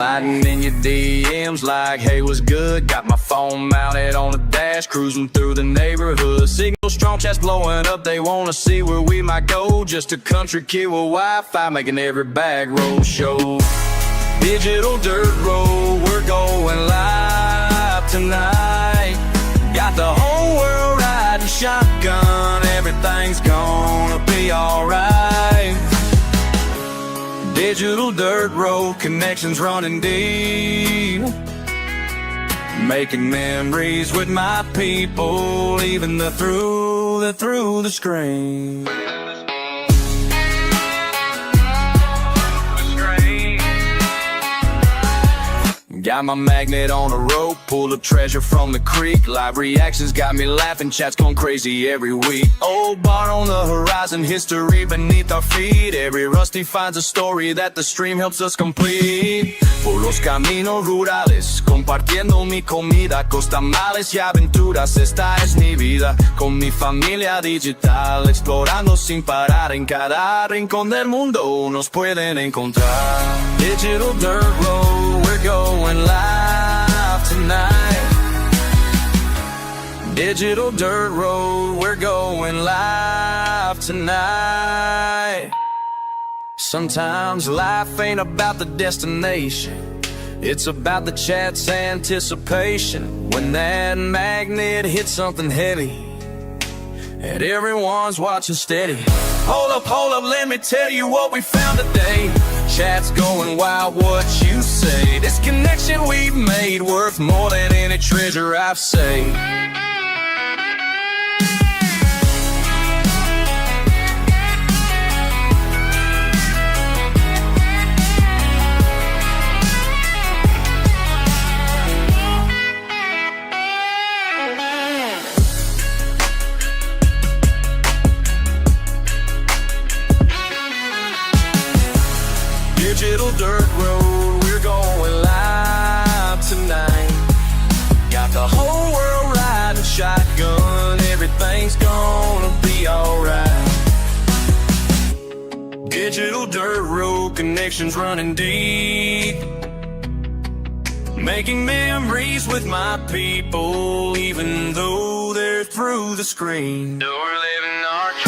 Sliding in your DMs like, hey, what's good? Got my phone mounted on the dash, cruising through the neighborhood. Signal strong, chats blowing up, they wanna see where we might go. Just a country kid with Wi-Fi, making every bag roll show. Digital dirt road, we're going live tonight. Got the whole world riding shotgun, everything's gonna be alright. Digital dirt road, connections running deep. Making memories with my people, even through the screen. Got my magnet on a rope, pull up treasure from the creek. Live reactions got me laughing, chats going crazy every week. Old bar on the horizon, history beneath our feet. Every rusty finds a story that the stream helps us complete. Por los caminos rurales, compartiendo mi comida, costamales y aventuras, esta es mi vida. Con mi familia digital, explorando sin parar. En cada rincón del mundo nos pueden encontrar. Digital dirt road, we're going live tonight. Digital dirt road, we're going live tonight. Sometimes life ain't about the destination, it's about the chat's anticipation. When that magnet hits something heavy and everyone's watching steady. Hold up, let me tell you what we found today. Chat's going wild, what you say? This connection we've made worth more than any treasure I've saved. Digital dirt road, we're going live tonight. Got the whole world riding shotgun, everything's gonna be alright. Digital dirt road, connections running deep. Making memories with my people, even though they're through the screen. We're living our dream.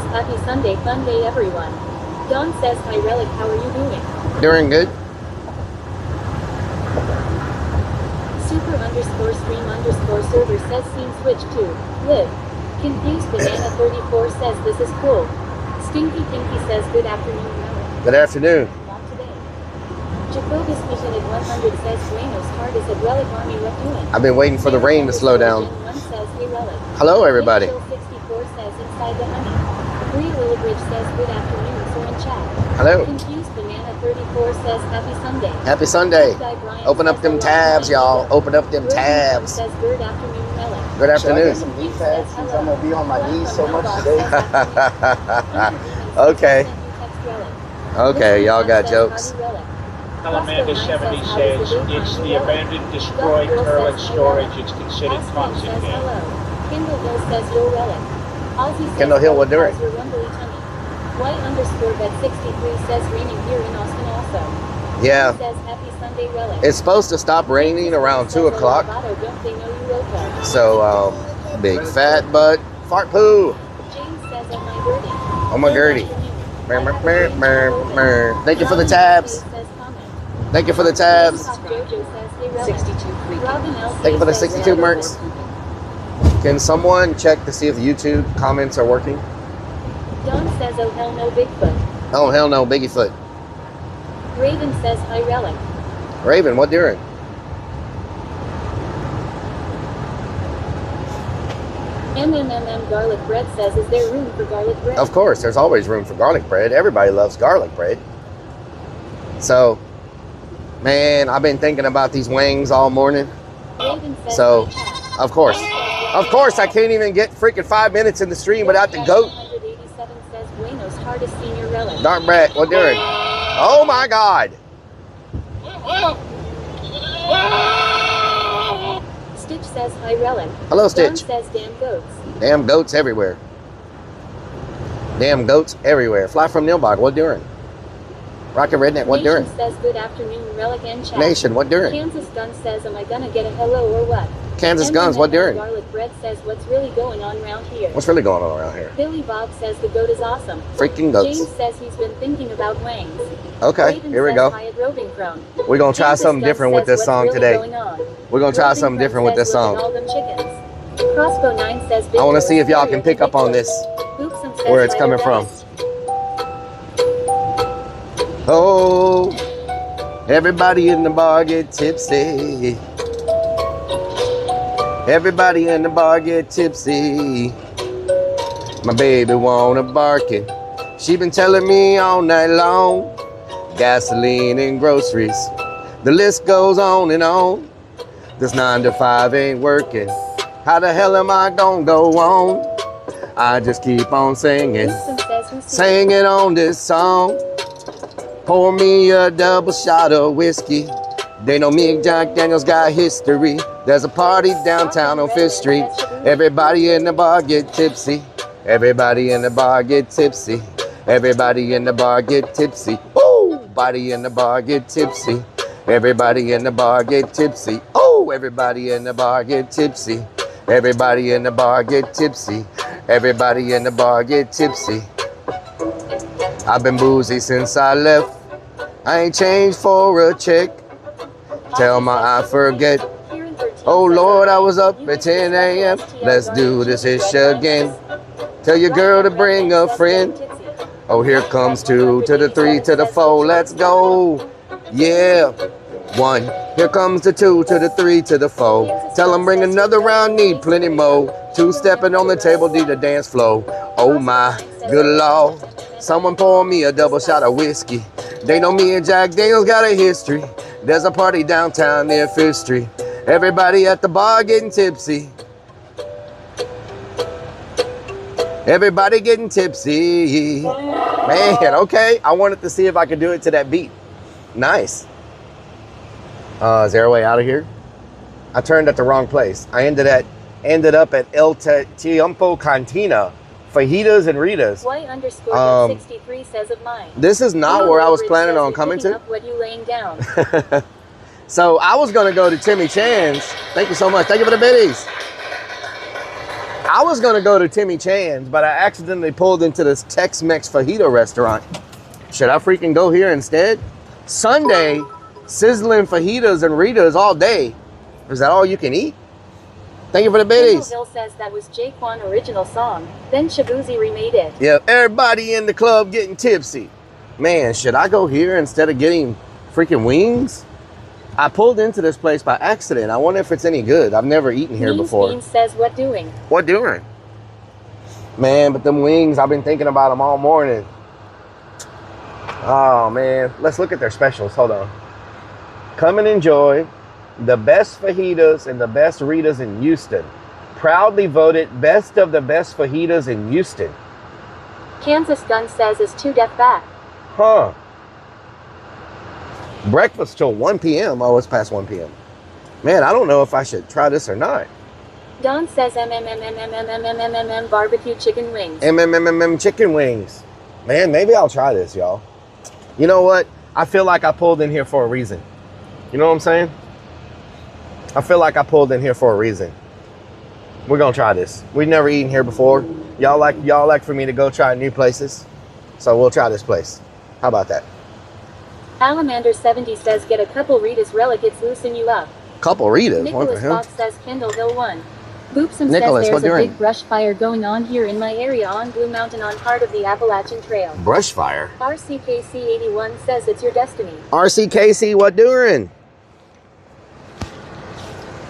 happy Sunday, fun day everyone. Don says, hi Relic, how are you doing? Doing good. Super_stream_server says scene switch to live. Confused Banana 34 says this is cool. Stinky Pinky says good afternoon Relic. Good afternoon. Not today. Jacobus Mission at 100 says Buenos Tardes at Relic Army, what doing? I've been waiting for the rain to slow down. One says, hey Relic. Hello everybody. Rachel 64 says inside the honey. Bree Lillibridge says good afternoon, so in chat. Hello. Confused Banana 34 says happy Sunday. Happy Sunday. Open up them tabs, y'all. Open up them Rosie tabs. says good afternoon Relic. Good afternoon. Some knee pads since I'm gonna be on my knees so much today. Okay. Okay, y'all got jokes. Salamander 70 says it's the abandoned, destroyed toilet storage. It's considered toxic there. Kendall Hill says yo Relic. Ozzy says Kendall Hill, what doing? your rumbly tummy. Y_bet63 says raining here in Austin also. Yeah. Says happy Sunday Relic. It's supposed to stop raining around 2 o'clock. Don't they know you woke up? So, big fat butt fart poo. James says oh my Gertie. Oh my Gertie. Thank you for the tabs. Thank you for the tabs. 62 Thank you for the 62 mercs. Can someone check to see if YouTube comments are working? Don says oh hell no Bigfoot. Oh hell no, Biggiefoot. Raven says hi Relic. Raven, what doing? Garlic bread says is there room for garlic bread? Of course, there's always room for garlic bread. Everybody loves garlic bread. So, man, I've been thinking about these wings all morning. Raven says So, hi, chat. of course, I can't even get freaking 5 minutes in the stream without the goat. 187 says Buenos Tardes Senior Relic. Dark Brett, what doing? Oh my God. Stitch says hi Relic. Hello, Don Stitch. says damn goats. Damn goats everywhere. Damn goats everywhere. Fly from Nilbog, what doing? Rocket Redneck, what Nation doing? says good afternoon Relic and chat. Nation, what doing? Kansas Gun says am I gonna get a hello or what? Kansas Guns, what doing? Garlic bread says what's really going on around here? What's really going on around here? Billy Bob says the goat is awesome. Freaking goats. James says he's been thinking about wangs. Okay, Raven here we says go. hi at Roving Crone. We're going to try Kansas something Gun different with says this what's song really today. going on? We're going to try Roving something Crone different with says this look at song. all them chickens. Crossbow 9 says I want to see if y'all can pick up on this, Boopsum says where it's hi coming to from. Dennis. Oh, everybody in the bar get tipsy. Everybody in the bar get tipsy. My baby wanna bark it. She been telling me all night long. Gasoline and groceries. The list goes on and on. This 9 to 5 ain't working. How the hell am I gonna go on? I just keep on singing. Boopsum says who's Singing on this song. Pour me a double shot of whiskey. They know me and Jack Daniels got history. There's a party downtown on 5th Street. Everybody in the bar get tipsy. Everybody in the bar get tipsy. Everybody in the bar get tipsy. Ooh, body in the bar get tipsy. Everybody in the bar get tipsy. Oh, everybody in the bar get tipsy. Everybody in the bar get tipsy. Everybody in the bar get tipsy. I've been boozy since I left. I ain't changed for a check. Tell my I forget. Oh Lord, I was up at 10 a.m. Let's do this ish again. Tell your girl to bring a friend. Oh, here comes 2 to the 3 to the 4. Let's go. Yeah. 1. Here comes the 2 to the 3 to the 4. Tell them bring another round, need plenty more. 2 stepping on the table, need a dance flow. Oh my, good Lord. Someone pour me a double shot of whiskey. They know me and Jack Daniels got a history. There's a party downtown near 5th Street. Everybody at the bar getting tipsy. Everybody getting tipsy. Man, okay. I wanted to see if I could do it to that beat. Nice. Is there a way out of here? I turned at the wrong place. I ended up at El Tiempo Cantina. Fajitas and Ritas. Y_63 says of mine. This is not where I was planning on coming to. What you laying down? So I was gonna go to Timmy Chan's. Thank you so much. Thank you for the biddies. I was gonna go to Timmy Chan's, but I accidentally pulled into this Tex-Mex fajita restaurant. Should I freaking go here instead? Sunday, sizzling fajitas and Ritas all day. Is that all you can eat? Thank you for the biddies. Hill says that was Jaquan original song. Then Shabuzi remade it. Yeah, everybody in the club getting tipsy. Man, should I go here instead of getting freaking wings? I pulled into this place by accident. I wonder if it's any good. I've never eaten here before. Beans says, what doing? What doing? Man, but them wings, I've been thinking about them all morning. Oh, man. Let's look at their specials. Hold on. Come and enjoy the best fajitas and the best Ritas in Houston. Proudly voted best of the best fajitas in Houston. Kansas Gun says is too deaf back. Huh. Breakfast till 1 p.m. Oh, it's past 1 p.m. Man, I don't know if I should try this or not. Don says barbecue chicken wings. Chicken wings. Man, maybe I'll try this, y'all. You know what? I feel like I pulled in here for a reason. You know what I'm saying? I feel like I pulled in here for a reason. We're gonna try this. We've never eaten here before. Y'all like for me to go try new places. So we'll try this place. How about that? Alamander70 says get a couple Ritas Rellik, it's loosen you up. Couple Ritas? Nicholas Fox says Kendall Hill 1. Boopsum Nicholas, says what there's a doing? big brush fire going on here in my area on Blue Mountain on part of the Appalachian Trail. Brush fire? RCKC81 says it's your destiny. RCKC, what doing?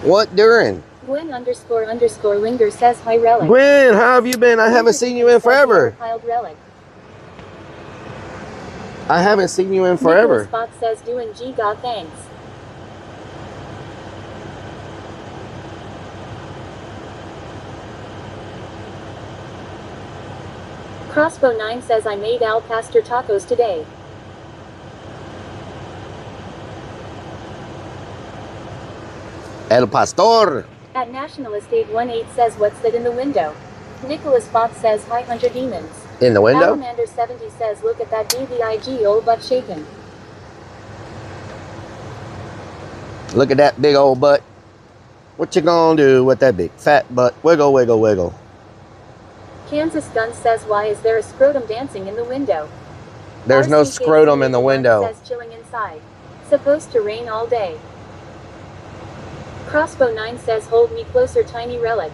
What doing? Gwen__Linger says hi Rellik. Gwen, how have you been? I haven't seen you in forever. Relic. I haven't seen you in forever. Nicholas Fox says doing G God thanks. Crossbow 9 says I made Al Pastor tacos today. El Pastor. At Nationalist 818 says what's that in the window? Nicholas Fox says hi Hunter Demons. In the window? Alamander70 says look at that DVIG old butt shaking. Look at that big old butt. What you gonna do with that big fat butt? Wiggle, wiggle, wiggle. Kansas Gun says why is there a scrotum dancing in the window? There's no scrotum in the window. Says chilling inside. Supposed to rain all day. Crossbow 9 says hold me closer tiny Rellik.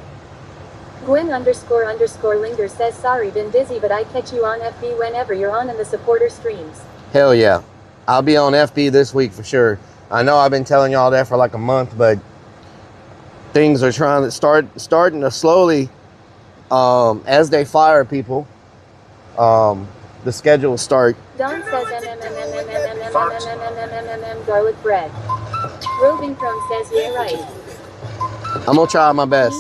Gwen__Linger says sorry been busy but I catch you on FB whenever you're on in the supporter streams. Hell yeah. I'll be on FB this week for sure. I know I've been telling y'all that for like a month, but things are starting to slowly, as they fire people, the schedule will start. Don says garlic bread. Roving Crone says yeah right. I'm gonna try my best.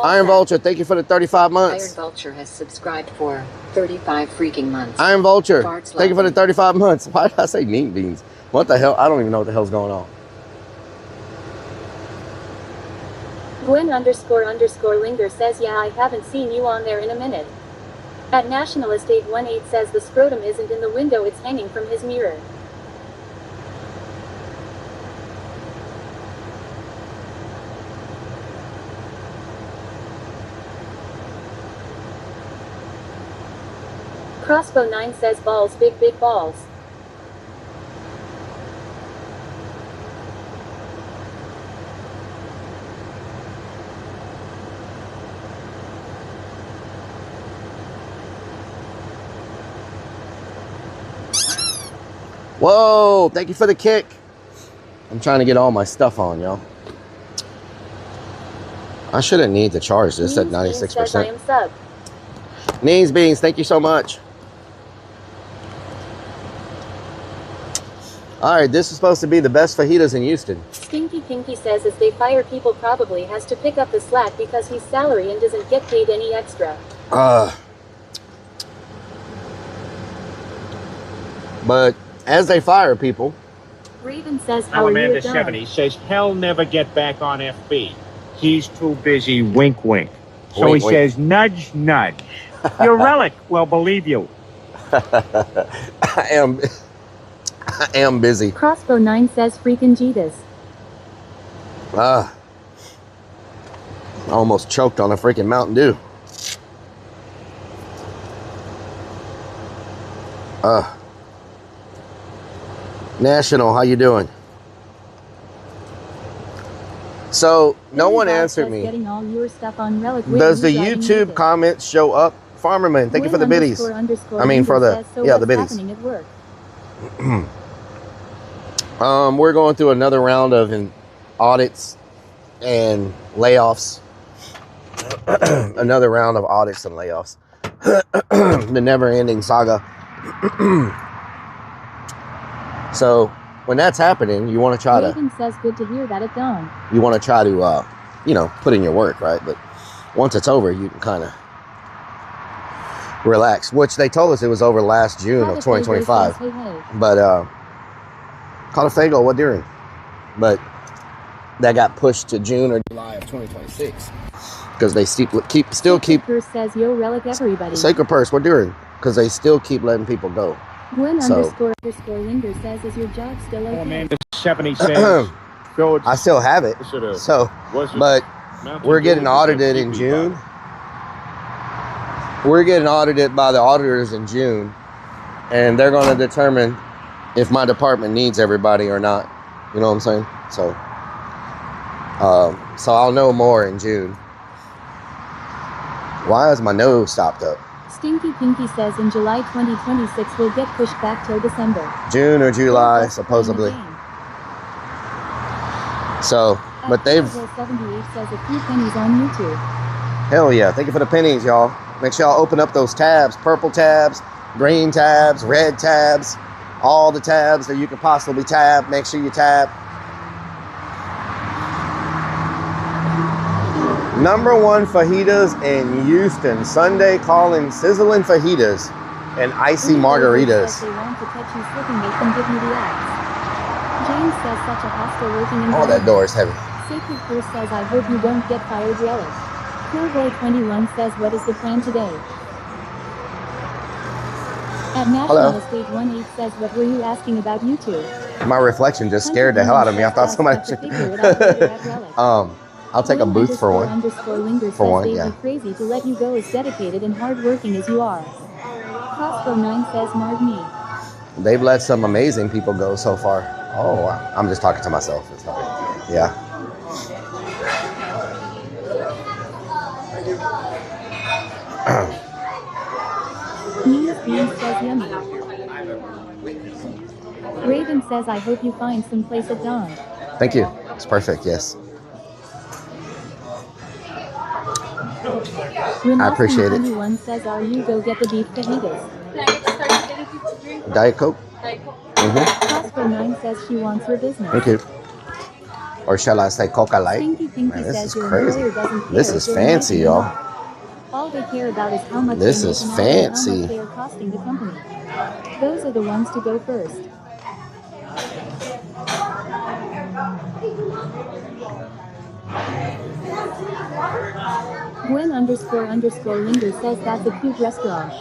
Iron Vulture, thank you for the 35 months. Iron Vulture has subscribed for 35 freaking months. Iron Vulture, Farts thank you for the laughing. 35 months. Why did I say meat beans? What the hell? I don't even know what the hell's going on. Gwen__Linger says yeah I haven't seen you on there in a minute. At Nationalist 818 says the scrotum isn't in the window, it's hanging from his mirror. Crossbow 9 says balls big balls. Whoa, thank you for the kick. I'm trying to get all my stuff on, y'all. I shouldn't need to charge this at 96%. Says I am sub. Neens Beans, thank you so much. All right, this is supposed to be the best fajitas in Houston. Stinky Pinky says as they fire people probably has to pick up the slack because he's salary and doesn't get paid any extra. But as they fire people. Raven says how are you done? Alamander70 says he'll never get back on FB. He's too busy wink wink. So Wink, he wink. says nudge nudge. Your Rellik will believe you. I am busy. Crossbow 9 says freaking Jesus. I almost choked on a freaking Mountain Dew. National, how you doing? So no one answered me. Getting all your stuff on Rellik. Does the YouTube comments show up? Farmerman, thank you for the biddies. I mean for the the biddies. We're going through another round of audits and layoffs. Another round of audits and layoffs. The never-ending saga. So when that's happening, you want to try Raven says good to hear that at dawn. You want to try to put in your work, right? But once it's over, you can kind of relax, which they told us it was over last June of 2025. Hey, hey. But Caudafago, what during? But that got pushed to June or July of 2026 because they still keep Sacred says yo Rellik everybody. Sacred Purse, what during? Because they still keep letting people go. Gwen __ Linger says, is your job still okay? Amanda 70 says, I still have it. So, but we're getting audited in June. We're getting audited by the auditors in June, and they're going to determine if my department needs everybody or not. You know what I'm saying? So, so I'll know more in June. Why is my nose stopped up? Stinky Pinky says in July 2026 will get pushed back till December. June or July, supposedly. So, but they've... 78 says a few pennies on YouTube. Hell yeah. Thank you for the pennies, y'all. Make sure y'all open up those tabs. Purple tabs, green tabs, red tabs. All the tabs that you can possibly tab. Make sure you tab. #1 fajitas in Houston. Sunday calling sizzling fajitas and icy margaritas. They want to catch you slipping, make them give you the axe. James says such a hostile working environment. Oh, that door is heavy. Sacred Curse says I hope you don't get fired, Rellik. Pureboy21 says what is the plan today? At National Estate 18 says what were you asking about YouTube? My reflection just scared the hell out of me. I thought somebody should... I'll take a booth for one. For one, yeah. Crazy to let you go as dedicated and hardworking as you are. Costco9 says marg me. They've let some amazing people go so far. Oh, I'm just talking to myself. Yeah. News Bean says yummy. Raven says I hope you find some place at dawn. Thank you. It's perfect, yes. I appreciate it. One says, "Are you go get the beef fajitas?" Diet Coke. Costco9 says she wants your business. Thank you. Or shall I say Coca Light? Man, this is crazy. This is fancy, y'all. All they care about is how much this is fancy. How much they are costing the company. Those are the ones to go first. Gwen __ Linger says that's a cute restaurant.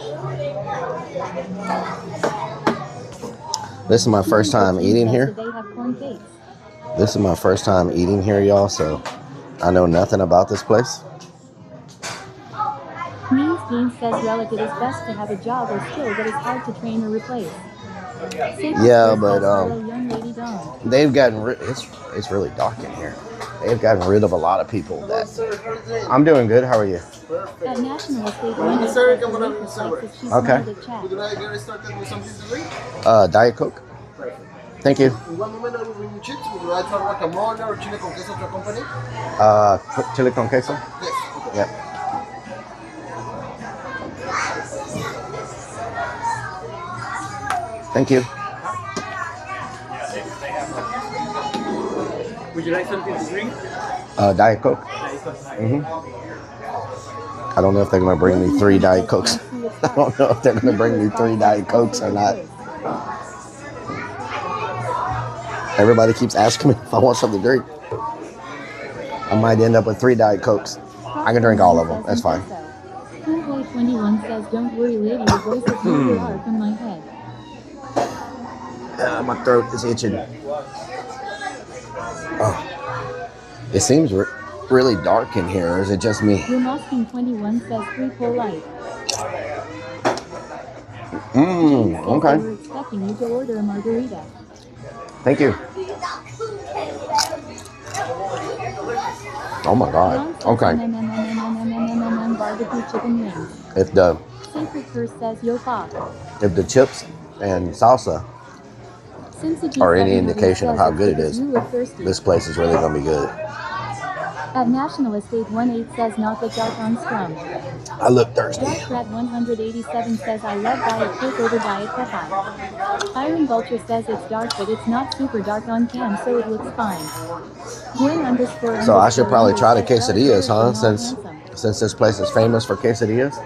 This is my first time eating here. They have corn cakes. This is my first time eating here, y'all, so I know nothing about this place. Means Dean says Rellik, it is best to have a job or skill that is hard to train or replace. Yeah, but they've gotten rid. It's really dark in here. They've gotten rid of a lot of people. That I'm doing good. How are you? At National Estate Okay. Diet Coke. Thank you. Chili con queso. Yep. Thank you. Would you like something to drink? Diet Coke. I don't know if they're going to bring me 3 Diet Cokes. I don't know if they're going to bring me 3 Diet Cokes or not. Everybody keeps asking me if I want something to drink. I might end up with 3 Diet Cokes. I can drink all of them. That's fine. Pureboy21 says, don't worry, lady, your voice is more far from my head. My throat is itching. Oh, it seems really dark in here, or is it just me? Remasking21 says 3 full light. Okay. We were expecting you to order a margarita. Thank you. Oh my God. Okay. Barbecue chicken wings. If the Sacred Curse says yo fuck. chips and salsa are any indication of how good it is, this place is really gonna be good. At National Estate 18 says not the dark on scrum. I look thirsty. Dark 187 says I love Diet Coke over Diet Popeye. Iron Vulture says it's dark but it's not super dark on cam so it looks fine. Gwen__ So I should probably try the quesadillas, huh? Since this place is famous for quesadillas.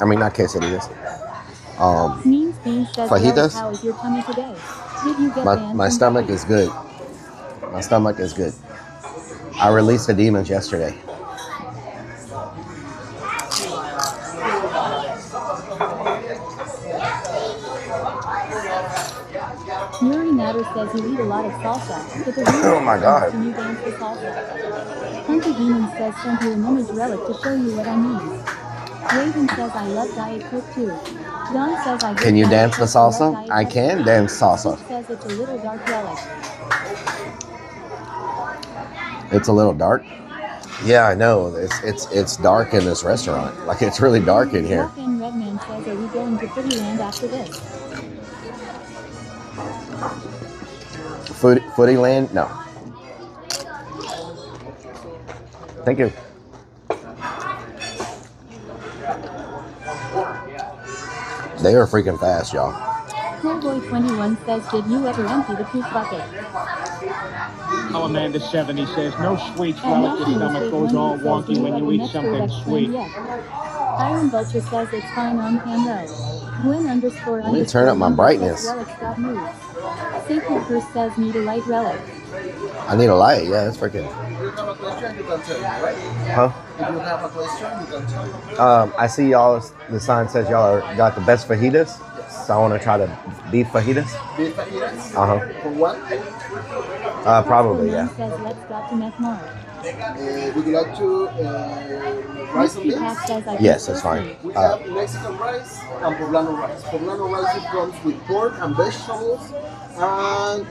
I mean, not quesadillas. Means Beans says, fajitas? how is your tummy today? Did you get My stomach is good. My stomach is good. I released the demons yesterday. Yuri Natter says you eat a lot of salsa, but the Oh my God. Can you dance the salsa? Hunter Demon says send you an image relic to show you what I mean. Raven says I love Diet Coke too. Don says I Can you dance the salsa? I can dance salsa. Says it's a little dark relic. It's a little dark. Yeah, I know. It's dark in this restaurant. Like, it's really dark in here. Walk-in Redman says are we going to Footyland after this? Footyland? No. Thank you. They are freaking fast, y'all. Coolboy21 says did you ever empty the poop bucket? Oh, Amanda 70 says no sweets, Relic. Your stomach goes all wonky when you eat something sweet. Iron Vulture says it's fine on cam though. Gwen__ Let me turn up my brightness. Sacred Curse says need a light relic. I need a light. Yeah, that's freaking. If you have a question, you can tell me, right? Huh? If you have a question, you can tell me. I see y'all. The sign says y'all got the best fajitas. Yes. So I want to try the beef fajitas. Beef fajitas? For one? Probably, yeah. Says let's go to Meth Mart. Would you like to rice and beans? Yes, that's fine. We have Mexican rice and poblano rice. Poblano rice it comes with pork and vegetables, and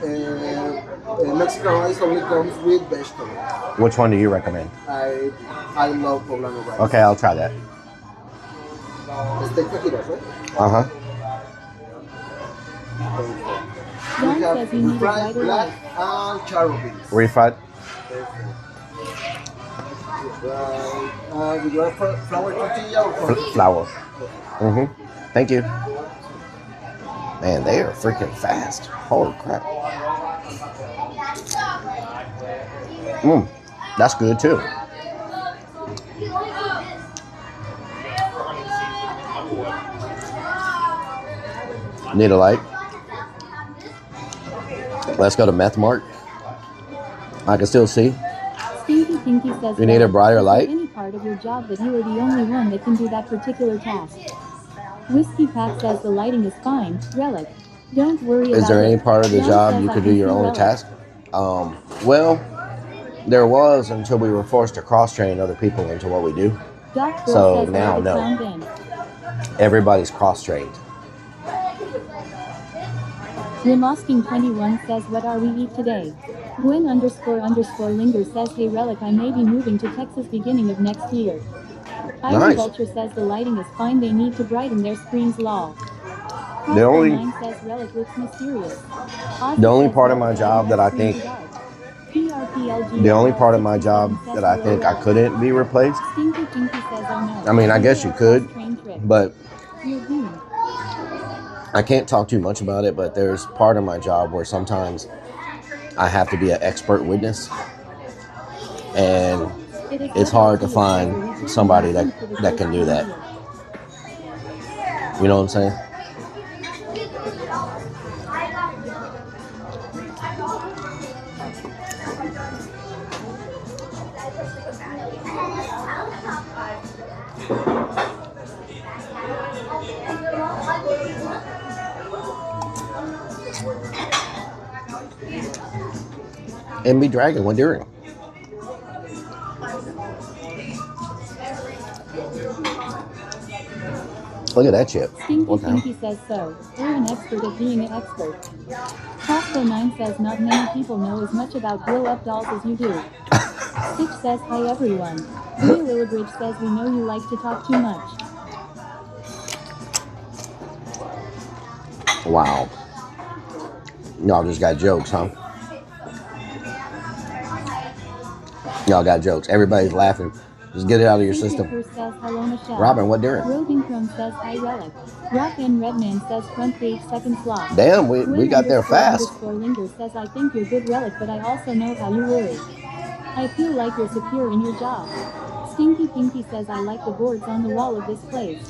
Mexican rice only comes with vegetables. Which one do you recommend? I love poblano rice. Okay, I'll try that. Steak fajitas, right? John We have says you need a fried brighter black light. and charro beans. Refried? Would you like flour tortilla or Flour. Thank you. Man, they are freaking fast. Holy crap. That's good too. Need a light? Let's go to Meth Mart. I can still see. Stinky Pinky says You need a brighter light? any part of your job that you are the only one that can do that particular task. Whiskey Pack says the lighting is fine. Relic. Don't worry about it. Is there any part of the John job says you I could do can your see own Relic. task? Well, there was until we were forced to cross-train other people into what we do. Doc Girl So says now, let it no. sound in. Everybody's cross-trained. Remasking21 says what are we eat today? Gwen__ Linger says hey Relic I may be moving to Texas beginning of next year. Iron Nice. Vulture says the lighting is fine they need to brighten their screens law. The only- Crossbow9 says Relic looks mysterious. Ozzy The only says part of my Relic job that I screens think- dark. PRPLG The only part of my job that I think I couldn't be replaced, Stinky Pinky says oh no. I mean, I guess you could, Train trick. but You're doomed. I can't talk too much about it, but there's part of my job where sometimes I have to be an expert witness, and it's hard to find somebody that can do that. You know what I'm saying? MB Dragon, what doing? Look at that chip. Stinky What the hell? Pinky says so. We're an expert at being an expert. Costco9 says not many people know as much about blow-up dolls as you do. Stitch says hi everyone. Leah Lillibridge says we know you like to talk too much. Wow. Y'all just got jokes, huh? Y'all got jokes. Everybody's laughing. Just get it out of your system. Says, hello, Michelle. Robin, what dinner? Roving Chrome says hi Relic. Rock and Redman says front page second slot. Damn, we got there fast. Linger says I think you're good Relic, but I also know how you worry. I feel like you're secure in your job. Stinky Pinky says I like the boards on the wall of this place.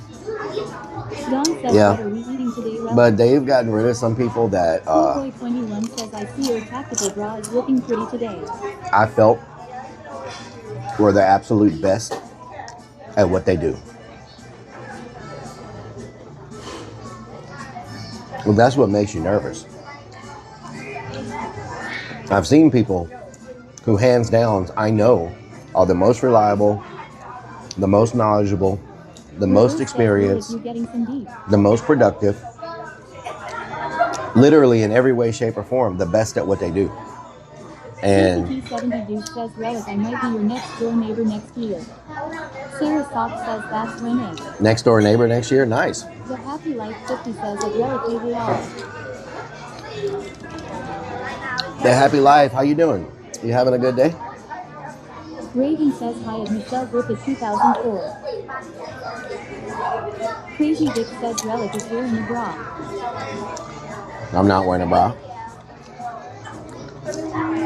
Don says what are we eating today, Relic? But they've gotten rid of some people that Boy21 says I see your tactical bra is looking pretty today. I felt were the absolute best at what they do. Well, that's what makes you nervous. I've seen people who, hands down, I know are the most reliable, the most knowledgeable, the most experienced, the most productive, literally in every way, shape, or form, the best at what they do. And says Relic, I might be your next door neighbor next year. Sarah Sock says that's winning. Next door neighbor next year, nice. The Happy Life 50 says at Relic AVR. The Happy Life, how you doing? You having a good day? Raven says hi at Michelle Griffith 2004. Crazy Dick says Relic is wearing a bra. I'm not wearing a bra.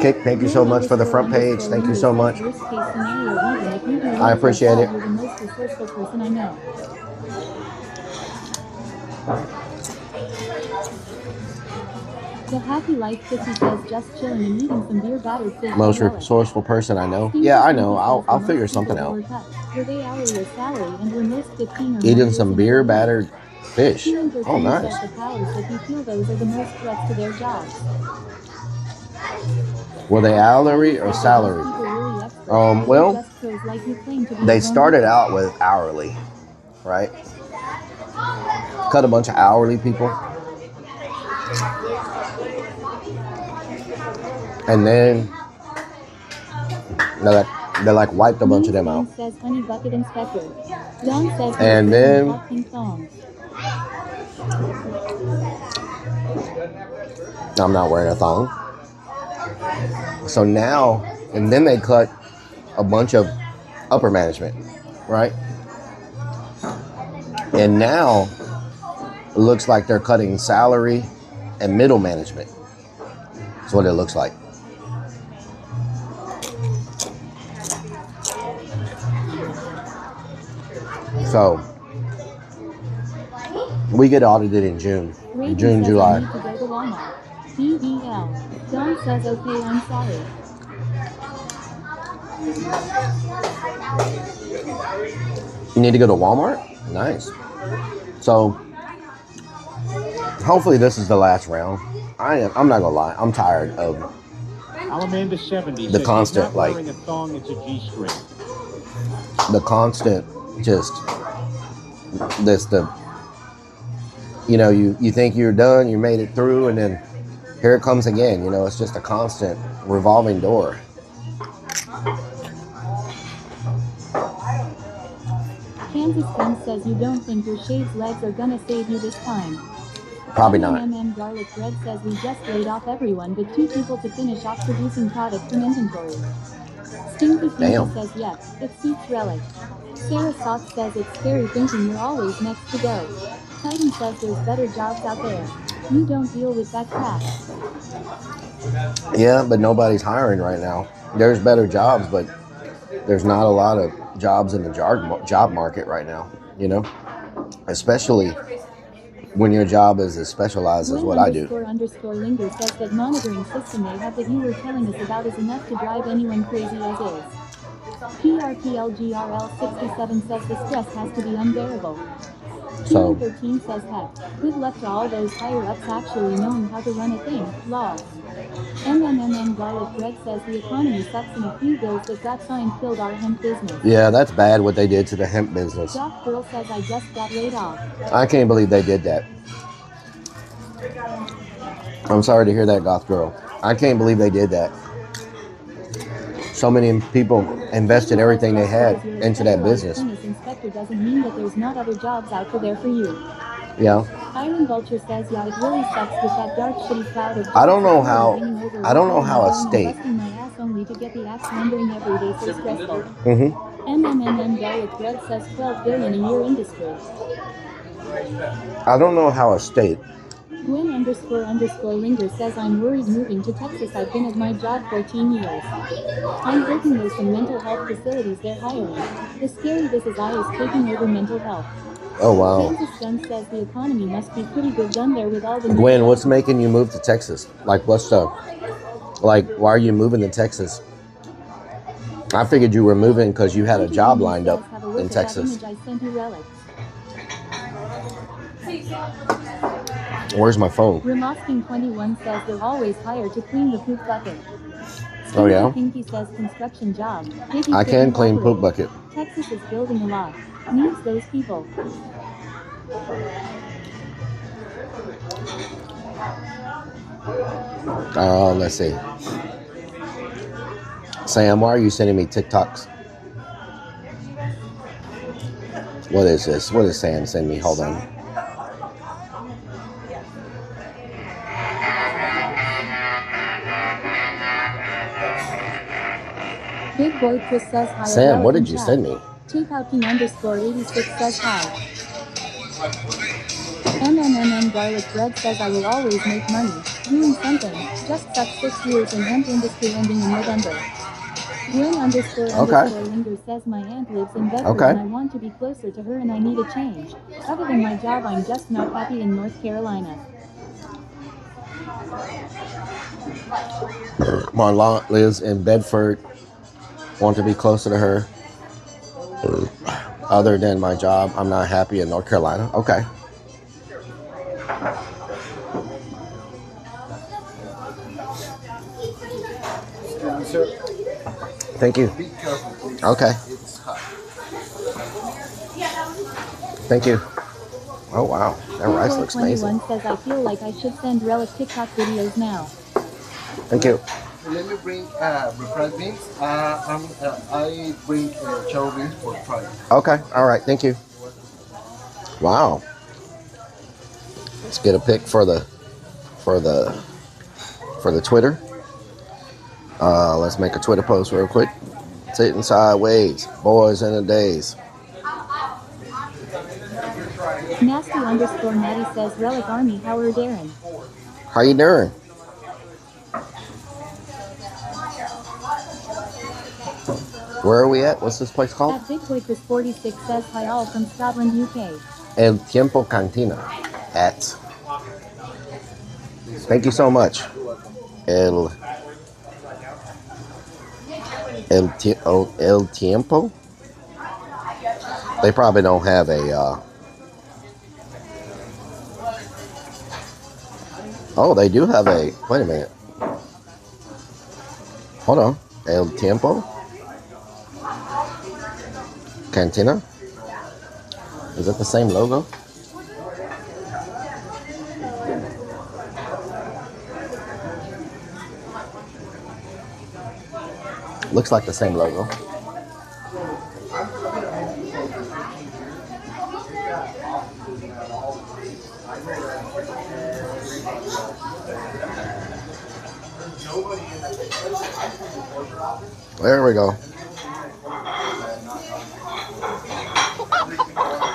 Kick, thank you so much for the front page. Thank you so much. I appreciate it. You're the most resourceful person I know. The Happy Life 50 says just chilling and eating some beer battered fish. Most resourceful person I know. Yeah, I know. I'll figure something out. Eating some beer battered fish. Oh, nice. Were they hourly or salary? Well, they started out with hourly, right? Cut a bunch of hourly people. And then they like wiped a bunch of them out. And then I'm not wearing a thong. So now, and then they cut a bunch of upper management, right? And now it looks like they're cutting salary and middle management. That's what it looks like. So we get audited in June, July. BBL. Don says okay, I'm sorry. You need to go to Walmart? Nice. So hopefully this is the last round. I'm not gonna lie, I'm tired of the constant, like, the constant, just you know, you think you're done, you made it through, and then here it comes again. You know, it's just a constant revolving door. Kansas Gun says you don't think your shaved legs are gonna save you this time. Probably not. Garlic Bread says we just laid off everyone but 2 people to finish off producing product from inventory. Stinky Pinky says yes, it suits Relic. Sarah Sock says it's scary thinking you're always next to go. Titan says there's better jobs out there. You don't deal with that crap. Yeah, but nobody's hiring right now. There's better jobs, but there's not a lot of jobs in the job market right now, you know? Especially when your job is as specialized as what I do. Linger says that monitoring system they have that you were telling us about is enough to drive anyone crazy as is. PRPLGRL67 says the stress has to be unbearable. So, 13 says heck. Good luck to all those higher-ups actually knowing how to run a thing. Lol. Garlic Bread says the economy sucks and a few bills that got signed killed our hemp business. yeah, that's bad what they did to the hemp business. Goth Girl says I just got laid off. I can't believe they did that. I'm sorry to hear that, Goth Girl. I can't believe they did that. So many people invested everything they had into that business. Inspector doesn't mean that there's not other jobs out there for you. Yeah. Iron Vulture says, yeah, it really sucks with that dark shitty cloud of I don't know how a state. busting my ass only to get the axe wondering every day so stressful. Mm-hmm. Garlic Bread says 12 billion a year industry. I don't know how a state. Gwen _ Linger says I'm worried moving to Texas. I've been at my job 14 years. I'm hoping there's some mental health facilities they're hiring. The scary this is I is taking over mental health. Oh, wow. Kansas Gun says the economy must be pretty good done there with all the... Gwen, what's making you move to Texas? Like, why are you moving to Texas? I figured you were moving because you had a job lined up in Texas. Where's my phone? Remosking21 says they're always hired to clean the poop bucket. Oh, yeah? Pinky says construction job. I can clean poop bucket. Texas is building a lot. Needs those people. Let's see. Sam, why are you sending me TikToks? What is this? What is Sam sending me? Hold on. Big Boy Chris says hi. Sam, what did you send me? Takeoutking_86 says hi. Garlic Bread says I will always make money doing something. Just sucks 6 years in hemp industry ending in November. Gwen Linger says my aunt lives in Bedford and I want to be closer to her and I need a change. Other than my job, I'm just not happy in North Carolina. My aunt lives in Bedford. Want to be closer to her. Other than my job, I'm not happy in North Carolina. Okay. Thank you. Okay. Thank you. Oh, wow. That rice looks amazing. Says I feel like I should send Rellik TikTok videos now. Thank you. Let me bring refried beans. I bring chow beans for fry. Okay. All right. Thank you. Wow. Let's get a pic for the Twitter. Let's make a Twitter post real quick. Sitting sideways, boys in the days. Nasty_Natty says Rellik Army, how are Darren? How you doing? Where are we at? What's this place called? At Big Boy Chris 46 says hi all from Scotland, UK. El Tiempo Cantina at. Thank you so much. El Tiempo. They probably don't have a. Oh, they do have a. Wait a minute. Hold on. El Tiempo Cantina. Is that the same logo? Looks like the same logo. There we go.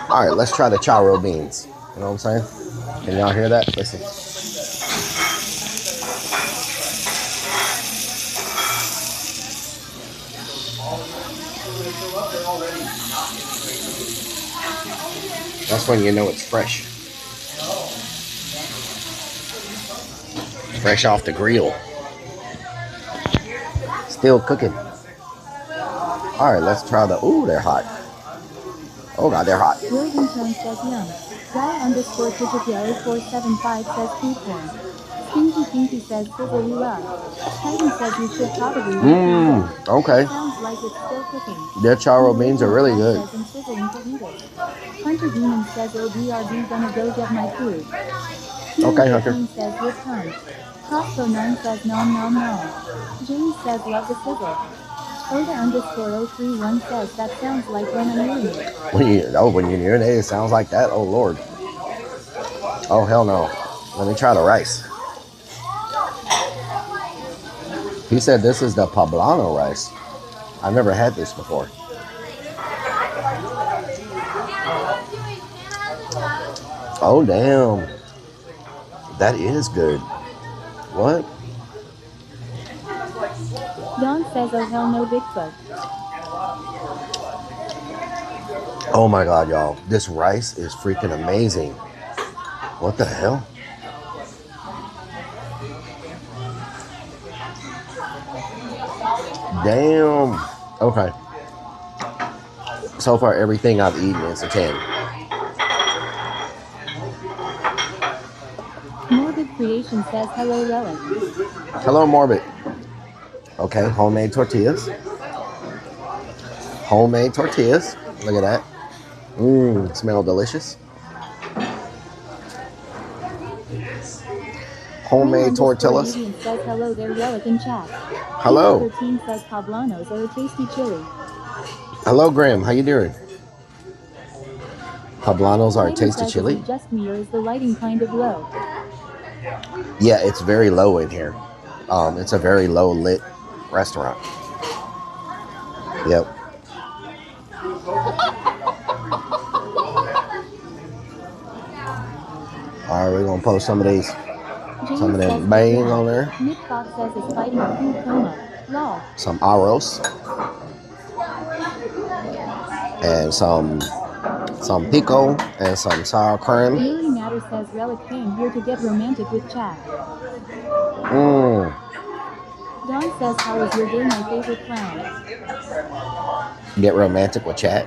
All right, let's try the charo beans. You know what I'm saying? Can y'all hear that? Listen. That's when you know it's fresh. Fresh off the grill. Still cooking. All right, let's try the. Ooh, they're hot. Oh God, they're hot. William says yum. Guy_Kijipia0475 says food porn. Stinky Pinky says sizzle we love. Titan says you should probably Okay. Sounds like it's still cooking. Their charro beans are really good. Says and sizzling fajitas. Hunter Demon says OBRD gonna go get my food. Okay, Hunter. Says with tongue. Costco 9 says nom nom nom. James says love the sizzle. Oda_031 says that sounds like when I'm urinating. When you urinate, it sounds like that? Oh, Lord. Oh, hell no. Let me try the rice. He said this is the poblano rice. I've never had this before. Oh, damn. That is good. What? Don says, oh hell no, Bigfoot. Oh my God, y'all. This rice is freaking amazing. What the hell? Damn. Okay. So far, everything I've eaten is a 10. Morbid Creation says, hello, Relic. Hello, Morbid. Okay, homemade tortillas. Homemade tortillas. Look at that. Mmm, smell delicious. Homemade tortillas. Says hello there, Relic in chat. Hello. 13 says poblanos are a tasty chili. Hello, Graham. How you doing? Poblanos are a tasty chili. Just me, or is the lighting kind of low? Yeah, it's very low in here. It's a very low lit restaurant. Yep. All right, we're gonna post some of these. Some of them bangs on there. Nick Fox says it's fighting a food coma. Lol. Some arroz. And some pico and some sour cream. Really Matter says Relic came here to get romantic with chat. Mmm. Don says, how was your day, my favorite clown? Get romantic with chat.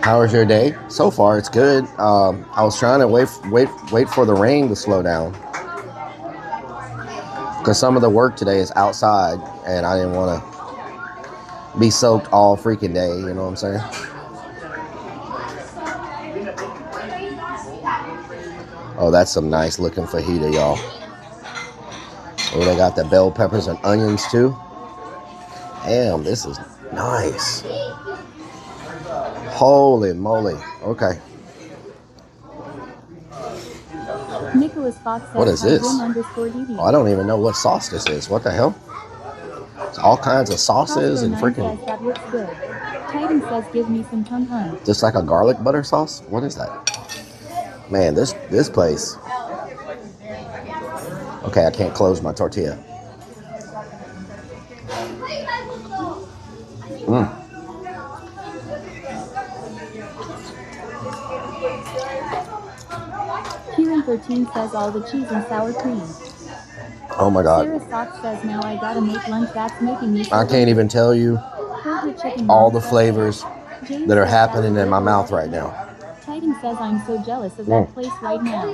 How was your day? So far, it's good. I was trying to wait for the rain to slow down. Because some of the work today is outside, and I didn't want to be soaked all freaking day, you know what I'm saying? Oh, that's some nice looking fajita, y'all. Oh, they got the bell peppers and onions too. Damn, this is nice. Holy moly. Okay. Nicholas Fox says, what is this? Oh, I don't even know what sauce this is. What the hell? It's all kinds of sauces and freaking... That looks good. Titan says, give me some tung hun. Just like a garlic butter sauce? What is that? Man, this place... Okay, I can't close my tortilla. Mmm. Kieran 13 says all the cheese and sour cream. Oh my God. Sarah Sock says now I gotta make lunch, that's making me I can't even tell you all the flavors that are happening in my mouth right now. Titan says I'm so jealous of that place right now.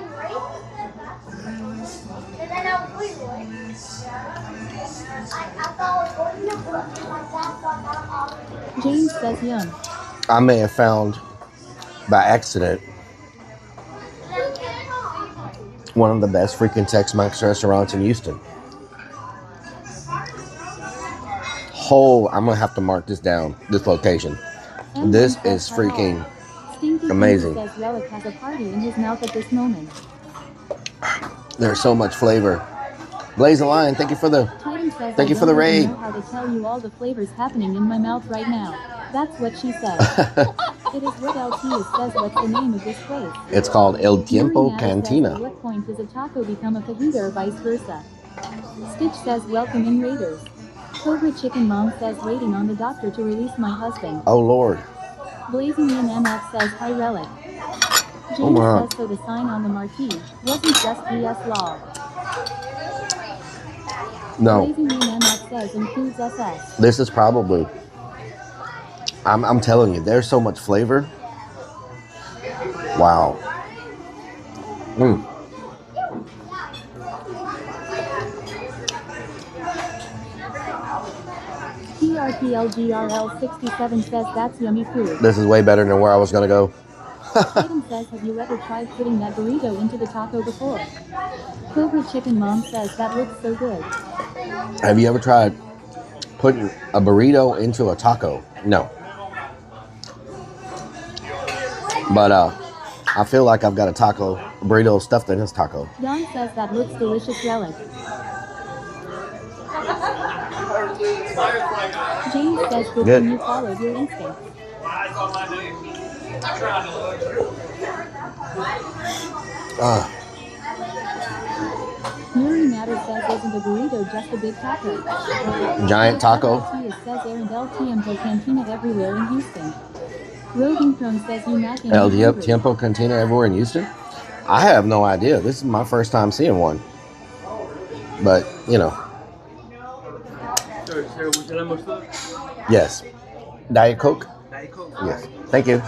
James says yum. I may have found by accident one of the best freaking Tex-Mex restaurants in Houston. I'm gonna have to mark this down, this location. This is freaking amazing. Says Relic has a party in his mouth at this moment. There's so much flavor. Blaze the Lion, thank you for the raid. I don't know how to tell you all the flavors happening in my mouth right now. That's what she said. It is what LT says. What's the name of this place? It's called El Tiempo Cantina. At what point does a taco become a fajita or vice versa? Stitch says welcome in Raiders. Cobra Chicken Mom says waiting on the doctor to release my husband. Oh Lord. Blazing Ian MF says hi Relic. James says so the sign on the marquee wasn't just BS law. No. Blazing Ian MF says includes SS. This is probably... I'm telling you, there's so much flavor. Wow. Mm. TRPLGRL67 says that's yummy food. This is way better than where I was gonna go. Item says, have you ever tried putting that burrito into the taco before? Cobra Chicken Mom says that looks so good. Have you ever tried putting a burrito into a taco? No. But I feel like I've got a burrito stuffed in this taco. Don says that looks delicious. Relic. James says good Good. when you followed your instincts. Yuri Matter says isn't a burrito just a big taco? Giant taco. Says Aaron El Tiempo Cantina everywhere in Houston. Rogan Chrome says you Mac and El Tiempo Cantina everywhere in Houston? I have no idea. This is my first time seeing one. But, you know. Yes. Diet Coke? Diet Coke. Yes. Thank you.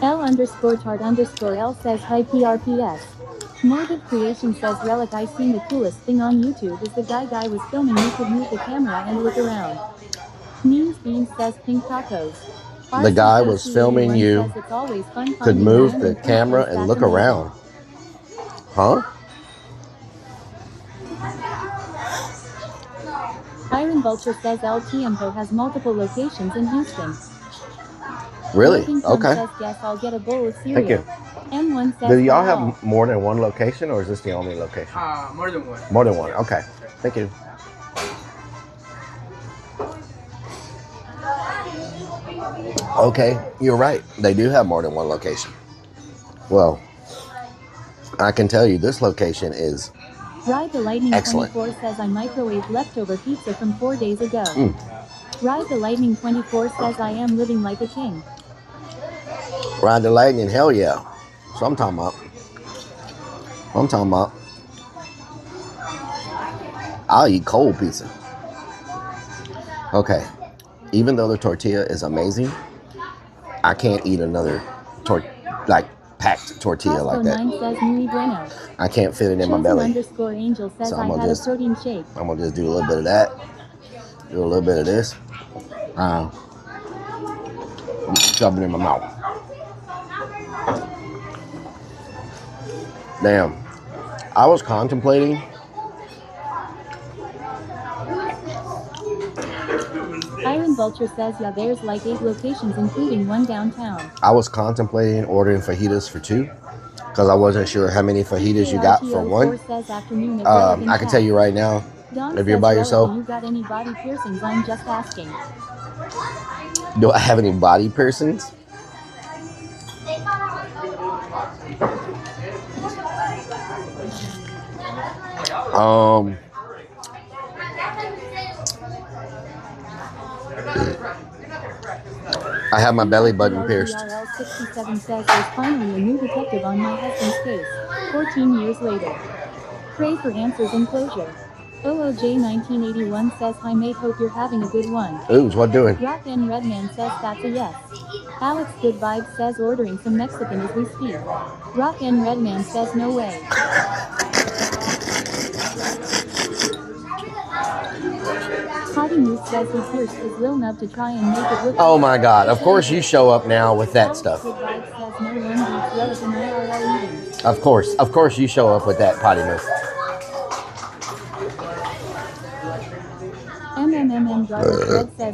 L_Tart_L says hi PRPS. Morbid Creation says Relic I seen the coolest thing on YouTube is the guy was filming you could move the camera and look around. Memes Beans says pink tacos. The guy was filming you could move the camera and look around. Huh? Iron Vulture says El Tiempo has multiple locations in Houston. Really? Workington Okay. says, guess I'll get a bowl of cereal. Thank you. M1 says, Do y'all wow. have more than one location, or is this the only location? More than one. More than one. Okay. Thank you. Okay, you're right. They do have more than one location. Well, I can tell you this location is Ride the Lightning excellent. 24 says I microwaved leftover pizza from 4 days ago. Ride the Lightning 24 says I am living like a king. Ride the lightning, hell yeah. So I'm talking about. I'll eat cold pizza. Okay. Even though the tortilla is amazing, I can't eat another packed tortilla like that. 9 says muy bueno. I can't fit it in my belly. _Angel says So I had a protein shake. I'm gonna just do a little bit of that. Do a little bit of this. Shove it in my mouth. Damn. I was contemplating Iron Vulture says yeah, there's like 8 locations including one downtown. I was contemplating ordering fajitas for 2 because I wasn't sure how many fajitas you got for 1. I can tell you right now, if you're by yourself. You got any body piercings? I'm just asking. Do I have any body piercings? I have my belly button pierced. IRL67 says there's finally a new detective on my husband's case, 14 years later. Pray for answers and closure. OOJ1981 says hi mate, hope you're having a good one. Ooh, what doing? Rock and Redman says that's a yes. Alex Good Vibes says ordering some Mexican as we speak. Rock and Redman says no way. Hottie Moose says he pierced his lil nub to try and make it look. Oh my God! Of course you show up now with that stuff. Good Vibes says no one beats Relic in IRL eating. Of course you show up with that potty mouth.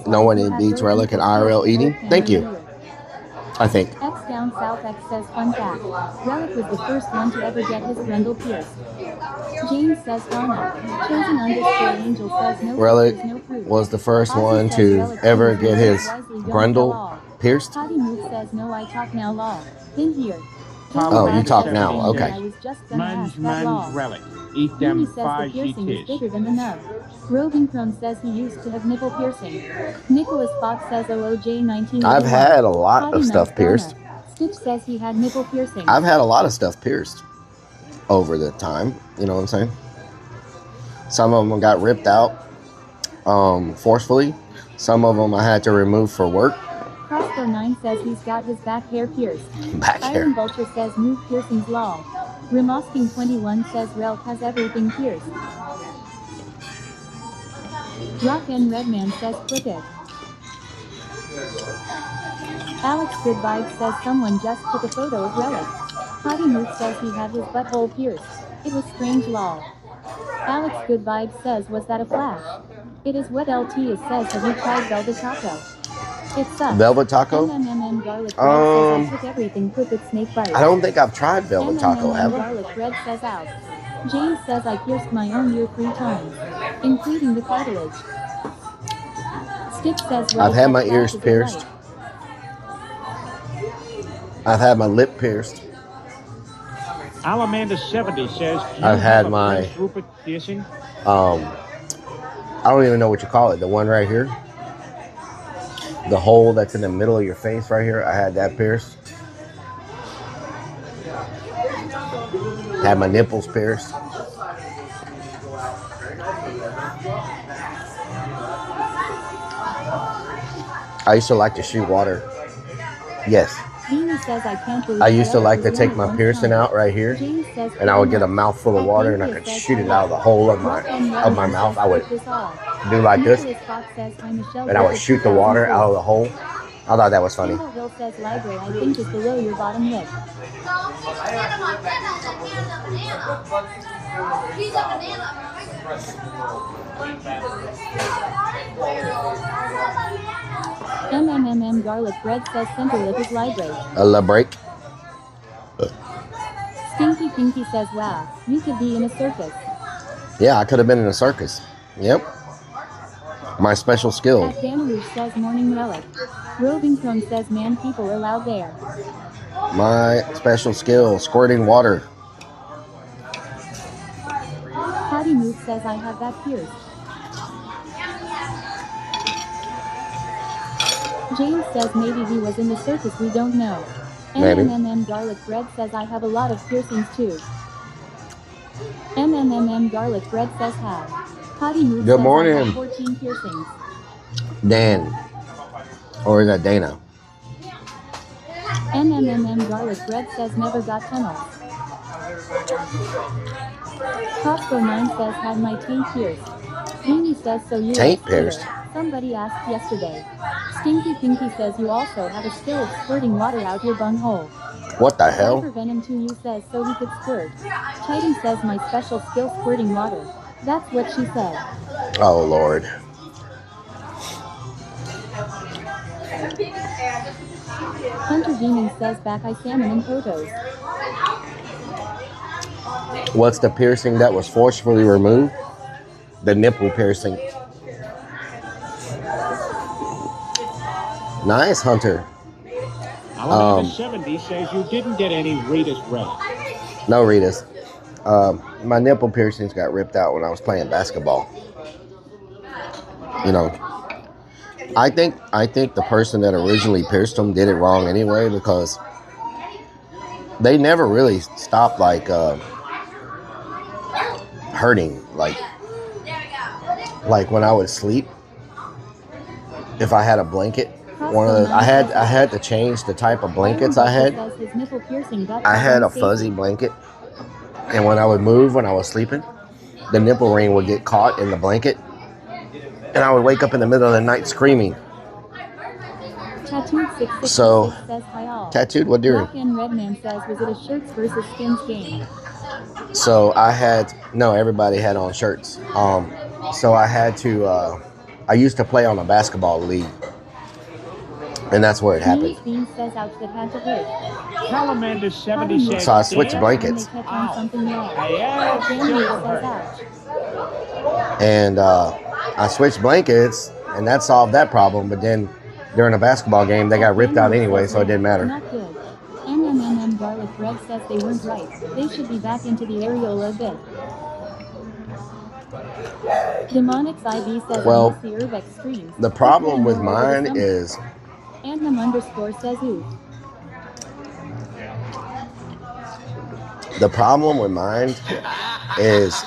No one beats Relic and IRL eating. Thank you. I think. X down south X says fun fact. Relic was the first one to ever get his grundle pierced. James says Donna. Chosen _Angel says no. Relic no proof. was the first Ozzy one says to Relic ever owns get his wisely, don't grundle tell all. pierced. Hottie Moose says no, I talk now law. Been here. Oh, you talk now. Okay. I was just gonna ask that law. Relic. Eat Yumi them says the 5 piercing is GTs. bigger than the nub. Rogan Crone says he used to have nipple piercing. Nicholas Fox says OOJ1981. I've had a lot of stuff pierced. Stitch says he had nipple piercing. I've had a lot of stuff pierced over the time. You know what I'm saying? Some of them got ripped out forcefully. Some of them I had to remove for work. Crossbow 9 says he's got his back hair pierced. Back hair. Iron Vulture says move piercings lol. Remosking 21 says Relk has everything pierced. Rock and Redman says click it. Alex Good Vibes says someone just took a photo of Rellik. Potty Moot says he had his butthole pierced. It was strange lol. Alex Good Vibes says was that a flash? It is what LT is says have you tried Velvet Taco? It sucks. Velvet Taco? MMM Garlic Bread says I took everything put its snake bite. I don't think I've tried Velvet Taco, have I? Garlic Bread says out. James says I pierced my own ear 3 times, including the cartilage. Stick says I've had my ears pierced. I've had my lip pierced. Alamanda70 says, I've had my Rupert piercing. I don't even know what you call it. The one right here. The hole that's in the middle of your face right here. I had that pierced. Had my nipples pierced. I used to like to shoot water. Yes. Says, I used to like to take my piercing out right here, and I would get a mouthful of water, and I could shoot it out of the hole of my mouth. I would do like this, and I would shoot the water out of the hole. I thought that was funny. Says library, I think is below your bottom lip. MMM Garlic Bread says center lip is library. A la break. Stinky Pinky says wow, you could be in a circus. Yeah, I could have been in a circus. Yep. My special skill. Rouge says morning relic. Roving Chrome says man people are loud there. My special skill, squirting water. Patty Moose says I have that pierced. James says maybe he was in the circus, we don't know. Maybe. MMM Garlic Bread says I have a lot of piercings too. MMM Garlic Bread says have. Potty Moose Good says morning. I have 14 piercings. Dan. Or is that Dana? MMM Garlic Bread says never got tunnels. Costco 9 says had my taint pierced. Beanie says so you Taint pierced? Somebody asked yesterday. Stinky Pinky says you also have a skill of squirting water out your bunghole. What the hell? Venom 2U says so he could squirt. Titan says my special skill squirting water. That's what she said. Oh Lord. Hunter Demon says back I salmon and photos. What's the piercing that was forcefully removed? The nipple piercing. Nice, Hunter. Alamanda70 says you didn't get any Rita's relic. No Rita's. My nipple piercings got ripped out when I was playing basketball. You know, I think the person that originally pierced them did it wrong anyway, because they never really stopped like hurting. Like when I would sleep, if I had a blanket, I had to change the type of blankets I had. I had a fuzzy blanket, and when I would move when I was sleeping, the nipple ring would get caught in the blanket, and I would wake up in the middle of the night screaming. So, tattooed, what deer? Redman says, was it a shirts versus skins game? So everybody had on shirts. So I had to, I used to play on a basketball league. And that's where it happened. Salamander70 says, so I switched blankets. And I switched blankets, and that solved that problem. But then during a basketball game, they got ripped out anyway, so it didn't matter. MMM Garlic Bread says they weren't right. They should be back into the areola a bit. Demonics IB says well, the Herb Extremes. The problem with mine is... Anthem _ says ooh. The problem with mine is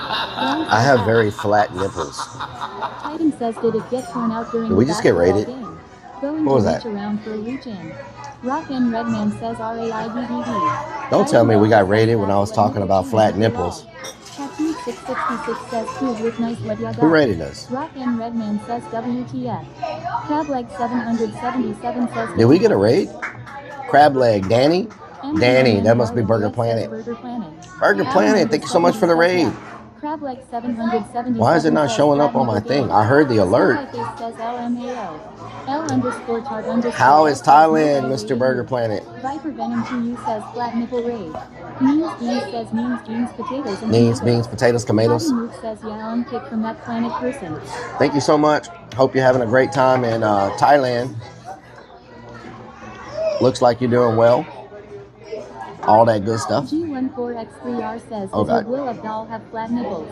I have very flat nipples. Titan says, did it get torn out during Did we the just get basketball rated? game? Going What to was reach that? around for a reach in. Rock and Redman says RAIDDD. Don't tell me we got rated when I was talking about flat nipples. Tattoo 666 says food with nice what ya Who got. rated us? Rock and Redman says WTF. Crab leg 777 says Did we get a raid? Crab leg, Danny? M Danny, M that must be Red Burger says Planet. Burger Planet. Burger Planet, thank you so much for the raid. Crab leg 777 Why is it not says showing up flat on my nipple thing? game. I heard the alert. Sky Face says LMAO. L_tart_. How is Thailand, Mr. Burger Planet? Viper Venom 2U says flat nipple raid. Means Beans says means jeans potatoes and Beans, tomatoes. potatoes, tomatoes. Bobby Mook says yeah on kick from that planet person. Thank you so much. Hope you're having a great time in Thailand. Looks like you're doing well. All that good stuff. G14X3R says, Oh, does God. Will Abdal have flat nipples?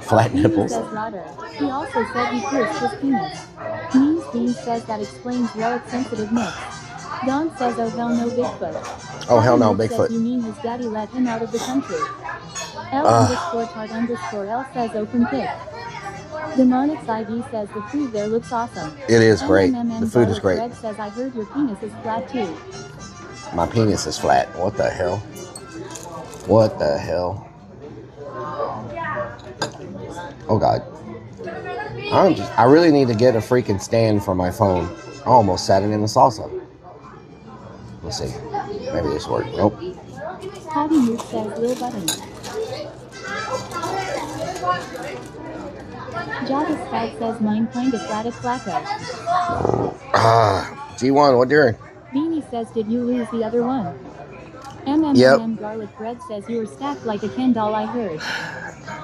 Flat nipples. Says Rotter. He also said he pierced his penis. Means Beans says that explains Relic sensitive mix. Don says, oh hell no Bigfoot. Oh, hell no, Bobby Mook Bigfoot. says, you mean his daddy let him out of the country. L_tart_L says open pick. Demonix ID says the food there looks awesome. It is great. MMM The food is great. Red says I heard your penis is flat too. My penis is flat. What the hell? What the hell? Oh, God. I really need to get a freaking stand for my phone. I almost sat it in the salsa. Let's see. Maybe this worked. Nope. Hobby Mook says Lil Button. Java Scout says mine kinda flat at Flacco. G1, what doing? Beanie says did you lose the other one? MMM Yep. Garlic Bread says you were stacked like a Ken doll I heard.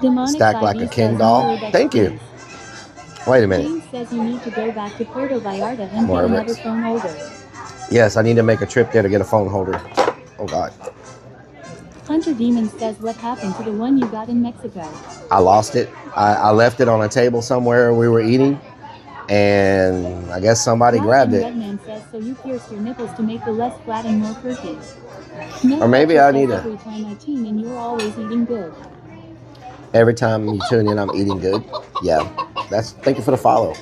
Demonic Stacked like ID a Ken says doll? more Urbex, Thank you. please. Wait a minute. James says you need to go back to Puerto Vallarta and More get Urbex. another phone holder. Yes, I need to make a trip there to get a phone holder. Oh, God. Hunter Demon says what happened to the one you got in Mexico? I lost it. I left it on a table somewhere we were eating, and I guess somebody grabbed it. Redman says so you pierced your nipples to make the less flat and more perky. Or maybe I need every time I tune in you're always eating good. Every time you tune in, I'm eating good. Yeah, thank you for the follow.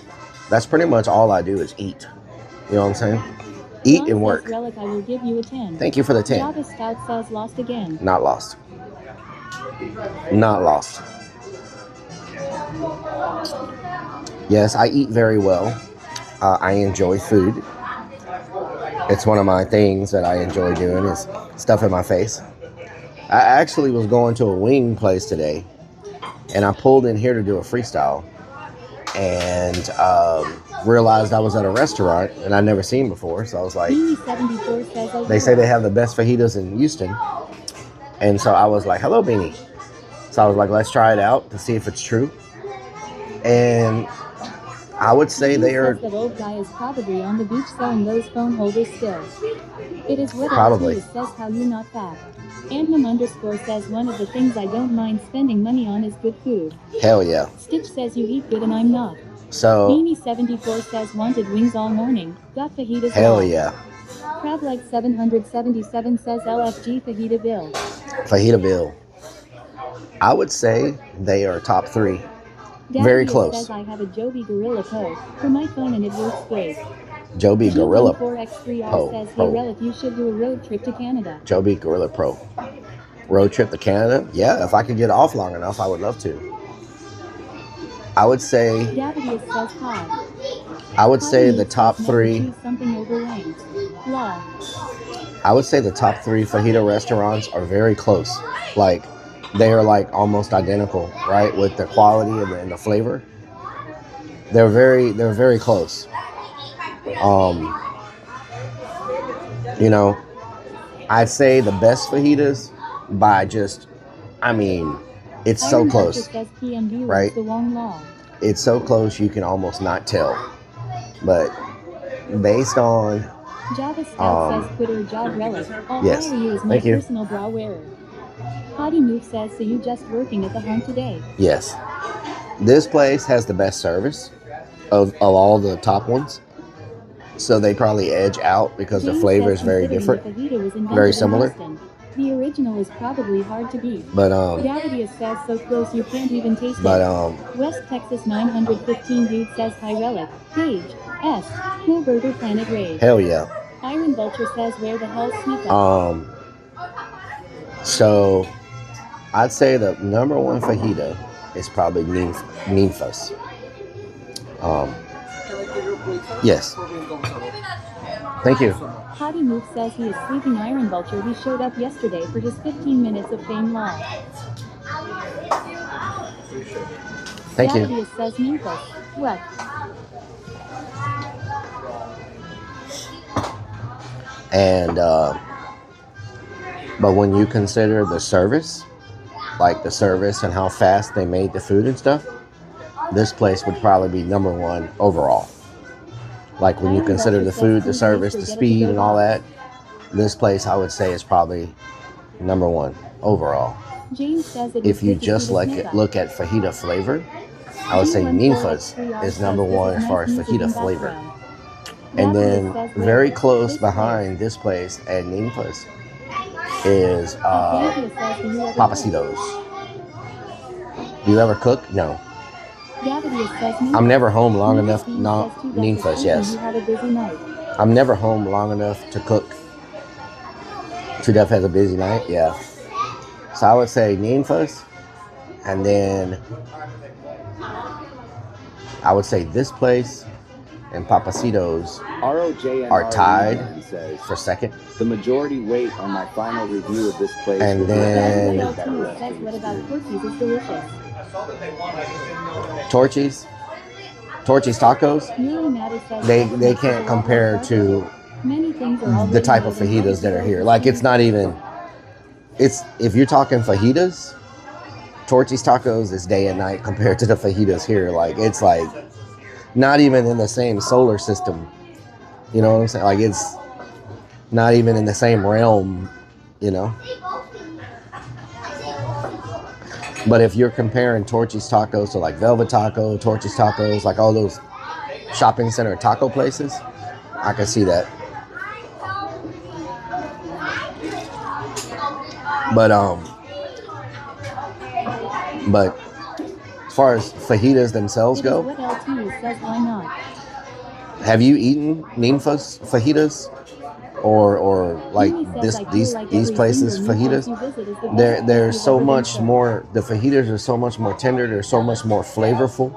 That's pretty much all I do is eat. You know what I'm saying? Eat and work. Relic, I will give you a 10. Thank you for the 10. Java Scout says lost again. Not lost. Not lost. Yes, I eat very well. I enjoy food. It's one of my things that I enjoy doing is stuff in my face. I actually was going to a wing place today, and I pulled in here to do a freestyle, and realized I was at a restaurant and I'd never seen before. So I was like, Beanie74 says they say they have the best fajitas in Houston, and so I was like, hello, Beanie. So I was like, let's try it out to see if it's true. And I would say they are that old guy is probably on the beach selling those phone holders still. It is what Probably. LT says how you not fat. Anthem_ says one of the things I don't mind spending money on is good food. hell yeah. Stitch says you eat good and I'm not. So Beanie74 says wanted wings all morning. Got fajitas. hell all. yeah. Crab like 777 says LFG fajita bill. Fajitasville. I would say they are top 3. Daddy Very close. Says I have a Joby Gorilla Pro for my phone and it works great. Joby Gorilla G14X3R Pro. says, hey Pro. Relic, you should do a road trip to Canada. Joby Gorilla Pro. Road trip to Canada? Yeah, if I could get off long enough, I would love to. I would say Davidius says hi. I would say the top Never 3 choose something over wings. Blah. I would say the top 3 fajita restaurants are very close. Like they are like almost identical, right? With the quality and the flavor. They're very close. You know, I'd say the best fajitas by just, I mean, it's so Iron close, Butcher says PMD right? The Wong Law. It's so close you can almost not tell. But based on, Java Scout says Twitter job Relic. I'll yes, hire you as my thank you. personal bra wearer. Potty Move says, so you just working at the home today? Yes, this place has the best service of all the top ones. So they probably edge out because the James flavor says is very considering different, the fajita was invented very in similar. Boston, The original is probably hard to beat. But Gavidius says so close you can't even taste it. West Texas 915 dude says hi Relic. Page. S. Cool Burger Planet Rage. hell yeah. Iron Vulture says where the hell's Snippet? So I'd say the number one fajita is probably Ninfa's. Yes. Thank you. Hottie Mook says he is sleeping Iron Vulture. He showed up yesterday for his 15 minutes of fame long. Thank you. Gavidius says Memphis. What? And but when you consider the service, like the service and how fast they made the food and stuff, this place would probably be number one overall. Like when you consider the food, the service, the speed, and all that, this place I would say is probably number one overall. James says it If you just look at fajita flavor, I would say Ninfa's is number one as far as fajita flavor. And then very close behind this place at Ninfa's is Papacitos. Do you ever cook? No. I'm never home long enough. No, Ninfa's, yes. I'm never home long enough to cook. Too Deaf has a busy night, yeah. So I would say Ninfa's, and then I would say this place and Papacitos are tied for second. The majority weight on my final review of this place. And then what about Torchy's is delicious. Torchy's tacos, they can't compare to the type of fajitas that are here. Like it's not even, it's, if you're talking fajitas, Torchy's tacos is day and night compared to the fajitas here. Like it's like not even in the same solar system. You know what I'm saying? Like it's not even in the same realm, you know? But if you're comparing Torchy's tacos to like Velvet Taco, Torchy's tacos, like all those shopping center taco places, I can see that. But as far as fajitas themselves go, What LT says why not? have you eaten Ninfa's fajitas? Or like these places fajitas, they're so much more, the fajitas are so much more tender, they're so much more flavorful.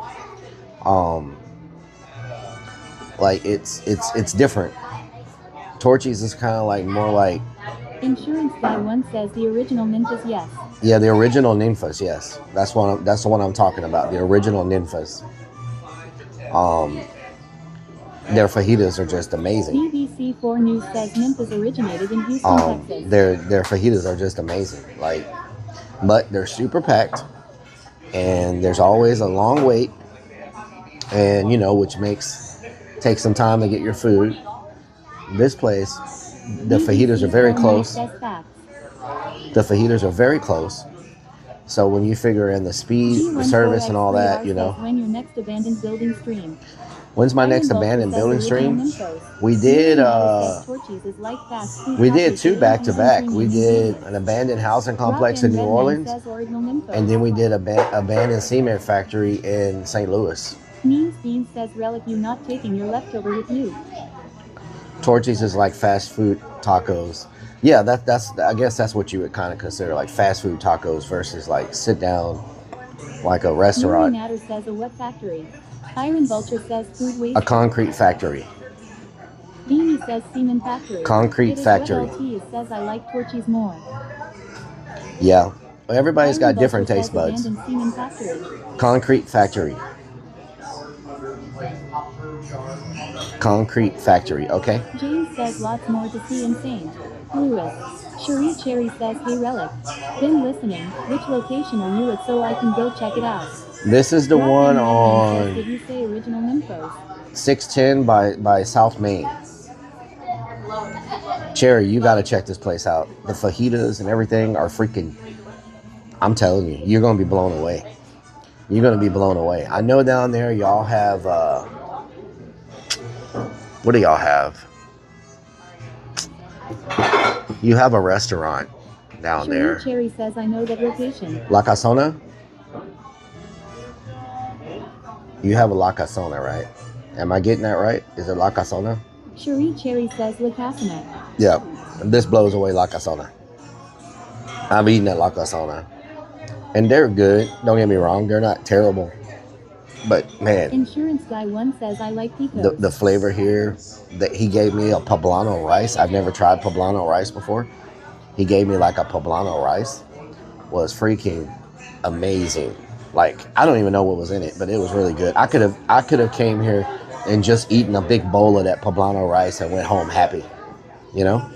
Like it's different. Torchy's is kind of like more like, Insurance Guy 1 says the original Ninfa's, yes. yeah, the original Ninfa's, yes. That's the one I'm talking about, the original Ninfa's. Their fajitas are just amazing. BBC4 News says Ninfa's originated in Houston, Texas. Their fajitas are just amazing. Like, but they're super packed, and there's always a long wait, and you know, which takes some time to get your food. This place, the fajitas are very close. The fajitas are very close. So when you figure in the speed, the service, and all that, you know. When your next abandoned building stream. When's my next abandoned building stream? We did two back to back. We did an abandoned housing complex in New Orleans, and then we did a abandoned cement factory in St. Louis. Means Bean says Relic you not taking your leftover with you. Torchy's is like fast food tacos. Yeah, that's I guess that's what you would kind of consider like fast food tacos versus like sit down like a restaurant. Natter says a what factory? Iron Vulture says food waste. A concrete factory. Beanie says semen factory. Concrete factory. LT says I like Torchy's more. Yeah, everybody's got different taste buds. Concrete factory. Concrete factory, okay? James says lots more to see in St. Louis. Cherie Cherry says, hey Relic, been listening, which location are you at so I can go check it out? This is the one on Did you say original Nymphos? 610 by South Main. Cherry, you gotta check this place out. The fajitas and everything are freaking, I'm telling you, you're gonna be blown away. You're gonna be blown away. I know down there y'all have, what do y'all have? You have a restaurant down Cherie there. Cherry says I know that location. La Casona? You have a La Casona, right? Am I getting that right? Is it La Casona? Cherie Cherry says La Casana. Yeah. This blows away La Casona. I've eaten at La Casona. And they're good. Don't get me wrong. They're not terrible. But, man, Insurance Guy 1 says I like picos. the flavor here, that he gave me a poblano rice. I've never tried poblano rice before. He gave me like a poblano rice. Was freaking amazing. Like, I don't even know what was in it, but it was really good. I could have came here and just eaten a big bowl of that poblano rice and went home happy. You know?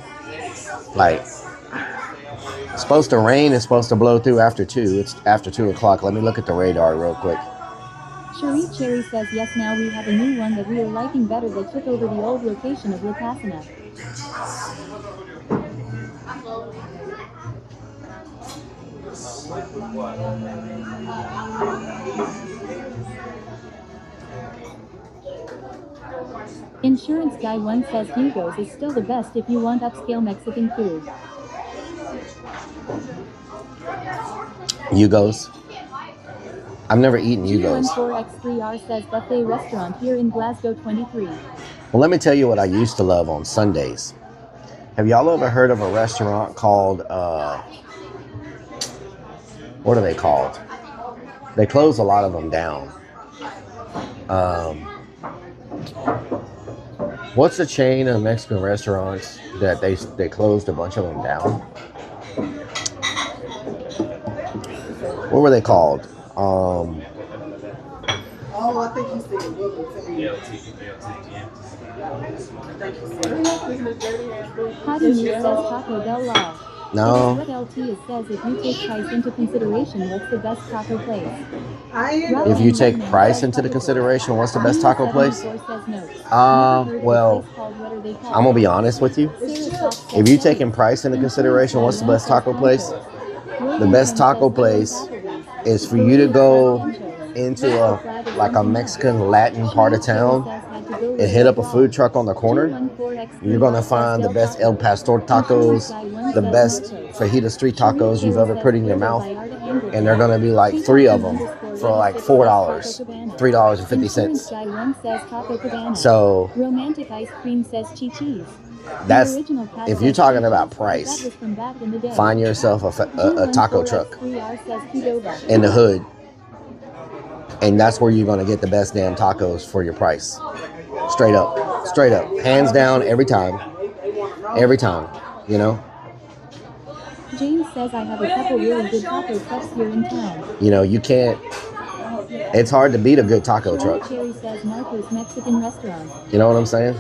Like, it's supposed to rain. It's supposed to blow through after 2. It's after 2 o'clock. Let me look at the radar real quick. Cherie Cherry says yes, now we have a new one that we are liking better that took over the old location of La Casana. Insurance Guy 1 says Hugo's is still the best if you want upscale Mexican food. Hugo's. I've never eaten Hugo's. G14X3R says buffet restaurant here in Glasgow 23. Well, let me tell you what I used to love on Sundays. Have y'all ever heard of a restaurant called, what are they called? They close a lot of them down. What's the chain of Mexican restaurants that they closed a bunch of them down? What were they called? Oh, I think he's thinking How do you says Taco Bell Law? No. What LT says if you take price into consideration, what's the best taco place? If you take price into the consideration, what's the best taco place? Well, I'm gonna be honest with you. If you're taking price into consideration, what's the best taco place? The best taco place is for you to go into a Mexican Latin part of town and hit up a food truck on the corner. You're gonna find the best El Pastor tacos, the best fajita street tacos you've ever put in your mouth, and they're gonna be like 3 of them for like $4, $3.50. So Romantic Ice Cream says cheese. that's, if you're talking about price, find yourself a taco truck in the hood, and that's where you're gonna get the best damn tacos for your price. Straight up, hands down, every time, you know. James says I have a couple really good taco trucks here in town. You know, you can't, it's hard to beat a good taco truck. Cherry says Marco's Mexican restaurant. You know what I'm saying?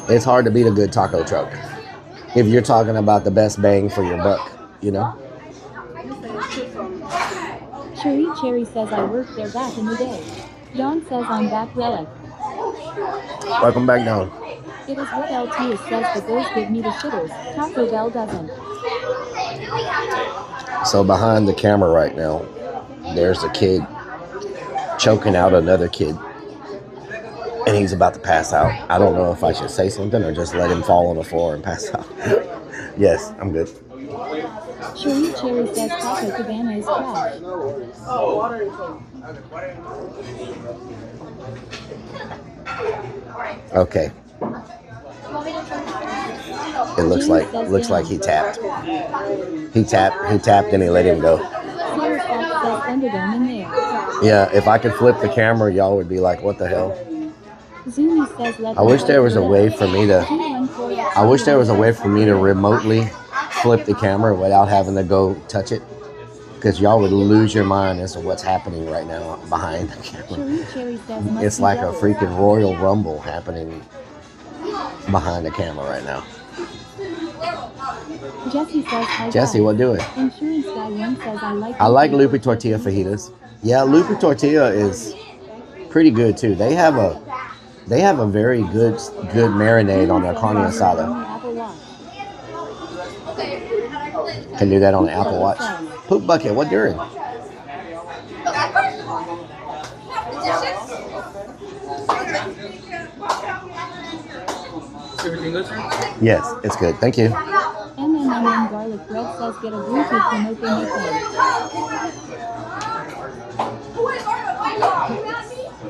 It's hard to beat a good taco truck if you're talking about the best bang for your buck, you know? Cherry says I worked there back in the day. John says I'm back Rellik. Welcome back down. It is what LT says, but those give me the shitters. Taco Bell doesn't. So behind the camera right now, there's a kid choking out another kid, and he's about to pass out. I don't know if I should say something or just let him fall on the floor and pass out. Yes, I'm good. Cherry says Taco Cabana is trash. Okay. It looks like he tapped. He tapped and he let him go. Yeah, if I could flip the camera, y'all would be like, what the hell? I wish there was a way for me to remotely flip the camera without having to go touch it, because y'all would lose your mind as to what's happening right now behind the camera. It's like a freaking Royal Rumble happening behind the camera right now. Jesse says hi. Jesse, what do it? Insurance Guy 1 says I like Lupe Tortilla fajitas. Yeah, Lupe Tortilla is pretty good too. They have a very good marinade on their carne asada. Can do that on the Apple Watch. Poop bucket, what during? Everything good, sir? Yes, it's good. Thank you. And then and garlic bread says get a Bluetooth remote in your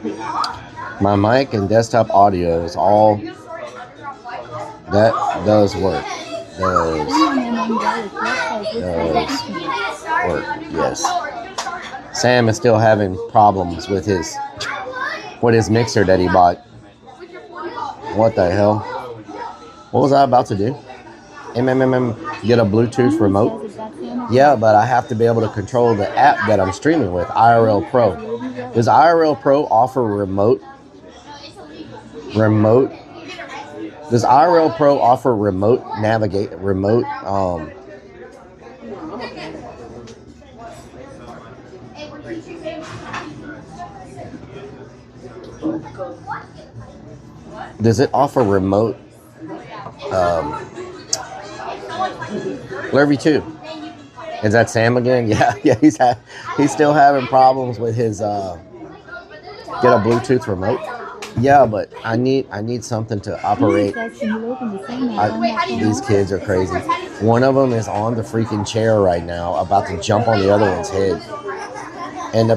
phone. My mic and desktop audio is all that does work. Does work, yes. Sam is still having problems with his mixer that he bought. What the hell? What was I about to do? Get a Bluetooth remote? Yeah, but I have to be able to control the app that I'm streaming with, IRL Pro. Does IRL Pro offer remote? Does IRL Pro offer remote does it offer remote Lurvy 2? Is that Sam again? Yeah, he's still having problems with his get a Bluetooth remote. Yeah, but I need something to operate. These kids are crazy. One of them is on the freaking chair right now, about to jump on the other one's head. And the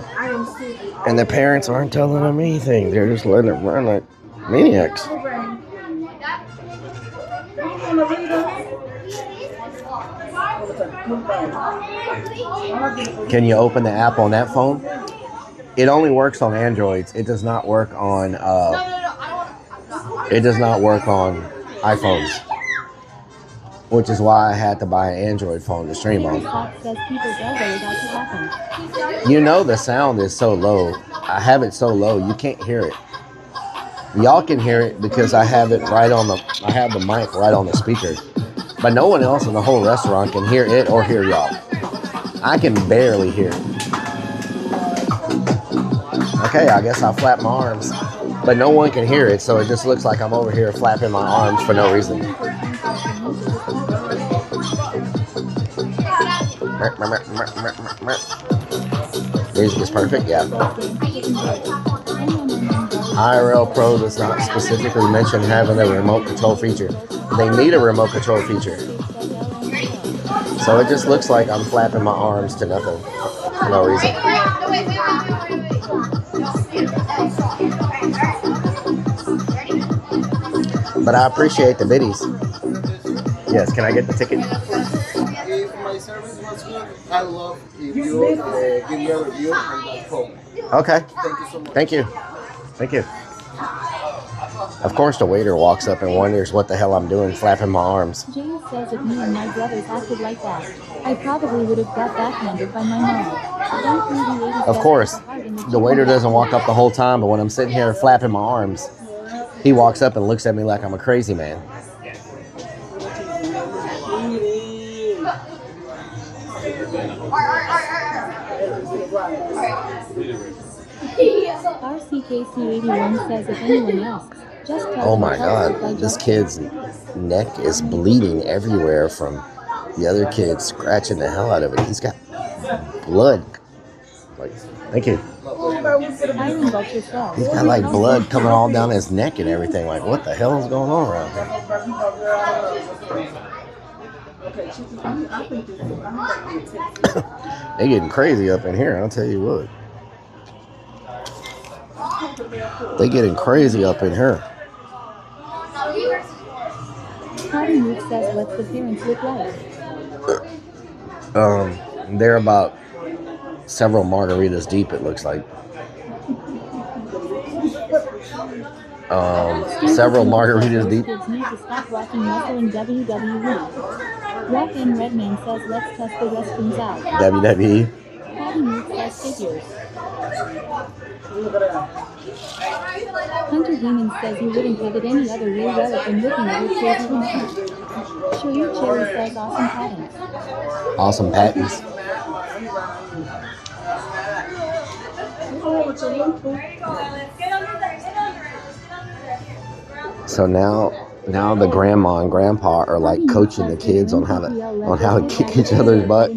parents aren't telling them anything. They're just letting it run like maniacs. Can you open the app on that phone? It only works on Androids. It does not work on iPhones, which is why I had to buy an Android phone to stream on. You know the sound is so low. I have it so low you can't hear it. Y'all can hear it because I have the mic right on the speaker. But no one else in the whole restaurant can hear it or hear y'all. I can barely hear it. Okay, I guess I'll flap my arms. But no one can hear it, so it just looks like I'm over here flapping my arms for no reason. Music is perfect, yeah. IRL Pro does not specifically mention having a remote control feature. They need a remote control feature. So it just looks like I'm flapping my arms to nothing for no reason. But I appreciate the biddies. Yes, can I get the ticket? If my service was good, I love if you give me a review on that phone. Okay. Thank you so much. Thank you. Of course, the waiter walks up and wonders what the hell I'm doing, flapping my arms. James says if me and my brothers acted like that, I probably would have got backhanded by my mom. Of course, the waiter doesn't walk up the whole time, but when I'm sitting here flapping my arms, he walks up and looks at me like I'm a crazy man. RCKC81 says if anyone asks, just tell Oh my God, this kid's neck is bleeding everywhere from the other kid scratching the hell out of it. He's got blood. Like, thank you. He's got like blood coming all down his neck and everything. Like, what the hell is going on around here? They getting crazy up in here, I'll tell you what. They getting crazy up in here. Party Move says what's the parents look like? They're about several margaritas deep, it looks like. Several margaritas deep. Kids need to stop watching wrestling WWE. Rock and Redman says let's test the restrooms out. WWE. Party Move says figures. Hunter Demon says he wouldn't have it any other way relic than looking at his crazy remote. Cherry Cherry says awesome patents. Awesome patents. So now the grandma and grandpa are like coaching the kids on how to kick each other's butt.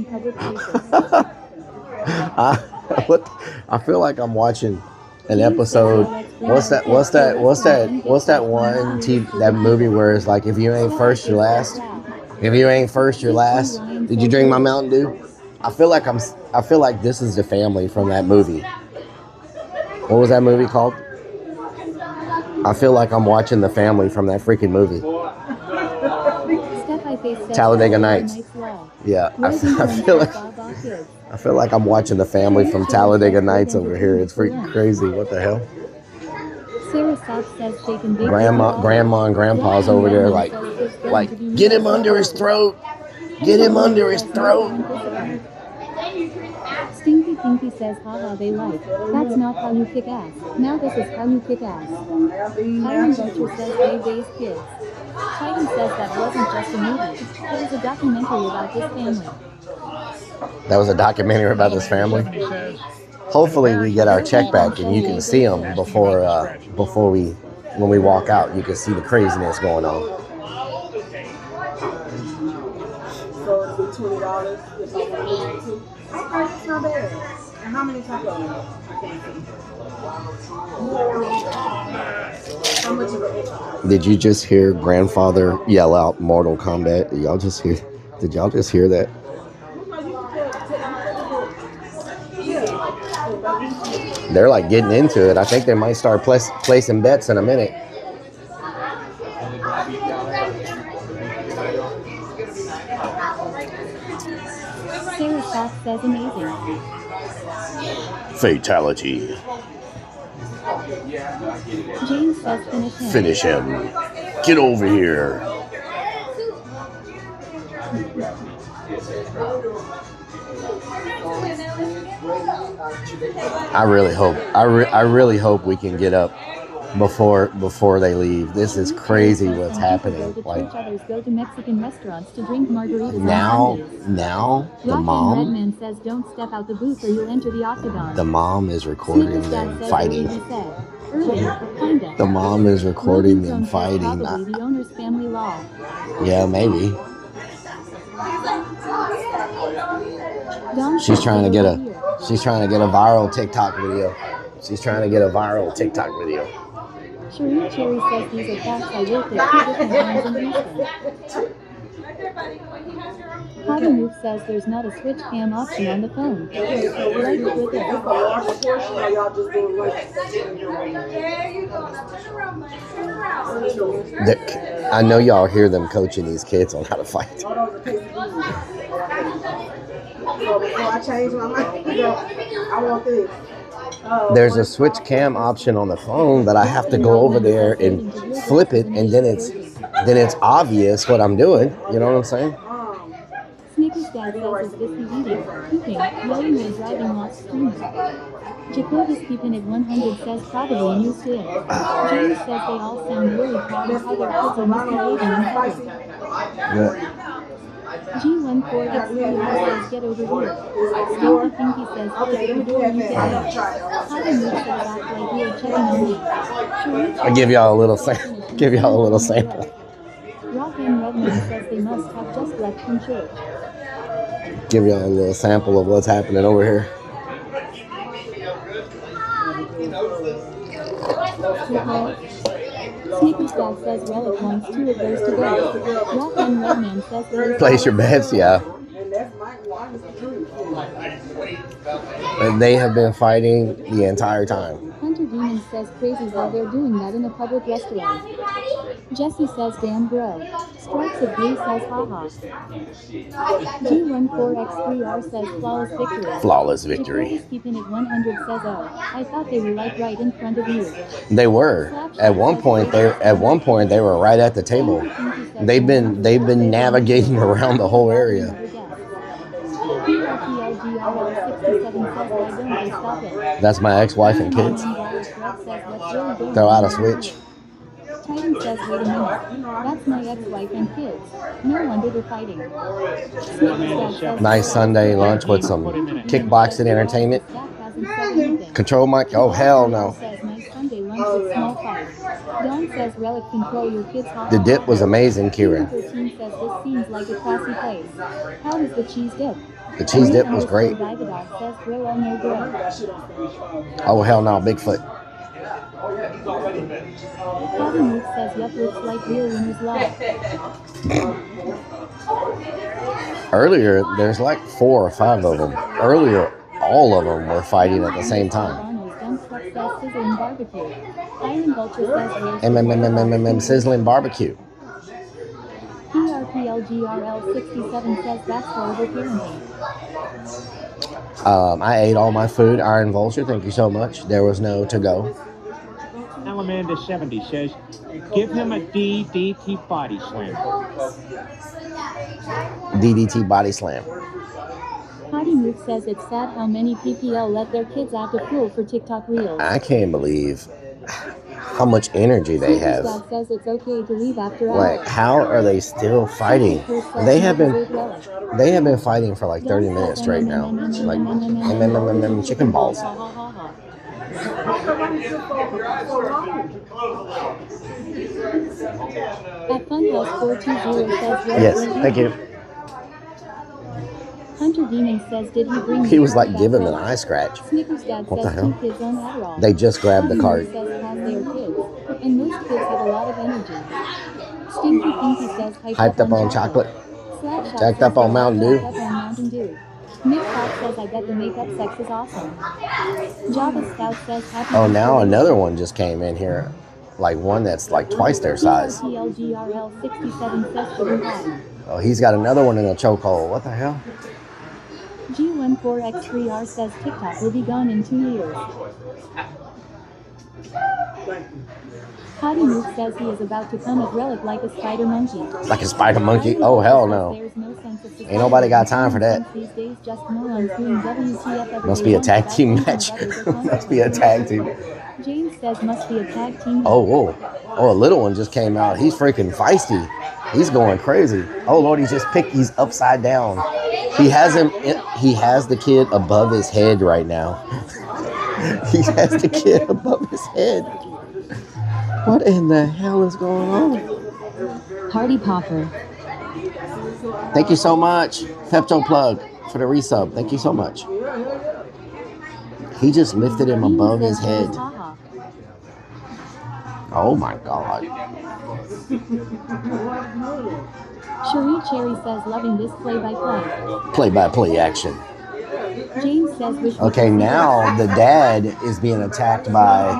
I feel like I'm watching an episode. What's that one that movie where it's like if you ain't first, you're last? If you ain't first, you're last. Did you drink my Mountain Dew? I feel like this is the family from that movie. What was that movie called? I feel like I'm watching the family from that freaking movie. Talladega Nights. Yeah, I feel like I'm watching the family from Talladega Nights over here. It's freaking crazy. What the hell? Grandma and grandpa's over there like get him under his throat. Get him under his throat. Stinky Pinky says, haha, they like. That's not how you kick ass. Now this is how you kick ass. Iron Butcher says they raised kids. Titan says that wasn't just a movie. It was a documentary about this family. That was a documentary about this family? Hopefully we get our check back and you can see them when we walk out. You can see the craziness going on. So it's $20 if I want to. Okay, it's not bad. And how many tacos? I can't see. How much of it? Did you just hear grandfather yell out Mortal Kombat? Did y'all just hear that? They're like getting into it. I think they might start placing bets in a minute. Sarah Sauce says amazing. Fatality. James says finish him. Finish him. Get over here. I really hope we can get up before they leave. This is crazy what's happening. Like go to Mexican restaurants to drink margaritas. Now the mom. Redman says don't step out the booth or you'll enter the octagon. The mom is recording them fighting. The mom is recording them fighting. The owner's family law. Yeah, maybe. She's trying to get a viral TikTok video. Cherie Cherry says these are facts I worked at 2 different times in Houston. Hobby Move says there's not a switch cam option on the phone. Like it with it. I know y'all hear them coaching these kids on how to fight. Before I change my mind, I want this. There's a switch cam option on the phone, but I have to go over there and flip it, and then it's obvious what I'm doing. You know what I'm saying? Snickers Dad says is this the eating, cooking, yelling and driving while streaming. Jacoby's keeping it 100 says probably used to it. James says they all sound really proud of how their kids are misbehaving in heaven. Yeah. G14X3 says get over here. Stinky Pinky says hey, you're doing you get out. Hobby Move says act like you're checking on me. I'll give y'all a little sample. Rock and Redman says they must have just left from church. Give y'all a little sample of what's happening over here. Sneaker's Dad says Rellik wants 2 of those to go. Rock and Redman says place your bets, yeah. And they have been fighting the entire time. Hunter Demon says crazy how they're doing that in a public restaurant. Jesse says damn bro. Strikes of Blue says haha. G14X3R says flawless victory. Flawless victory. Jacoby's keeping it 100 says oh. I thought they were like right in front of you. They were. At one point they were right at the table. They've been navigating around the whole area. That's my ex-wife and kids. Throw out a switch. Titan says, wait a minute. That's my ex-wife and kids. No wonder they're fighting. Nice Sunday lunch with some kickboxing entertainment. Control mic? Oh, hell no. Dawn says Rellik control your kids. The dip was amazing, Kieran. 13 says this seems like a classy place. How is the cheese dip? The cheese dip was great. Says, Oh, hell no, Bigfoot. Bobby Mook says yup, looks like real winner's law. Earlier, there's like 4 or 5 of them. Earlier, all of them were fighting at the same time. Sizzling barbecue. Iron Vulture says Sizzling barbecue. PRPLGRL 67 says that's horrible parenting. I ate all my food. Iron Vulture, thank you so much. There was no to go. Amanda 70 says, give him a DDT body slam. DDT body slam. Potty Mook says it's sad how many PPL let their kids act a fool for TikTok reels. I can't believe how much energy they have. Dad says it's okay to leave after Like, hours. how are they still fighting? They have been fighting for like 30 minutes straight now. Like chicken balls. At Funhouse 420 says Yes, thank you. Hunter Demon says did he bring He was like giving him an eye scratch. Snickers Dad What the says hell? 2 kids on Adderall. They just grabbed the card. Says has their kids. And most kids have a lot of energy. Stinky Pinky says Hyped up on chocolate. Slapshot Jacked says up on Mountain Dew. jacked up on Mountain Dew. Nick Fox says I bet the makeup sex is awesome. Java Scout says happy. Oh, now another one just came in here. Like one that's like twice their size. PLGRL 67 says sugar high. Oh, he's got another one in a chokehold. What the hell? G14X3R says TikTok will be gone in 2 years. Potty Mook says he is about to come at Rellik like a spider monkey. Like a spider monkey? Oh, hell no. There's no sense of Ain't nobody got time for that. These days, just morons doing WTF every Must day be a once tag about team thinking match. about their Must be a tag team. James says must be a tag team. Oh, whoa. Oh, a little one just came out. He's freaking feisty. He's going crazy. Oh, Lord, he's upside down. He has the kid above his head right now. He has the kid above his head. What in the hell is going on? Party Popper. Thank you so much, Pepto Plug, for the resub. Thank you so much. He just lifted him above his head. Oh my God. Cherie Cherry says loving this play-by-play. Play-by-play action. James says wish. Okay, now the dad is being attacked by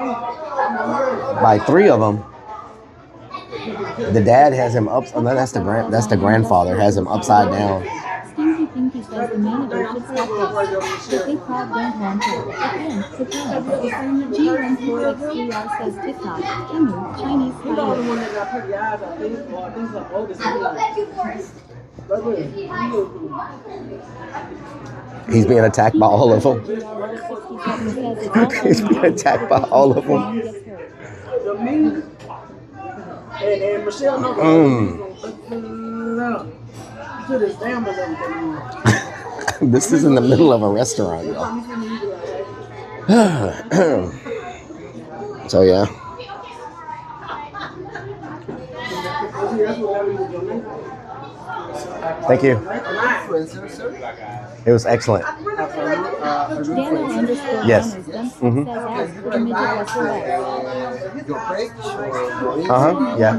3 of them. The dad has him up. Oh, no, that's the grandfather has him upside down. Stinky Pinky says the manager should stop this. The big crowd don't want to. G14X3R says TikTok. Emu, Chinese He's the only one style. that got pretty eyes, I think. Or I think the oldest one. He's being attacked by all of them. He's being attacked by all of them. And Michelle knows to this damn everything. This is in the middle of a restaurant, y'all. So yeah. Thank you. It was excellent. Yes. Mm-hmm. Yeah.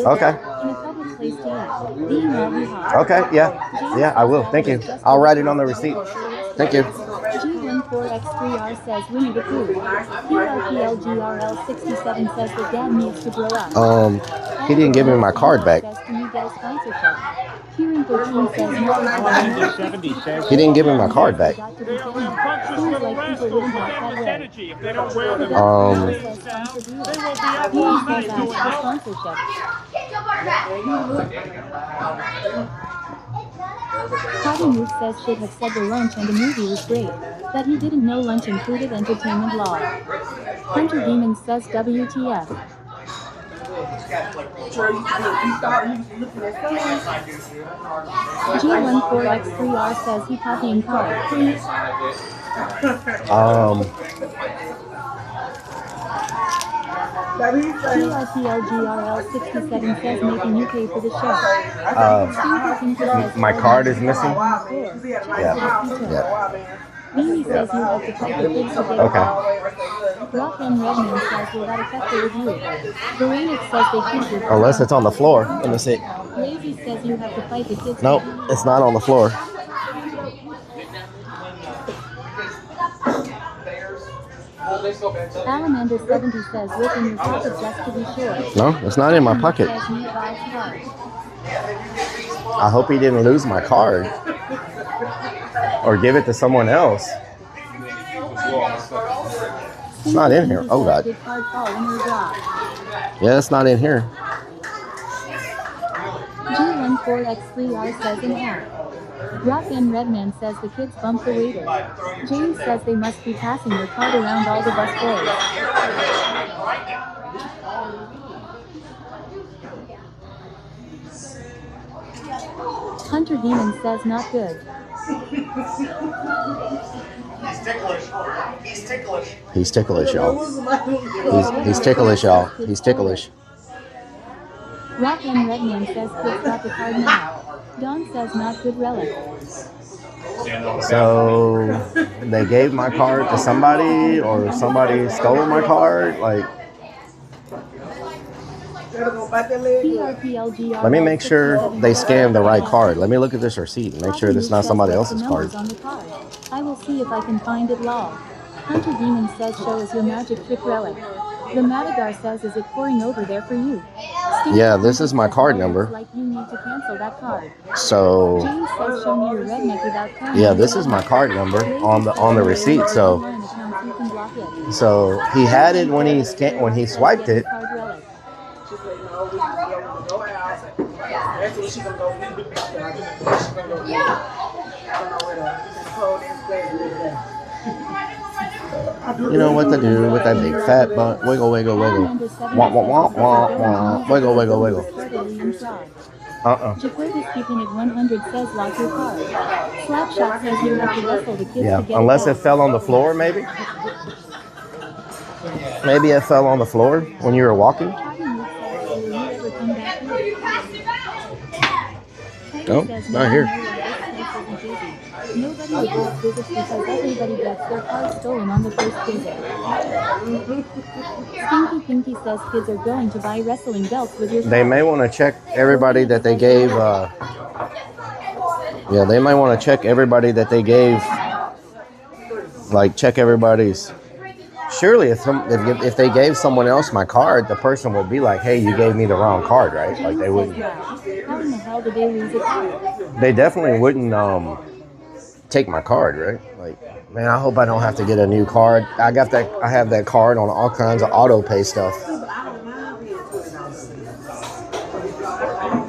Okay. Okay. Yeah. I will. Thank you. I'll write it on the receipt. Thank you. G14X3R says Winnie the Pooh. PRPLGRL 67 says the dad needs to grow up. He didn't give me my card back. He didn't give me my card back. Potty Mook says should have said the lunch and the movie was great. That he didn't know lunch included entertainment law. Hunter Demon says WTF. G14X3R says he copying card. TRPLGRL 67 says making you pay for the show. My card is missing. Yeah. Beanie says you have to fight the kids to get Okay. Rock and Redman says will that affect the review? Rellik says they keep your Unless it's on the floor. Let me see. Lazy says you have to fight the kids. Nope, it's not on the floor. Salamander70 says look in your pocket just to be sure. No, it's not in my pocket. Says new God's card. I hope he didn't lose my card or give it to someone else. It's not in here. Oh God. Did card fall in your drop? Yeah, it's not in here. G14X3R says in half. Rock and Redman says the kids bumped the waiter. James says they must be passing their card around all the bus boys. Hunter Demon says not good. He's ticklish, y'all. He's ticklish, y'all. He's ticklish. Rock and Redman says kids got the card now. Don says not good relic. So they gave my card to somebody, or somebody stole my card. Like, PRPLGR. let me make sure they scanned the right card. Let me look at this receipt and make sure this is not somebody else's card. On the card. I will see if I can find it log. Hunter Demon says show us your magic trick relic. The Madagar says is it pouring over there for you? Yeah, this is my card number. Like you need to cancel that card. So James says show me your redneck without card. yeah, this is my card number on the receipt. So he had it when he swiped it. You know what to do with that big fat butt. Wiggle, wiggle, wiggle. Wah, wah, wah, wah, wah. Wiggle, wiggle, wiggle. Jacoby's keeping it 100 says lock your card. Slapshot says you have to wrestle the kids Yeah, to get unless it it fell on the floor, maybe. Maybe it fell on the floor when you were walking. Nope, not here. Nobody reports visits because everybody gets their card stolen on the first visit. Stinky Pinky says kids are going to buy wrestling belts with your card. They may want to check everybody that they gave. Yeah, they might want to check everybody that they gave. Like, check everybody's. Surely, if they gave someone else my card, the person would be like, "Hey, you gave me the wrong card, right?" Like, they wouldn't. How in the hell did they lose it? They definitely wouldn't take my card, right? Like, man, I hope I don't have to get a new card. I have that card on all kinds of auto pay stuff.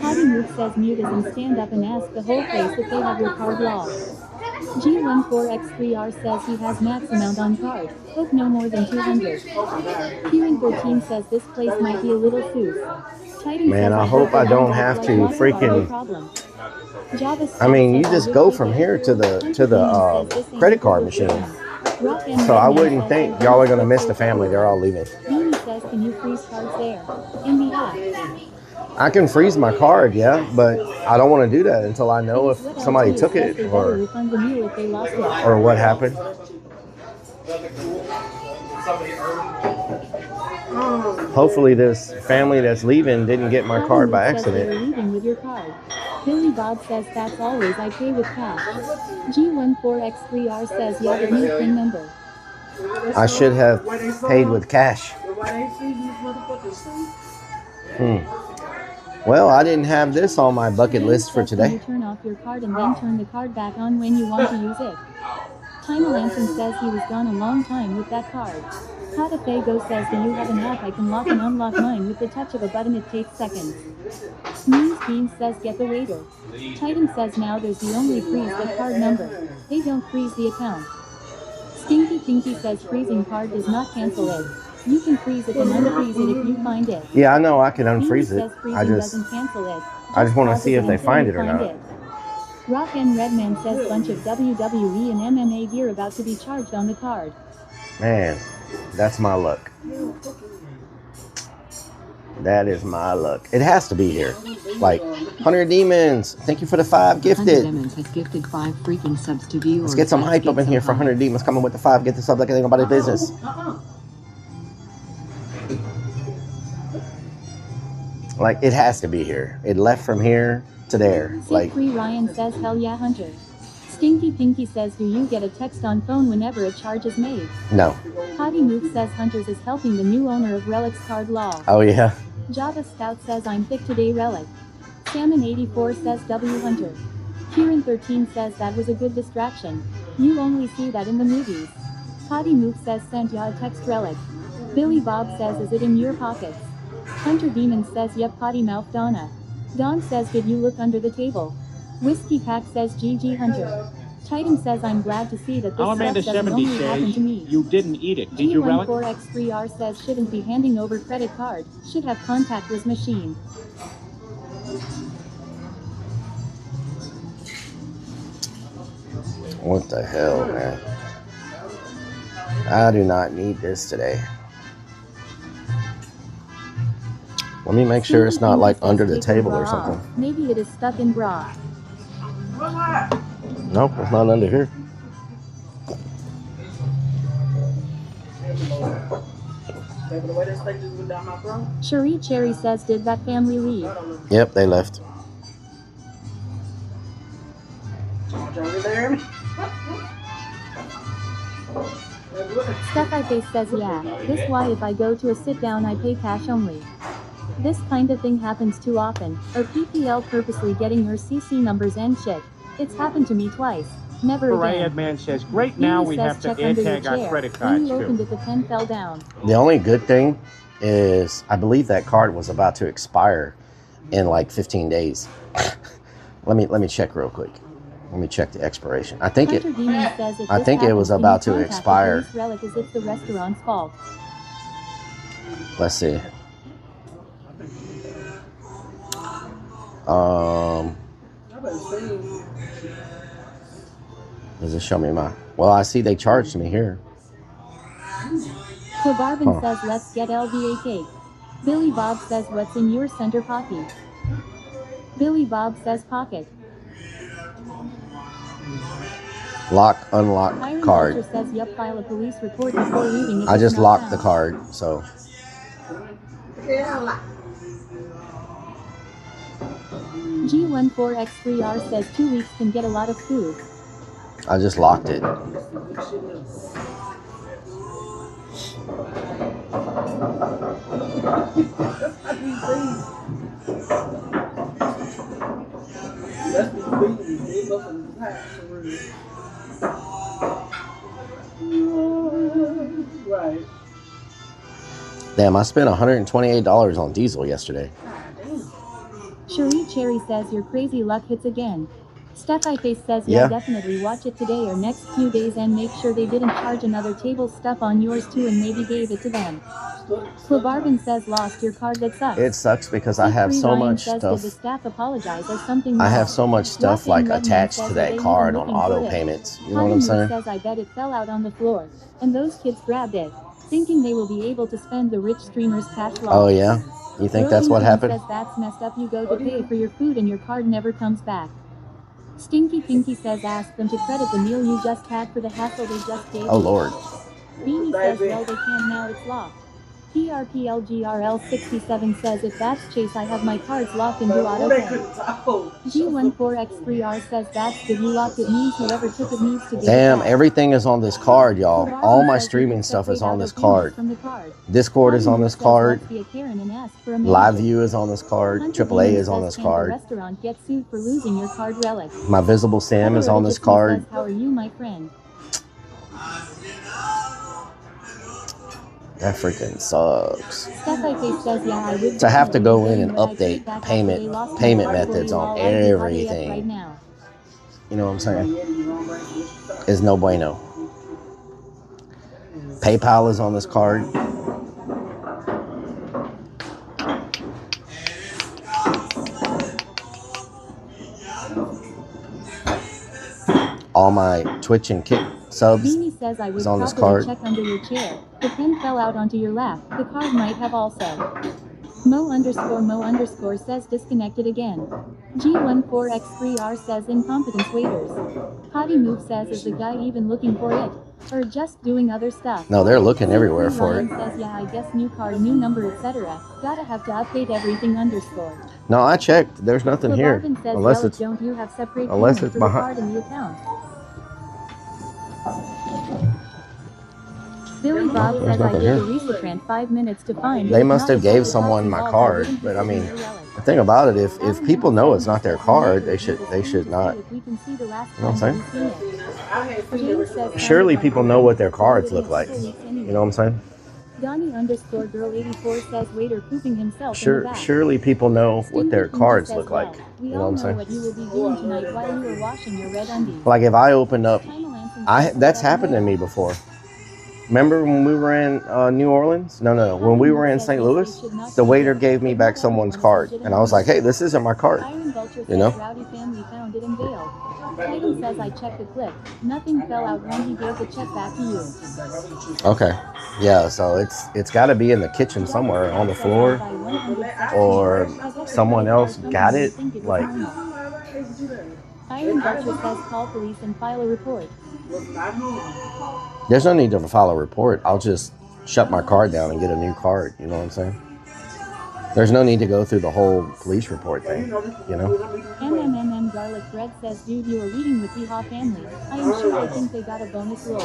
Howdy Move says mute us and stand up and ask the whole place if they have your card logged. G14X3R says he has max amount on card. Hope no more than 200. Queuing13 says this place might be a little soose. Man, I hope I don't have to freaking. I mean, you just go from here to the credit card machine. So I wouldn't think y'all are gonna miss the family. They're all leaving. Beanie says, can you freeze cards there? In the app. I can freeze my card, yeah, but I don't want to do that until I know if somebody took it or what happened. Hopefully this family that's leaving didn't get my card by accident. Leaving with your card. Billy Bob says that's always I pay with cash. G14X3R says yeah, the new PIN number. I should have paid with cash. Well, I didn't have this on my bucket list for today. You turn off your card and then turn the card back on when you want to use it. Tiny Lansing says he was gone a long time with that card. Kata Fago says, do you have an app I can lock and unlock mine with the touch of a button? It takes seconds. News Bean says get the waiter. Titan says now there's the only freeze the card number. They don't freeze the account. Stinky Pinky says freezing card does not cancel it. You can freeze it and unfreeze it if you find it. Yeah, I know I can unfreeze it. I just want to see if they find it or not. Rock and Redman says bunch of WWE and MMA gear about to be charged on the card. Man, that's my luck. That is my luck. It has to be here. Like, 100 Demons. Thank you for the 5 100 gifted. Demons has gifted 5 freaking subs to viewers. Let's get some hype up in here for 100 Demons coming with the 5. Get this up like it ain't nobody's business. Like, it has to be here. It left from here to there. Like, Free Ryan says, hell yeah, Hunter. Stinky Pinky says, do you get a text on phone whenever a charge is made? no. Potty Mook says, Hunters is helping the new owner of Relik's card law. Oh, yeah. Java Scout says, I'm thick today, Relik. Salmon84 says, W Hunter. Kieran13 says, that was a good distraction. You only see that in the movies. Potty Mook says, sent ya a text, Relik. Billy Bob says, is it in your pockets? Hunter Demon says, yep, potty mouth Donna. Don says, did you look under the table? Whiskey Pack says, GG Hunter. Titan says, I'm glad to see that this stuff doesn't only happen to me. You didn't eat it, did you, Relic? G14X3R says, shouldn't be handing over credit card, should have contactless machine. What the hell, man? I do not need this today. Let me make sure it's not like under the table or something. Maybe it is stuck in bra. Nope, it's not under here. Cherie Cherry says, did that family leave? Yep, they left. Stuff I Face says, yeah, this why if I go to a sit down I pay cash only. This kind of thing happens too often, or PPL purposely getting your CC numbers and shit. It's happened to me twice. Never again. Man says, great, now we have to tag our credit cards When you opened too. it, the pen fell down. The only good thing is I believe that card was about to expire in like 15 days. let me check real quick. Let me check the expiration. I think it was about to expire. Relik is it's the restaurant's fault. Let's see. Does it show me my? Well, I see they charged me here. Quabarbin says, let's get LVA cake. Billy Bob says, what's in your center pocket? Billy Bob says, pocket. Lock, unlock Iron card. Vulture says, yup, file a police report before leaving. I just locked the card, so. G14X3R says 2 weeks can get a lot of food. I just locked it. Right. Damn, I spent $128 on diesel yesterday. Cherie Cherry says your crazy luck hits again. Steph I Face says, yeah, definitely watch it today or next few days and make sure they didn't charge another table stuff on yours too and maybe gave it to them. Quabarbin says, lost your card, that sucks. It sucks because I have so much stuff. Did the staff apologize or something? I have so much stuff like attached to that card on auto payments. You know what I'm saying? Says, I bet it fell out on the floor. And those kids grabbed it, thinking they will be able to spend the rich streamer's cash loss. Oh yeah? You think that's what happened? Says, that's messed up. You go to pay for your food and your card never comes back. Stinky Pinky says, ask them to credit the meal you just had for the hassle they just gave. Oh Lord. Beanie says, well, they can now, it's locked. PRPLGRL67 says, if that's Chase, I have my cards locked and do auto pay. G14X3R says, that's good, you locked it, means whoever took it needs to get Damn, it back. everything is on this card, y'all. All my streaming stuff is on this card. Discord is on this card. Live View is on this card. AAA is on this card. Restaurant gets sued for losing your card relic. My Visible Sam is on this card. How are you, my friend? That freaking sucks. Says, yeah, To have to go in and update payment methods on everything. You know what I'm saying? Is no bueno. PayPal is on this card. All my Twitch and Kick subs says, I would is on this card. Check under your chair. The pen fell out onto your lap. The card might have also. Mo_Mo_ says disconnected again. G14X3R says incompetence waiters. Potty Move says is the guy even looking for it? Or just doing other stuff? No, they're looking everywhere for Ryan it. says yeah I guess new card, new number, etc. Gotta have to update everything _. No, I checked. There's nothing here. Barvin says Unless Relic, it's don't you have separate unless payment it's for the behind. card in the account? Billy Bob There's says I nothing gave a here. Resetrant 5 minutes to find it. They If must not, have it's gave like the someone taxi my vault, card, wouldn't but I people mean, do Relic? the thing about it, if Alan people Moore know says it's not their just card, connected they to the should screen to not. see if we can see the last You know what time I'm that saying? we seen it. I had seen James it. says Surely sounded people like know what their the cards voted in look like. couple weeks You know anyway. what I'm saying? Donnie_girl84 says waiter pooping himself in the back. Surely people know what their Stinky cards says, look like. well, we You know all what I'm know saying? what you will be doing tonight while you are washing your red undies. Like if I opened up, Timelanson says that's that happened to me before. Remember when we were in New Orleans? No. When we were in St. Louis, the waiter gave me back someone's card, and I was like, "Hey, this isn't my card." Iron Vulture You says know? Rowdy family found it and bailed. Titan says I checked the clip. Nothing fell out when he gave the check back to you. Okay. Yeah. So it's got to be in the kitchen somewhere on the floor, or someone else got it. Like, Iron Vulture says call police and file a report. there's no need to file a report. I'll just shut my card down and get a new card. You know what I'm saying? There's no need to go through the whole police report thing. You know? Garlic Bread says, dude, you are reading with the Haw family. I am sure they think they got a bonus roll.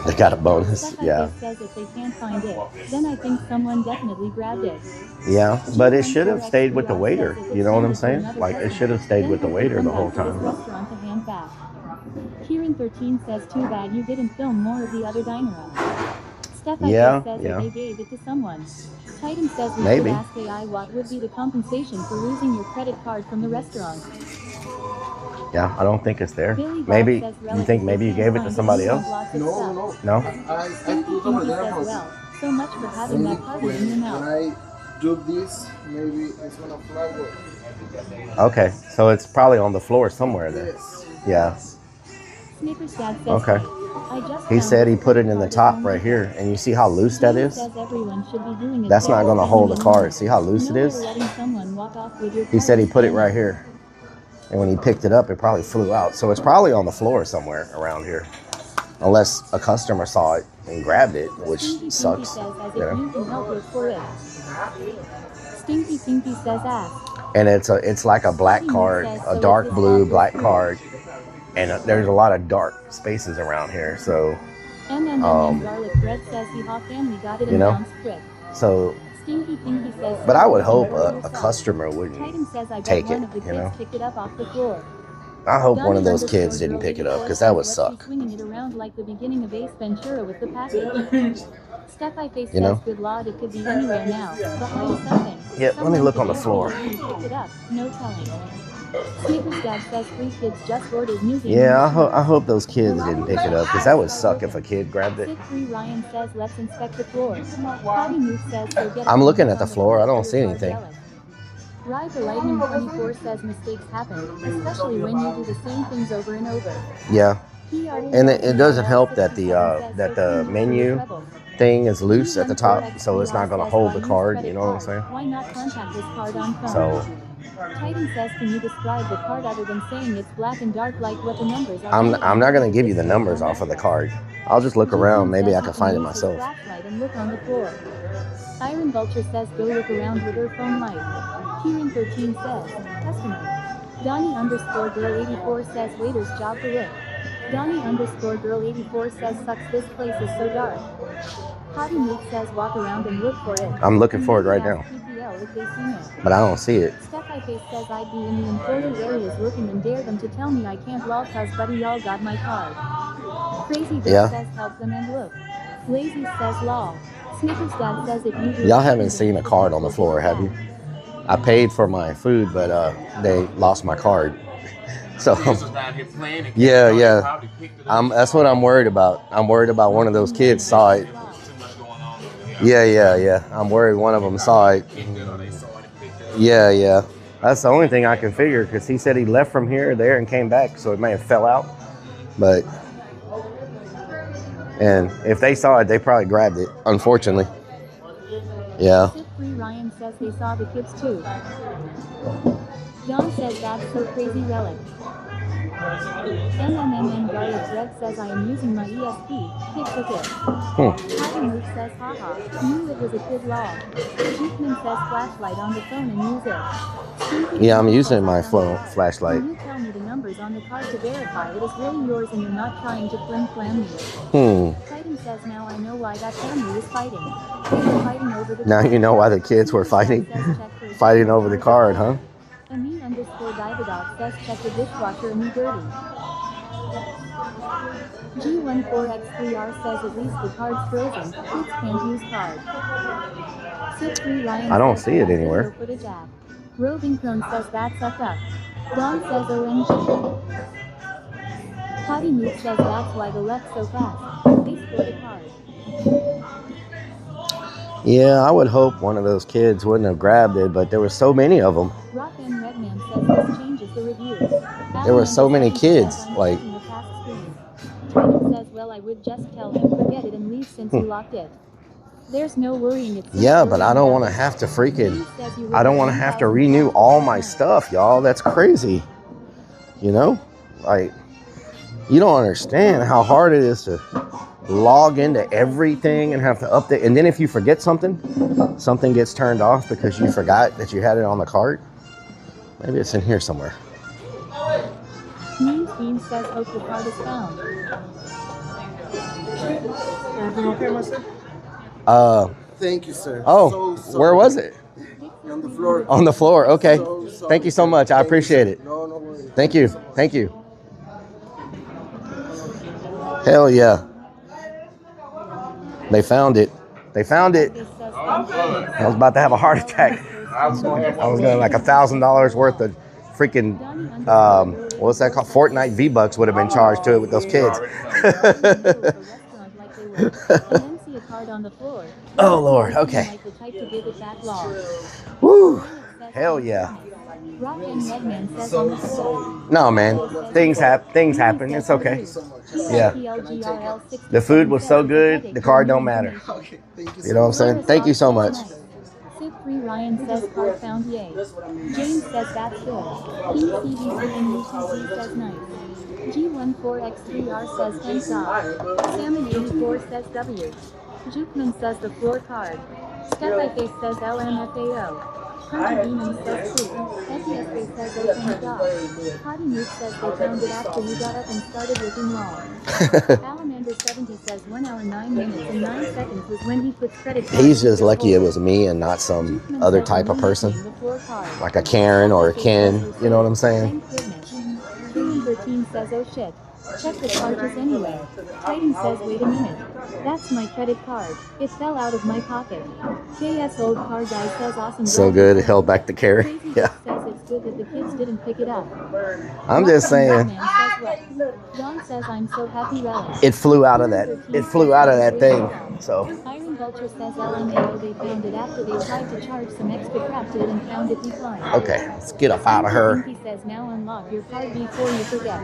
They got a bonus. Yeah. Says if they can't find it, then I think someone definitely grabbed it. Yeah, but it should have stayed with the waiter. You know what I'm saying? Like, it should have stayed with the waiter the whole time. Kieran13 says, too bad you didn't film more of the other diner up. Steph Yeah, says yeah. that they gave it to someone. Titan says we Maybe. should ask AI what would be the compensation for losing your credit card from the restaurant. Yeah, I don't think it's there. Billy Bob Maybe, says you think maybe you gave it to somebody else? No. No? I Stinky put over Pinky there says, for well, so much for having that party in your when mouth. I do this, maybe it's gonna fly away. Okay, so it's probably on the floor somewhere then. Yes. Yeah, Snickers Dad says, okay. I just He found said he the put it in the credit top card right is here, and you see how loose that James is? says everyone should be doing it That's not safe gonna and hold the anymore. card. See how loose it No is? more letting someone walk off with your He said he card put it and right here. And when he picked it up, it probably flew out. So it's probably on the floor somewhere around here. Unless a customer saw it and grabbed it, which Stinky sucks. Pinky says as You if know? you can help look for it. Stinky Pinky says ask. And it's like a black card, a dark blue black card. And there's a lot of dark spaces around here. So, Garlic Bread says the Haw family got it you and know? bounced quick. So, Stinky Pinky says, but I would hope "Yourself." a customer Titan wouldn't says I bet take one it, of the you kids know? picked it up off the floor. I hope one of those Donnie kids _ didn't pick it up, girl because that would 84 suck. says swinging it around like the beginning of Ace Ventura with the package. Steph I Face You know? says, good lord, it could be anywhere now. Behind something. Yeah, let me look on the floor. Picked it up, no telling. Snickers Dad says 3 kids just ordered new games. Yeah, I hope those kids didn't pick it up, because that would suck if a kid grabbed it. Sick 3 Ryan says let's inspect the floor. Potty Move says go get I'm it looking from at the the floor. I don't card see anything. relic. Ride the Lightning 24 says mistakes happen, especially when you do the same things over and over. Yeah, and it doesn't help that the menu thing is loose at the top, so it's not going to hold the card. You know what I'm saying? Why not contact this card on phone? So Titan says, can you describe the card other than saying it's black and dark like what the numbers are? I'm not going to give you the numbers off of the card. I'll just look around. Maybe I can find it myself. Flashlight and look on the floor. Iron Vulture says go look around with her phone light. Kieran13 says, customer. Donnie_girl84 says waiter's job to look. Donnie_girl84 says sucks, this place is so dark. Potty Move says walk around and look for it. I'm looking for it right now, if they seen it. but I don't see it. Steph I Face says I'd be in the employer areas looking and dare them to tell me I can't lol cause buddy y'all got my card. Crazy Girl Yeah. says help them and look. Lazy says lol. Snickers Dad says if you do Y'all haven't seen a card on the floor, have you? I paid for my food, but they lost my card. So yeah. That's what I'm worried about. I'm worried about one of those kids saw it. Yeah. I'm worried one of them saw it. Yeah. That's the only thing I can figure, because he said he left from here, there, and came back, so it may have fell out. But And if they saw it, they probably grabbed it, unfortunately. Yeah. Sip3 Ryan says they saw the kids too. John says that's so crazy relic. MMMN Garlic Bread says I am using my ESP. Kid took it. Patty Mook says haha. Knew it was a kid lol. Jeepman says flashlight on the phone and use it. Yeah, I'm using my flashlight. Can you tell me the numbers on the card to verify it is really yours and you're not trying to flim-flam me? Titan says now I know why that family is fighting. They were fighting over the Now you know why the kids were fighting? Fighting over the card, huh? Ami_Dividog says check the dishwasher and you dirty. G14X3R says at least the card's frozen. Kids can't use card. Sip3 Ryan I don't see it anywhere. Roving Crone says that's sucked up. Don says OMG. Potty Mook says that's why the left's so fast. They scored a card. Yeah, I would hope one of those kids wouldn't have grabbed it, but there were so many of them. Rock and Redman says this changes the review. There were so many kids, like... Titan says, well, I would just tell him forget it and leave since you locked it. There's no worrying it. Yeah, but I don't want to have to freaking... I don't want to have to renew all my stuff, y'all. That's crazy. You know? Like, you don't understand how hard it is to log into everything and have to update. And then if you forget something, something gets turned off because you forgot that you had it on the cart. Maybe it's in here somewhere. Mean Team says hope the card is found. Everything okay, my sir? Thank you, sir. Oh, so where was it? On the floor. On the floor. Okay. So Thank you so much. I appreciate it. No worries. Thank you. Thank you. Hell yeah. They found it. They found it. I was about to have a heart attack. I was going like $1,000 worth of freaking, what's that called? Fortnite V-Bucks would have been charged to it with those kids. Oh, Lord. Okay. Woo. Hell yeah. No, man. Things happen. It's okay. Yeah. The food was so good, the card don't matter. You know what I'm saying? Thank you so much. Sip3 Ryan says card found yay. James says that's good. PCB and UTC says nice. G14X3R says thank God. Salmon84 says W. Jukman says the floor card. Step Face says LMFAO. Hunter Demon says true. SESK says oh thank God. Potty Mook says they found it after you got up and started looking long. Alamander70 says 1 hour 9 minutes and 9 seconds was when he put credit card. He's just lucky it was me and not some other type of person. Like a Karen or a Ken. You know what I'm saying? Human 13 says oh shit. Check the charges anyway. Titan says wait a minute. That's my credit card. It fell out of my pocket. KS old car guy says awesome. So good, it held back the carry. Yeah. Says it's good that the kids didn't pick it up. I'm just saying. John says I'm so happy relic. It flew out of that. It flew out of that thing. So. Iron Vulture says LMAO they found it after they tried to charge some extra crap to it and found it declined. Okay, let's get up out of her. He says now unlock your card before you forget.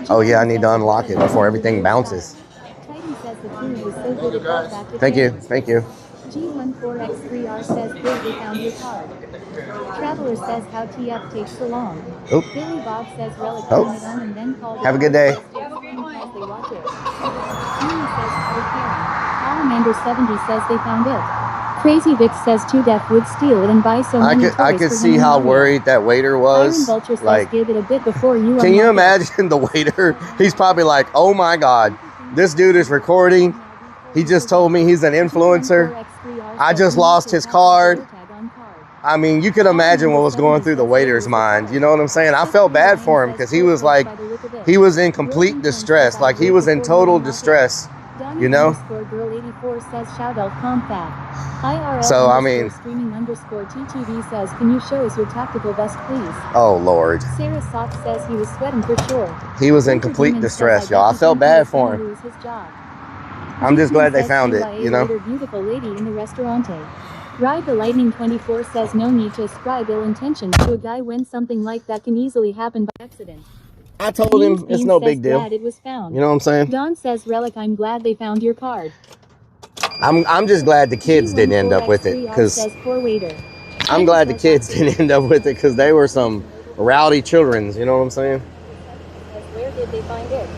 Oh yeah, I need to unlock it before everything bounces. Titan says the food was so good it got back to Thank you, thank you. G14X3R says good they found your card. Traveler says how TF takes so long. Oop. Billy Bob says Rellik Oh. it on and then called Have a good day. Alamander70 says they found it. Crazy Vic says 2 Def would steal it and buy so many I toys could for see him how and Mario. worried that waiter was. Iron Vulture says Like, give it a bit before you can you unlock it. imagine the waiter? He's probably like, oh my God, this dude is recording. He just told me he's an influencer. I just lost his card. I mean, you can imagine what was going through the waiter's mind. You know what I'm saying? I felt bad for him because he was like, he was in complete distress. Like he was in total distress, you know? So, I mean, TTV says, can you show us your tactical vest, please? oh Lord. Sarah Sock says he was sweating for sure. He was in complete distress, y'all. I felt bad for him. I'm just glad they found it, you know? Beautiful lady in the restaurante. Ride the Lightning 24 says no need to ascribe ill intentions to a guy when something like that can easily happen by accident. I told him it's Beans no says big deal. glad it was found. You know what I'm saying? Don says Rellik, I'm glad they found your card. I'm just glad the kids didn't end up with it, because I'm glad the kids didn't end up with it, because they were some rowdy childrens. You know what I'm saying? Where did they find it?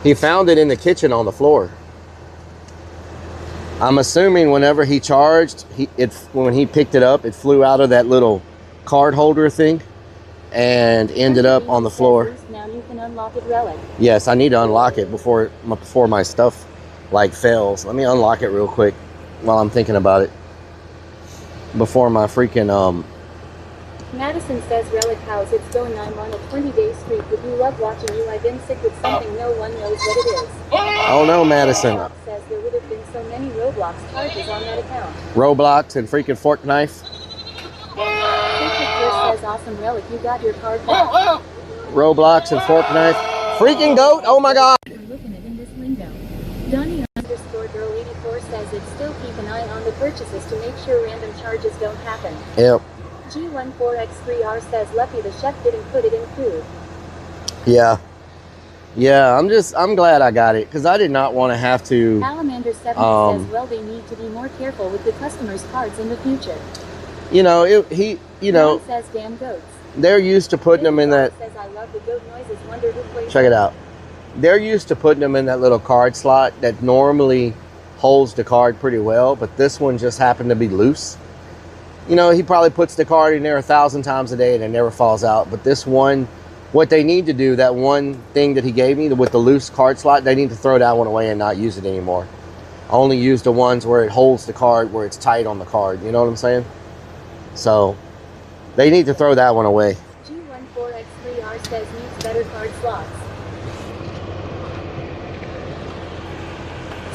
He found it in the kitchen on the floor. I'm assuming whenever he charged, when he picked it up, it flew out of that little card holder thing and ended up on the floor. Now you can unlock it, Rellik. Yes, I need to unlock it before my stuff like fails. Let me unlock it real quick while I'm thinking about it. Before my freaking Madison says, Rellik, how's it's going? I'm on a 20-day streak. Would you love watching you? I've been sick with something. No one knows what it is. Oh no, Madison. Says there would have been so many Roblox charges on that account. Roblox and freaking fork knife. Says, awesome, Rellik, you got your card back. Roblox and fork knife. Freaking goat! Oh my god! I'm looking at in this window. Donnie underscore girl 84 says it's still keep an eye on the purchases to make sure random charges don't happen. Yep. G14X3R says lucky the chef didn't put it in food. Yeah. Yeah, I'm glad I got it, because I did not want to have to. Salamander 70 says, well, they need to be more careful with the customers' cards in the future. You know, Don says, damn goats. They're used to putting them in that. Says, I love the goat noises. Wonder who plays. Check it out. They're used to putting them in that little card slot that normally holds the card pretty well, but this one just happened to be loose. You know, he probably puts the card in there 1,000 times a day and it never falls out. But this one, what they need to do, that one thing that he gave me with the loose card slot, they need to throw that one away and not use it anymore. Only use the ones where it holds the card, where it's tight on the card. You know what I'm saying? So they need to throw that one away. G14X3R says needs better card slots.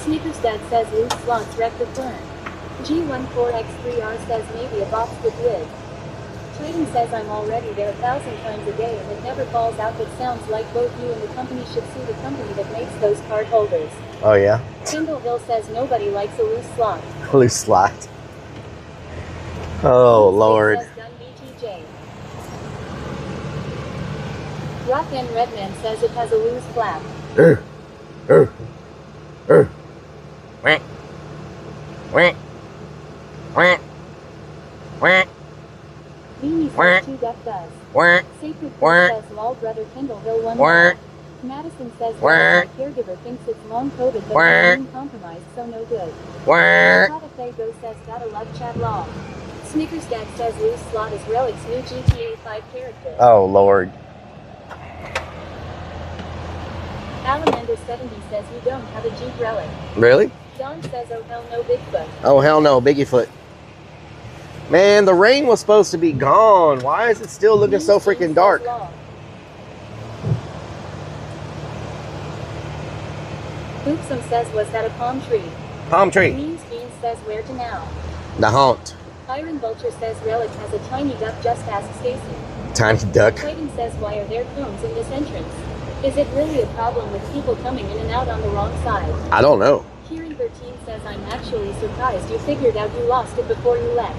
Sneakers Dad says loose slots wreck the firm. G14X3R says maybe a box with lid. Trading says I'm already there 1,000 times a day and it never falls out. It sounds like both you and the company should sue the company that makes those card holders. Oh yeah? Kindle Hill says nobody likes a loose slot. Loose slot. Oh Lord. Rock and Redman says it has a loose flap. Whack. Whack. Whack. Whack. Beanie says 2 Duck does. Whack. Sacred Whack. says lol brother Kindle Hill 1. Whack. Madison says Whack. my caregiver thinks it's long COVID but Whack. immune compromised, so no good. Whack. Go says gotta love Chad Law. Snickers Dad says loose slot is Rellik's new GTA 5 character. Oh Lord. Alamander 70 says you don't have a Jeep Rellik. Really? Don says oh hell no Bigfoot. Oh hell no, Biggiefoot. Man, the rain was supposed to be gone. Why is it still looking so freaking dark? Oopsum says was that a palm tree? Palm tree. Beans says where to now? The haunt. Iron Vulture says Rellik has a tiny duck, just ask Stacy. Tiny duck. Clayton says why are there cones in this entrance? Is it really a problem with people coming in and out on the wrong side? I don't know. Hearing 13 says I'm actually surprised you figured out you lost it before you left.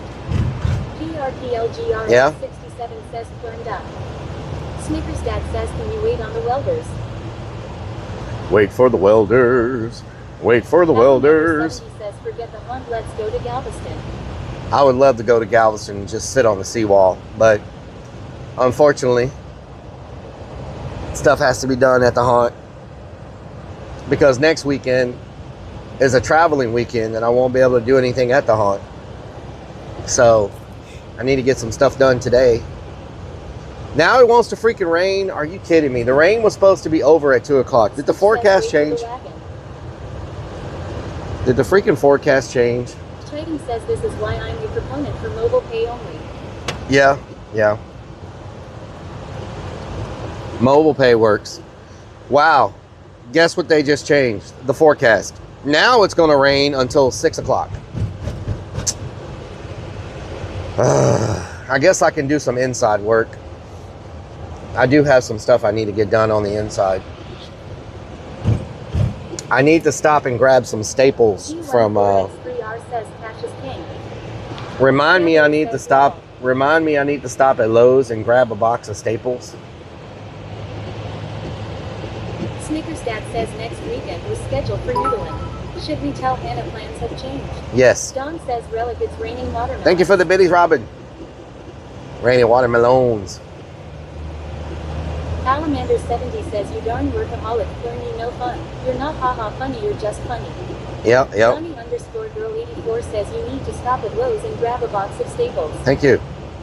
GRPLGR Yeah. 67 says burned up. Snickers Dad says can you wait on the welders? Wait for the welders. Wait for the welders. He says forget the hunt, let's go to Galveston. I would love to go to Galveston and just sit on the seawall, but unfortunately, stuff has to be done at the haunt because next weekend is a traveling weekend and I won't be able to do anything at the haunt. So I need to get some stuff done today. Now it wants to freaking rain. Are you kidding me? The rain was supposed to be over at 2 o'clock. Did the forecast change? Did the freaking forecast change? Trading says this is why I'm a proponent for mobile pay only. Yeah, yeah. Mobile pay works. Wow. Guess what they just changed? The forecast. Now it's going to rain until 6 o'clock. I guess I can do some inside work. I do have some stuff I need to get done on the inside. I need to stop and grab some staples from remind me I need to stop at Lowe's and grab a box of staples. Snickersdad says next weekend was scheduled for Noodling. Should we tell Hannah plans have changed? Yes. Don says Relic it's raining watermelon. Thank you for the biddies, Robin. Rainy watermelons. Alamander70 says you darn workaholic, Flirny, no fun. You're not haha funny, you're just funny. Yep. Johnny_girl84 says you need to stop at Lowe's and grab a box of staples. Thank you.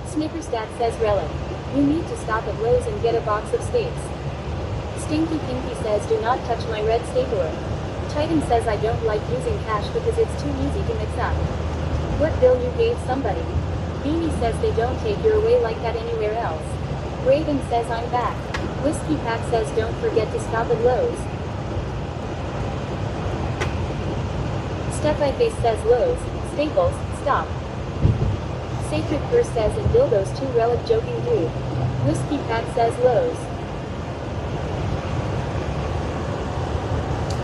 Snickersdad says Relic. You need to stop at Lowe's and get a box of staples. Stinky Pinky says do not touch my red stapler. Titan says I don't like using cash because it's too easy to mix up. What bill you gave somebody? Beanie says they don't take your away like that anywhere else. Raven says I'm back. Whiskey Pack says don't forget to stop at Lowe's. Stuff I Face says Lowe's. Staples, stop. Sacred Curse says and dildos too, Relic joking dude. Whiskey Pack says Lowe's.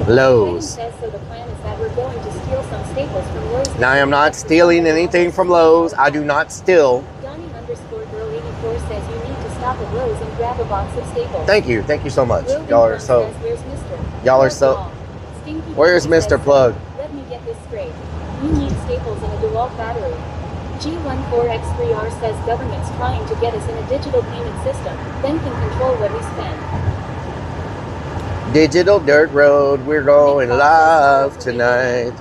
Lowe's. Says so the plan is that we're going to steal some staples from Lowe's. Now I am not stealing anything from Lowe's. I do not steal. Donnie_girl84 says you need to stop at Lowe's and grab a box of staples. Thank you. Thank you so much. Logan Y'all are so. says, where's Mr. Y'all are so. Stinky Where's Pinky Mr. says, Plug? Let me get this straight. You need staples and a DeWalt battery. G14X3R says government's trying to get us in a digital payment system, then can control what we spend. Digital dirt road. We're going live tonight.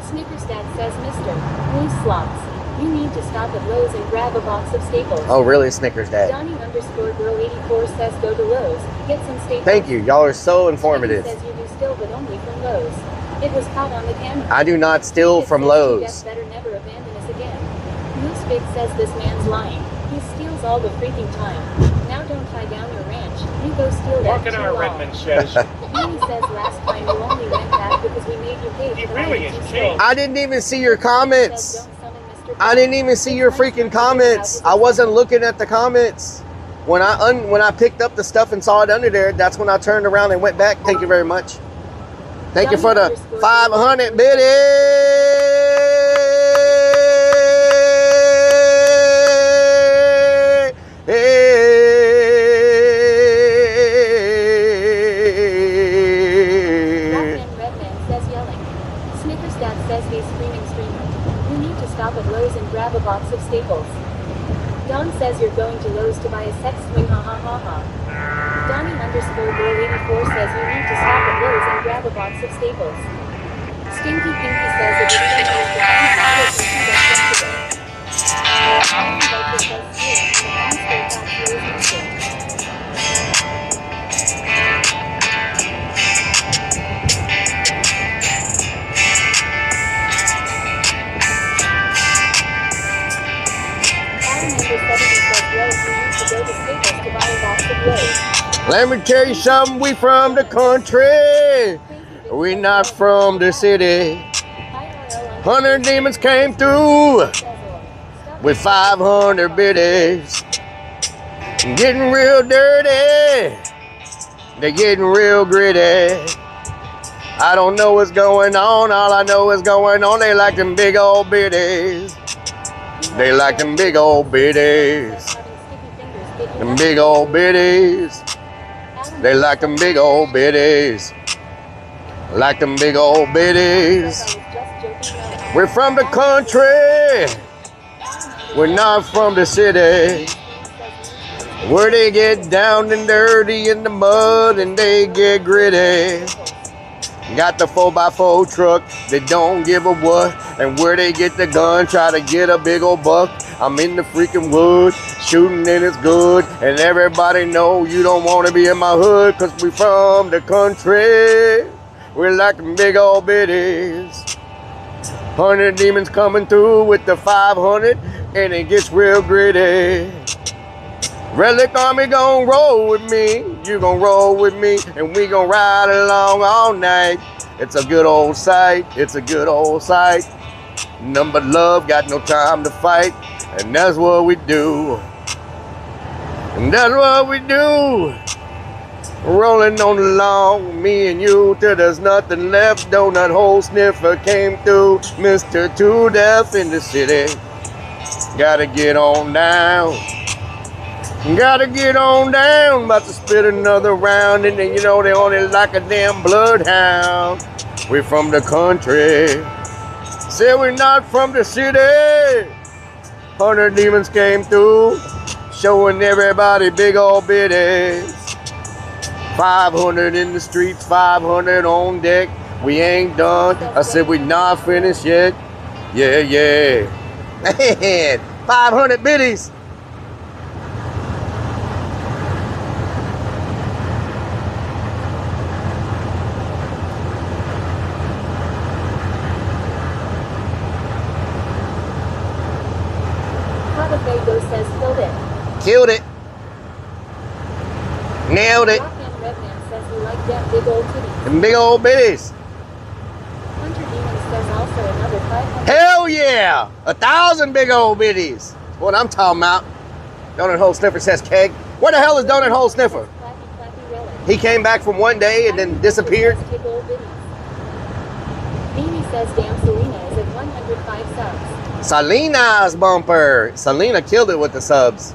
Snickersdad says Mr. Loose slots. You need to stop at Lowe's and grab a box of staples. Oh, really, Snickersdad? Donnie_girl84 says go to Lowe's, get some staples. Thank you. Y'all are so informative. Says you do steal, but only from Lowe's. It was caught on the camera. I do not steal from Lowe's. Better never abandon us again. Moose Big says this man's lying. He steals all the freaking time. Now don't tie down your ranch. You go steal that Walking too our long. Redmond says Beanie says last time you only went back because we made you pay he for the really items you is stole. changed. I didn't even see your comments. Says, "Don't summon Mr. I didn't even see your freaking comments. I wasn't looking at the comments. When I picked up the stuff and saw it under there, that's when I turned around and went back. Thank you very much. Thank you for the 500 Redman says yelling. Snickersdad says he's screaming streamer. You need to stop at Lowe's and grab a box of staples. Don says you're going to Lowe's to buy a sex swing, ha ha ha ha. Donnie_girl84 says you need to stop at Lowe's and grab a box of staples. Stinky Pinky says it was sent as the House yesterday. Vulture says sleep, the House Lowe's Easter. Let me tell you something, we from the country. We not from the city. 100 demons came through with 500 biddies. Getting real dirty. They're getting real gritty. I don't know what's going on. All I know is going on. They like them big old biddies. They like them big old biddies. Them big old biddies. They like them big old biddies. Like them big old biddies. We're from the country. We're not from the city. Where they get down and dirty in the mud and they get gritty. Got the 4x4 truck, they don't give a what. And where they get the gun, try to get a big old buck. I'm in the freaking woods, shooting and it's good. And everybody know you don't want to be in my hood, cause we from the country. We're like them big old biddies. 100 demons coming through with the 500, and it gets real gritty. Relic Army gon' roll with me, you gon' roll with me, and we gon' ride along all night. It's a good old sight, it's a good old sight. None but love, got no time to fight, and that's what we do. And that's what we do. Rolling on the lawn, me and you, till there's nothing left. Donut hole sniffer came through, Mr. Two Death in the city. Gotta get on down. Gotta get on down, about to spit another round, and then you know they only like a damn bloodhound. We're from the country, say we're not from the city. 100 demons came through, showing everybody big old bitties. 500 in the streets, 500 on deck. We ain't done. I said we not finished yet. Yeah, yeah. Man, 500 biddies. Fago says killed it. Killed it. Nailed it. Rockman Redman says we like them big old titties. Them big old bitties. Hunter Demon says also another 500. Hell yeah. 1,000 big old bitties. That's what I'm talking about. Donut Hole Sniffer says keg. Where the hell is Donut Hole Sniffer? Clappy Relic. He came back from one day and then disappeared. Big old bitties. Beanie says damn Selena is at 105 subs. Selena's bumper. Selena killed it with the subs.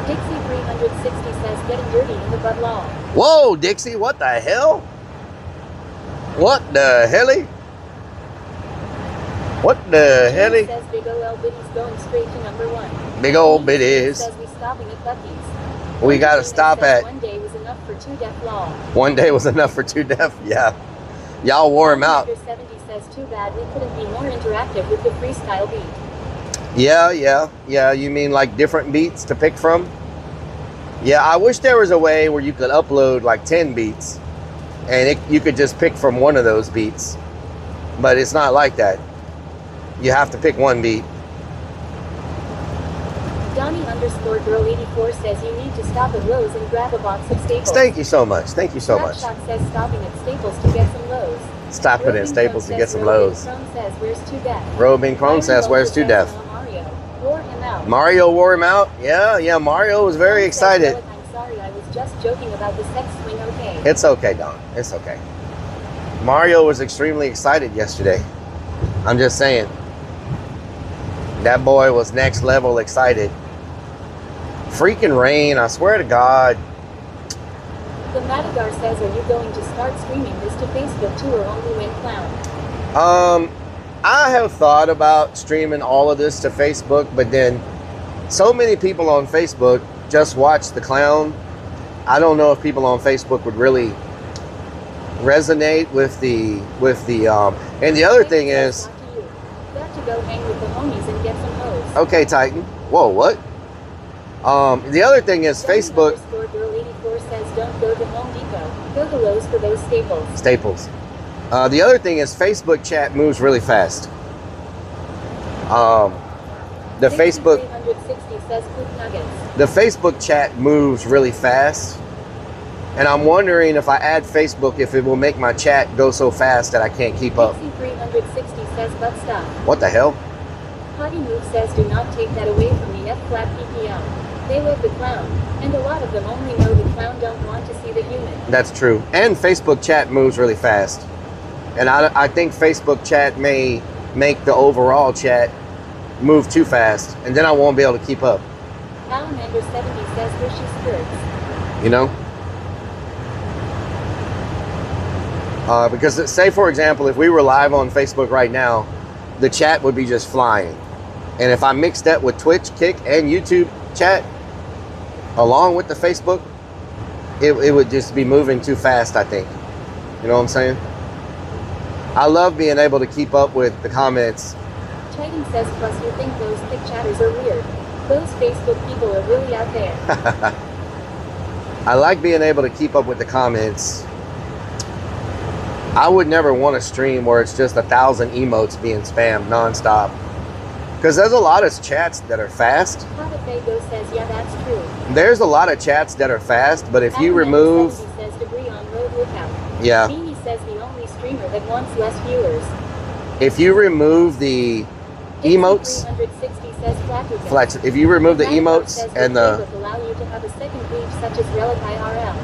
Dixie 360 says getting dirty in the Bud Law. Whoa, Dixie, what the hell? What the helly? What the helly? Says big OL biddies going straight to number 1. Big old bitties. Says we stopping at Buc-ee's. We gotta stop at. One day was enough for 2 deaf law. One day was enough for 2 deaf. Yeah. Y'all wore him out. 70 says too bad we couldn't be more interactive with the freestyle beat. Yeah. You mean like different beats to pick from? Yeah, I wish there was a way where you could upload like 10 beats and you could just pick from one of those beats. But it's not like that. You have to pick one beat. Donnie_girl84 says you need to stop at Lowe's and grab a box of Staples. Thank you so much. Thank you so much. Shot says stopping at Staples to get some Lowe's. Stopping at Staples to get some Lowe's. Chrome says where's 2 deaf. Robin Chrome says where's 2 deaf. Wore him out. Mario wore him out? Yeah, Mario was very excited. I'm sorry, I was just joking about the sex swing, okay? It's okay, Don. It's okay. Mario was extremely excited yesterday. I'm just saying. That boy was next level excited. Freaking rain, I swear to God. The Madagar says, are you going to start streaming this to Facebook too or only when clown? I have thought about streaming all of this to Facebook, but then so many people on Facebook just watch the clown. I don't know if people on Facebook would really resonate with the and the other thing is got to go hang with the homies and get some hoes. Okay, Titan. Whoa, what? The other thing is Facebook. Girl84 says don't go to Home Depot. Go to Lowe's for those staples. The other thing is Facebook chat moves really fast. The Facebook 360 says poop nuggets. The Facebook chat moves really fast. And I'm wondering if I add Facebook, if it will make my chat go so fast that I can't keep up. 360 says butt stuff. What the hell? Potty Move says do not take that away from the F-flat PPL. They love the clown, and a lot of them only know the clown, don't want to see the human. That's true. And Facebook chat moves really fast. And I think Facebook chat may make the overall chat move too fast, and then I won't be able to keep up. Alamander 70 says Hershey skirts. You know? Because say, for example, if we were live on Facebook right now, the chat would be just flying. And if I mixed that with Twitch, Kick, and YouTube chat, along with the Facebook, it would just be moving too fast, I think. You know what I'm saying? I love being able to keep up with the comments. Titan says, plus you think those Kick chatters are weird. Those Facebook people are really out there. I like being able to keep up with the comments. I would never want to stream where it's just 1,000 emotes being spammed nonstop. Because there's a lot of chats that are fast. Fago says, yeah, that's true. There's a lot of chats that are fast, but if you remove... says debris on road lookout. Yeah. Beanie says the only streamer that wants less viewers. If you remove the emotes... 360 says flex. If you remove the emotes and the... allow you to have a second page such as Rellik IRL.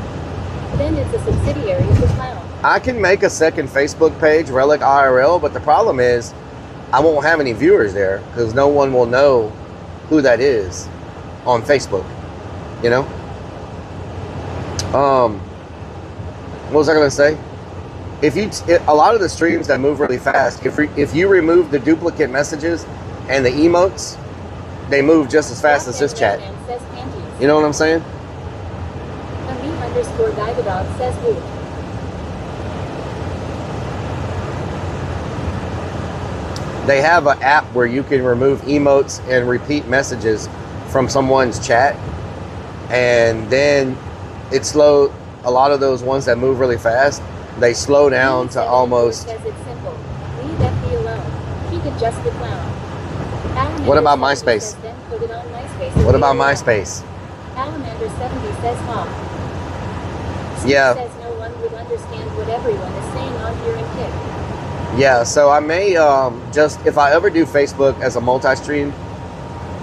Then it's a subsidiary of the clown. I can make a second Facebook page, Rellik IRL, but the problem is I won't have any viewers there because no one will know who that is. on Facebook, you know? What was I gonna say? A lot of the streams that move really fast, if you remove the duplicate messages and the emotes, they move just as fast as this chat. You know what I'm saying? _Dividog says boot. They have an app where you can remove emotes and repeat messages from someone's chat, and then it slow. A lot of those ones that move really fast, they slow down to almost. Says it's simple. Leave FB alone. Keep it just the clown. What about MySpace? Put it on MySpace. What about MySpace? Alamander70 says hop. Yeah. Says no one would understand what everyone is saying on here in Kick. Yeah, so I may just, if I ever do Facebook as a multi-stream,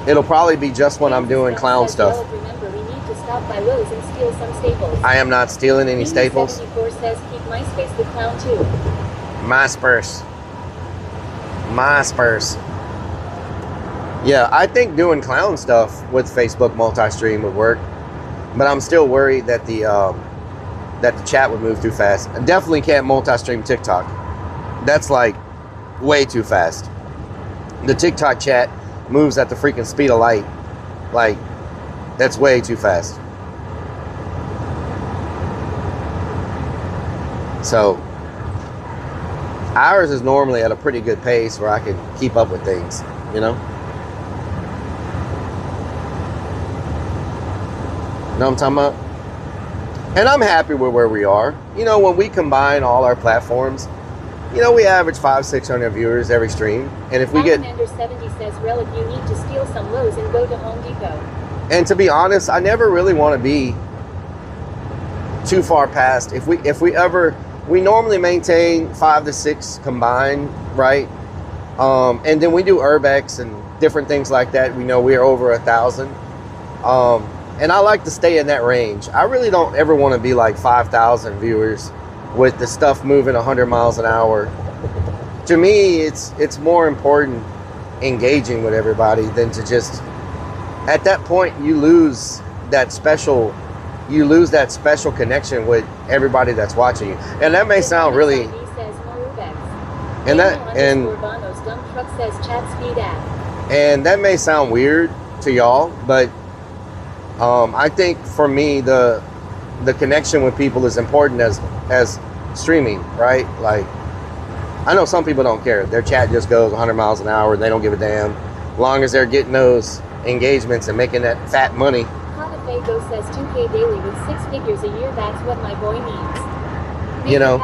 it'll probably be just when I'm doing clown stuff. Remember, we need to stop by Lowe's and steal some staples. I am not stealing any staples. 74 says keep MySpace the clown too. MySpace. Yeah, I think doing clown stuff with Facebook multi-stream would work, but I'm still worried that the chat would move too fast. I definitely can't multi-stream TikTok. That's like way too fast. The TikTok chat moves at the freaking speed of light. Like, that's way too fast. So ours is normally at a pretty good pace where I can keep up with things, you know? Know what I'm talking about? And I'm happy with where we are. You know, when we combine all our platforms, you know, we average 500-600 viewers every stream. And if we get... Alamander70 says, Rellik, you need to steal some Lowe's and go to Home Depot. And to be honest, I never really want to be too far past. If we ever... We normally maintain 5 to 6 combined, right? And then we do Urbex and different things like that. We know we're over 1,000. And I like to stay in that range. I really don't ever want to be like 5,000 viewers with the stuff moving 100 miles an hour. To me, it's more important engaging with everybody than to just, at that point, you lose that special connection with everybody that's watching you. And that may sound really, and that may sound weird to y'all, but I think for me the connection with people is important as streaming, right? Like, I know some people don't care. Their chat just goes 100 miles an hour. They don't give a damn. As long as they're getting those engagements and making that fat money. Fago says 2K daily with 6 figures a year. That's what my boy needs. You know.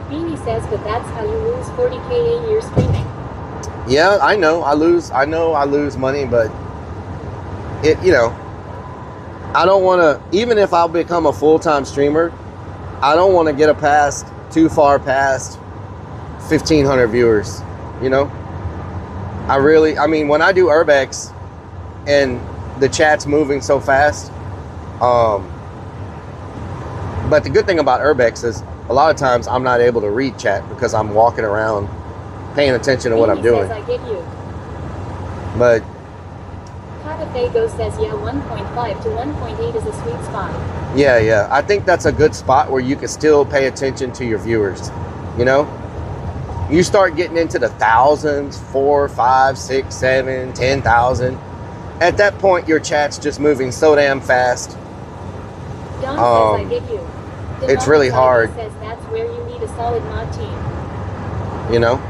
Beanie says, but that's how you lose 40K a year streaming. Yeah, I know I lose money, but you know, I don't want to, even if I'll become a full-time streamer, I don't want to get too far past 1,500 viewers, you know? I mean, when I do Urbex and the chat's moving so fast, but the good thing about Urbex is a lot of times I'm not able to read chat because I'm walking around paying attention to what I'm doing. I get you. But Fago says, yeah, 1.5 to 1.8 is a sweet spot. Yeah, I think that's a good spot where you can still pay attention to your viewers, you know? You start getting into the thousands, 4, 5, 6, 7, 10,000. At that point, your chat's just moving so damn fast. Don says, I get you. It's really hard. Says that's where you need a solid mod team. You know?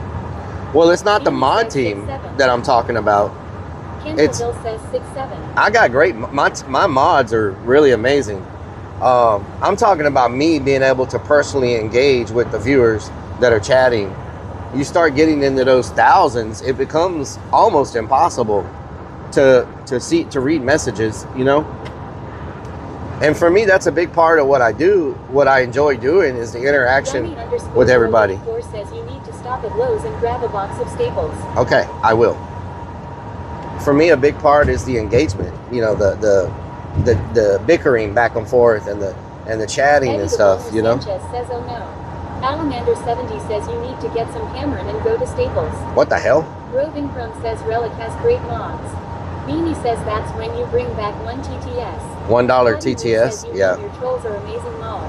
Well, it's not the mod team that I'm talking about. Kendall says 6'7". I got great, my mods are really amazing. I'm talking about me being able to personally engage with the viewers that are chatting. You start getting into those thousands, it becomes almost impossible to read messages, you know? And for me, that's a big part of what I do. What I enjoy doing is the interaction with everybody. Says you need to stop at Lowe's and grab a box of staples. Okay, I will. For me, a big part is the engagement. You know, the bickering back and forth and the chatting and stuff. You know. Sanchez says, oh no. Alamander70 says you need to get some Cameron and go to Staples. What the hell? Roving Chrome says Rellik has great mods. Beanie says that's when you bring back one TTS. $1 Hottie Move says TTS. you Yeah, and your trolls are amazing lol.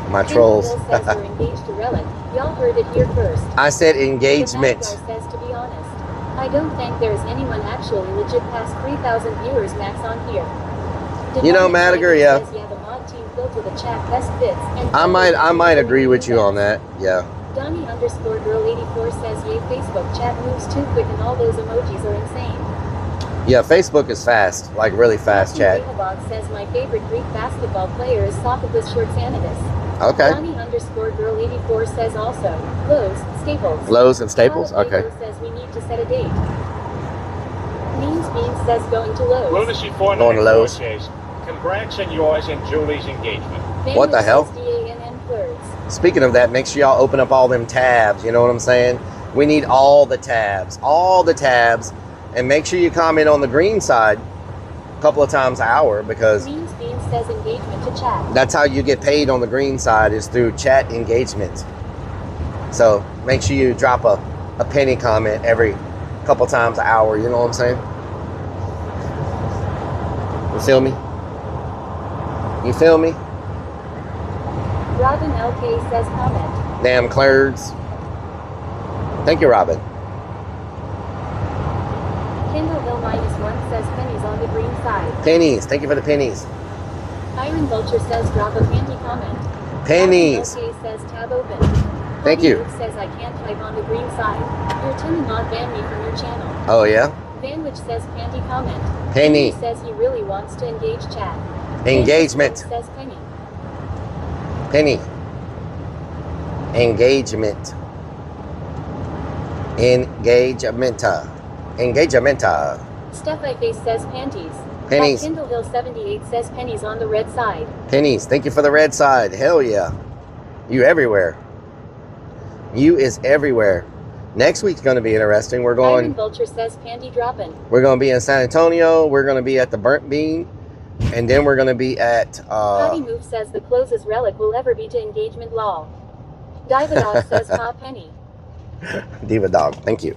my Kendall trolls. Hill says you're engaged to Relic. Y'all heard it here first. I said The Mad engagement. Guy says to be honest, I don't think there's anyone actually legit past 3,000 viewers max on here. You know, Demonic Madiger, Tiger yeah. says, yeah, the mod team built with a chat best fits. And I might agree with you on that. Yeah. Donnie_girl84 says, yay, Facebook chat moves too quick and all those emojis are insane. Yeah, Facebook is fast, like really fast chat. Bog says, my favorite Greek basketball player is Sophocles Shortsanidis. Okay. Donnie_girl84 says also, Lowe's, Staples. Lowe's and Staples? Paolo Okay. Pedro says we need to set a date. Means Beans says going to Lowe's. Lunacy Going to 494 Lowe's. says, congrats on yours and Julie's engagement. What the hell? DANN flirts. Speaking of that, make sure y'all open up all them tabs. You know what I'm saying? We need all the tabs. And make sure you comment on the green side a couple of times an hour, because Means Beans says engagement to chat. that's how you get paid on the green side, is through chat engagement. So make sure you drop a penny comment every couple times an hour. You know what I'm saying? You feel me? You feel me? Robin LK says comment. Damn clerds. Thank you, Robin. Kendall Hill -1 says pennies on the green side. Pennies. Thank you for the pennies. Iron Vulture says drop a panty comment. Pennies. Robin LK says tab open. Thank Hobby you. Luke says I can't type on the green side. You're telling not ban me from your channel. Oh, yeah? Vanwich says panty comment. Penny. He says he really wants to engage chat. Engagement. Says penny. Penny. Engagement. Engagementa. Stuff I Face says panties. Pennies. Kendall Hill 78 says pennies on the red side. Pennies. Thank you for the red side. Hell yeah. You everywhere. You is everywhere. Next week's going to be interesting. Iron Vulture says panty dropping. We're going to be in San Antonio. We're going to be at the Burnt Bean. And then we're going to be at... Hottie Move says the closest Relic will ever be to engagement lol. Diva Dog says pa penny. Diva Dog. Thank you.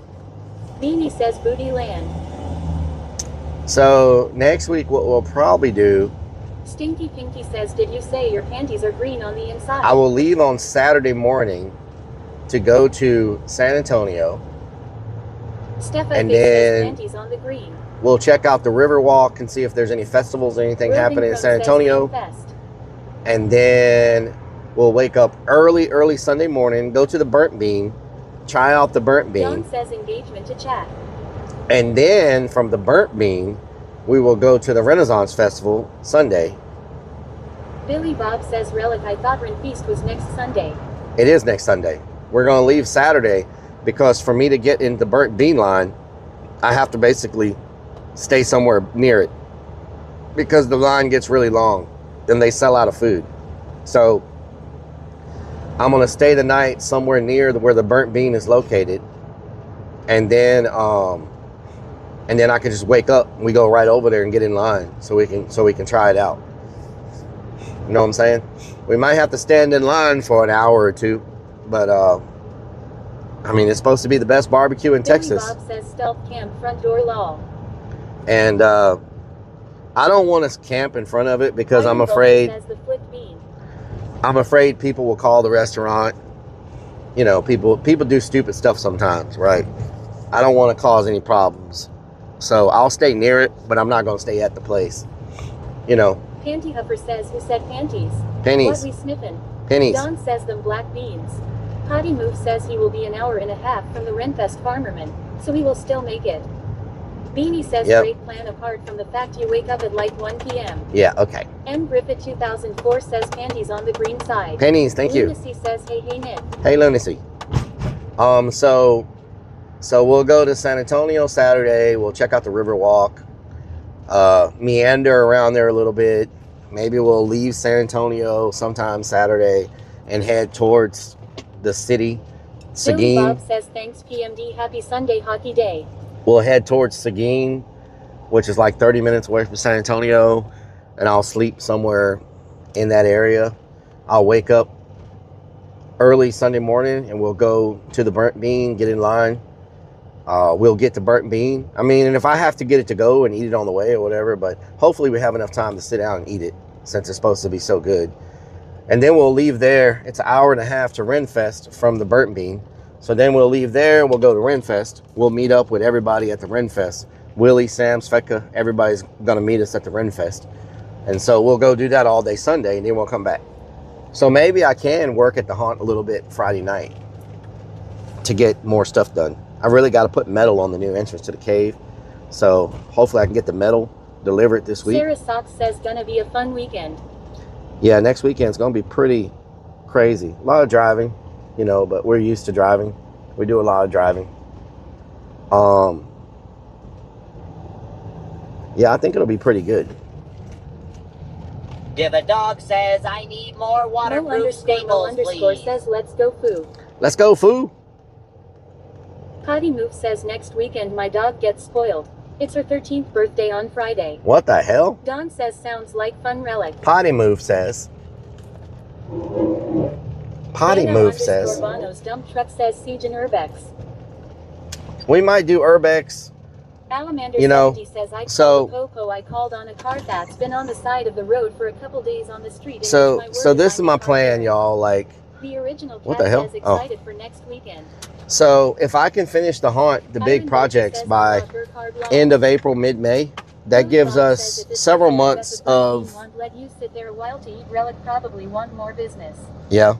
Beanie says booty land. So next week what we'll probably do... Stinky Pinky says, did you say your panties are green on the inside? I will leave on Saturday morning to go to San Antonio. Steph and says then panties on the green. we'll check out the Riverwalk and see if there's any festivals or anything happening in San Antonio. And then we'll wake up early Sunday morning, go to the Burnt Bean, try out the Burnt Bean. John says engagement to chat. And then from the Burnt Bean, we will go to the Renaissance Festival Sunday. Billy Bob says Relic, I thought Ren Feast was next Sunday. It is next Sunday. We're going to leave Saturday because for me to get in the Burnt Bean line, I have to basically stay somewhere near it because the line gets really long and they sell out of food. So I'm going to stay the night somewhere near where the Burnt Bean is located. And then I can just wake up and we go right over there and get in line so we can try it out. You know what I'm saying? We might have to stand in line for an hour or two, but I mean, it's supposed to be the best barbecue in Billy Texas. Bob says stealth camp front door lol. And I don't want to camp in front of it because Iron I'm afraid says the flick bean. I'm afraid people will call the restaurant. You know, people do stupid stuff sometimes, right? I don't want to cause any problems. So I'll stay near it, but I'm not going to stay at the place. You know. Panty Huffer says, who said panties? Pennies. What we sniffin'? Pennies. Don says them black beans. Hottie Move says he will be an hour and a half from the Renfest Farmerman, so he will still make it. Beanie says great plan apart from the fact you wake up at like 1 p.m. Yeah, okay. M. Griffith 2004 says panties on the green side. Pennies, thank you. Lunacy says, hey Nick. Hey Lunacy. So we'll go to San Antonio Saturday. We'll check out the Riverwalk. Meander around there a little bit. Maybe we'll leave San Antonio sometime Saturday and head towards the city, Billy Seguin. Bob says thanks PMD, happy Sunday hockey day. We'll head towards Seguin, which is like 30 minutes away from San Antonio, and I'll sleep somewhere in that area. I'll wake up early Sunday morning and we'll go to the Burnt Bean, get in line. we'll get the burnt bean. I mean, and if I have to get it to go and eat it on the way or whatever, but hopefully we have enough time to sit down and eat it since it's supposed to be so good. And then we'll leave there. It's an hour and a half to Renfest from the burnt bean. So then we'll leave there. We'll go to Renfest. We'll meet up with everybody at the Renfest. Willie, Sam, Sveka, everybody's going to meet us at the Renfest. And so we'll go do that all day Sunday, and then we'll come back. So maybe I can work at the haunt a little bit Friday night to get more stuff done. I really got to put metal on the new entrance to the cave. So hopefully I can get the metal delivered this week. Sarah Sox says gonna be a fun weekend. Yeah, next weekend's going to be pretty crazy. A lot of driving, you know, but we're used to driving. We do a lot of driving. Yeah, I think it'll be pretty good. The dog says I need more waterproof staples, please. Says let's go foo. Let's go, foo. Potty Move says next weekend my dog gets spoiled. It's her 13th birthday on Friday. What the hell? Don says sounds like fun relic. Potty Move says. Potty Move says. Bono's dump truck says siege and urbex. We might do urbex. Salamander You know, says I so Coco. I called on a car that's been on the side of the road for a couple days on the street. so this is my plan, y'all. Like, the original what the hell? Says excited for next weekend. So if I can finish the haunt, the big projects by end of April, mid-May, that gives us several months of. Let you sit there a while to eat relic. Probably want more business. Yeah.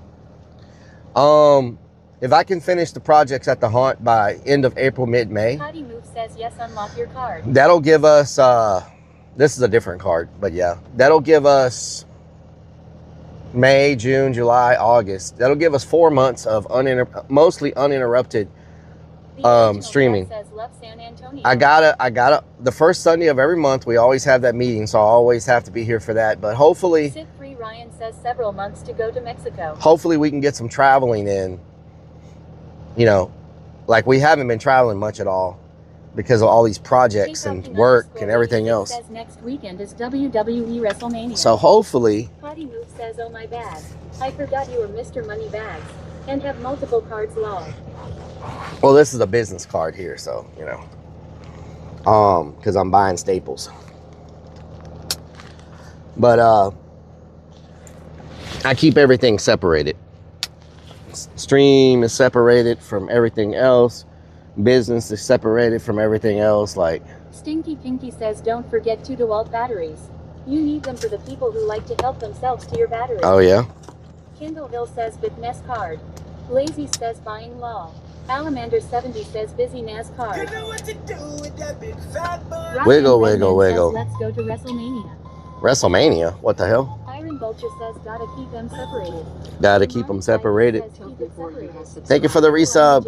If I can finish the projects at the haunt by end of April, mid-May, Potty Move says yes. Unlock your card. that'll give us. This is a different card, but yeah, that'll give us May, June, July, August. That'll give us 4 months of mostly uninterrupted streaming. Says, love San Antonio. I gotta. The first Sunday of every month, we always have that meeting, so I always have to be here for that. But hopefully, Sit Free Ryan says several months to go to Mexico. hopefully we can get some traveling in. You know, like we haven't been traveling much at all because of all these projects and work and everything else. Says next weekend is WWE WrestleMania. So hopefully, Potty Move says, oh my bad. I forgot you were Mr. Moneybags and have multiple cards long. well, this is a business card here, so you know, because I'm buying staples. But I keep everything separated. Stream is separated from everything else. Business is separated from everything else. Like Stinky Pinky says, don't forget 2 DeWalt batteries. You need them for the people who like to help themselves to your batteries. oh yeah. Kindle Hill says, Bitmess card. Lazy says, buying law. Salamander 70 says, busy NASCAR. You know what to do with that big fat butt. Wiggle, wiggle, wiggle. Let's go to WrestleMania. WrestleMania? What the hell? Iron Vulture says, gotta keep them separated. Gotta keep them separated. Thank you for the resub.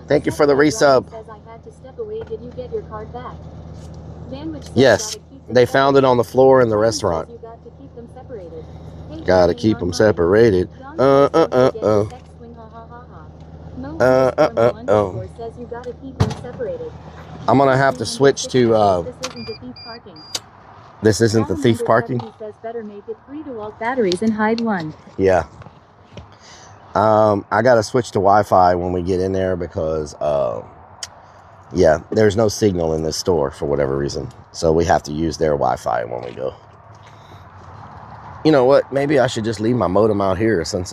Thank you for the resub. Says, I had to step away. Did you get your card back? Sandwich says, Yes, gotta keep them they found it on the floor in the restaurant. You got to keep them separated. Hey, Gotta keep them separated. Says you gotta keep them separated. I'm gonna have to switch to. This isn't the thief parking. This isn't the thief parking. Says better make it 3 DeWalt batteries and hide 1. Yeah. I gotta switch to Wi-Fi when we get in there because yeah, there's no signal in this store for whatever reason. So we have to use their Wi-Fi when we go. You know what? Maybe I should just leave my modem out here since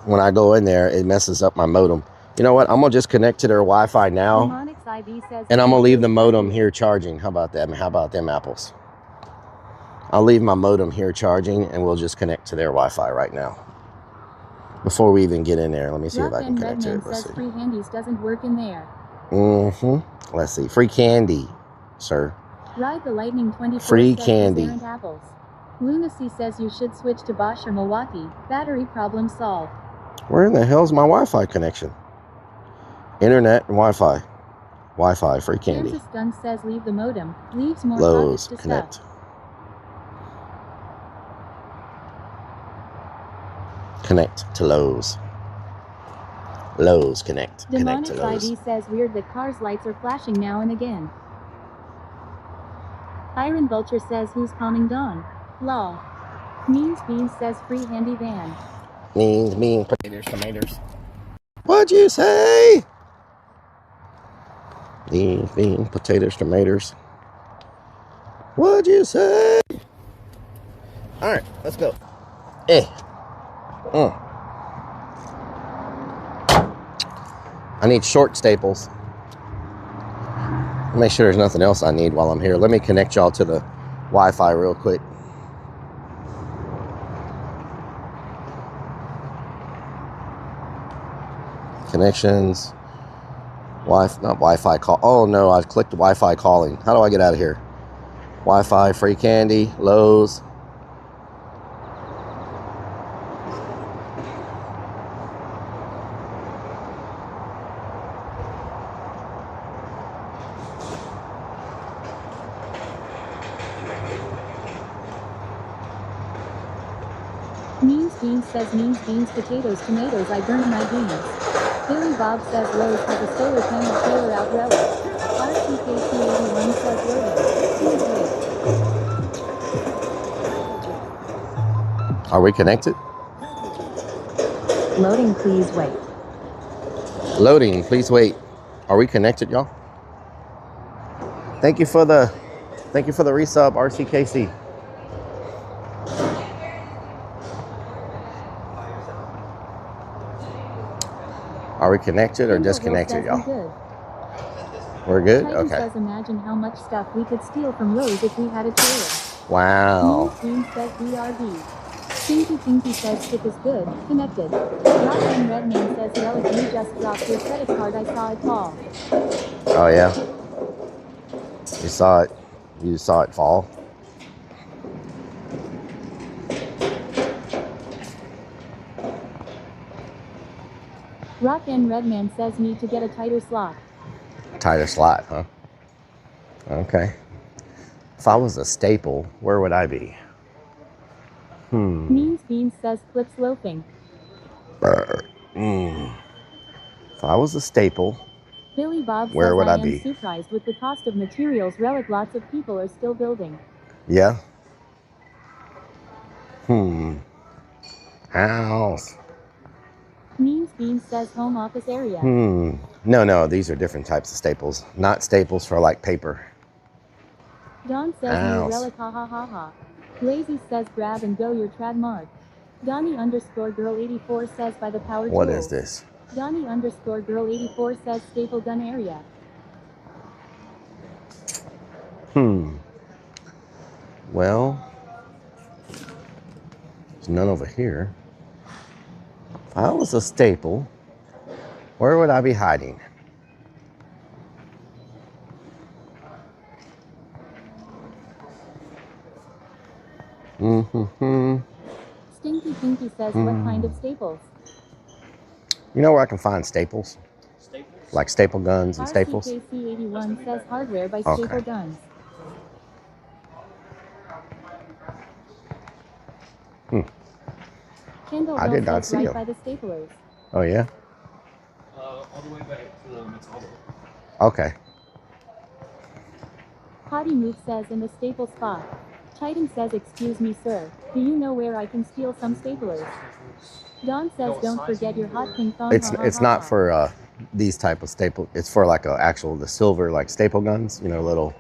when I go in there, it messes up my modem. You know what? I'm gonna just connect to their Wi-Fi now, and I'm gonna leave the modem here charging. How about that? How about them apples? I'll leave my modem here charging, and we'll just connect to their Wi-Fi right now. Before we even get in there, let me see if I can connect to it. Let's see. Free handies doesn't work in there. Let's see. Free candy, sir. Ride the Lightning 24. Free candy. Apples. Lunacy says you should switch to Bosch or Milwaukee. Battery problem solved. Where in the hell's my Wi-Fi connection? Internet and Wi-Fi. Wi-Fi, free candy. Kansas Gun says leave the modem. Leaves more Lowe's, pockets to connect. stuff. Connect to Lowe's. Lowe's, connect. Connect to Demonic Lowe's. ID says weird that cars' lights are flashing now and again. Iron Vulture says who's calming Dawn? Law. Means Beans says free handy van. Means, potatoes, tomatoes. What'd you say? Beans, potatoes, tomatoes. What'd you say? All right, let's go. I need short staples. Make sure there's nothing else I need while I'm here. Let me connect y'all to the Wi-Fi real quick. Connections. Not Wi-Fi call. Oh no, I've clicked Wi-Fi calling. How do I get out of here? Wi-Fi, free candy, Lowe's. Beans says beans, potatoes, tomatoes, I burned my beans. Billy Bob says Lowe's has a solar panel trailer out Rellik. RTKC81 says loading. Please wait. Are we connected? Loading, please wait. Loading, please wait. Are we connected, y'all? Thank you for the resub, RCKC. Are we connected or disconnected, y'all? We're good? Titan Okay. says imagine how much stuff we could steal from Lowe's if we had a trailer. Wow. Beans says BRB. Stinky Pinky says stick is good. Connected. Rotten Redman says Rellik, you just dropped your credit card. I saw it fall. Oh yeah. You saw it. You saw it fall. Rock and Redman says need to get a tighter slot. Tighter slot, huh? Okay. If I was a staple, where would I be? Beans says clips loafing. If I was a staple, Billy Bob where says would I I am be? surprised with the cost of materials Rellik lots of people are still building. Yeah. House. Beans says home office area. No, these are different types of staples. Not staples for like paper. Don says new Rellik, ha ha ha ha. Lazy says grab and go your trad mark. Donnie _ girl 84 says by the power What tools. is this? Donnie _ girl 84 says staple gun area. Well, there's none over here. If I was a staple, where would I be hiding? Stinky Pinky says what kind of staples? You know where I can find staples? Like staple guns and staples? RCKC81 says hardware by Staple Guns. Kendall I did not says see right them. by the staplers. Oh yeah? All the way back to the metal. Okay. Potty Move says in the staple spot. Titan says excuse me sir, do you know where I can steal some staplers? Don says don't forget your hot pink thong. It's not for these type of staple. It's for like the silver like staple guns, you know, little,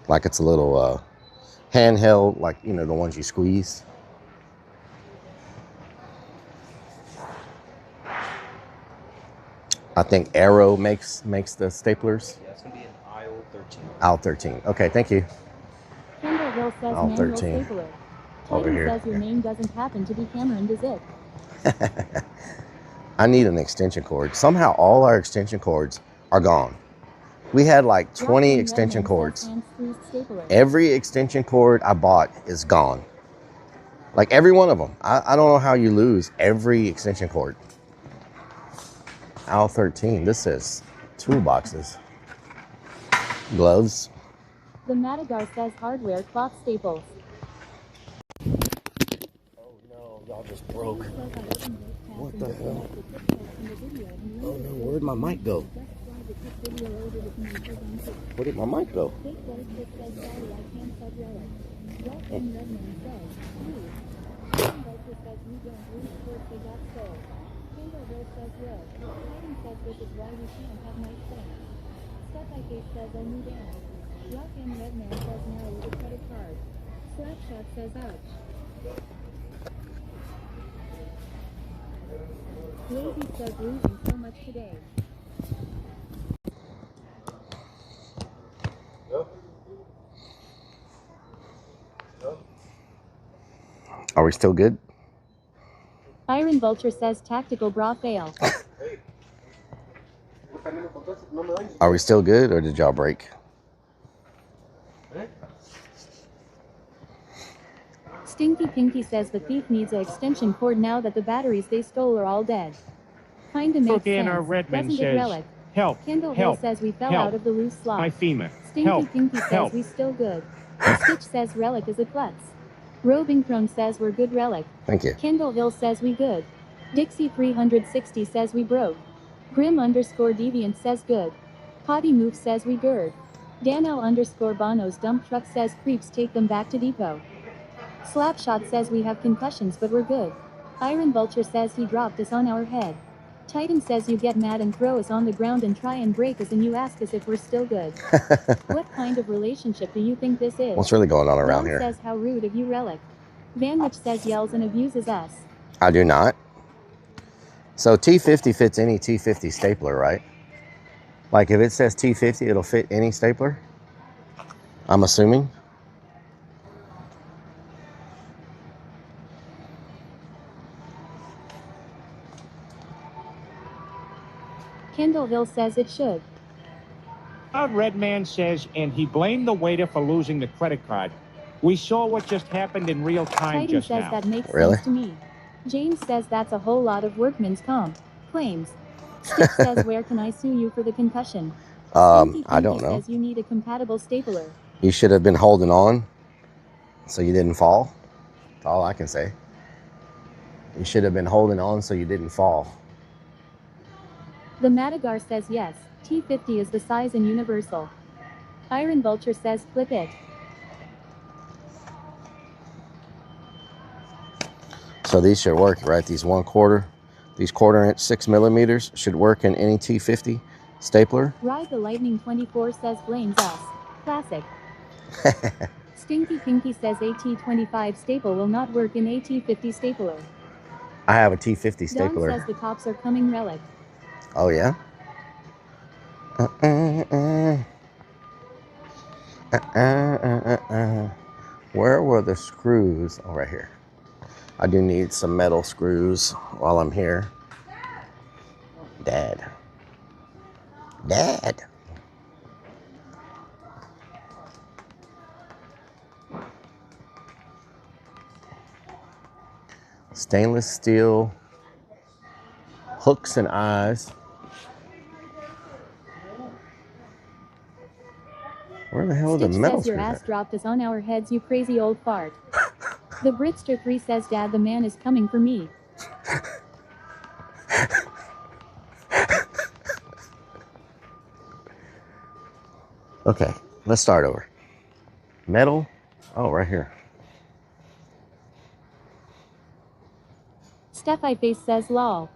like it's a little handheld, like, you know, the ones you squeeze. I think Arrow makes the staplers. Yeah, it's gonna be in aisle 13. Aisle 13. Okay, thank you. Kendall Hill says Aisle manual 13. stapler. Over Titan here. says your name doesn't happen to be Cameron, does it? I need an extension cord. Somehow all our extension cords are gone. We had like 20 extension cords. Every extension cord I bought is gone. Like every one of them. I don't know how you lose every extension cord. Aisle 13. This says toolboxes. Gloves. The Madagar says hardware cloth staples. Oh no, y'all just broke. What the hell? Oh no, where'd my mic go? Where did my mic go? Kendallville says wood. Titan says this is why we can't have nice things. Stuff I Face says I need down. Rock and Redman says now with a credit card. Slapshot says ouch. Lazy says losing so much today. Are we still good? Iron Vulture says tactical bra fail. Are we still good, or did y'all break? Stinky Pinky says the thief needs an extension cord now that the batteries they stole are all dead. Kinda makes sense, Redman doesn't it, says, Relic? help, Kendallville help, says we fell help. out of the loose slot. My FEMA. Stinky Help, Pinky says help. we still good. Stitch says Relic is a klutz. Roving Crone says we're good, Relic. Thank you. Kendallville says we good. Dixie 360 says we broke. Grim_Deviant says good. Potty Move says we good. Danel_Bono's dump truck says creeps take them back to depot. Slapshot says we have concussions but we're good. Iron Vulture says he dropped us on our head. Titan says you get mad and throw us on the ground and try and break us and you ask us if we're still good. What kind of relationship do you think this is? What's really going on around Don here? says how rude of you, Relic. Vanwich says yells and abuses us. I do not. So T50 fits any T50 stapler, right? Like if it says T50, it'll fit any stapler? I'm assuming. Kendallville says it should. Redman says, and he blamed the waiter for losing the credit card. We saw what just happened in real time Titan just says now. that makes Really? sense to me. James says that's a whole lot of workman's comp claims. Stitch says where can I sue you for the concussion? I don't know. Says you need a compatible stapler. You should have been holding on so you didn't fall. That's all I can say. You should have been holding on so you didn't fall. The Madagar says yes, T50 is the size and universal. Iron Vulture says clip it. So these should work, right? These 1/4, these 1/4 inch 6 millimeters should work in any T50 stapler. Ride the Lightning 24 says blames us. Classic. Stinky Pinky says AT25 staple will not work in AT50 stapler. I have a T50 Don stapler. says the cops are coming, Relic. Oh yeah? Where were the screws? Oh, right here. I do need some metal screws while I'm here. Dad. Stainless steel hooks and eyes. Where the hell are the Stitch metal says your screws ass at? dropped us on our heads, you crazy old fart. The Britster 3 says Dad, the man is coming for me. Okay, let's start over. Metal. Oh, right here. Steph I Face says lol.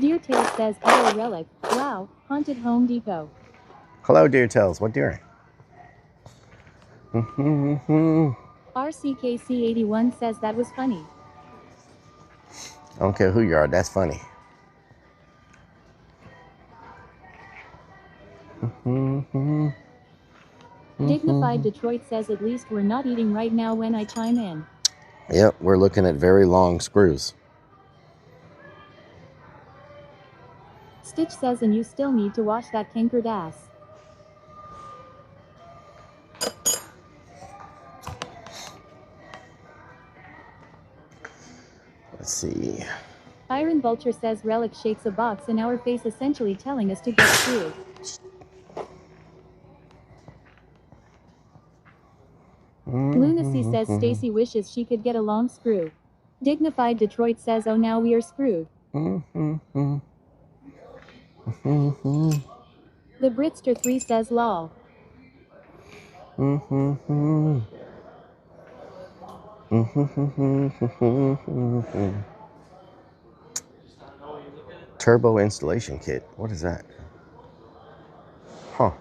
Deer Tail says hello, Relic. Wow, haunted Home Depot. Hello, Deer Tails. What deer? RCKC81 says that was funny. I don't care who you are. That's funny. Dignified Detroit says at least we're not eating right now when I chime in. Yep, we're looking at very long screws. Stitch says and you still need to wash that cankered ass. Let's see. Iron Vulture says Relic shakes a box in our face, essentially telling us to get screwed. Lunacy says Stacy wishes she could get a long screw. Dignified Detroit says oh now we are screwed. The Britster 3 says lol. Turbo installation kit. What is that? Huh.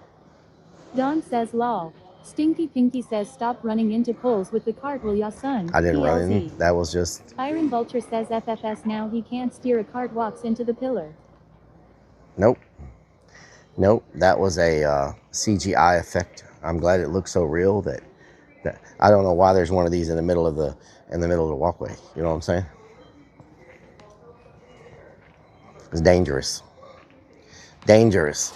Don says lol. Stinky Pinky says stop running into poles with the cart, will ya son? I didn't run PLZ. in. That was just... Iron Vulture says FFS now he can't steer a cart, walks into the pillar. Nope. Nope. That was a CGI effect. I'm glad it looked so real that I don't know why there's one of these in the middle of the walkway. You know what I'm saying? It's dangerous. Dangerous.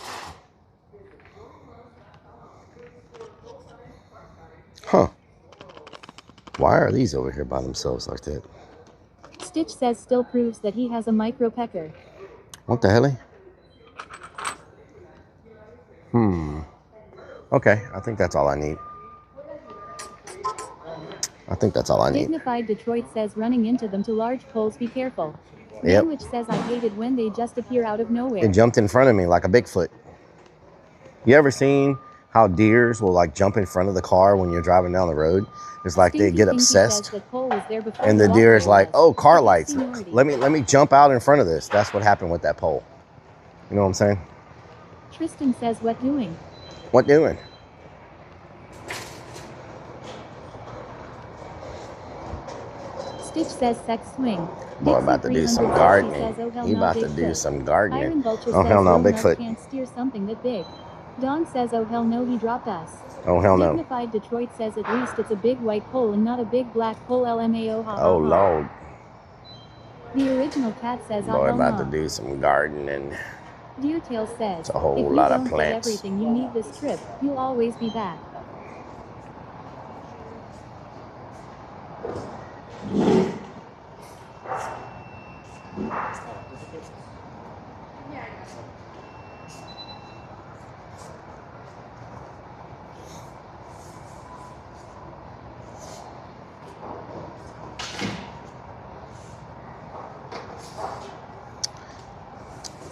Huh. Why are these over here by themselves like that? Stitch says still proves that he has a micro pecker. What the hell? Okay, I think that's all I need. I think that's all I need. Dignified Detroit says running into them to large poles, be careful. Yep. Which says I hate it when they just appear out of nowhere. It jumped in front of me like a Bigfoot. You ever seen how deers will like jump in front of the car when you're driving down the road? It's like Stinky they get Pinky obsessed, says that pole was there before and the deer is like, "Oh, car lights. Seniority. Let me jump out in front of this." That's what happened with that pole. You know what I'm saying? Tristan says what doing? What doing? Stitch says sex swing. Boy, about to do some gardening. He about to do some gardening. Iron Vulture Oh says hell no, grown up Bigfoot. can't steer something that big. Don says oh hell no, he dropped us. Oh hell no. Dignified Detroit says at least it's a big white pole and not a big black pole, LMAO, ha ha Oh ha. Lord. The original cat says Boy, oh about no. to do some gardening. Deertail says It's a whole if lot you of don't get plants. everything you need this trip, you'll always be back.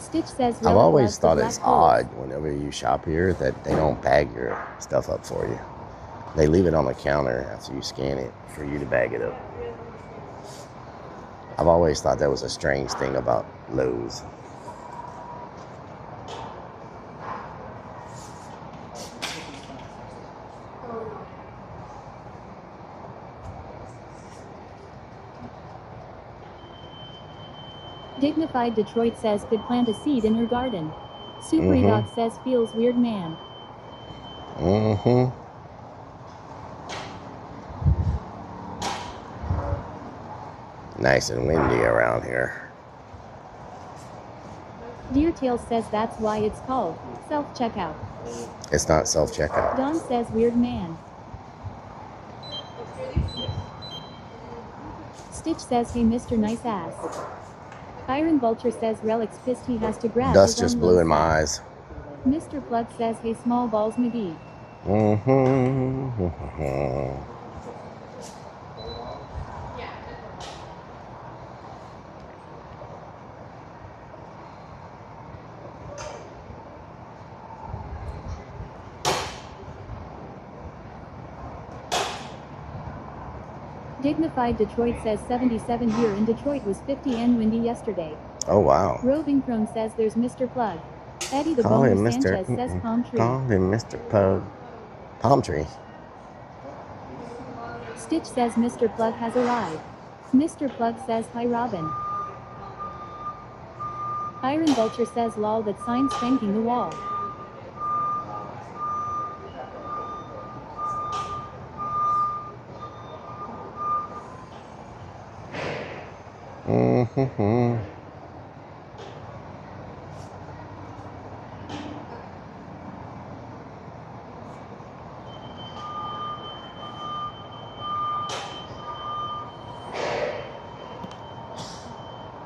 Stitch says I've Relic always loves the thought black it's poles. odd whenever you shop here that they don't bag your stuff up for you. They leave it on the counter after you scan it for you to bag it up. I've always thought that was a strange thing about Lowe's. Dignified Detroit says could plant a seed in her garden. Super Dog says feels weird, man. Nice and windy around here. Deertail says that's why it's called self-checkout. It's not self-checkout. Don says weird, man. Stitch says hey Mr. Nice Ass. Iron Vulture says Relic's pissed he has to grab Dust his just own blew in little my sack. eyes. Mr. Plug says hey small balls McGee. Dignified Detroit says 77 here in Detroit was 50 and windy yesterday. Oh wow. Roving Crone says there's Mr. Plug. Eddie the Call Boner him Sanchez Mr. says palm tree. Call him Mr. Pug. Palm tree. Stitch says Mr. Plug has arrived. Mr. Plug says hi Robin. Iron Vulture says lol that sign spanking the wall.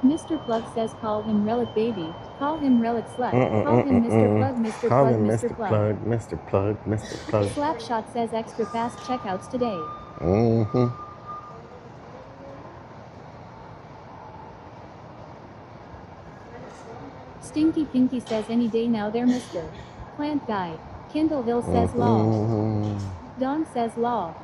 Mr. Plug says call him Relic baby, call him Relic slut, call him Mr. Plug, Mr. Call Plug, him Mr. Plug. Mr. Plug, Mr. Plug. Slapshot says extra fast checkouts today. Stinky Pinky says any day now there Mr. Plant guy. Kendallville says lol. Don says lol.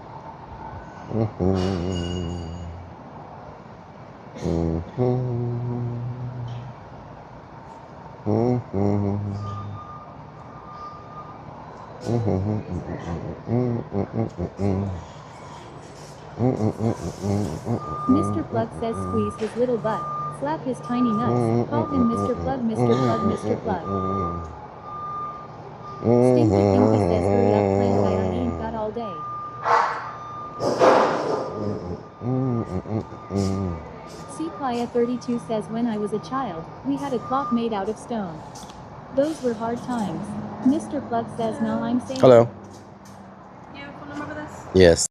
Mr. Plug says squeeze his little butt. Slap his tiny nuts. Call him Mr. Plug, Mr. Plug, Mr. Plug. Stinky Pinky says hurry up, plant guy, I ain't got all day. Sequoia 32 says when I was a child, we had a clock made out of stone. Those were hard times. Mr. Plug says no, I'm saying. Hello. You have a phone number for this? Yes.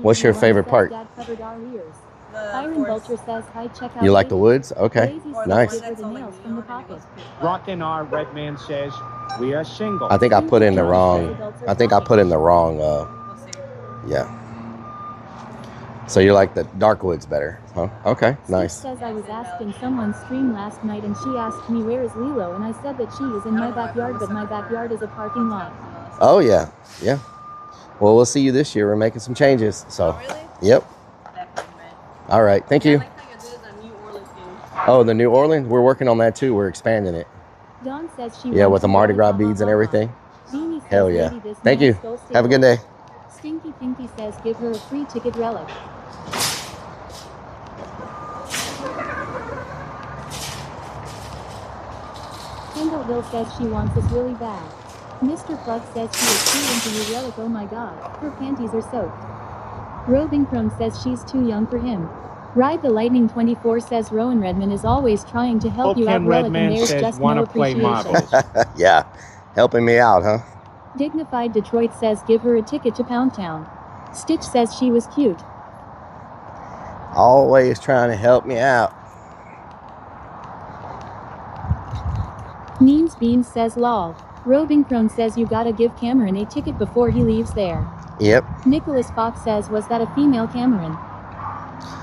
What's your favorite part? Dad covered our ears. The Iron forest. Vulture says hi, check out You like the Lazy. woods? Okay, Lazy Or says the nice. one give her that's the only nails New from the York and pocket. goes pretty far. Rockin' R Redman says we are single. I think I put in the wrong. I think I put in the wrong. We'll see. Yeah. So you like the dark woods better, huh? Okay, Stitch nice. says I was asked in someone's stream last night and she asked me where is Lilo and I said that she is in my backyard, but my backyard is a parking lot. Oh yeah, yeah. Well, we'll see you this year. We're making some changes. So. Oh, really? Yep. Definitely, man. All right. Thank I you. like how you did the New Orleans game. Oh, the New Orleans. We're working on that too. We're expanding it. Dawn says she Yeah, wants with the to Mardi go Gras to beads and everything. Beanie says, Hell yeah. "Lady, this Thank man you. stole Have a good day. Stinky Pinky says give her a free ticket, Relic. Kendallville says she wants us really bad. Mr. Plug says she is too into you, Relic, oh my god, her panties are soaked. Roving Chrome says she's too young for him. Ride the Lightning 24 says Rowan Redman is always trying to help you out, Ken Relic, and Redman there's says just wanna no play appreciation. marbles. Yeah, helping me out, huh? Dignified Detroit says give her a ticket to Pound Town. Stitch says she was cute. Always trying to help me out. Neems Beans says lol. Roving Crone says you gotta give Cameron a ticket before he leaves there. Yep. Nicholas Fox says was that a female Cameron?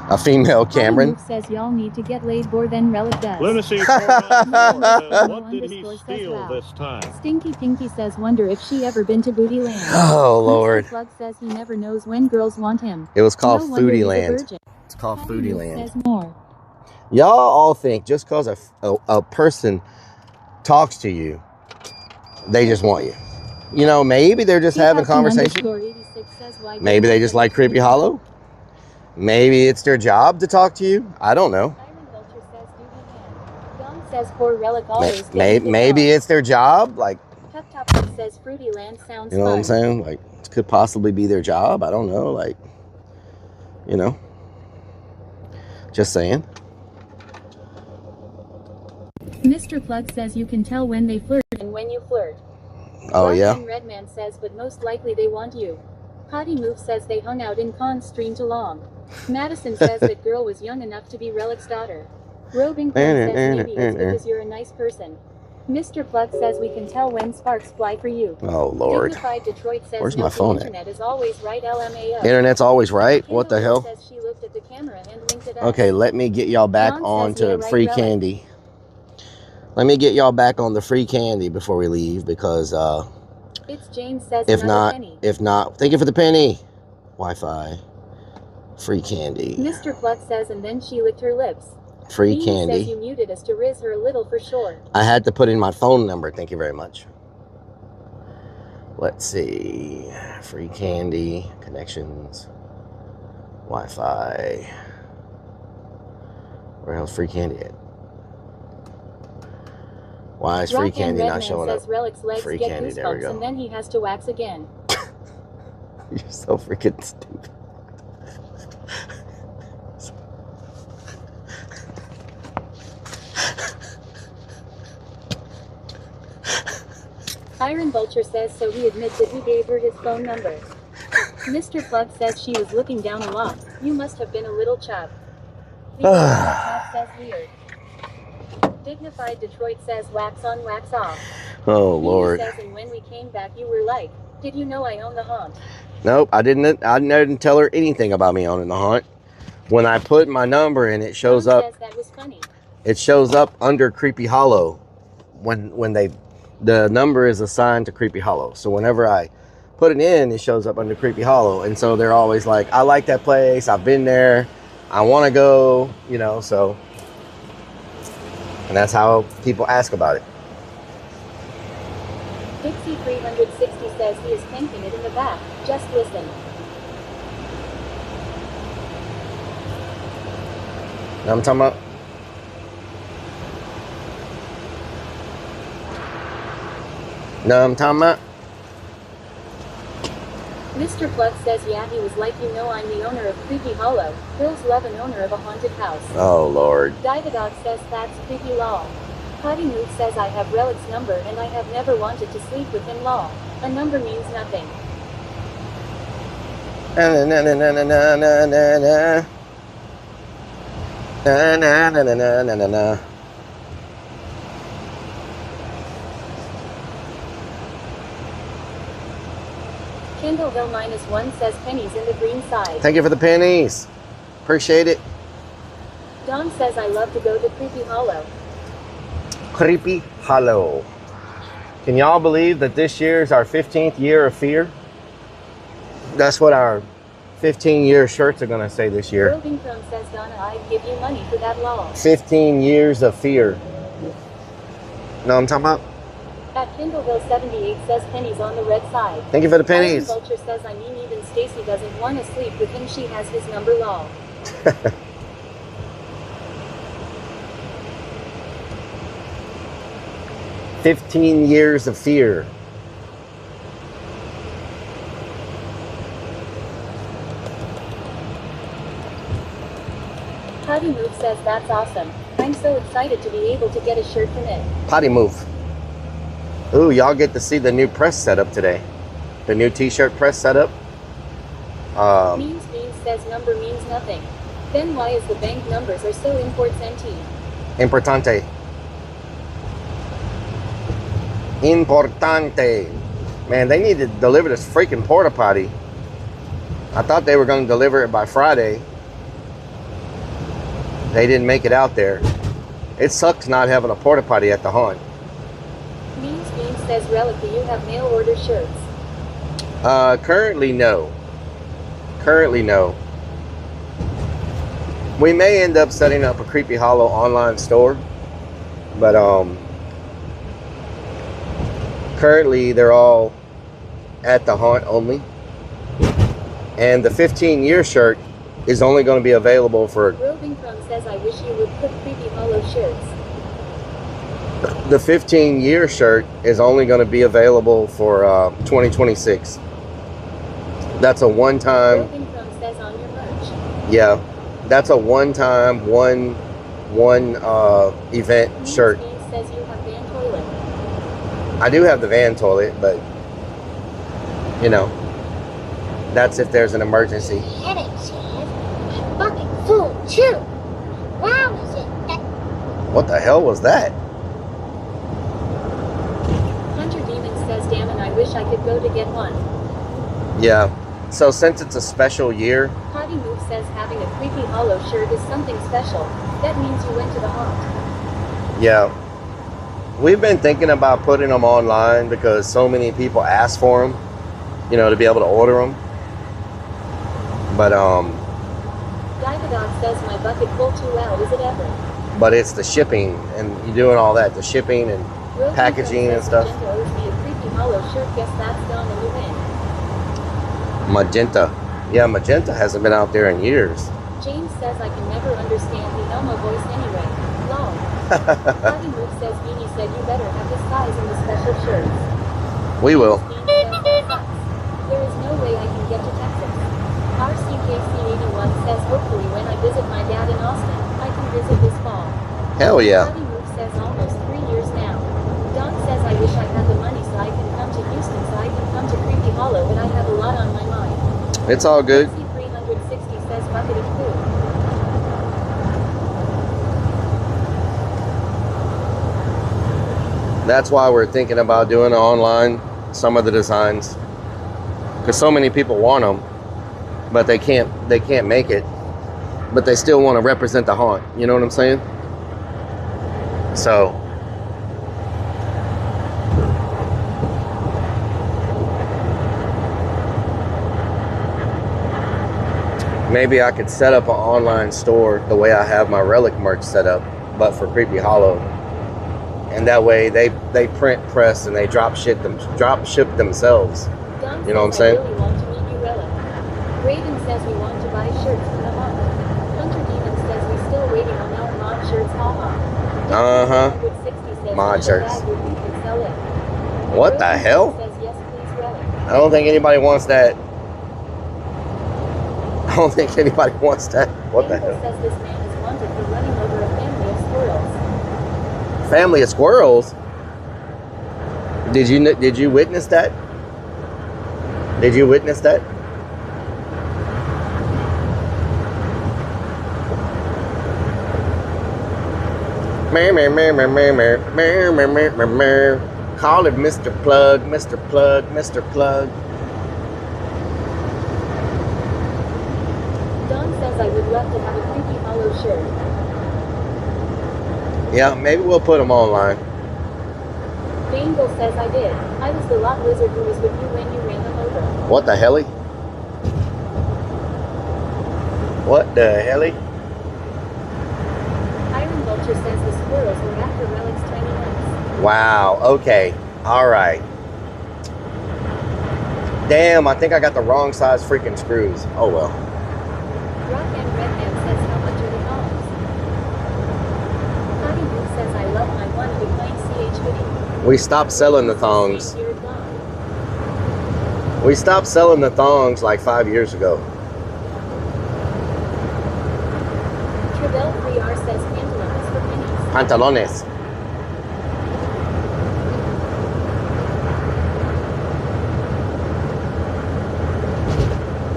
A female Cameron. Luke says y'all need to get laid more than Relic does. Lunacy what did he steal this time? Stinky Pinky says wonder if she ever been to Booty Land. Oh Lord. Mr. Plug says he never knows when girls want him. It was called No wonder he's a Foodie Land. virgin. It's called Patty Foodie Luke Land. says more. Y'all all think just because a person talks to you, they just want you. You know, maybe they're just having conversation. Maybe they just like Creepy Hollow. Maybe it's their job to talk to you. I don't know. Maybe it's their job. Like, says Fruity Land sounds you know what I'm saying? Like, it could possibly be their job. I don't know. Like, you know, just saying. Mr. Plug says you can tell when they flirt and when you flirt. Oh yeah. Redman says but most likely they want you. Potty Move says they hung out in Con stream too long. Madison says that girl was young enough to be Relic's daughter. Roving Plug says maybe it's because you're a nice person. Mr. Plug says we can tell when sparks fly for you. Oh Lord. Dignified Detroit says where's my phone at? Internet is always right, LMAO. Internet's always right? What the hell? Says she looked at the camera and linked it up. Okay, let me get y'all back on to free candy. Let me get y'all back on the free candy before we leave, because it's James says if not, thank you for the penny. Wi-Fi, free candy. Mr. Plug says, and then she licked her lips. Free Beanie candy. Says you muted us to riz her a little for sure. I had to put in my phone number. Thank you very much. Let's see. Free candy, connections, Wi-Fi. Where else free candy at? Why is free candy not showing up? Relic's legs Free get candy, there we go. And then he has to wax again. You're so freaking stupid. Iron Vulture says so he admits that he gave her his phone number. Mr. Plug says she was looking down a lot. You must have been a little chub. The Cat says weird. Dignified Detroit says wax on, wax off. Oh, He Lord. says, and when we came back, you were like, did you know I own the haunt? Nope, I didn't tell her anything about me owning the haunt. When I put my number in, it shows Don up. says that was funny. It shows up under Creepy Hollow when the number is assigned to Creepy Hollow. So whenever I put it in, it shows up under Creepy Hollow. And so they're always like, I like that place. I've been there. I want to go, you know, so. And that's how people ask about it. Dixie 360 says he is thinking it in the back. Just listen. Know what I'm talking about? Know what I'm talking about? Mr. Plug says yeah, he was like, you know I'm the owner of Creepy Hollow. Girls love an owner of a haunted house. Oh, Lord. Dog says that's creepy law. Potty Move says I have Rellik's number and I have never wanted to sleep with him law. A number means nothing. Na na na na na na na na na. Na na na na na na na na. Kindleville -1 says pennies in the green side. Thank you for the pennies. Appreciate it. Don says I love to go to Creepy Hollow. Creepy Hollow. Can y'all believe that this year is our 15th year of fear? That's what our 15-year shirts are going to say this year. Worthington says Donna, I'd give you money for that law. 15 years of fear. Know what I'm talking about? At Kindleville 78 says pennies on the red side. Thank you for the pennies. Iron Vulture says I mean even Stacy doesn't want to sleep with him. She has his number law. 15 years of fear. Potty Move says that's awesome. I'm so excited to be able to get a shirt from it. Potty Move. Ooh, y'all get to see the new press setup today. The new t-shirt press setup. Means says number means nothing. Then why is the bank numbers are so important? Importante. Importante. Man, they need to deliver this freaking porta potty. I thought they were going to deliver it by Friday. They didn't make it out there. It sucks not having a porta potty at the haunt. Means says Rellik, do you have mail order shirts? Currently no. Currently no. We may end up setting up a Creepy Hollow online store, but currently they're all at the haunt only. And the 15-year shirt is only going to be available for... Rovingcrum says I wish you would put Creepy Hollow shirts. The 15-year shirt is only going to be available for 2026. That's a one-time... Rovingcrum says on your merch. Yeah, that's a one-time, one event Means shirt. says you have van toilet. I do have the van toilet, but you know, that's if there's an emergency. Headache, Chaz. I'm fucking full, too. Wow, is it? What the hell was that? Hunter Demon says damn and I wish I could go to get one. Yeah, so since it's a special year, Potty Move says having a Creepy Hollow shirt is something special. That means you went to the haunt. yeah, we've been thinking about putting them online because so many people ask for them, you know, to be able to order them. But Divodog says my bucket full too loud, is it ever? but it's the shipping and you doing all that, the shipping and Rovingcrum packaging and says stuff. Magenta owes me a Creepy Hollow shirt. Guess that's done and you win. Magenta. Yeah, Magenta hasn't been out there in years. James says I can never understand the Elmo voice anyway. Lol. Potty Move says Beanie said you better have the size in the special shirts. We will. Beanie says that sucks. There is no way I can get to Texas. RCKC81 says hopefully when I visit my dad in Austin, I can visit this fall. Hell yeah. Potty Move says almost 3 years now. Don says I wish I had the money so I can lot on my mind. It's all good. Pepsi 360 says bucket of food. That's why we're thinking about doing online some of the designs, because so many people want them, but they can't make it, but they still want to represent the haunt. You know what I'm saying? So maybe I could set up an online store the way I have my Rellik merch set up, but for Creepy Hollow. And that way they print, press, and they drop ship themselves. Don You know what I'm says, saying? I really want to meet you, Rellik. Raven says we want to buy shirts for the haunt. Hunter Demon says we're still waiting on our mod shirts, haha. Uh-huh. 360 says Mod we should shirts. bag if we can sell it. What the Rosie hell? says yes, please, Rellik. I don't think anybody wants that. I don't think anybody wants that. What the Daniel hell? says this man is wanted for running over a family of squirrels. Family of squirrels? Did you witness that? Did you witness that? Call it Mr. Plug, Mr. Plug, Mr. Plug. Don says I would love to have a Creepy Hollow shirt. Yeah, maybe we'll put them online. Dangle says I did. I was the lot lizard who was with you when you ran them over. What the helly? What the helly? Iron Vulture says the squirrels were after Rellik's tiny nuts. Wow, okay. Alright. Damn, I think I got the wrong size freaking screws. Oh well. Rock and Redman says how much are the thongs? Potty Boo says I love my one to plain CH hoodie. We stopped selling the thongs. You're gone. We stopped selling the thongs like 5 years ago. Trevell 3R says pantalones for pennies. Pantalones.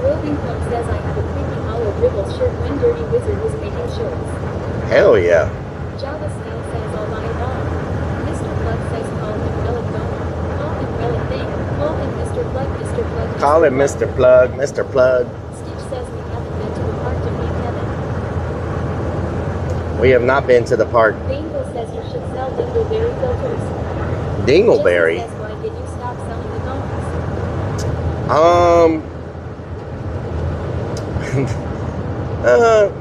Roving Pump says I have a Creepy Hollow dribble shirt when Dirty Wizard was making shirts. Hell yeah. Java Snail says I'll buy it all. Mr. Plug says call him Rellik Donor. Call him Rellik Thing. Call him Mr. Plug, Mr. Plug. Call it Mr. Plug, Mr. Plug. Stitch says we haven't been to the park to meet Kevin. We have not been to the park. Dingle says you should sell Dingleberry filters. Dingleberry. Jesse says why did you stop selling the thongs?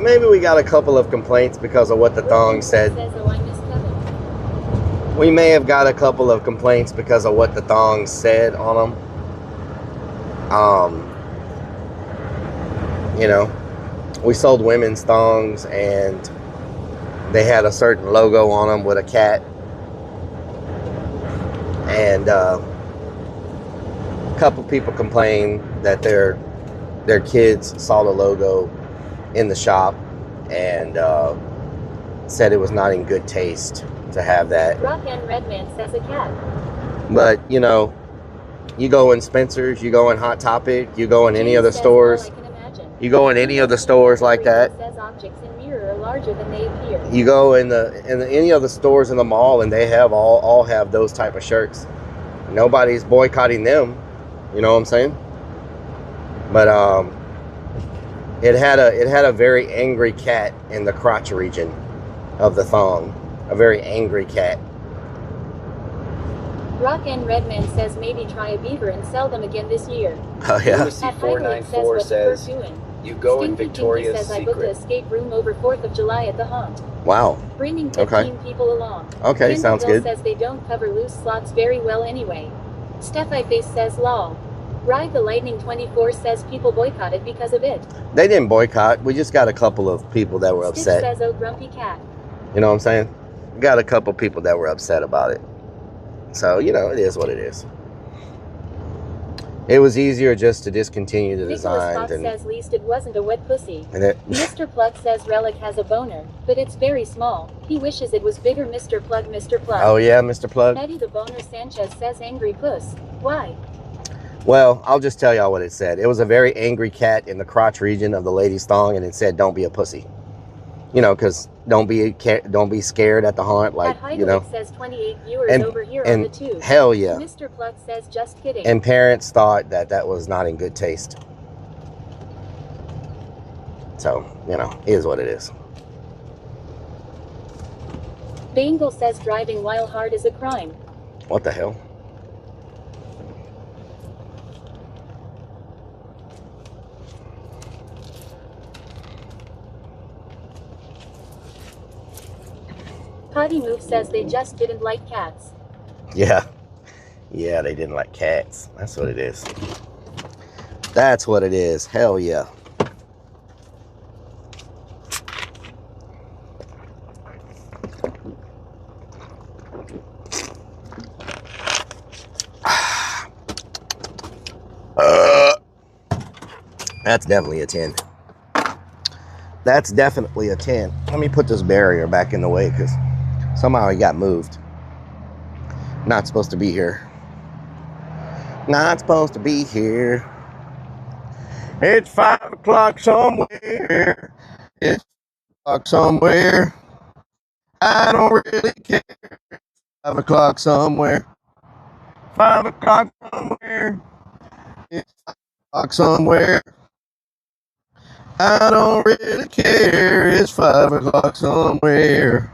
Maybe we got a couple of complaints because of what the thong said. Says, oh, I miss Kevin. We may have got a couple of complaints because of what the thongs said on them. You know, we sold women's thongs and they had a certain logo on them with a cat. And a couple people complained that their kids saw the logo in the shop and said it was not in good taste to have that. Rock and Redman says a cat. But you know, you go in Spencer's, you go in Hot Topic, you go in any of the James says, stores, "All I can imagine." you go in any of the stores like that. Says objects in mirror are larger than they appear. You go in any of the stores in the mall and they have all have those type of shirts. Nobody's boycotting them, you know what I'm saying? But it had a very angry cat in the crotch region of the thong. A very angry cat. Rock and Redman says maybe try a beaver and sell them again this year. Oh yeah. Lucy At Highlight 494 what's says, Perk doing? you go in Stinky Victoria's Pinky says I booked an Secret. escape room over 4th of July at the haunt. Wow. Bringing 15 people along. Okay, Kendall sounds Hill good. says they don't cover loose slots very well anyway. Steph Face says lol. Ride the Lightning 24 says people boycotted because of it. They didn't boycott. We just got a couple of people that were Stitch upset. says oh grumpy cat. You know what I'm saying? We got a couple people that were upset about it. So, you know, it is what it is. It was easier just to discontinue the Nicholas design. Fox says least it wasn't a wet pussy. And it, Mr. Plug says Rellik has a boner, but it's very small. He wishes it was bigger. Mr. Plug, Mr. Plug. oh yeah, Mr. Plug. Eddie the Boner Sanchez says angry puss. Why? Well, I'll just tell y'all what it said. It was a very angry cat in the crotch region of the lady's thong, and it said, "Don't be a pussy." You know, because don't be scared at the haunt, like, you know. It says 28 viewers over here on the tube. Hell yeah. Mr. Pluck says just kidding. And parents thought that that was not in good taste. So, you know, it is what it is. Bangle says driving while hard is a crime. What the hell? Potty Move says they just didn't like cats. Yeah. Yeah, they didn't like cats. That's what it is. That's what it is. Hell yeah. That's definitely a 10. That's definitely a 10. Let me put this barrier back in the way because somehow he got moved. Not supposed to be here. Not supposed to be here. It's 5 o'clock somewhere. It's 5 o'clock somewhere. I don't really care. 5 o'clock somewhere. 5 o'clock somewhere. It's 5 o'clock somewhere. I don't really care. It's 5 o'clock somewhere.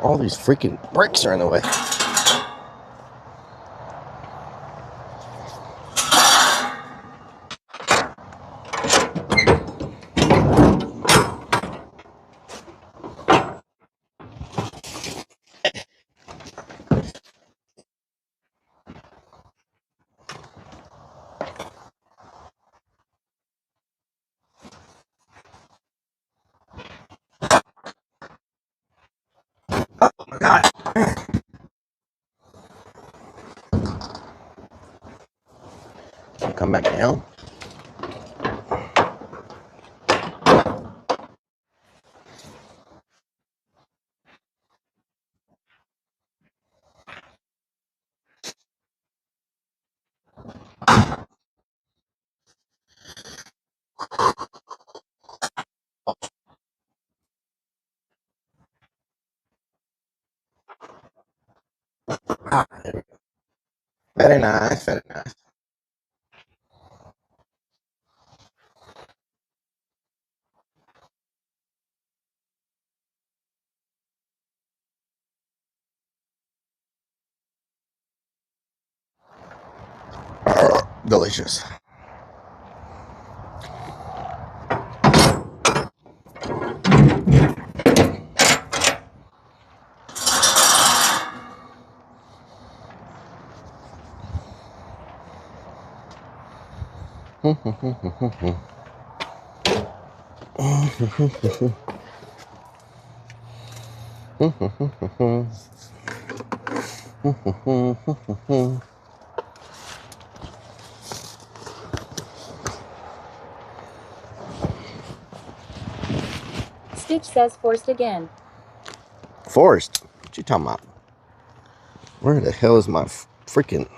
All these freaking bricks are in the way. Oh my God. Come back down. Ah, there we go. Very nice, very nice. Delicious. Stitch says forced again. Forced? What you talking about? Where the hell is my freaking...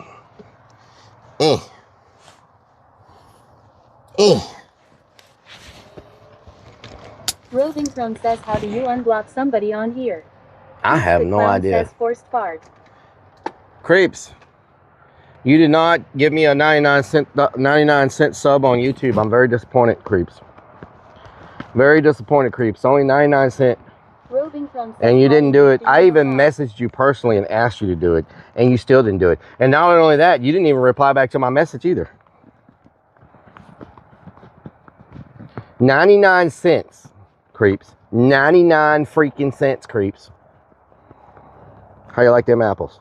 Roving Throne says how do you unblock somebody on here? I have no idea. Says forced fart. Creeps. You did not give me a 99 cent sub on YouTube. I'm very disappointed, Creeps. Very disappointed, Creeps. Only 99 cent. And you didn't do it. I even messaged you personally and asked you to do it, and you still didn't do it. And not only that, you didn't even reply back to my message either. 99 cents, Creeps. 99 freaking cents, Creeps. How you like them apples?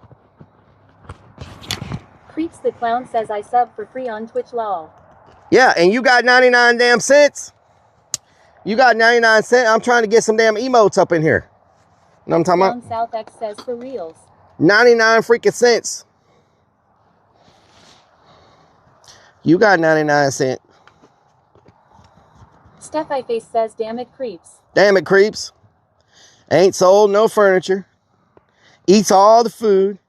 Creeps the Clown says I sub for free on Twitch lol. Yeah, and you got 99 damn cents. You got 99 cents. I'm trying to get some damn emotes up in here. You know what I'm talking about? South X says for reals. 99 freaking cents. You got 99 cents. Steph I Face says damn it Creeps. Damn it, Creeps. Ain't sold no furniture. Eats all the food.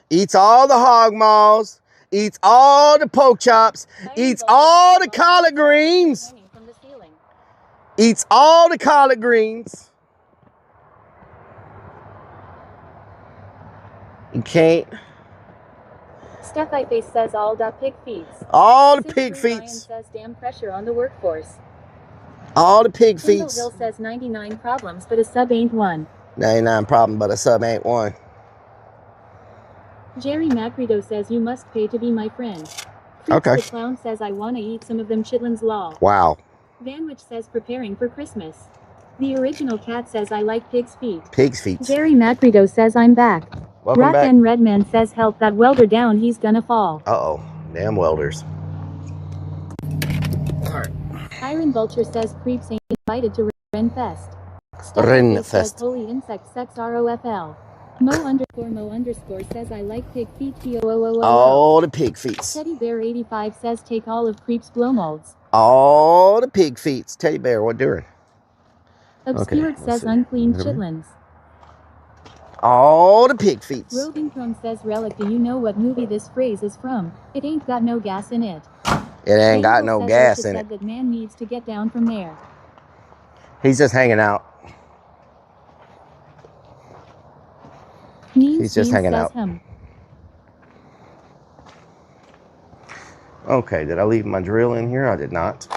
Eats all the hog maws. Eats all the pork chops. Eats all the collard greens. Eats all the collard greens. You can't. Stuff I Face says all the pig feets. All the pig Ryan feet. says damn pressure on the workforce. All the pig feet. Hill says 99 problems, but a sub ain't one. 99 problem, but a sub ain't one. Jerry Macrido says you must pay to be my friend. Creeps Okay. the Clown says I wanna eat some of them chitlins law. Wow. Vanwich says preparing for Christmas. The Original Cat says I like pig's feet. Pig's feet. Jerry Macrido says I'm back. Welcome Rock back. and Redman says help that welder down, he's gonna fall. Uh-oh. Damn welders. Iron Vulture says Creeps ain't invited to Renfest. Renfest. Says holy insect sex ROFL. Mo__ says I like pig feet TOOOO. All the pig feet. Teddy Bear 85 says take all of Creeps blow molds. All the pig feet. Teddy Bear, what doing? Obscured says unclean chitlins. All the pig feet. Roving Chrome says Rellik, do you know what movie this phrase is from? It ain't got no gas in it. It ain't got no gas in said it. that man needs to get down from there. He's just hanging out. He's just hanging out. Okay, did I leave my drill in here? I did not.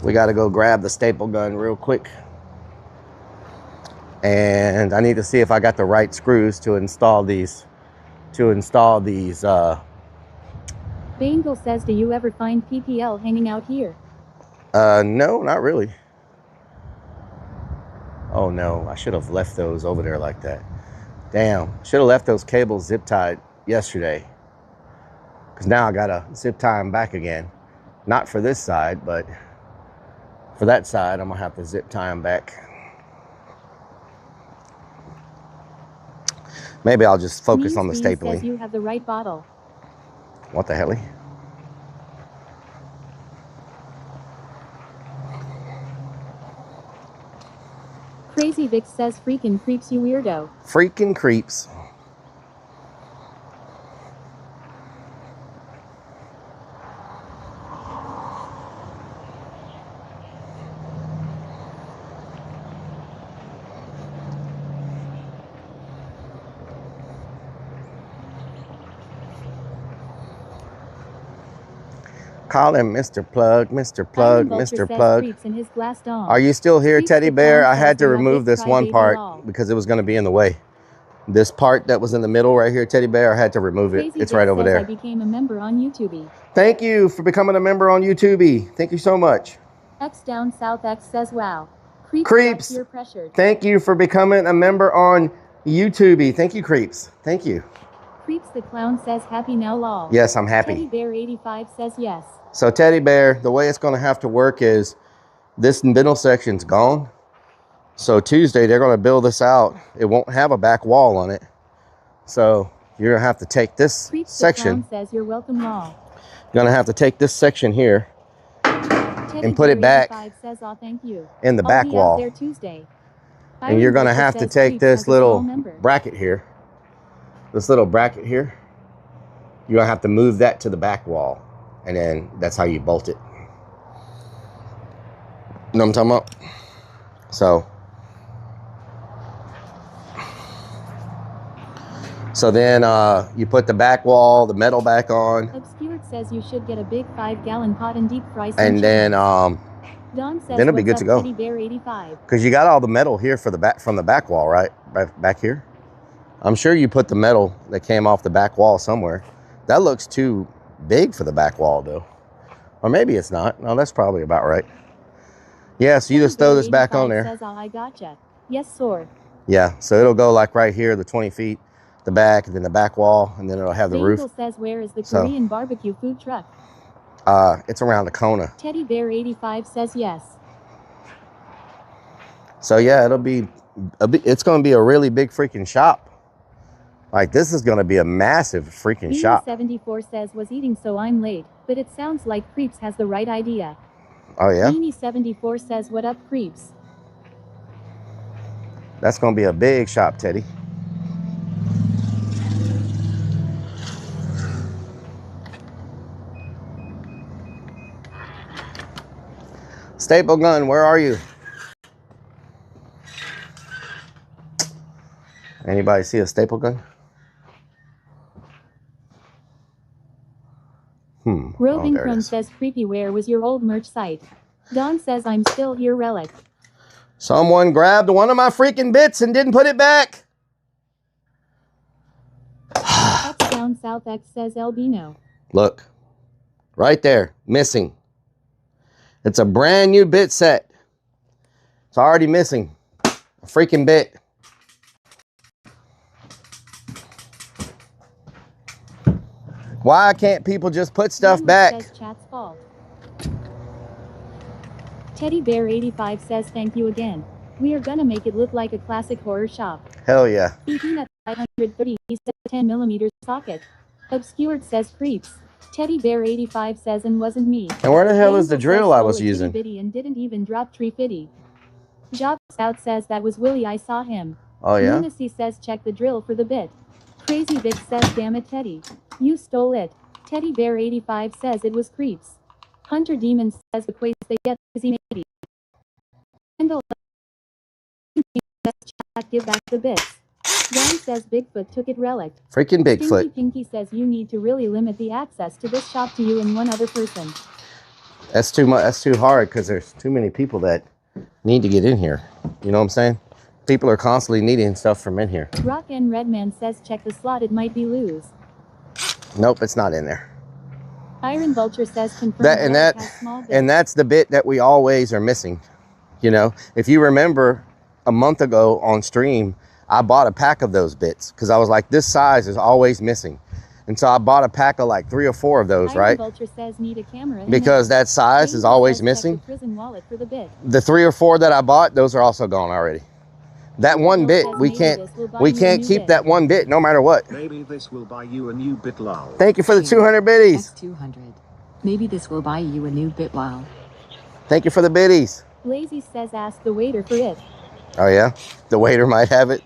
We got to go grab the staple gun real quick. And I need to see if I got the right screws to install these. Bangle says, do you ever find PPL hanging out here? No, not really. Oh no, I should have left those over there like that. Damn, should have left those cables zip tied yesterday. Because now I gotta zip tie them back again. Not for this side, but for that side, I'm gonna have to zip tie them back. Maybe I'll just focus on the stapling. Says you have the right bottle. What the hell? Crazy Vic says freaking creeps, you weirdo. Freaking creeps. Call him Mr. Plug, Mr. Plug, Mr. Plug. In his glass dome. Are you still here, Creeps Teddy the Bear? Clown I had to says remove this one part because it was going to be in the way. This part that was in the middle right here, Teddy Bear, I had to remove it. Crazy It's Vic right over says there. I became a member on YouTube. Thank you for becoming a member on YouTube. Thank you so much. X Down South X says wow. Creeps. You're pressured. Thank you for becoming a member on YouTube. Thank you, Creeps. Thank you. Creeps the Clown says happy now lol. Yes, I'm happy. Teddy Bear 85 says yes. So Teddy Bear, the way it's going to have to work is this middle section's gone. So Tuesday, they're going to build this out. It won't have a back wall on it. So you're going to have to take this Creeps section. The Clown says you're welcome law. You're going to have to take this section here Teddy and put it Bear back 85 says, oh, thank you. in the I'll back be wall. Out there Tuesday. And you're going to have to take this little member. bracket here. This little bracket here. You're going to have to move that to the back wall. And then that's how you bolt it. You know what I'm talking about? So then you put the back wall, the metal back on. Obscured says you should get a big 5-gallon pot and deep fry some And then Don says, then it'll be good to go. Teddy Bear 85. Because you got all the metal here for the back from the back wall, right? Back here. I'm sure you put the metal that came off the back wall somewhere. That looks too big for the back wall though. Or maybe it's not. No, that's probably about right. Yeah, so you just throw this back on there. Says, oh, I gotcha. Yes, sir. Yeah, so it'll go like right here, the 20 feet, the back, and then the back wall, and then it'll have the roof. Says, where is the Korean barbecue food truck? It's around the Kona. Teddy Bear 85 says yes. So yeah, it's going to be a really big freaking shop. Like, this is going to be a massive freaking shop. 74 says was eating so I'm late, but it sounds like Creeps has the right idea. Oh, yeah? Beanie 74 says what up Creeps? That's going to be a big shop, Teddy. Staple gun, where are you? Anybody see a staple gun? Roving there it Crumb is. says creepy where was your old merch site? Don says I'm still here Relic. Someone grabbed one of my freaking bits and didn't put it back. X down South X says Albino. Look, right there, missing. It's a brand new bit set. It's already missing a freaking bit. Why can't people just put stuff back? Says chat's fault. Teddy Bear 85 says thank you again. We are gonna make it look like a classic horror shop. Hell yeah. Peanut 530 he says 10mm socket. Obscured says creeps. Teddy Bear 85 says and wasn't me. And where the hell is the Angel drill says I was stole a using? Bitty and didn't even drop tree fitty. Job Out says that was Willie I saw him. Oh yeah? Lunacy says check the drill for the bit. Crazy Vic says damn it Teddy. You stole it. Teddy Bear 85 says it was creeps. Hunter Demon says the quays they get is he maybe. Kendall says chat give back the bits. Ron says Bigfoot took it Relic. Freaking Bigfoot. Stinky Pinky says you need to really limit the access to this shop to you and one other person. That's too much. That's too hard because there's too many people that need to get in here. You know what I'm saying? People are constantly needing stuff from in here. Rock and Redman says check the slot it might be loose. Nope, it's not in there. Iron Vulture says confirmed That and that's the bit that we always are missing. You know, if you remember a month ago on stream, I bought a pack of those bits because I was like, this size is always missing. And so I bought a pack of like 3 or 4 of those, Iron right? Vulture says need a camera Because that size is always missing. Prison wallet for the bit. The 3 or 4 that I bought, those are also gone already. That one bit, we can't keep that one bit no matter what. Maybe this will buy you a new bit, lol. Thank you for the 200 biddies. X200. Maybe this will buy you a new bit, lol. Thank you for the biddies. Lazy says ask the waiter for it. Oh yeah? The waiter might have it.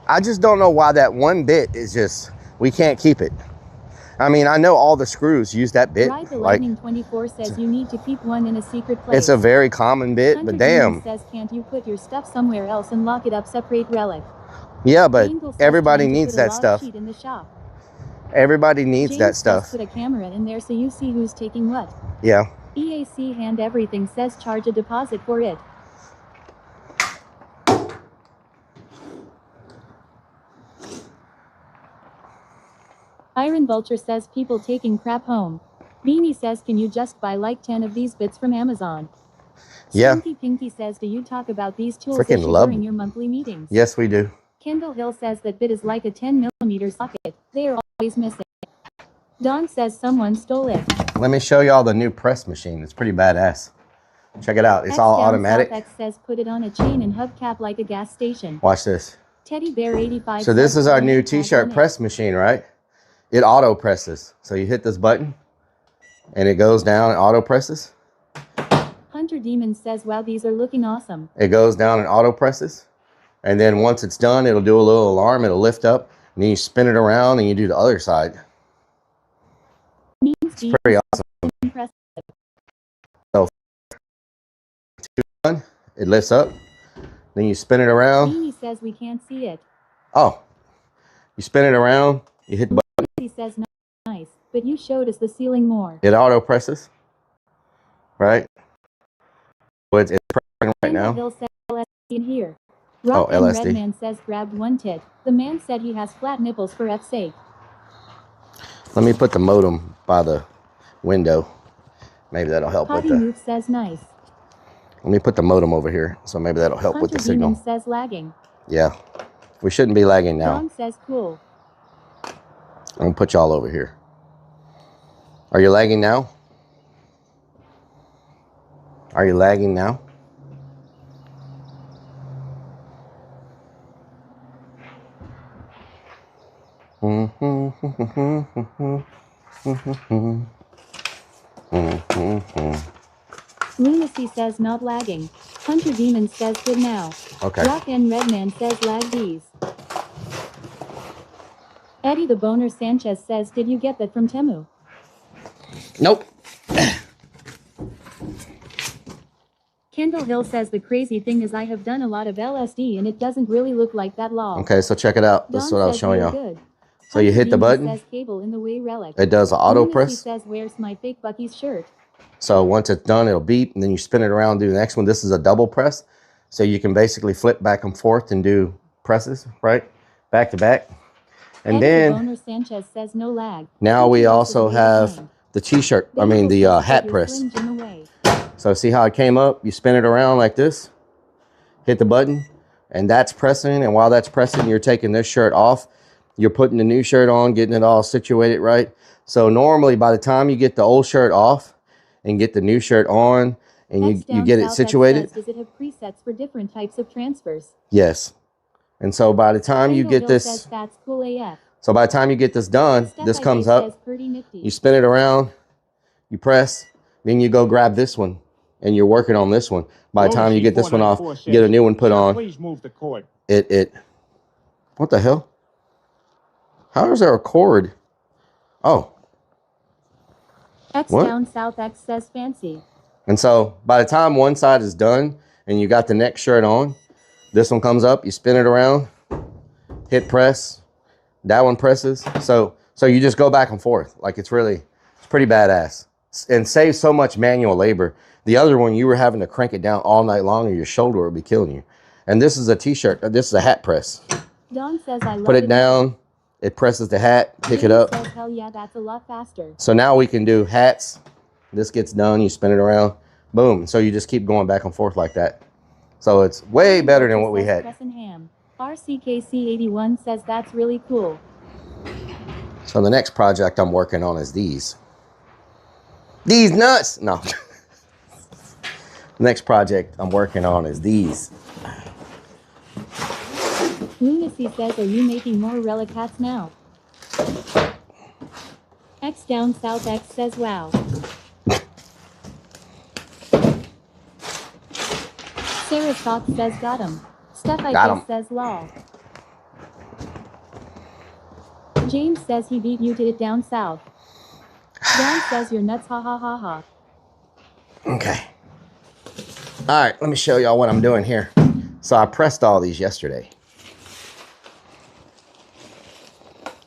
I just don't know why that one bit is just, we can't keep it. I mean, I know all the screws use that bit. Ride the Lightning 24 says you need to keep one in a secret place. It's a very common bit, Hunter but damn. Demon says can't you put your stuff somewhere else and lock it up separate Relic. Yeah, but Angle says everybody trying to needs put a that log stuff. sheet in the shop. Everybody needs James that says stuff. put a camera in there so you see who's taking what. Yeah. EAC Hand Everything says charge a deposit for it. Iron Vulture says people taking crap home. Beanie says can you just buy like 10 of these bits from Amazon? Yeah. Stinky Pinky says do you talk about these tools Freaking issue love during them. your monthly meetings? Yes, we do. Kendall Hill says that bit is like a 10mm socket. They are always missing. Don says someone stole it. Let me show y'all the new press machine. It's pretty badass. Check it out. It's all automatic. X says put it on a chain and hubcap like a gas station. Watch this. Teddy Bear 85. So this is our new t-shirt t-shirt press machine, right? It auto presses. So you hit this button and it goes down and auto presses. Hunter Demon says wow these are looking awesome. It goes down and auto presses. And then once it's done, it'll do a little alarm. It'll lift up and then you spin it around and you do the other side. It's pretty awesome. Impressive. So it lifts up. Then you spin it around. Beanie says we can't see it. Oh, you spin it around. You hit the button. He says nice, but you showed us the ceiling more. It auto presses, right? Well, it's pressing right now. Hill says LSD in here. Rock Oh, LSD. Redman says grabbed one tit. The man said he has flat nipples for F's sake. Let me put the modem by the window. Maybe that'll help Potty with the. Move says nice. Let me put the modem over here, so maybe that'll help with the Hunter Demon signal. says lagging. Yeah, we shouldn't be lagging now. John says cool. I'm gonna put y'all over here. Are you lagging now? Are you lagging now? Lunacy says not lagging. Hunter Demon says good now. Okay. Rock and Redman says lag these. Eddie the Boner Sanchez says, did you get that from Temu? Nope. Kendall Hill says the crazy thing is I have done a lot of LSD and it doesn't really look like that lol. Okay, so check it out. This is what I was showing y'all. Good. So you hit the button. Says cable in the way relic. It does an auto Lunacy press. says where's my fake Bucky's shirt? So once it's done, it'll beep, and then you spin it around, do the next one. This is a double press. So you can basically flip back and forth and do presses, right? Back to back. And Eddie then the Boner Sanchez says no lag. now we also have the t-shirt, the hat press. So see how it came up? You spin it around like this, hit the button, and that's pressing. And while that's pressing, you're taking this shirt off. You're putting the new shirt on, getting it all situated right. So normally by the time you get the old shirt off and get the new shirt on and you get it situated. Does it have presets for different types of transfers? Yes. And so by the time you get this, that's cool AF. so by the time you get this done, this comes up, you spin it around, you press, then you go grab this one and you're working on this one. By the time you get this one off, you get a new one put on. Please move the cord. What the hell? How is there a cord? Oh. X What? down South X says fancy. And so by the time one side is done and you got the next shirt on, this one comes up, you spin it around, hit press, that one presses. So you just go back and forth. Like it's pretty badass and saves so much manual labor. The other one, you were having to crank it down all night long or your shoulder would be killing you. And this is a t-shirt. This is a hat press. Don says I love Put it down. It presses the hat, pick it up. Says, hell yeah, that's a lot faster. So now we can do hats. This gets done, you spin it around, boom. So you just keep going back and forth like that. So it's way better than what we had. RCKC81 says that's really cool. So the next project I'm working on is these. These nuts! No. The next project I'm working on is these. Lunacy says, are you making more relic hats now? X down South X says, wow. Sarah Sock says, got him. Steph I guess says, lol. James says he beat you to it down south. Don says you're nuts, ha ha ha ha. Okay. All right, let me show y'all what I'm doing here. So I pressed all these yesterday.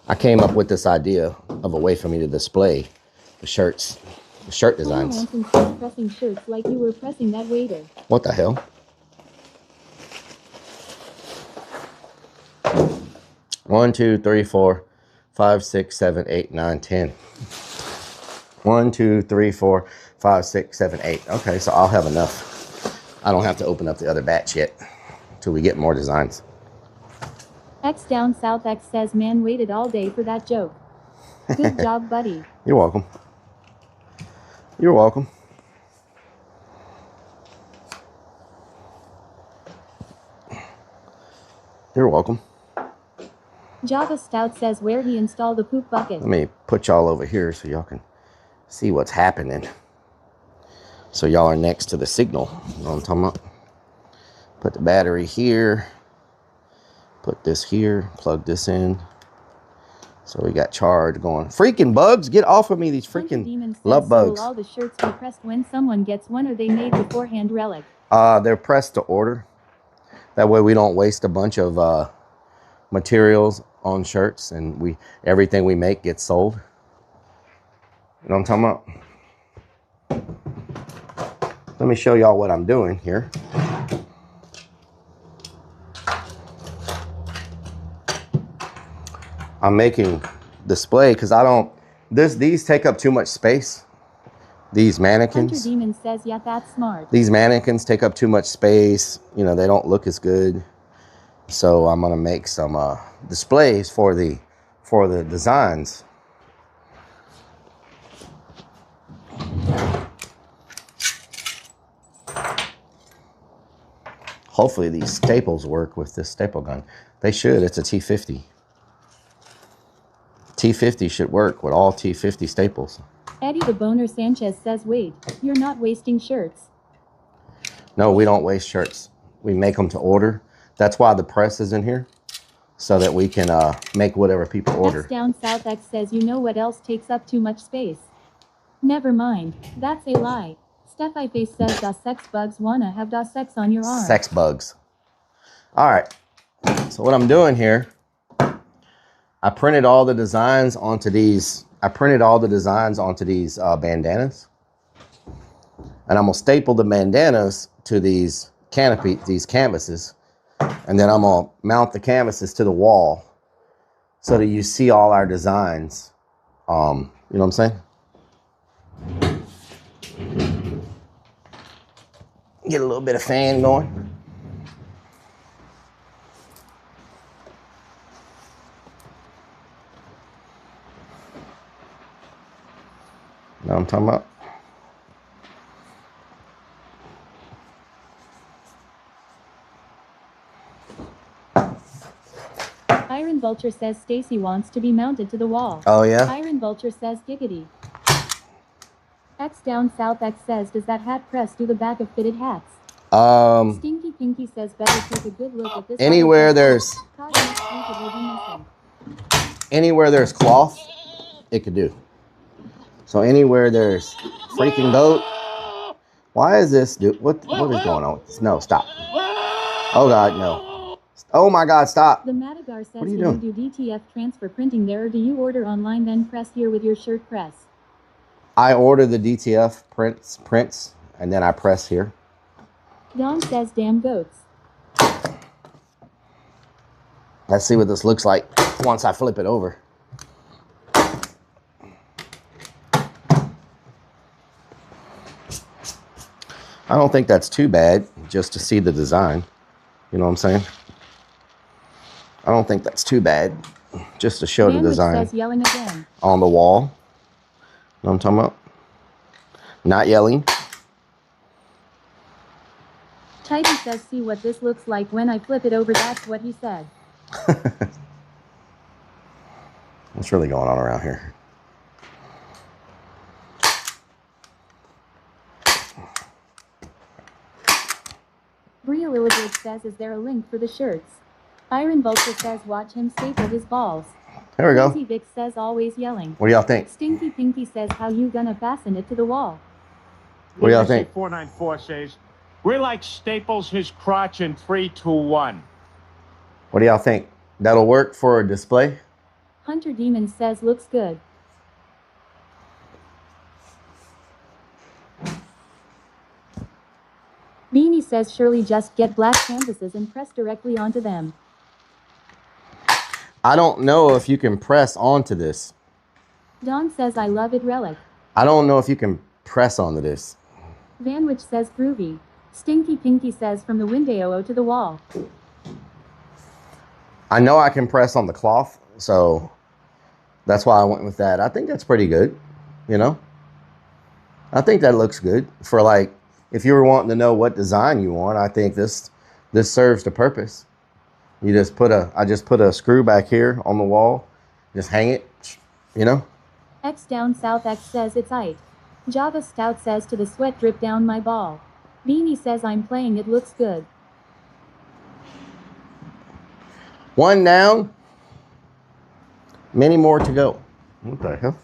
I came up with this idea of a way for me to display the shirts, the shirt designs. Pressing shirts like you were pressing that waiter. What the hell? 1, 2, 3, 4, 5, 6, 7, 8, 9, 10. 1, 2, 3, 4, 5, 6, 7, 8. Okay, so I'll have enough. I don't have to open up the other batch yet until we get more designs. X down South X says, man waited all day for that joke. Good job, buddy. You're welcome. You're welcome. You're welcome. Java Stout says where he installed the poop bucket. Let me put y'all over here so y'all can see what's happening. So y'all are next to the signal. You know what I'm talking about? Put the battery here. Put this here. Plug this in. So we got charge going. Freaking bugs! Get off of me, these freaking love bugs. So all the shirts are pressed when someone gets one, or they made beforehand relic? They're pressed to order. That way we don't waste a bunch of materials on shirts, and everything we make gets sold. You know what I'm talking about? Let me show y'all what I'm doing here. I'm making display because these take up too much space. These mannequins. Hunter Demon says, yeah, that's smart. These mannequins take up too much space. You know, they don't look as good. So I'm gonna make some displays for the designs. Hopefully these staples work with this staple gun. They should. It's a T50. T50 should work with all T50 staples. Eddie the Boner Sanchez says, wait, you're not wasting shirts. No, we don't waste shirts. We make them to order. That's why the press is in here, so that we can make whatever people order. X down South X says, you know what else takes up too much space? Never mind, that's a lie. Steph I Face says, da sex bugs wanna have da sex on your arm. Sex bugs. All right, so what I'm doing here, I printed all the designs onto these. Bandanas, and I'm gonna staple the bandanas to these canvases, and then I'm gonna mount the canvases to the wall so that you see all our designs. You know what I'm saying? Get a little bit of fan going. Know what I'm talking about? Iron Vulture says Stacy wants to be mounted to the wall. Oh yeah? Iron Vulture says giggity. X down South X says, does that hat press do the back of fitted hats? Anywhere Pinky says, better take a good look at this. Anywhere there's cloth, it could do. So anywhere there's freaking boat. Why is this, dude? What is going on with this? No, stop. Oh God, no. Oh my God, stop. The Madagar says, What are you do doing? you do DTF transfer printing there, or do you order online then press here with your shirt press? I order the DTF prints, and then I press here. Don says, damn goats. Let's see what this looks like once I flip it over. I don't think that's too bad, just to see the design. You know what I'm saying? I don't think that's too bad, just to show the design says, yelling again. on the wall. You know what I'm talking about? Not yelling. Titan says, see what this looks like when I flip it over. That's what he said. What's really going on around here? Bria Lillibird says, is there a link for the shirts? Iron Vulture says, watch him staple his balls. There we go. Crazy Vic says, always yelling. What do y'all think? Stinky Pinky says, how you gonna fasten it to the wall? What do y'all think? 494 says, Rellik staples his crotch in 3, 2, 1. What do y'all think? That'll work for a display? Hunter Demon says, looks good. Beanie says, surely just get black canvases and press directly onto them. I don't know if you can press onto this. Don says, I love it, Rellik. I don't know if you can press onto this. Vanwich says, groovy. Stinky Pinky says, from the window to the wall. I know I can press on the cloth, so that's why I went with that. I think that's pretty good, you know? I think that looks good for, like, if you were wanting to know what design you want. I think this serves the purpose. You just I just put a screw back here on the wall, just hang it, you know? X down South X says, it's aight. Java Stout says, to the sweat drip down my ball. Beanie says, I'm playing, it looks good. One down, many more to go. What the hell?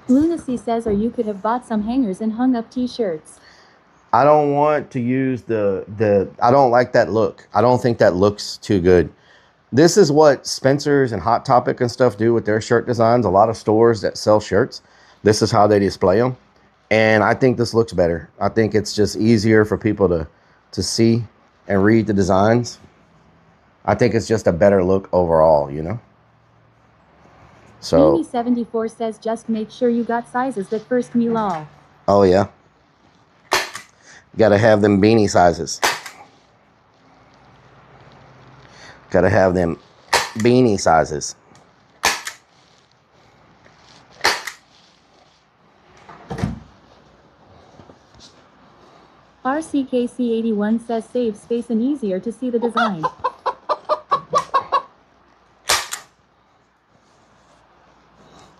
Lunacy says, or you could have bought some hangers and hung up t-shirts. I don't want to use I don't like that look. I don't think that looks too good. This is what Spencer's and Hot Topic and stuff do with their shirt designs. A lot of stores that sell shirts, this is how they display them. And I think this looks better. I think it's just easier for people to see and read the designs. I think it's just a better look overall, you know? So. Beanie 74 says, just make sure you got sizes that first me lol. Oh yeah. Gotta have them beanie sizes. Gotta have them beanie sizes. RCKC81 says, save space and easier to see the design.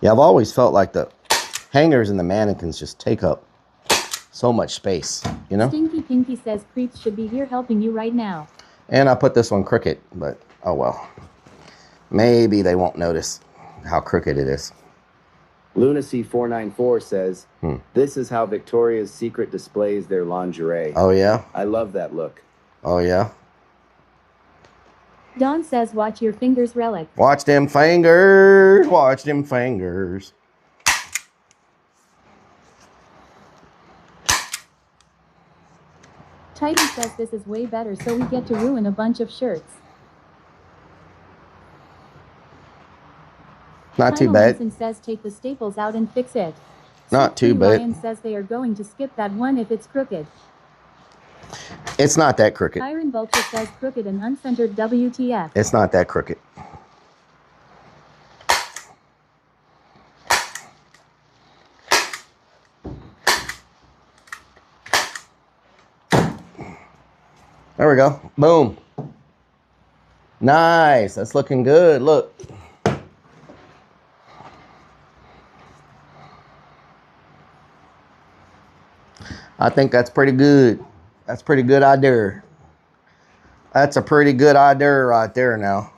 Yeah, I've always felt like the hangers and the mannequins just take up so much space, you know? Stinky Pinky says creeps should be here helping you right now. And I put this one crooked, but oh well. Maybe they won't notice how crooked it is. Lunacy 494 says, this is how Victoria's Secret displays their lingerie. Oh yeah? I love that look. Oh yeah? Dawn says watch your fingers, Relic. Watch them fingers. Watch them fingers. Titan says this is way better so we get to ruin a bunch of shirts. Not too Final bad. Vincent says take the staples out and fix it. Not too bad. Ryan says they are going to skip that one if it's crooked. It's not that crooked. Iron Vulture says crooked and uncentered WTF. It's not that crooked. There we go. Boom. Nice. That's looking good. Look. I think that's pretty good. That's pretty good idea. That's a pretty good idea right there now.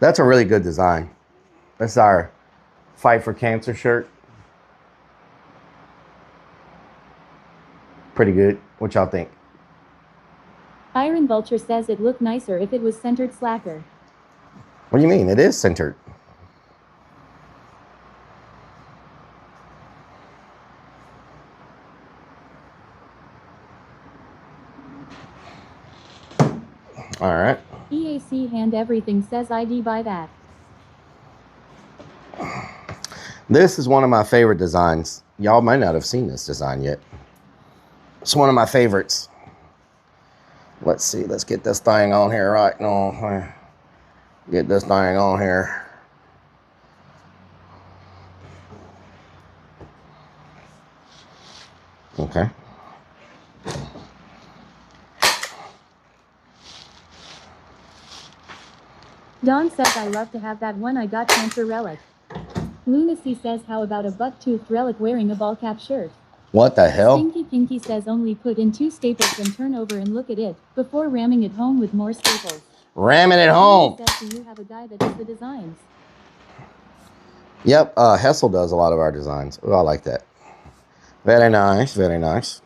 That's a really good design. That's our Fight for Cancer shirt. Pretty good. What y'all think? Iron Vulture says it looked nicer if it was centered slacker. What do you mean? It is centered. All right. EAC Hand Everything says ID by that. This is one of my favorite designs. Y'all might not have seen this design yet. It's one of my favorites. Let's see. Let's get this thing on here right now. Get this thing on here. Okay. Dawn says I love to have that one I got cancer Relic. Lunacy says how about a buck-toothed Relic wearing a ball cap shirt. What the hell? Stinky Pinky says only put in 2 staples and turn over and look at it, before ramming it home with more staples. Ramming it home. Says, do you have a guy that does the designs? Yep, Hessel does a lot of our designs. Oh, I like that. Very nice, very nice.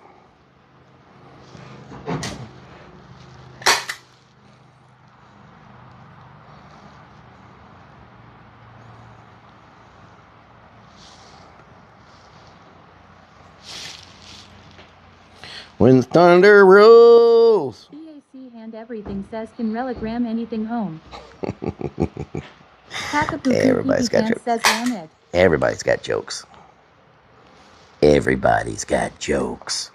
When the thunder rolls. EAC Hand Everything says can Relic ram anything home? Everybody's got jokes. Says ram it. Everybody's got jokes. Everybody's got jokes.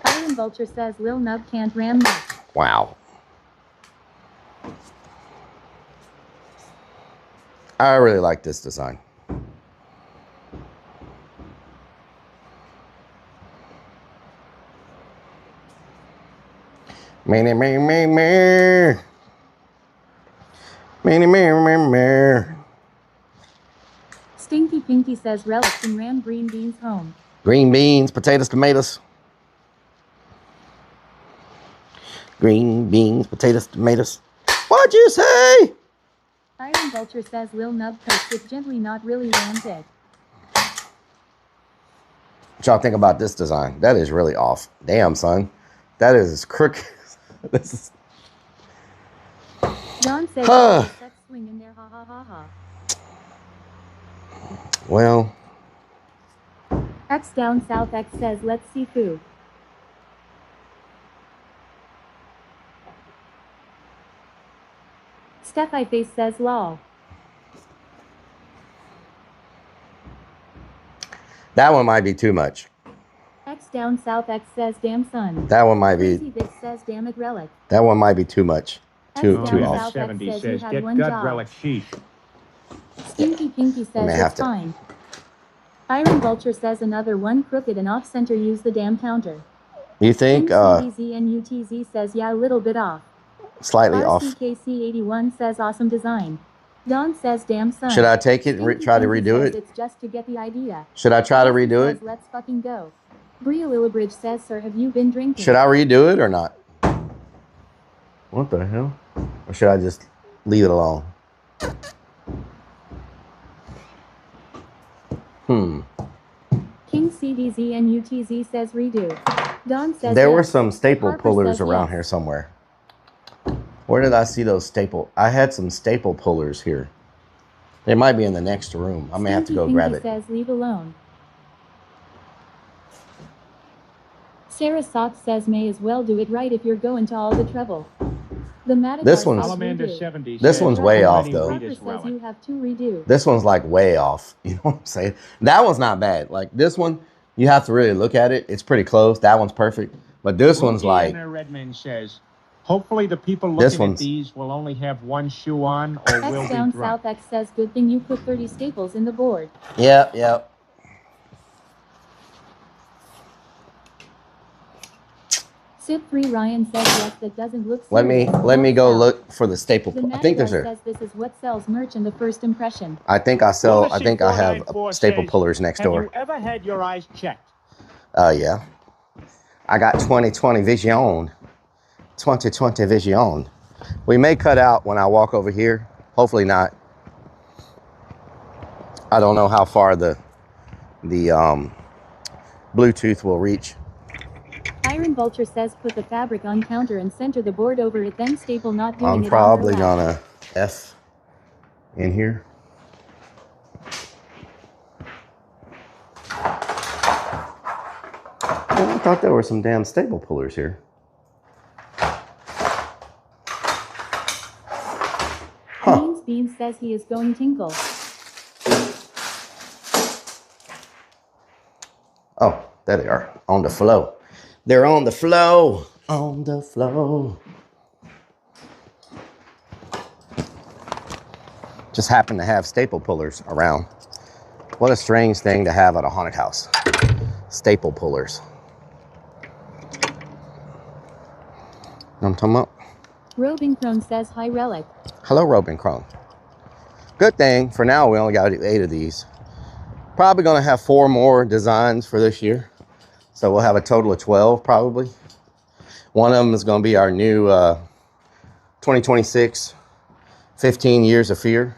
Iron Vulture says Lil Nub can't ram much. Wow. I really like this design. Many, many, many, many. Many, many, many, many. Stinky Pinky says Relic can ram green beans home. Green beans, potatoes, tomatoes. Green beans, potatoes, tomatoes. What'd you say? Iron Vulture says Lil Nub coats it gently, not really rams it. What y'all think about this design? That is really off. Damn, son. That is crooked. This is... John says sex swing in there, ha ha ha ha. Well. X down south X says let's see foo. Steph I face says lol. That one might be too much. X down south X says damn son. That one might be. Crazy Vic says damn it Relic. That one might be too much. Too X too down off. south 70 X says you had get one gut job. Relic sheesh. Stinky Pinky says it's fine. Iron Vulture says another one crooked and off center, use the damn counter. You think? MCBZ and UTZ says yeah, a little bit off. slightly off. RCKC81 says awesome design. Don says damn son. Should I take it and try to redo says it? It's just to get the idea. Should I try to Jesse redo says, it? Let's fucking go. Bria Willibridge says, sir, have you been drinking? Should I redo it or not? What the hell? Or should I just leave it alone? King CDZ and UTZ says redo. Don says There were yes. some staple Harper pullers says around yes. here somewhere. Where did I see those staple? I had some staple pullers here. They might be in the next room. I may have to go grab it. Says leave alone. Sarah Sox says may as well do it right if you're going to all the trouble. The This one's this one's way off though. Harper says you have to redo. This one's like way off. You know what I'm saying? That one's not bad. Like this one, you have to really look at it. It's pretty close. That one's perfect. But this one's like. Redmond says, hopefully the people looking at these will only have one shoe on or will be down drunk. South X says good thing you put 30 staples in the board. Yeah. Sip3 Ryan says yes, that doesn't look Let me go look for the staple. I think there's says this is what sells merch in the first impression. I think I have staple pullers next door. Have you ever had your eyes checked? Yeah. I got 20/20 vision. 20/20 vision. We may cut out when I walk over here. Hopefully not. I don't know how far the Bluetooth will reach. Iron Vulture says put the fabric on counter and center the board over it, then staple not doing I'm it probably on her lap. gonna F in here. Oh, I thought there were some damn staple pullers here. Beans says he is going tinkle. Oh, there they are, on the flow. They're on the flow, on the flow. Just happen to have staple pullers around. What a strange thing to have at a haunted house. Staple pullers. You know what I'm talking about? Robin Crone says hi Relic. Hello, Robin Crone. Good thing, for now we only got 8 of these. Probably gonna have 4 more designs for this year. So we'll have a total of 12 probably. One of them is gonna be our new 2026 15 Years of Fear.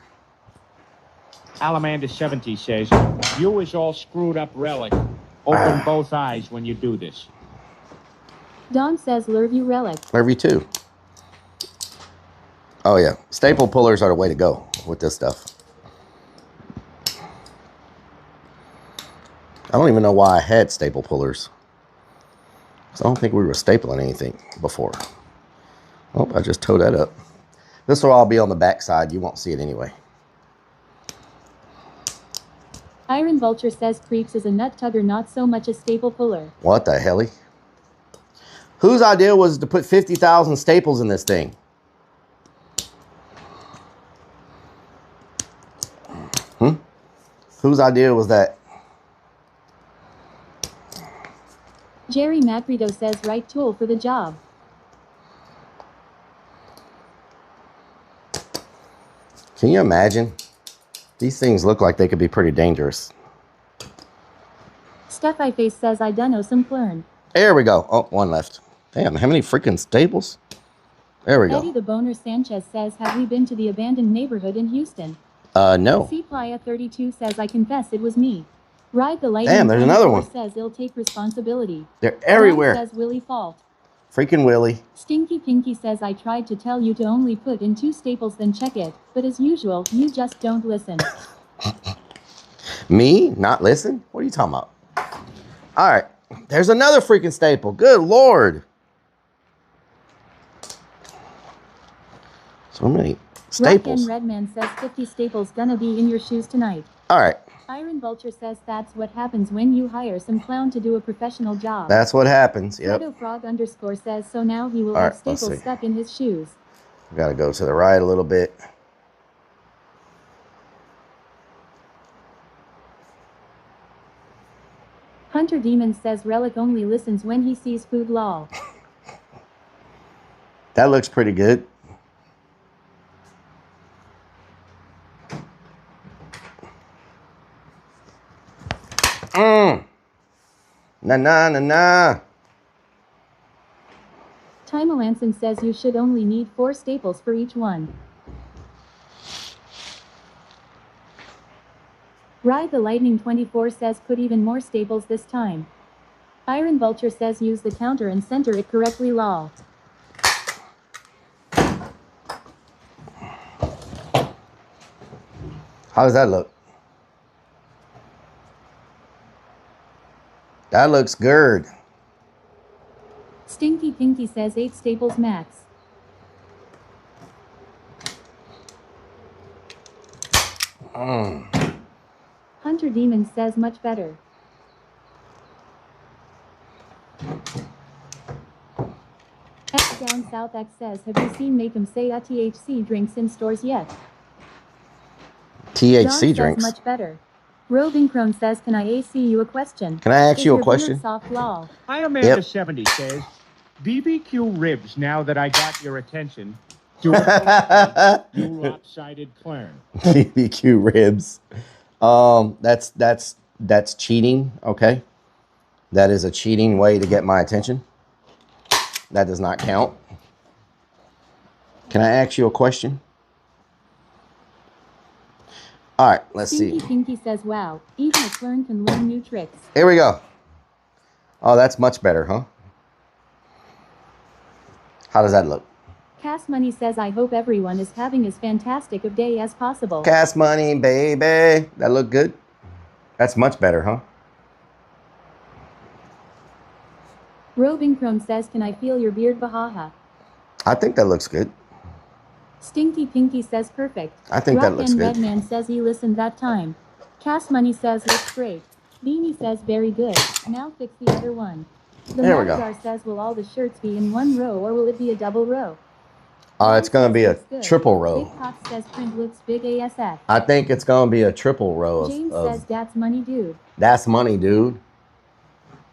Alamander 70 says, you is all screwed up Relic. Open both eyes when you do this. Don says love you Relic. Love you too. Oh yeah, staple pullers are the way to go with this stuff. I don't even know why I had staple pullers. I don't think we were stapling anything before. Oh, I just towed that up. This will all be on the back side. You won't see it anyway. Iron Vulture says Creeps is a nut tugger, not so much a staple puller. What the helly? Whose idea was to put 50,000 staples in this thing? Whose idea was that? Jerry Macrito says right tool for the job. Can you imagine? These things look like they could be pretty dangerous. Stuff I Face says I dunno some plern. There we go. Oh, one left. Damn, how many freaking staples? There we go. Eddie the Boner Sanchez says, have we been to the abandoned neighborhood in Houston? No. C Playa 32 says, I confess it was me. Ride the Lightning. Damn, there's another one. Says he'll take responsibility. They're everywhere. Says Willie Fault. Freaking Willie. Stinky Pinky says I tried to tell you to only put in 2 staples then check it, but as usual, you just don't listen. Me? Not listen? What are you talking about? All right. There's another freaking staple. Good Lord. So many staples. Rock Redman says 50 staples gonna be in your shoes tonight. All right. Iron Vulture says that's what happens when you hire some clown to do a professional job. That's what happens. Yep. Shadow Frog _ says so now he will have staples stuck in his shoes. We got to go to the right a little bit. Hunter Demon says Relic only listens when he sees food lol. That looks pretty good. Nah. Time Melanson says you should only need 4 staples for each one. Ride the Lightning 24 says put even more staples this time. Iron Vulture says use the counter and center it correctly, lol. How does that look? That looks good. Stinky Pinky says 8 staples max. Hunter Demon says much better. X Down South X says, have you seen Make 'em say a THC drinks in stores yet? THC John drinks. says much better. Roving Crone says, can I AC you a question? Can I ask Is you a your question? beard soft, lol? Hi, Amanda70 says, BBQ ribs now that I got your attention. Do it, you lopsided clown. BBQ ribs. That's cheating, okay? That is a cheating way to get my attention. That does not count. Can I ask you a question? All right, let's Stinky see. Pinky says, wow, even a clone can learn new tricks. Here we go. Oh, that's much better, huh? How does that look? Cass Money says, I hope everyone is having as fantastic a day as possible. Cash money, baby. That look good? That's much better, huh? Roving Crone says, can I feel your beard, Bahaha? I think that looks good. Stinky Pinky says, perfect. I think that looks good. Redman says he listened that time. Cass Money says, looks great. Beanie says, very good. Now fix the other one. The There we go. Matador says, will all the shirts be in one row or will it be a double row? It's going to be a triple row. Big Cox says, print looks big ASF. I think it's going to be a triple row James of says, that's money, dude. that's money, dude.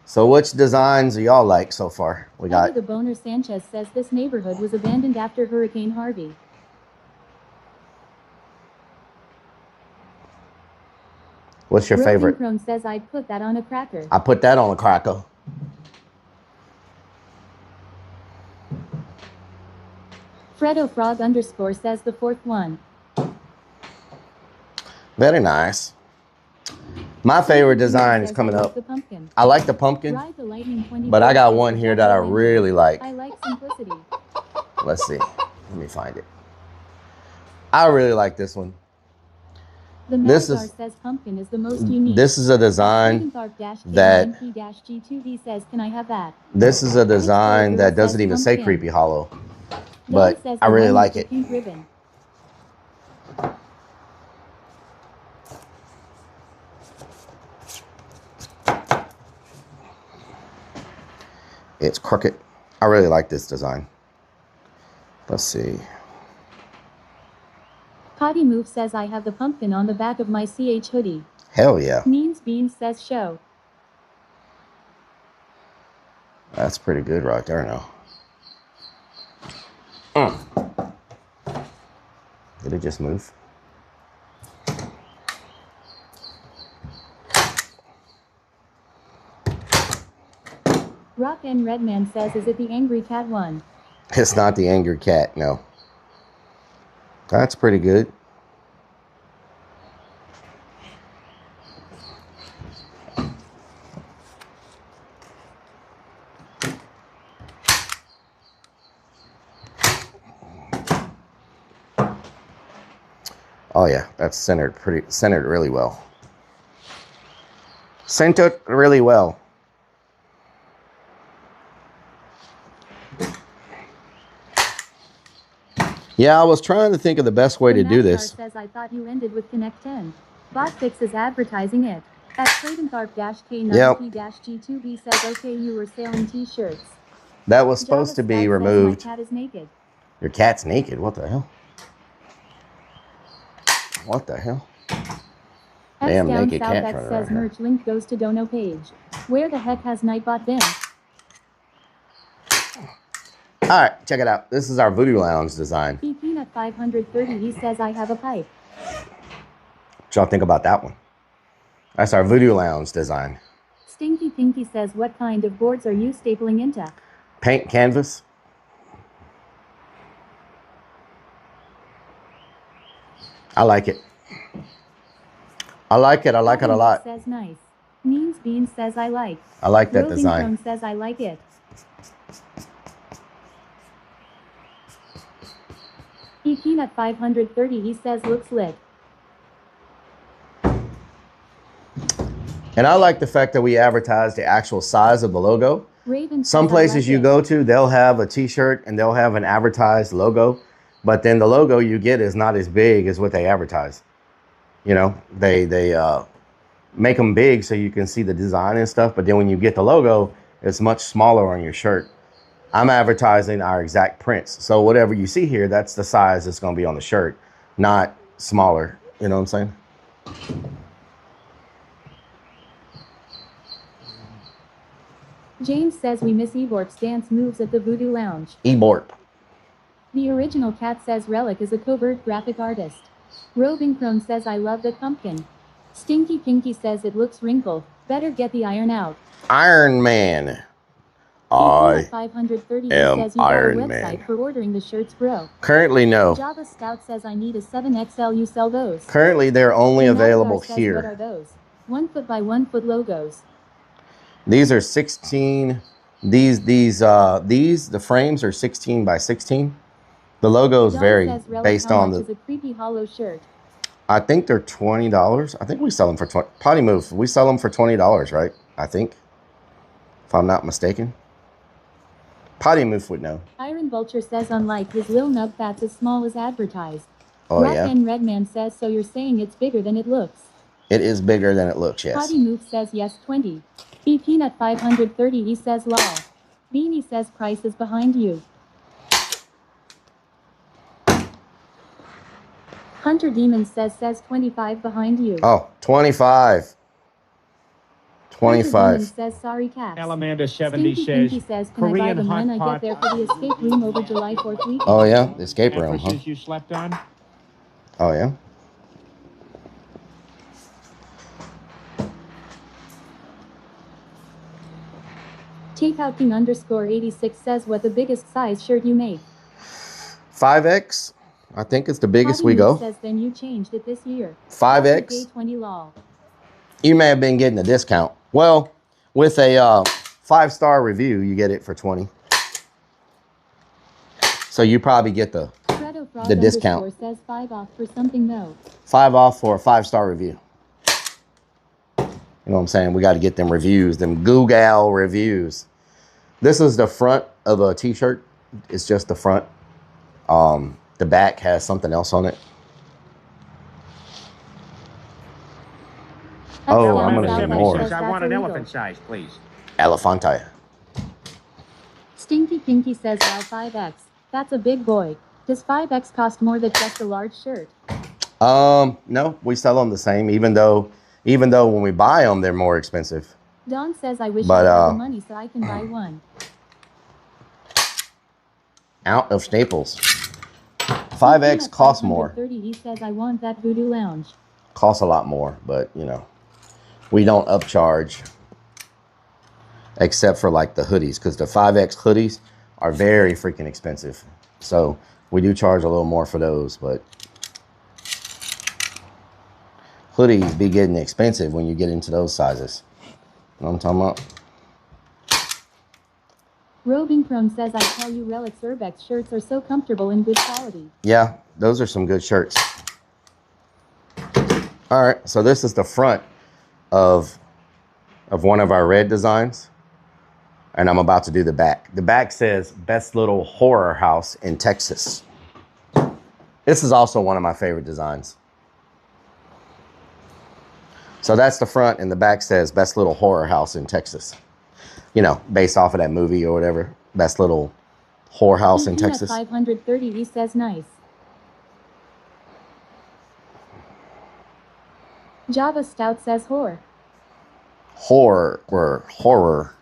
So which designs are y'all like so far? We got Eddie the Boner Sanchez says this neighborhood was abandoned after Hurricane Harvey. What's your favorite? Crone says I'd put that on a cracker. I put that on a cracker. Fredo Frog _ says the 4th one. Very nice. My favorite design is coming up. I like the pumpkin, but I got one here that I really like. I like simplicity. Let's see. Let me find it. I really like this one. The Matador says pumpkin is the most unique. This is a design that G2D says, can I have that? this is a design that doesn't even say Creepy Hollow, but I really like it. It's crooked. I really like this design. Let's see. Potty Move says I have the pumpkin on the back of my CH hoodie. Hell yeah. Means Beans says show. That's pretty good right there now. Did it just move? Rock and Redman says, is it the Angry Cat one? It's not the Angry Cat, no. That's pretty good. Oh yeah, that's centered really well. Centered really well. Yeah, I was trying to think of the best way to do this. Says, I thought you ended with Connect 10. Botfix is advertising it. At K-K-G2B says, okay, you were selling t-shirts. That was supposed to be removed. My cat is naked. Your cat's naked? What the hell? What the hell? Damn naked cat running around says here. merch link goes to Dono page. Where the heck has Nightbot been? All right, check it out. This is our Voodoo Lounge design. Peanut 530, he says I have a pipe. What y'all think about that one? That's our Voodoo Lounge design. Stinky Pinky says, what kind of boards are you stapling into? Paint canvas. I like it. I like it. I like it a lot. Says nice. Means Bean says I like. I like that Roving design. Cone says I like it. Peanut 530, he says looks lit. And I like the fact that we advertise the actual size of the logo. Raven Some places you go to, they'll have a t-shirt and they'll have an advertised logo, but then the logo you get is not as big as what they advertise. You know, they make them big so you can see the design and stuff, but then when you get the logo, it's much smaller on your shirt. I'm advertising our exact prints. So whatever you see here, that's the size that's going to be on the shirt, not smaller. You know what I'm saying? James says we miss Eborp's dance moves at the Voodoo Lounge. Eborp. The original cat says Rellik is a covert graphic artist. Roving Crone says I love the pumpkin. Stinky Pinky says it looks wrinkled. Better get the iron out. Iron Man. I 530 am says you Iron got a website Man. for ordering the shirts, bro. Currently, no. Java Scout says I need a 7XL. You sell those? Currently, they're only And available Navgar says, here. what are those? 1 foot by 1 foot logos. These are 16. The frames are 16 by 16. The logos John vary says, Rellik, based how on much the. is a creepy hollow shirt? I think they're $20. I think we sell them for 20. Potty Move. We sell them for $20, right? I think, if I'm not mistaken. Potty Move would know. Iron Vulture says unlike his Lil Nub that's as small as advertised. Oh Rock yeah. and Redman says so you're saying it's bigger than it looks. It is bigger than it looks. Yes. Potty Move says yes 20. Peanut 530 he says lol. Beanie says price is behind you. Hunter Demon says 25 behind you. Oh, 25. Hunter Demon 25. says sorry cats. Alamanda 70 Stinky says, Pinky says can I buy Korean them when hot I pot. get there for the escape room over July 4th weekend? Oh yeah, the escape room, huh? Mattresses you slept on? Oh yeah. Takeout King _86 says what the biggest size shirt you make. 5X. I think it's the biggest Potty we Move go. says then you changed it this year. 5X. Pay 20 lol. You may have been getting a discount. Well, with a 5-star review, you get it for 20. So you probably get the discount. Says 5 off for something though. 5 off for a 5-star review. You know what I'm saying? We got to get them reviews, them Google reviews. This is the front of a t-shirt. It's just the front. The back has something else on it. Oh, I'm going to need more. Says, I want an elephant size, please. Elephanta. Stinky Pinky says wow 5X. That's a big boy. Does 5X cost more than just a large shirt? No, we sell them the same, even though when we buy them, they're more expensive. Don says I wish I had the money so I can buy one. Out of Staples. 5X costs more. 30, he says I want that Voodoo Lounge. Costs a lot more, but you know, we don't upcharge except for like the hoodies, because the 5X hoodies are very freaking expensive. So we do charge a little more for those, but hoodies be getting expensive when you get into those sizes. You know what I'm talking about? Roving Crone says I tell you Rellik's Urbex shirts are so comfortable and good quality. Yeah, those are some good shirts. All right, so this is the front of one of our red designs, and I'm about to do the back. The back says best little horror house in Texas. This is also one of my favorite designs. So that's the front, and the back says best little horror house in Texas. You know, based off of that movie or whatever. Best little whorehouse in Texas. 530, he says nice. Java Stout says whore. Horror or horror.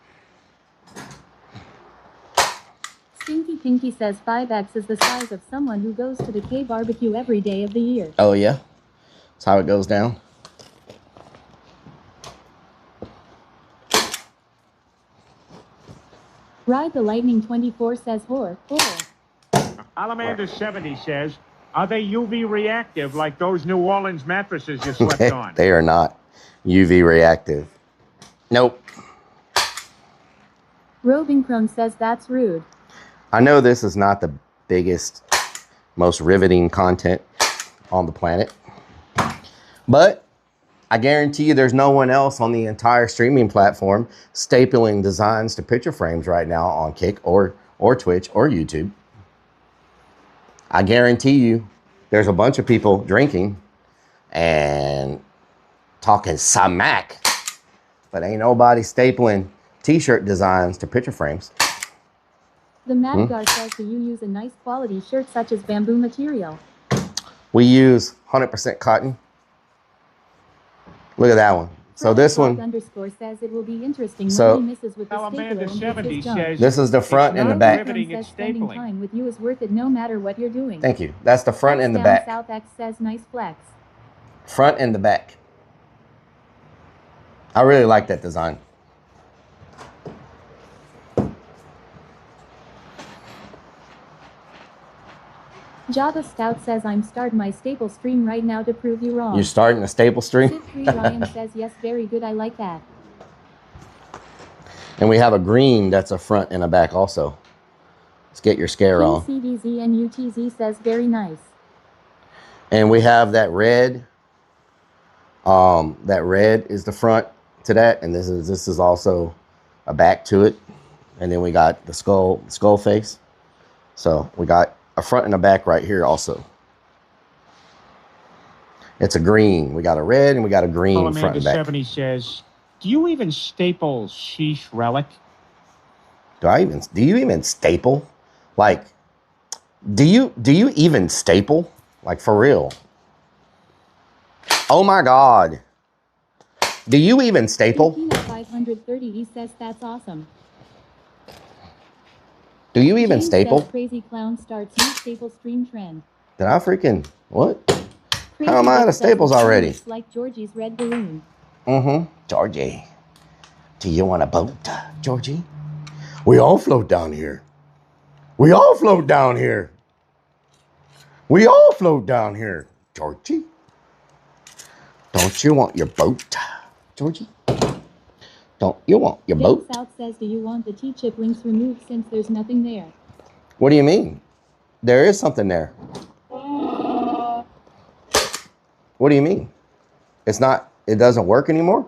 Stinky Pinky says 5X is the size of someone who goes to the K barbecue every day of the year. Oh, yeah? That's how it goes down. Ride the Lightning 24 says whore. Alamander70 says, are they UV reactive like those New Orleans mattresses you slept on? They are not UV reactive. Nope. Roving Crone says that's rude. I know this is not the biggest, most riveting content on the planet, but I guarantee you there's no one else on the entire streaming platform stapling designs to picture frames right now on Kick or Twitch or YouTube. I guarantee you there's a bunch of people drinking and talking smack, but ain't nobody stapling t-shirt designs to picture frames. The Madgar says, do you use a nice quality shirt such as bamboo material? We use 100% cotton. Look at that one. So this one underscore says it will be interesting. So misses with the Alamander70 says, this is the front and the back. Says spending time with you is worth it no matter what you're doing. Thank you. That's the front and the back. South X says nice flex. Front and the back. I really like that design. Java Stout says I'm starting my staple stream right now to prove you wrong. You're starting a staple stream? Sid3 Ryan says yes, very good, I like that. And we have a green that's a front and a back also. Let's get your scare on. CDZ and UTZ says very nice. And we have that red. That red is the front to that, and this is also a back to it. And then we got the skull face. So we got a front and a back right here also. It's a green. We got a red and we got a green front and back. Alamander70 says, do you even staple sheesh relic? Do you even staple? Like, do you even staple? Like, for real? Oh my God. Do you even staple? 530, he says that's awesome. Do you even James staple? Says Crazy Clown starts new staple stream trend. Did I freaking, what? Crazy How am I out of staples already? Like Georgie's red balloon. Georgie. Do you want a boat, Georgie? We all float down here. We all float down here. We all float down here, Georgie. Don't you want your boat, Georgie? Don't you want your boat? South says, do you want the T-chip links removed since there's nothing there? What do you mean? There is something there. What do you mean? It's not, it doesn't work anymore?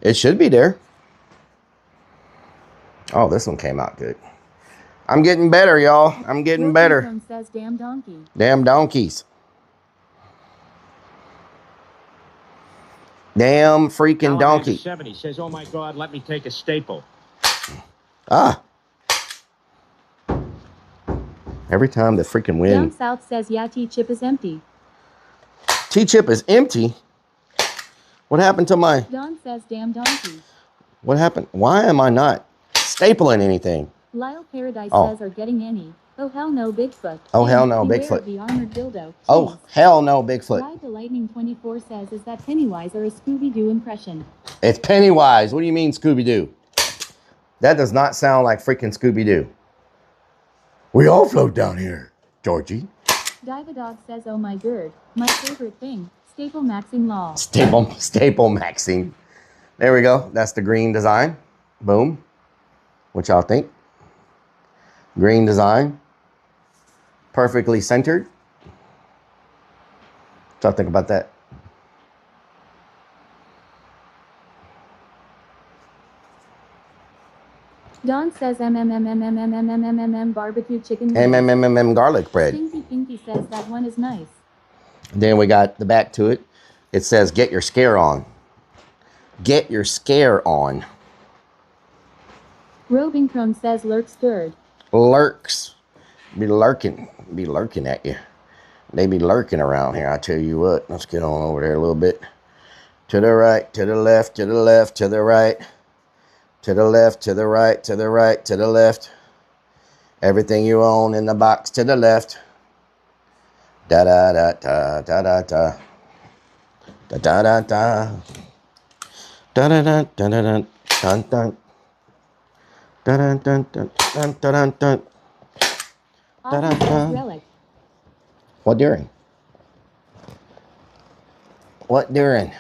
It should be there. Oh, this one came out good. I'm getting better, y'all. I'm getting better. Says, damn donkey. Damn donkeys. Damn freaking donkey. 70 says, oh my God, let me take a staple. Ah. Every time the freaking wind. Down South says, yeah, T-chip is empty. T-chip is empty? What happened to my... Don says, damn donkey. What happened? Why am I not stapling anything? Lyle Paradise says, are getting any. Oh, hell no, Bigfoot. Oh, hell no, Beware Bigfoot. of the armored dildo. Oh, hell no, Bigfoot. Ride the Lightning 24 says, is that Pennywise or a Scooby-Doo impression? It's Pennywise. What do you mean Scooby-Doo? That does not sound like freaking Scooby-Doo. We all float down here, Georgie. Diva says, oh my god, my favorite thing, staple maxing law. Staple maxing. There we go. That's the green design. Boom. What y'all think? Green design. Perfectly centered. What y'all think about that? Don says barbecue chicken. Garlic bread. Stinky Pinky says that one is nice. Then we got the back to it. It says, get your scare on. Get your scare on. Roving Crone says lurks good. Lurks. Be lurking at you. They be lurking around here, I tell you what. Let's get on over there a little bit. To the right, to the left, to the left, to the right. To the left, to the right, to the right, to the left. Everything you own in the box to the left. Da da da da da da da. Da da da da. Da da da da da da. Dun dun. Dun dun dun dun dun dun dun. Da da da. Rellik. What during? What during?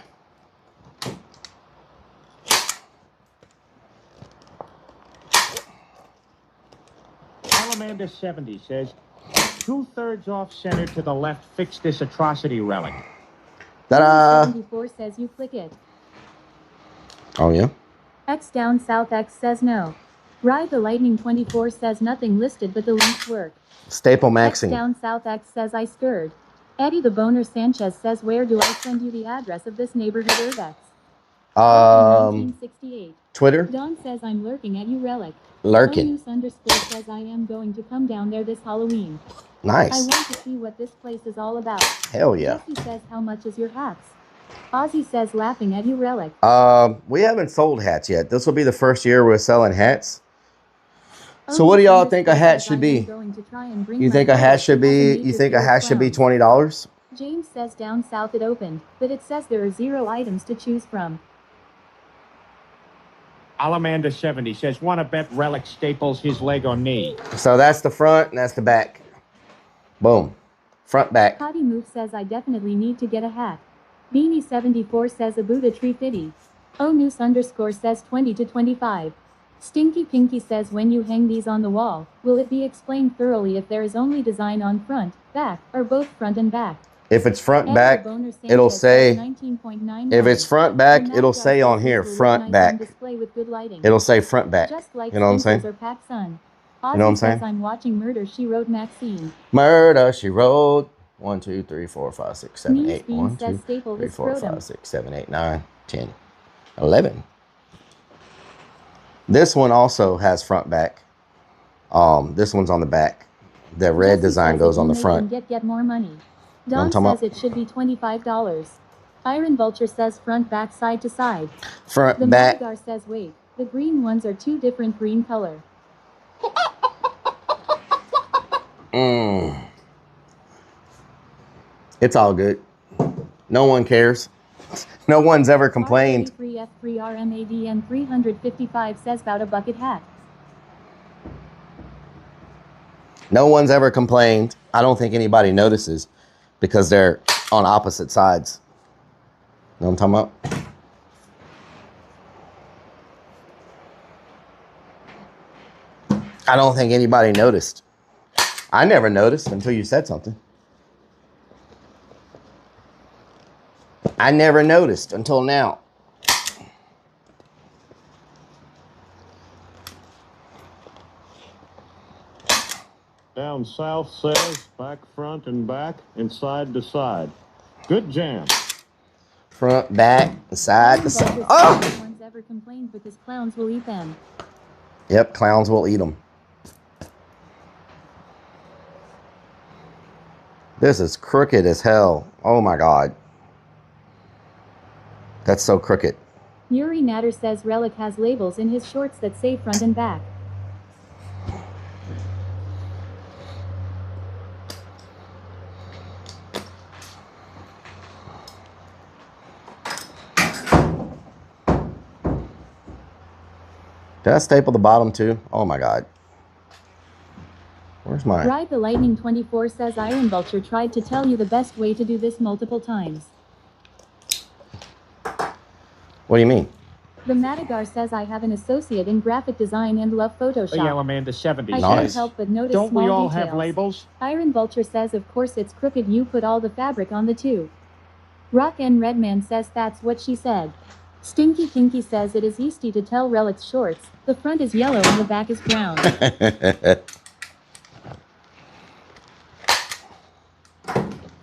Amanda 70 says, 2/3 off center to the left, fix this atrocity relic. Ta-da! 74 says you click it. Oh, yeah? X down south X says no. Ride the Lightning 24 says nothing listed but the links work. Staple X maxing. down south X says I stirred. Eddie the Boner Sanchez says where do I send you the address of this neighborhood Urbex? 1968. Twitter? Dawn says I'm lurking at you Relic. Lurking. __ says I am going to come down there this Halloween. Nice. I want to see what this place is all about. Hell yeah. Jesse says how much is your hats? Ozzy says laughing at you Relic. We haven't sold hats yet. This will be the first year we're selling hats. So what do y'all think a hat should be? You think a hat should be, $20? James says down south it opened, but it says there are 0 items to choose from. Alamanda 70 says, want to bet Relic staples his Lego knee. So that's the front and that's the back. Boom. Front, back. Potty Move says I definitely need to get a hat. Beanie 74 says a Buddha tree fitty. Noose _ says 20 to 25. Stinky Pinky says when you hang these on the wall, will it be explained thoroughly if there is only design on front, back, or both front and back? If it's front, back, it'll say, if it's front, back, it'll say on here, front, back. It'll say front, back. You know what I'm saying? You know what I'm saying? I'm watching Murder, She Wrote Maxine. Murder, She Wrote. 1, 2, 3, 4, 5, 6, 7, 8. Bean 1, says 2, staple 3, his 4, scrotum. 5, 6, 7, 8, 9, 10, 11. This one also has front, back. This one's on the back. The red Jesse design says goes if on you the make front. them get more money. You know what Don I'm says it should be $25. Iron Vulture says front, back, side to side. Front, The back. Madagar says wait, the green ones are 2 different green color. It's all good. No one cares. No one's ever complained. R33F3RMADN 355 says about a bucket hat. No one's ever complained. I don't think anybody notices because they're on opposite sides. You know what I'm talking about? I don't think anybody noticed. I never noticed until you said something. I never noticed until now. Down south says back, front, and back, and side to side. Good jam. Front, back, side to side. Oh! No one's ever complained because clowns will eat them. Yep, clowns will eat them. This is crooked as hell. Oh my God. That's so crooked. Yuri Natter says Relic has labels in his shorts that say front and back. Did I staple the bottom too? Oh my God. Where's mine? Ride the Lightning 24 says Iron Vulture tried to tell you the best way to do this multiple times. What do you mean? The Madagar says I have an associate in graphic design and love Photoshop. The Amanda 70 I says, can't help but notice don't small we all details. have labels? Iron Vulture says of course it's crooked, you put all the fabric on the two. Rock N Redman says that's what she said. Stinky Kinky says it is easy to tell Relic's shorts. The front is yellow and the back is brown.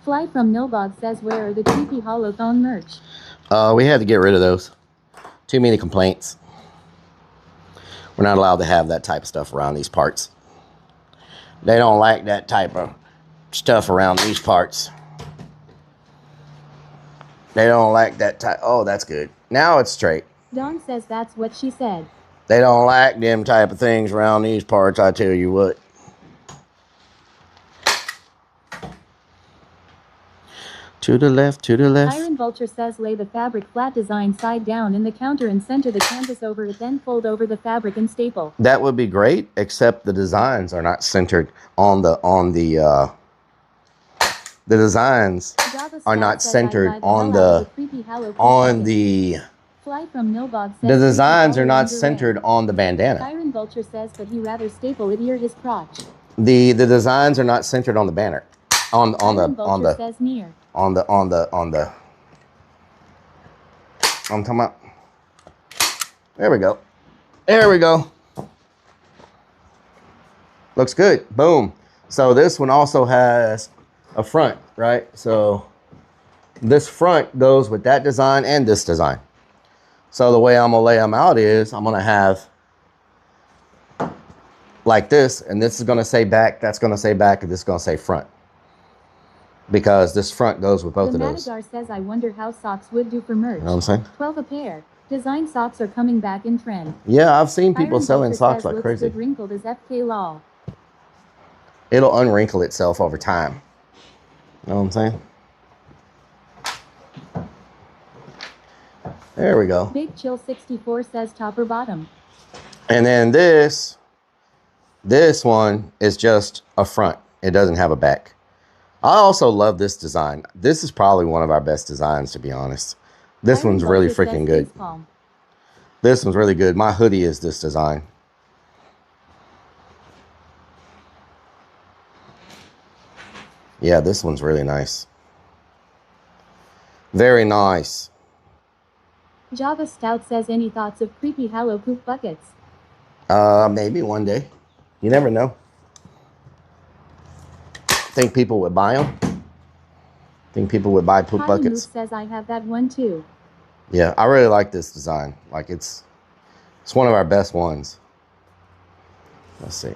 Fly from Nilbog says where are the creepy holothon merch? We had to get rid of those. Too many complaints. We're not allowed to have that type of stuff around these parts. They don't like that type of stuff around these parts. They don't like that type. Oh, that's good. Now it's straight. Dawn says that's what she said. They don't like them type of things around these parts, I tell you what. To the left, to the left. Iron Vulture says lay the fabric flat design side down in the counter and center the canvas over it, then fold over the fabric and staple. That would be great, except the designs are not centered on the designs are not centered on the Fly from Nilbog says the designs are not underwear. centered on the bandana. Iron Vulture says but he rather staple it near his crotch. The designs are not centered on the banner. On Iron the Vulture says near. I'm talking about. There we go. There we go. Looks good. Boom. So this one also has a front, right? So this front goes with that design and this design. So the way I'm gonna lay them out is I'm gonna have like this, and this is gonna say back, that's gonna say back, and this is gonna say front. Because this front goes with both of those. Madagar says I wonder how socks would do for merch. You know what I'm saying? 12 a pair. Design socks are coming back in trend. Yeah, I've seen people Iron selling Vulture socks says like looks crazy. good wrinkled as FK Law. It'll unwrinkle itself over time. You know what I'm saying? There we go. Big Chill 64 says top or bottom. And then this one is just a front. It doesn't have a back. I also love this design. This is probably one of our best designs, to be honest. This Iron one's really Vulture freaking says good. facepalm. This one's really good. My hoodie is this design. Yeah, this one's really nice. Very nice. Java Stout says any thoughts of creepy hollow poop buckets? Maybe one day. You never know. Think people would buy them? Think people would buy poop Potty Move buckets? says I have that one too. Yeah, I really like this design. Like it's one of our best ones. Let's see.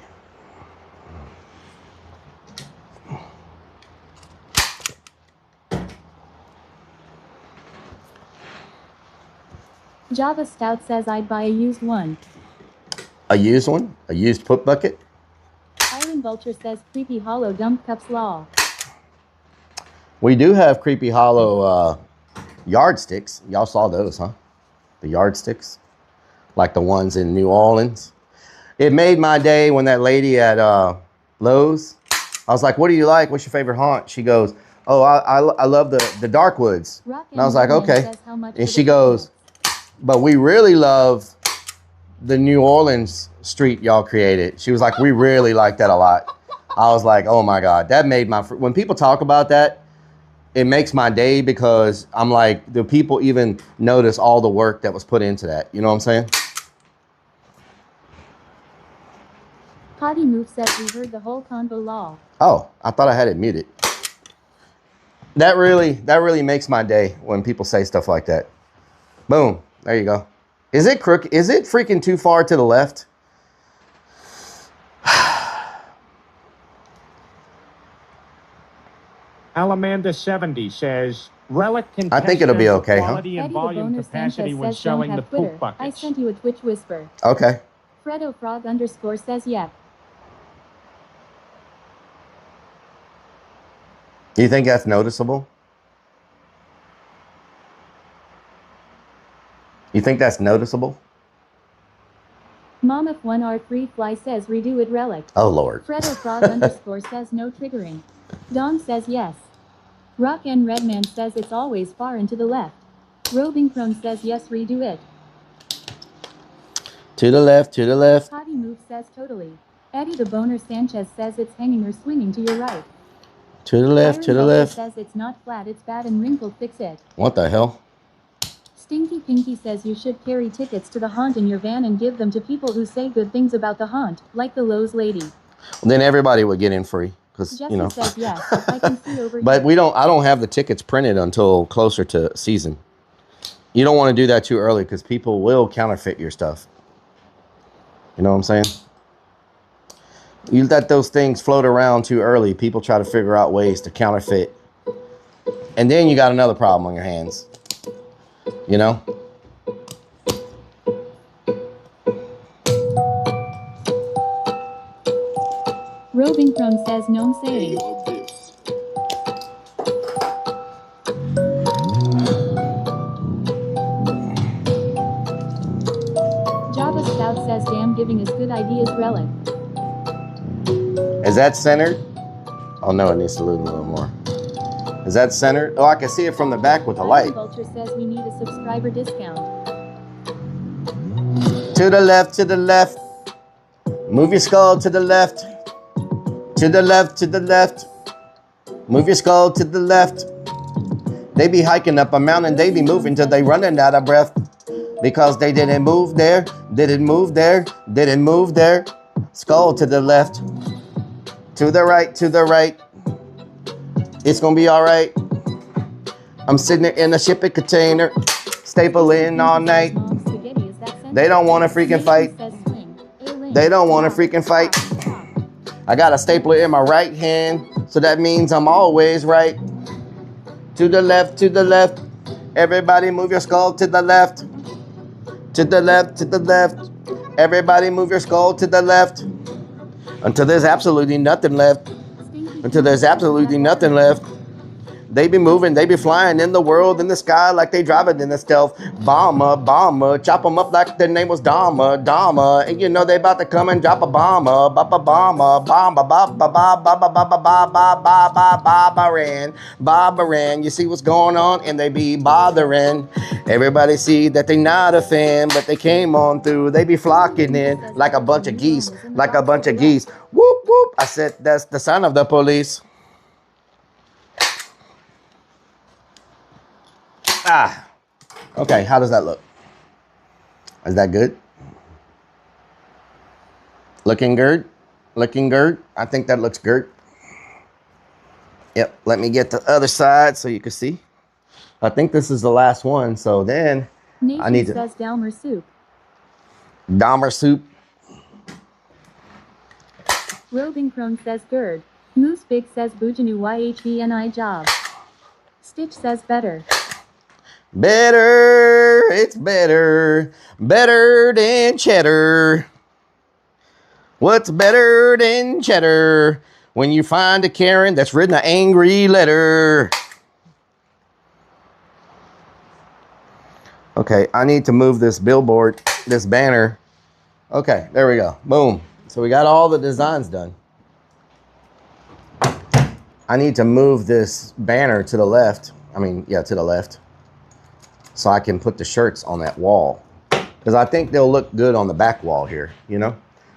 Java Stout says I'd buy a used one. A used one? A used poop bucket? Iron Vulture says creepy hollow dump cups law. We do have Creepy Hollow yardsticks. Y'all saw those, huh? The yardsticks. Like the ones in New Orleans. It made my day when that lady at Lowe's, I was like, what do you like? What's your favorite haunt? She goes, oh, I love the dark woods. And I was like, okay. And she goes, but we really love the New Orleans street y'all created. She was like, we really like that a lot. I was like, oh my God, that made my, when people talk about that, it makes my day because I'm like, do people even notice all the work that was put into that? You know what I'm saying? Potty Move says we heard the whole convo law. Oh, I thought I had it muted. That really makes my day when people say stuff like that. Boom. There you go. Is it crooked? Is it freaking too far to the left? Alamanda 70 says, Relic can I think it'll be okay, huh? quality and Eddie the volume Boner capacity Sanchez when says don't selling the have Twitter. poop buckets. I sent you a Twitch whisper. Okay. Fredo Frog _ says yep. You think that's noticeable? You think that's noticeable? Mom F1R3 Fly says redo it Relic. Oh, Lord. Fredo Frog _ says no triggering. Dawn says yes. Rock and Redman says it's always far and to the left. Roving Crone says yes, redo it. To the left, to the left. Potty Move says totally. Eddie the Boner Sanchez says it's hanging or swinging to your right. To the left, Iron to the Vulture left. says it's not flat, it's bad and wrinkled, fix it. What the hell? Stinky Pinky says you should carry tickets to the haunt in your van and give them to people who say good things about the haunt, like the Lowe's lady. Well, then everybody would get in free. Because, Jesse you know. says yes. I can see over But here. I don't have the tickets printed until closer to season. You don't want to do that too early because people will counterfeit your stuff. You know what I'm saying? You let those things float around too early, people try to figure out ways to counterfeit. And then you got another problem on your hands. You know? Roving Chrome says no saying. Java Scout says damn giving us good ideas Relic. Is that centered? Oh no, it needs to lose a little more. Is that centered? Oh, I can see it from the back with the light. Vulture says we need a subscriber discount. To the left, to the left. Move your skull to the left. To the left, to the left. Move your skull to the left. They be hiking up a mountain, they be moving till they running out of breath. Because they didn't move there, didn't move there, didn't move there. Skull to the left. To the right, to the right. It's gonna be all right. I'm sitting in a shipping container, stapling all night. They don't want to freaking fight. They don't want to freaking fight. I got a stapler in my right hand, so that means I'm always right. To the left, to the left. Everybody move your skull to the left. To the left, to the left. Everybody move your skull to the left. Until there's absolutely nothing left. Until there's absolutely nothing left. They be moving, they be flying in the world, in the sky, like they driving in a stealth bomber, bomber. Chop them up like their name was Dama, Dama. And you know they about to come and drop a bomber, bomber, bomber, bomber, bomber, bomber, bomber, bobbering. You see what's going on, and they be bothering. Everybody see that they not a fan, but they came on through. They be flocking in like a bunch of geese, like a bunch of geese. Whoop, whoop. I said that's the son of the police. Ah, okay, how does that look? Is that good? Looking good? Looking good? I think that looks good. Yep, let me get the other side so you can see. I think this is the last one, so then I need to... says Dahmer soup. Dahmer soup. Roving Crone says Gerd. Moose Big says Boojanu YHVNI job. Stitch says better. Better, it's better, better than cheddar. What's better than cheddar? When you find a Karen that's written an angry letter. Okay, I need to move this billboard, this banner. Okay, there we go, boom. So we got all the designs done. I need to move this banner to the left. To the left. So I can put the shirts on that wall. Because I think they'll look good on the back wall here, you know?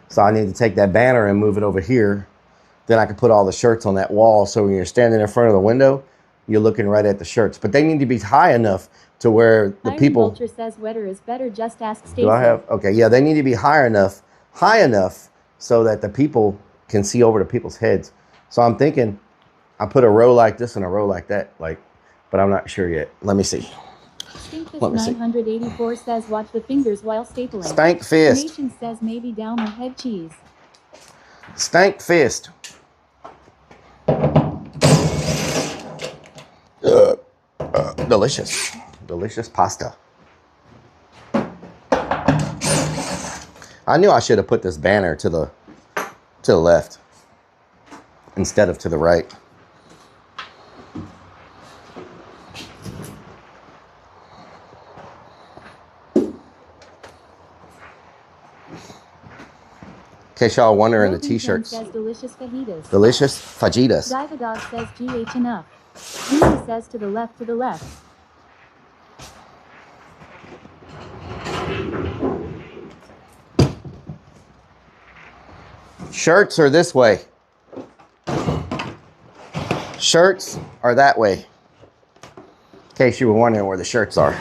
So I need to take that banner and move it over here. Then I can put all the shirts on that wall. So when you're standing in front of the window, you're looking right at the shirts. But they need to be high enough to where the Iron people... Vulture says wetter is better, just ask Stacy. Do I have... Okay, yeah, they need to be high enough so that the people can see over the people's heads. So I'm thinking I put a row like this and a row like that, but I'm not sure yet. Let me see. Stinkfist 984 says watch the fingers while stapling. Stankfist. Nation says maybe down or head cheese. Stankfist. Delicious. Delicious pasta. I knew I should have put this banner to the left instead of to the right. In case y'all wondering, the t-shirts. Says delicious fajitas. Delicious fajitas. Diva Dog says GH enough. Jimmy says to the left, to the left. Shirts are this way. Shirts are that way. In case you were wondering where the shirts are.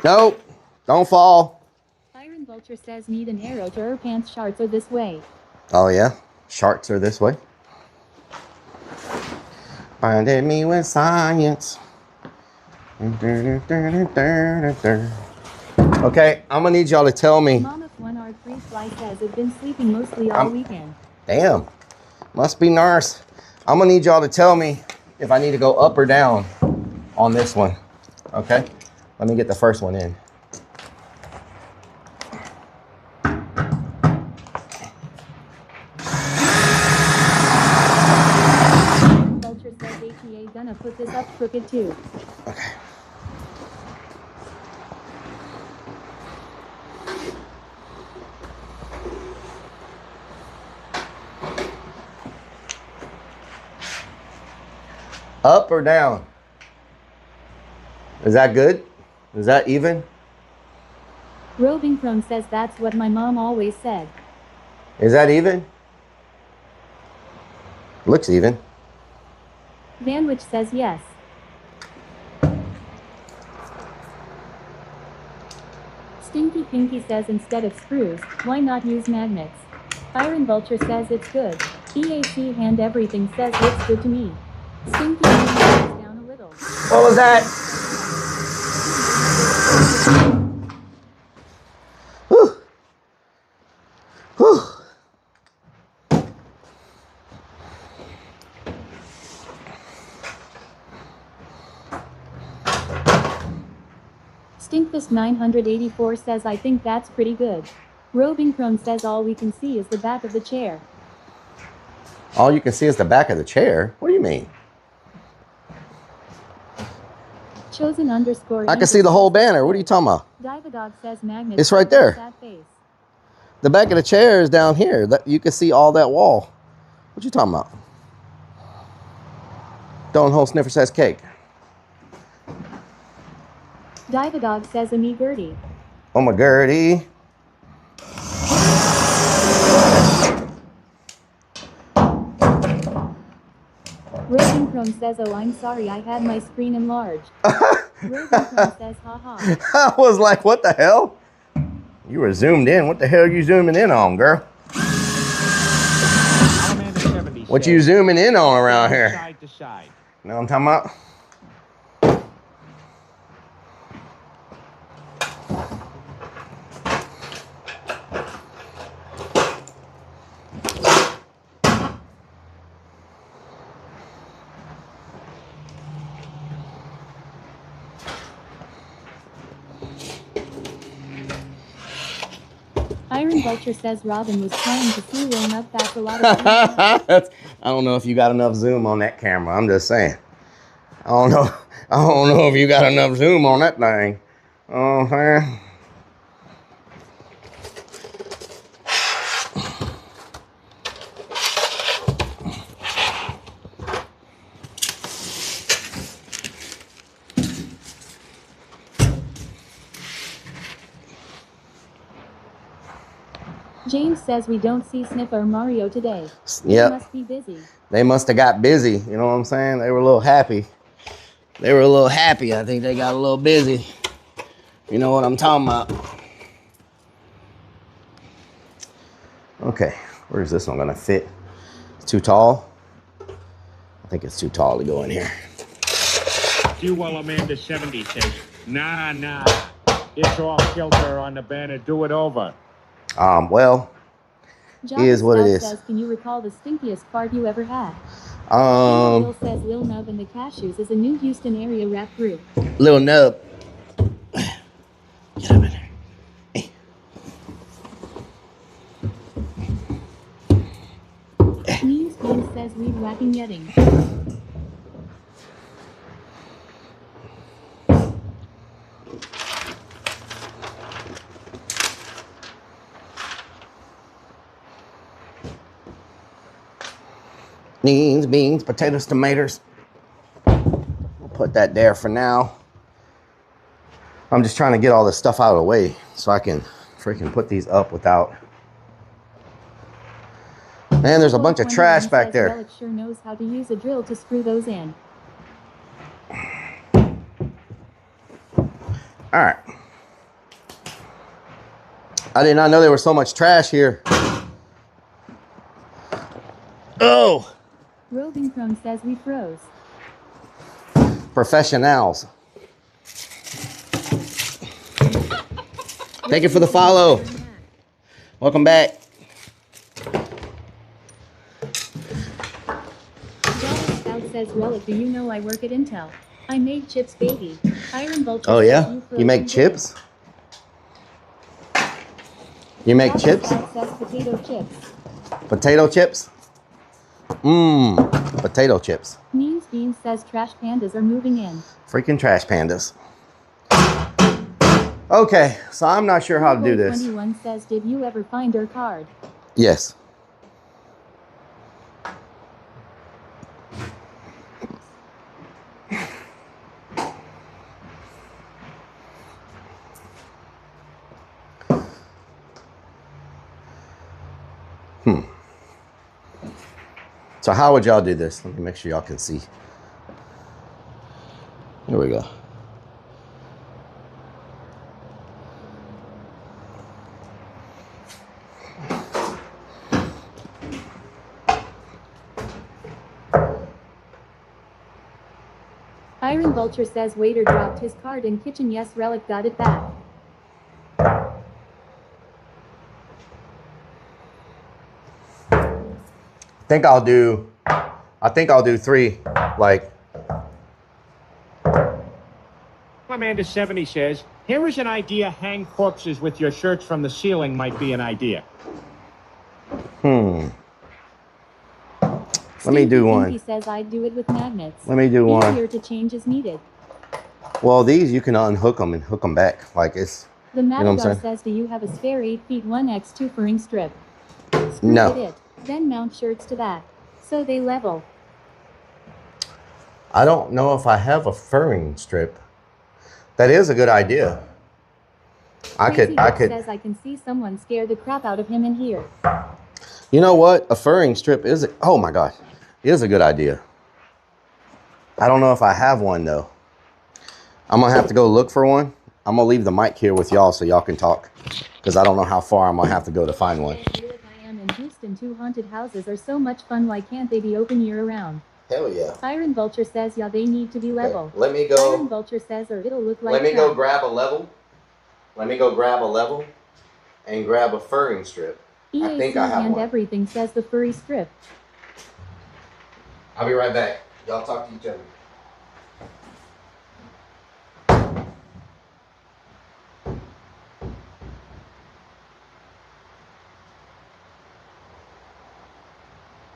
Nope, don't fall. Iron Vulture says need an arrow to her pants. Sharts are this way. Oh yeah, sharks are this way. Finding me with science. Oh, Okay, I'm gonna need y'all to tell me. Mama 1R3 Fly says I've been sleeping mostly all weekend. Damn, must be nice. I'm gonna need y'all to tell me if I need to go up or down on this one. Okay, let me get the first one in. Vulture says HEA gonna put this up crooked too. Okay. Up or down? Is that good? Is that even? Roving Crone says that's what my mom always said. Is that even? Looks even. Vanwich says yes. Stinky Pinky says instead of screws, why not use magnets? Iron Vulture says it's good. EAC Hand Everything says looks good to me. Stinky Pinky goes down a little. What was that? Whew. Whew. Stinkfist 984 says I think that's pretty good. Roving Crone says all we can see is the back of the chair. All you can see is the back of the chair? What do you mean? Chosen underscore. I can see the whole banner. What are you talking about? Divadog says magnets. It's right there. That face. The back of the chair is down here. You can see all that wall. What you talking about? Don't hold sniffer says cake. Divadog says a me Gertie. Oh my Gertie. Roving Crone says oh I'm sorry I had my screen enlarged. Roving Crone says haha. I was like, what the hell? You were zoomed in. What the hell are you zooming in on, girl? What you zooming in on around here? Side to side. You know what I'm talking about? Iron Vulture says Robin was trying to see Lil Nub back a lot of I don't know if you got enough zoom on that camera. I'm just saying. I don't know if you got enough zoom on that thing. Oh, man. James says we don't see Sniff or Mario today. Yep. They must be busy. They must have got busy. You know what I'm saying? They were a little happy. They were a little happy. I think they got a little busy. You know what I'm talking about? Okay. Where's this one going to fit? It's too tall? I think it's too tall to go in here. Duel Amanda 70 says, nah. It's off kilter on the banner. Do it over. Well, is what it is. Says, can you recall the stinkiest fart you ever had? Lil says Lil Nub and the Cashews is a new Houston area rap group. Lil Nub. Get up in there. Hey. News Bean says weed whacking yetting. Beans, potatoes, tomatoes. We'll put that there for now. I'm just trying to get all this stuff out of the way so I can freaking put these up without. Man, there's a bunch of trash back there. Relic sure knows how to use a drill to screw those in. All right. I did not know there was so much trash here. Oh! Roving Crone says we froze. Professionals. Thank you for the follow. Welcome back. Scout says, Relic, do you know I work at Intel? I made chips, baby. Iron Vulture Oh says yeah? you You make chips? You make chips? Scout says potato chips. Potato chips? Mmm, potato chips. Means Beans says trash pandas are moving in. Freaking trash pandas. Okay, so I'm not sure how to do this. 21 says, did you ever find her card? Yes. So how would y'all do this? Let me make sure y'all can see. Here we go. Iron Vulture says waiter dropped his card in kitchen. Yes, Relic got it back. I think I'll do 3, like. Amanda 70 says, here is an idea. Hang corpses with your shirts from the ceiling might be an idea. Let me do one. He says I'd do it with magnets. Let me do one. Here to change is needed. Well, these you can unhook them and hook them back. Like it's, The you know what I'm Matador saying? says, do you have a spare 8 feet 1x2 furring strip? Screw No. it. Then mount shirts to that. So they level. I don't know if I have a furring strip. That is a good idea. I could. Says I can see someone scare the crap out of him in here. You know what? A furring strip is, oh my God, is a good idea. I don't know if I have one though. I'm gonna have to go look for one. I'm gonna leave the mic here with y'all so y'all can talk, because I don't know how far I'm gonna have to go to find one. I am in Houston. 2 haunted houses are so much fun. Why can't they be open year round? Hell yeah. Iron Vulture says, yeah, they need to be level. Okay, let me go. Iron Vulture says, or it'll look like Let me crap. go grab a level. Let me go grab a level and grab a furring strip. I think I have and one. everything says the furry strip. I'll be right back. Y'all talk to each other.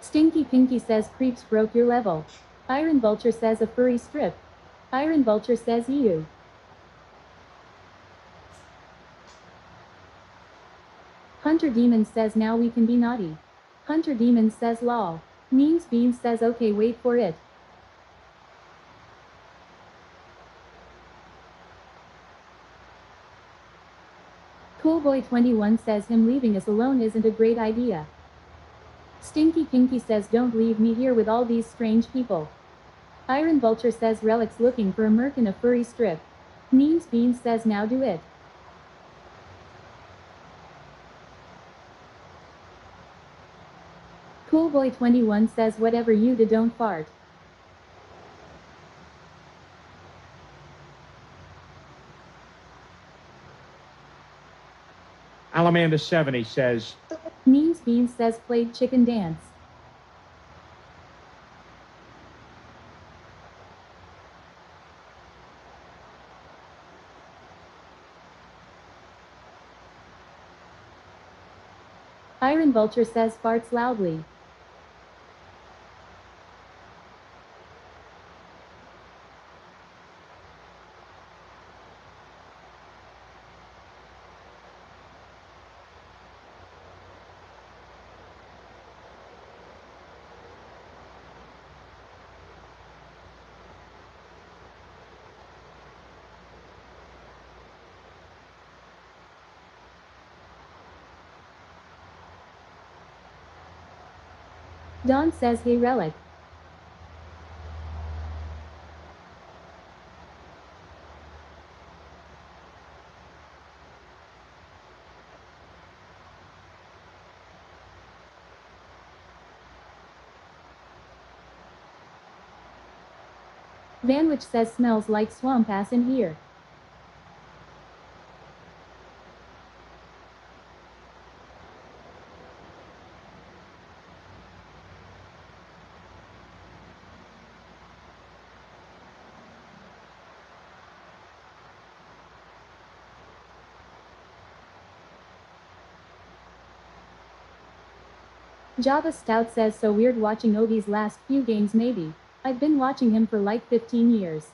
Stinky Pinky says creeps broke your level. Iron Vulture says a furry strip. Iron Vulture says you. Hunter Demon says now we can be naughty. Hunter Demon says lol. Memes Beans says okay, wait for it. Coolboy 21 says him leaving us alone isn't a great idea. Stinky Pinky says don't leave me here with all these strange people. Iron Vulture says Relic's looking for a merc in a furry strip. Memes Beans says now do it. Coolboy 21 says whatever you do don't fart. Alamanda 70 says, Memes Beans says played chicken dance. Iron Vulture says farts loudly. Dawn says hey Relic. Vanwich says smells like swamp ass in here. Java Stout says so weird watching Ogi's last few games maybe. I've been watching him for like 15 years.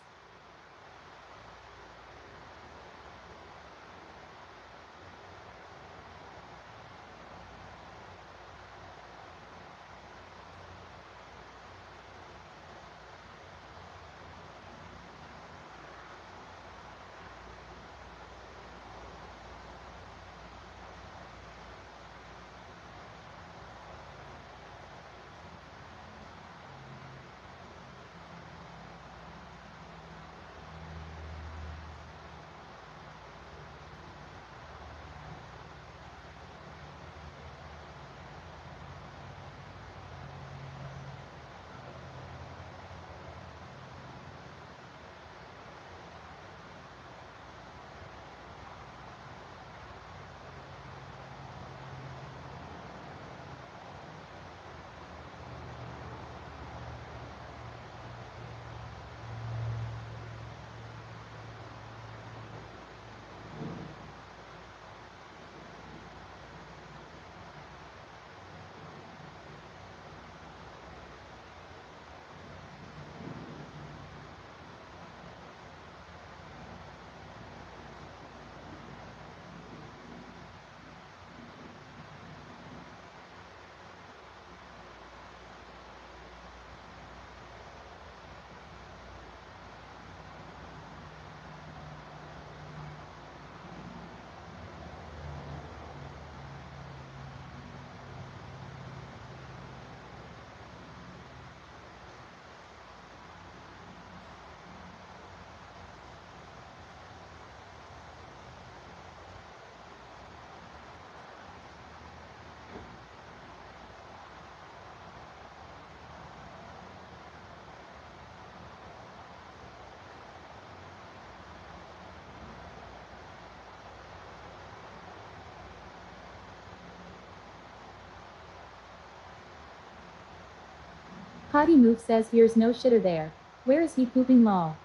Potty Move says here's no shitter there. Where is he pooping lol?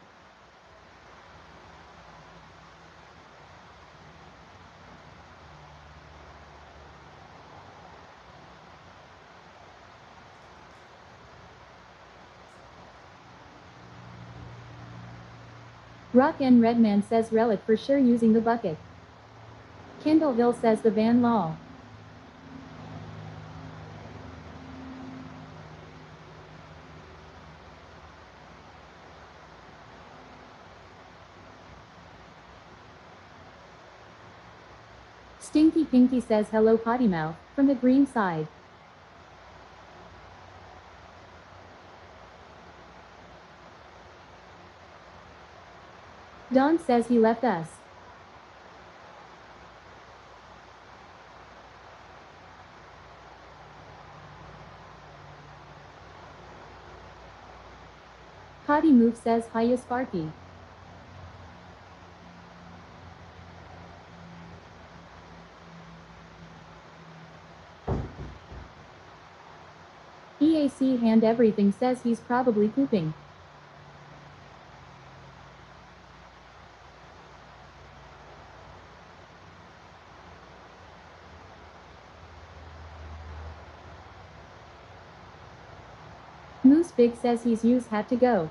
Rock and Redman says Relic for sure using the bucket. Kendallville says the van lol. Stinky Pinky says hello potty mouth, from the green side. Don says he left us. Potty Move says hiya Sparky. EAC Hand Everything says he's probably pooping. Moose Big says he's used had to go.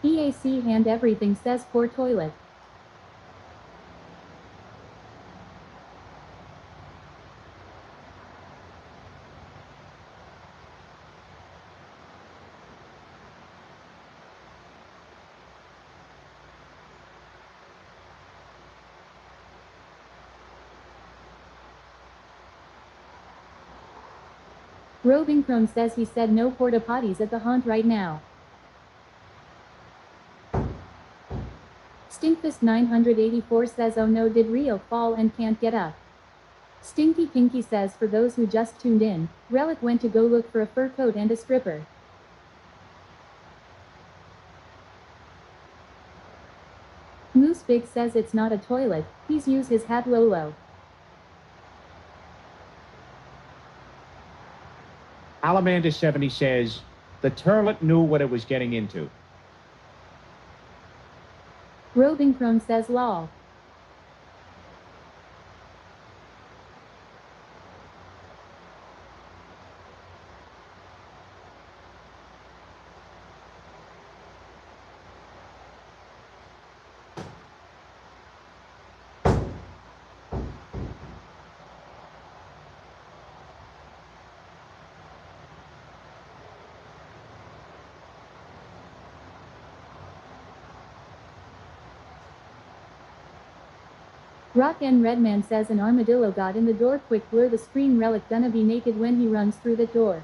EAC Hand Everything says poor toilet. Robin Crone says he said no porta potties at the haunt right now. Stinkfist 984 says oh no, did Rio fall and can't get up? Stinky Pinky says for those who just tuned in, Rellik went to go look for a fur coat and a stripper. Moose Big says it's not a toilet, he's used his hat Lolo. Alamander70 says, the turlet knew what it was getting into. Robin Crone says lol. Rock and Redman says an armadillo got in the door quick blur the screen Rellik gonna be naked when he runs through the door.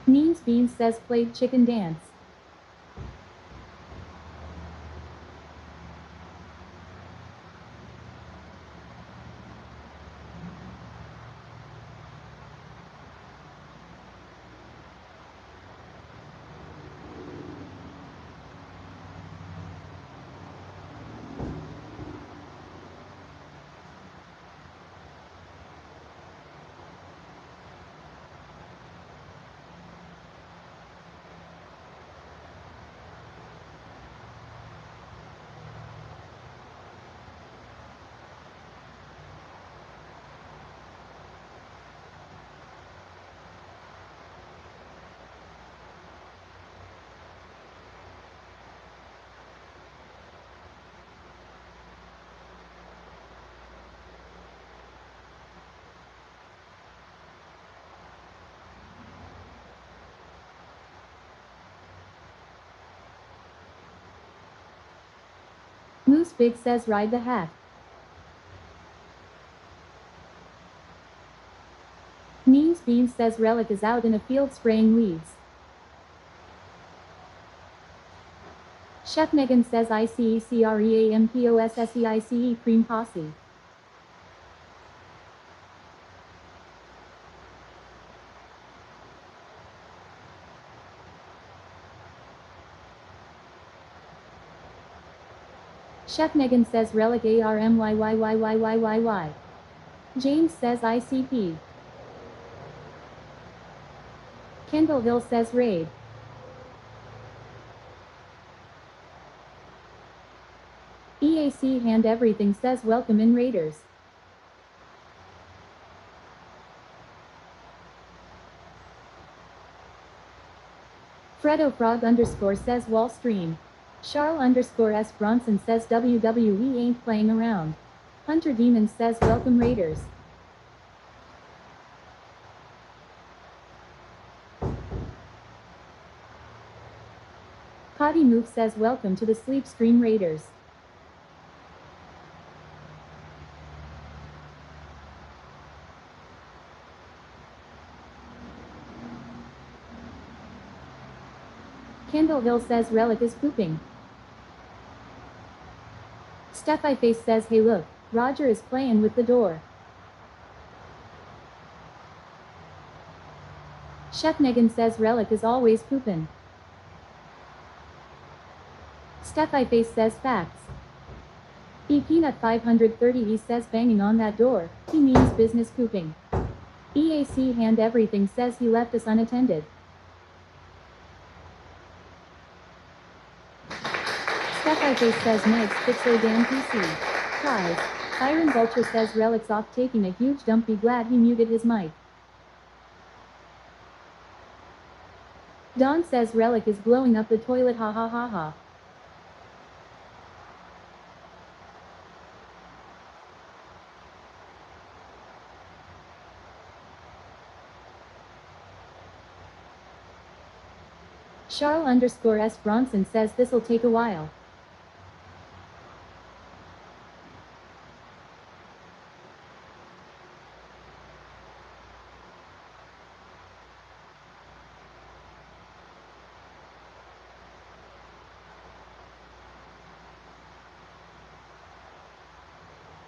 Means Beans says played chicken dance. Moose Big says ride the hat. Means Beans says Rellik is out in a field spraying weeds. Chef Megan says ICECREAMPOSSEICE cream posse. Chef Megan says Rellik ARMYYYYYYY. James says ICP. Kendall Hill says raid. EAC Hand Everything says welcome in Raiders. Fredo Frog underscore says wall stream. Charles underscore S Bronson says WWE ain't playing around. Hunter Demon says welcome Raiders. Potty Move says welcome to the Sleep Stream Raiders. Kendall Hill says Rellik is pooping. Steph Face says hey look, Roger is playing with the door. Chef Megan says Rellik is always poopin'. Steph Face says facts. Peanut 530 says banging on that door, he means business pooping. EAC Hand Everything says he left us unattended. Steph Face says Meg's fix a damn PC. Prize. Byron Vulture says Relic's off taking a huge dump, be glad he muted his mic. Don says Rellik is blowing up the toilet, ha ha ha ha. Charles_S Bronson says this'll take a while.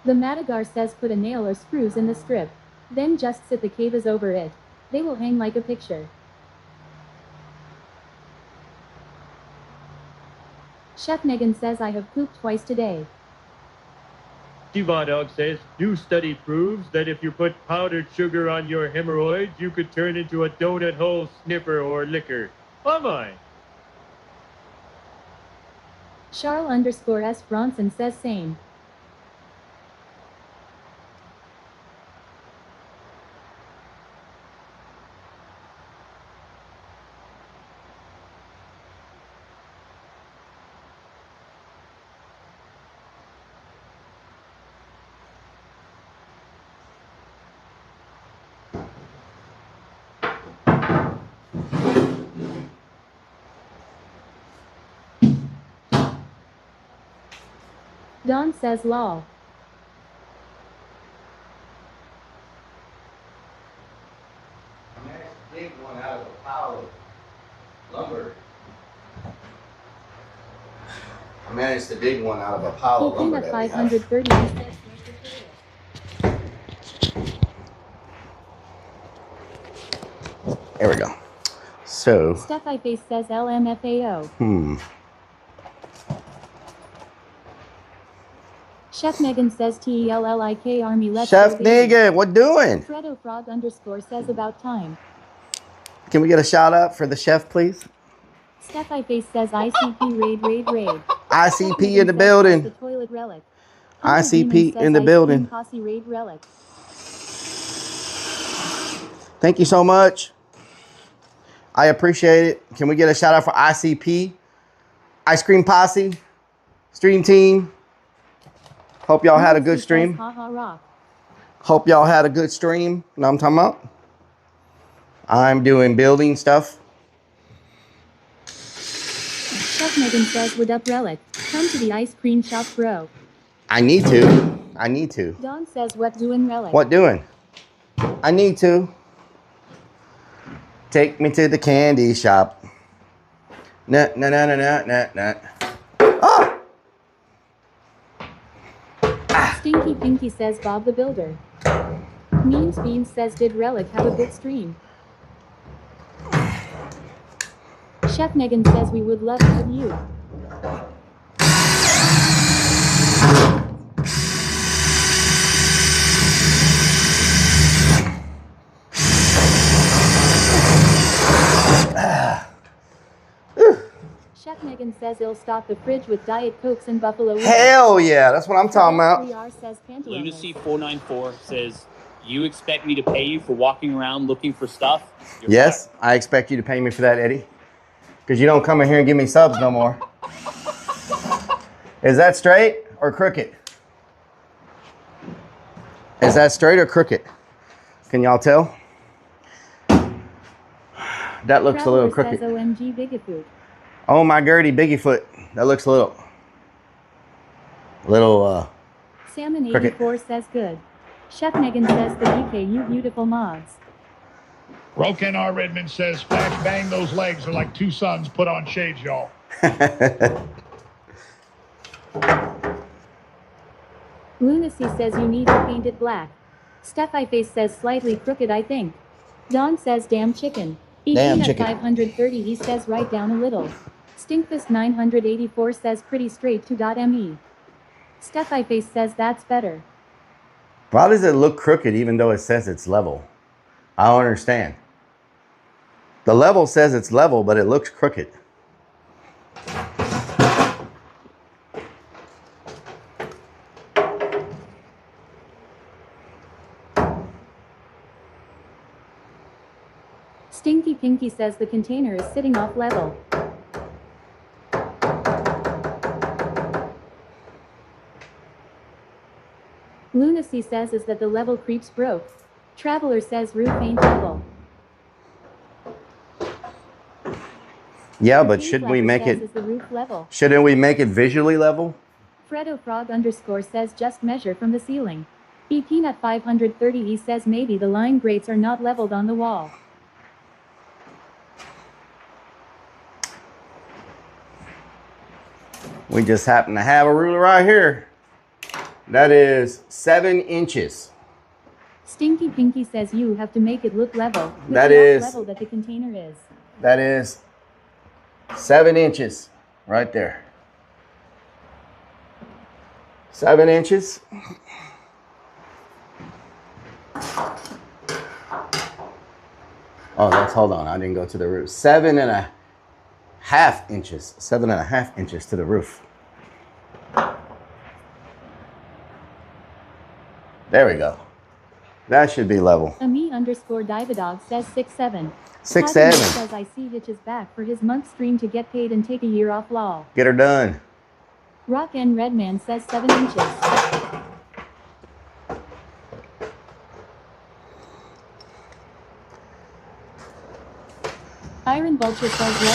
The Madagar says put a nail or screws in the strip. Then just sit the cables over it. They will hang like a picture. Chef Megan says I have pooped twice today. Dog says, new study proves that if you put powdered sugar on your hemorrhoids, you could turn into a donut hole sniffer or licker. Oh my. Charles_S Bronson says same. Don says lol. I managed to dig one out of a pile of lumber. I managed to dig one out of a pile of lumber that we have. 530. There we go. So. Steph Face says LMFAO. Chef Megan says TELLIK Army Let's Chef Negan, what doing? Fredo Frog_ says about time. Can we get a shout out for the chef, please? Steph Face says ICP raid. ICP in the building. The toilet relic. ICP in the building. Posse raid relic. Thank you so much. I appreciate it. Can we get a shout out for ICP? Ice Cream Posse. Stream team. Hope y'all had a good stream. Hope y'all had a good stream. You know what I'm talking about? I'm doing building stuff. Chef Megan says, what up, Relic? Come to the ice cream shop, bro. I need to. I need to. Don says, what doing, Relic? What doing? I need to. Take me to the candy shop. Nah, nah, nah, nah, nah, nah, nah. Oh! Stinky Pinky says Bob the Builder. Means Beans says did Relic have a good stream? Chef Megan says we would love to have you. Chef Megan says he'll stock the fridge with Diet Cokes and Buffalo Wings. Hell yeah, that's what I'm talking about. Lunacy 494 says, you expect me to pay you for walking around looking for stuff? You're Yes, fired. I expect you to pay me for that, Eddie. Because you don't come in here and give me subs no more. Is that straight or crooked? Is that straight or crooked? Can y'all tell? That looks a little crooked. Says OMG Bigfoot. Oh my Gertie, Biggiefoot. That looks a little Salmon crooked. 84 says good. Chef Megan says the DK, you beautiful mods. Roken R. Redmond says, Flash bang, those legs are like two suns put on shades, y'all. Lunacy says you need to paint it black. Steph Face says slightly crooked, I think. Don says damn chicken. Damn at chicken. 530 he says write down a little. Stinkfist 984 says pretty straight to .me. Steph Face says that's better. Why does it look crooked even though it says it's level? I don't understand. The level says it's level, but it looks crooked. Stinky Pinky says the container is sitting off level. Lunacy says is that the level creeps broke. Traveler says roof ain't level. Yeah, but shouldn't we make it? Is the roof level? Shouldn't we make it visually level? Fredo Frog _ says just measure from the ceiling. E Peanut 530 says maybe the line grates are not leveled on the wall. We just happen to have a ruler right here. That is 7 inches. Stinky Pinky says you have to make it look level. That is level that the container is. That is 7 inches right there. 7 inches. Oh, hold on. I didn't go to the roof. 7.5 inches. 7.5 inches to the roof. There we go. That should be level. Ami _ Dividog says 6'7". 6'7". Says I see Hitch's back for his month stream to get paid and take a year off lol. Get her done. Rock N Redman says 7 inches. Iron Vulture says you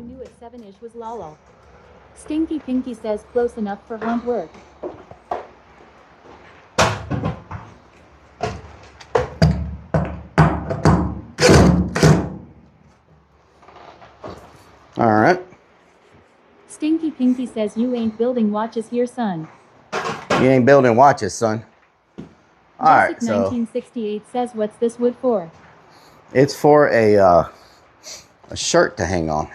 knew it 7-ish was lol. Stinky Pinky says close enough for hump work. All right. Stinky Pinky says you ain't building watches here, son. You ain't building watches, son. All right, so 1968 says what's this wood for? it's for a shirt to hang on.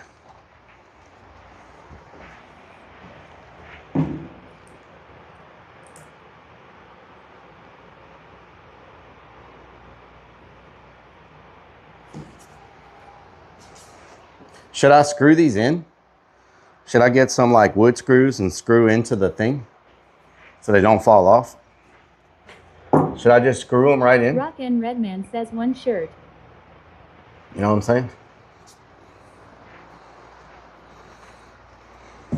Should I screw these in? Should I get some like wood screws and screw into the thing so they don't fall off? Should I just screw them right in? Rock N Redman says one shirt. You know what I'm saying?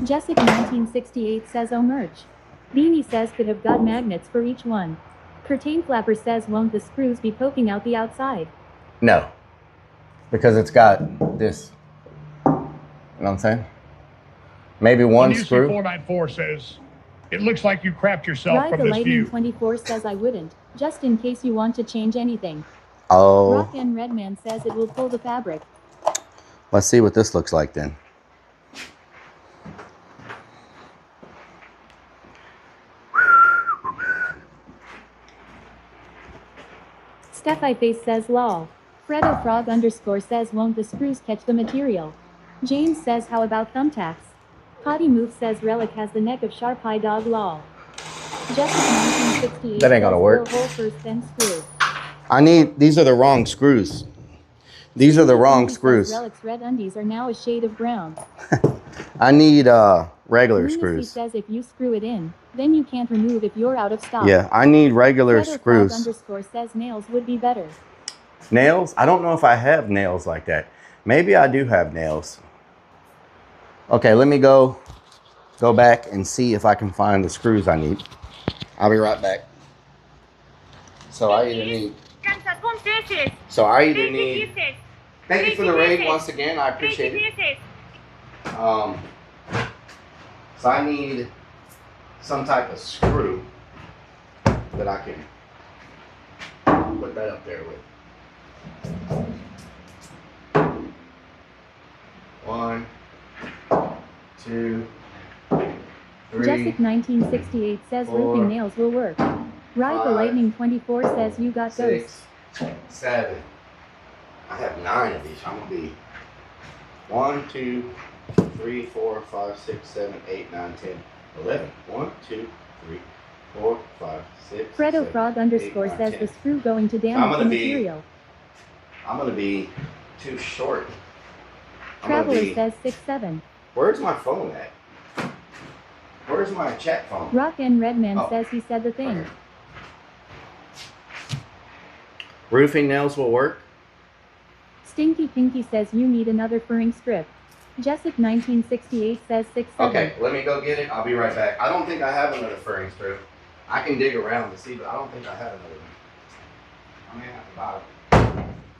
Jessica 1968 says oh merch. Beanie says could have got magnets for each one. Curtain Flapper says won't the screws be poking out the outside? No. Because it's got this. You know what I'm saying? Maybe one screw. 494 says, it looks like you crapped yourself Ride from the this Lightning view. 24 says I wouldn't, just in case you want to change anything. Oh. Rock N Redman says it will pull the fabric. Let's see what this looks like then. Steph I Face says lol. Fredo Frog _ says won't the screws catch the material? James says how about thumbtacks? Potty Move says Rellik has the neck of Sharp Eye Dog lol. Jessica 1968 That ain't gonna work. drill hole first then screw. These are the wrong screws. These are the wrong screws. Rellik's red undies are now a shade of brown. I need regular Lunacy screws. says if you screw it in, then you can't remove if you're out of stock. Yeah, I need regular Fredo screws. Frog _ says nails would be better. Nails? I don't know if I have nails like that. Maybe I do have nails. Okay, let me go back and see if I can find the screws I need. I'll be right back. So I either need. Thank you for the raid once again. I appreciate it. So I need some type of screw that I can put that up there with. 1, 2, 3. Jessica 1968 says 4, roofing nails will work. Ride the 5, Lightning 24 says you got 6, ghosts. 7. I have 9 of these. I'm gonna be 1, 2, 3, 4, 5, 6, 7, 8, 9, 10, 11. 1, 2, 3, 4, 5, 6. Fredo 7, Frog 8, _ 9, says 10. the screw going to damage the material. I'm gonna be too short. Traveler says 6'7". Where's my phone at? Where's my chat phone? Rock N Redman Oh. says he said the thing. Okay. Roofing nails will work. Stinky Pinky says you need another furring strip. Jessic 1968 says 6-7. Okay, let me go get it. I'll be right back. I don't think I have another furring strip. I can dig around to see, but I don't think I have another one. I may have to buy it.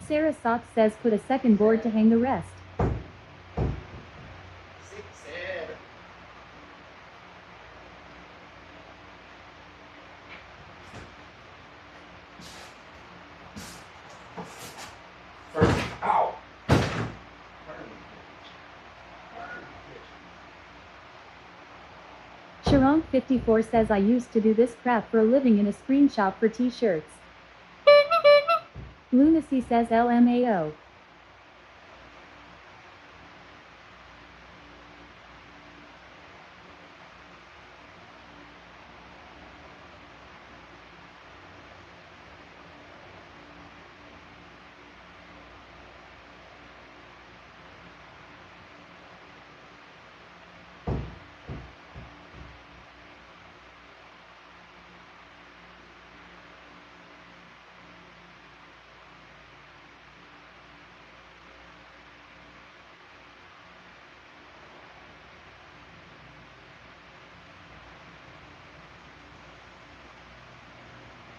Sarah Sox says put a second board to hang the rest. 6-7. Ow. Sharonk 54 says I used to do this crap for a living in a screen shop for t-shirts. Lunacy says LMAO.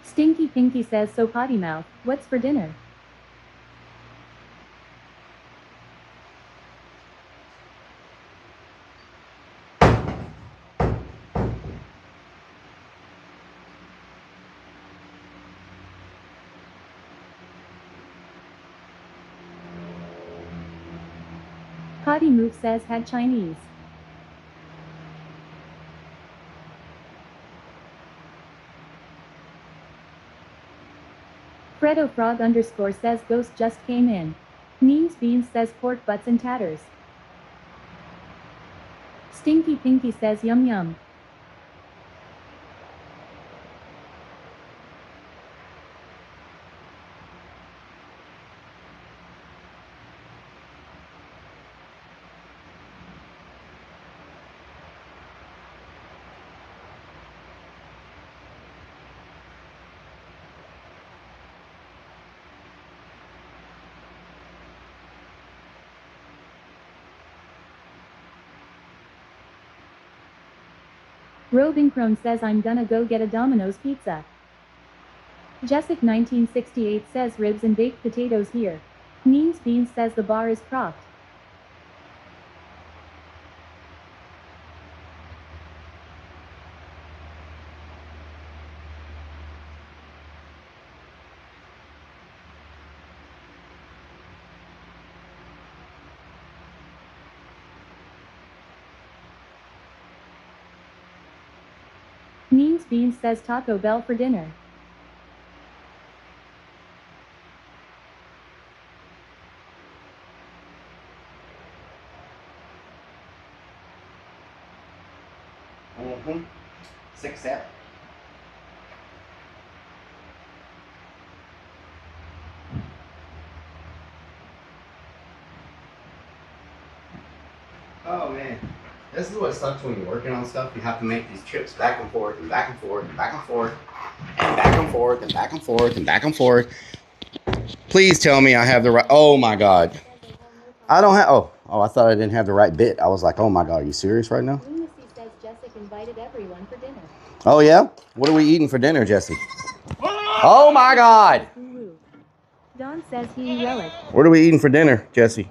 Stinky Pinky says so potty mouth, what's for dinner? Potty move says had Chinese. Fredo Frog _ says ghost just came in. Memes Beans says pork butts and tatters. Stinky Pinky says yum yum. Robin Crone says I'm gonna go get a Domino's pizza. Jessic 1968 says ribs and baked potatoes here. Memes Beans says the bar is propped. Memes Beans says Taco Bell for dinner. Mm-hmm. 6-7. Oh man, this is what sucks when you're working on stuff. You have to make these trips back and forth and back and forth and back and forth and back and forth and back and forth and back and forth. Please tell me I have the right. Oh my God, I don't have. Oh, I thought I didn't have the right bit. I was like, oh my God, are you serious right now? Lunacy says Jessic invited everyone for dinner. Oh yeah, what are we eating for dinner, Jesse? Oh my God. Don says he Relic. What are we eating for dinner, Jesse?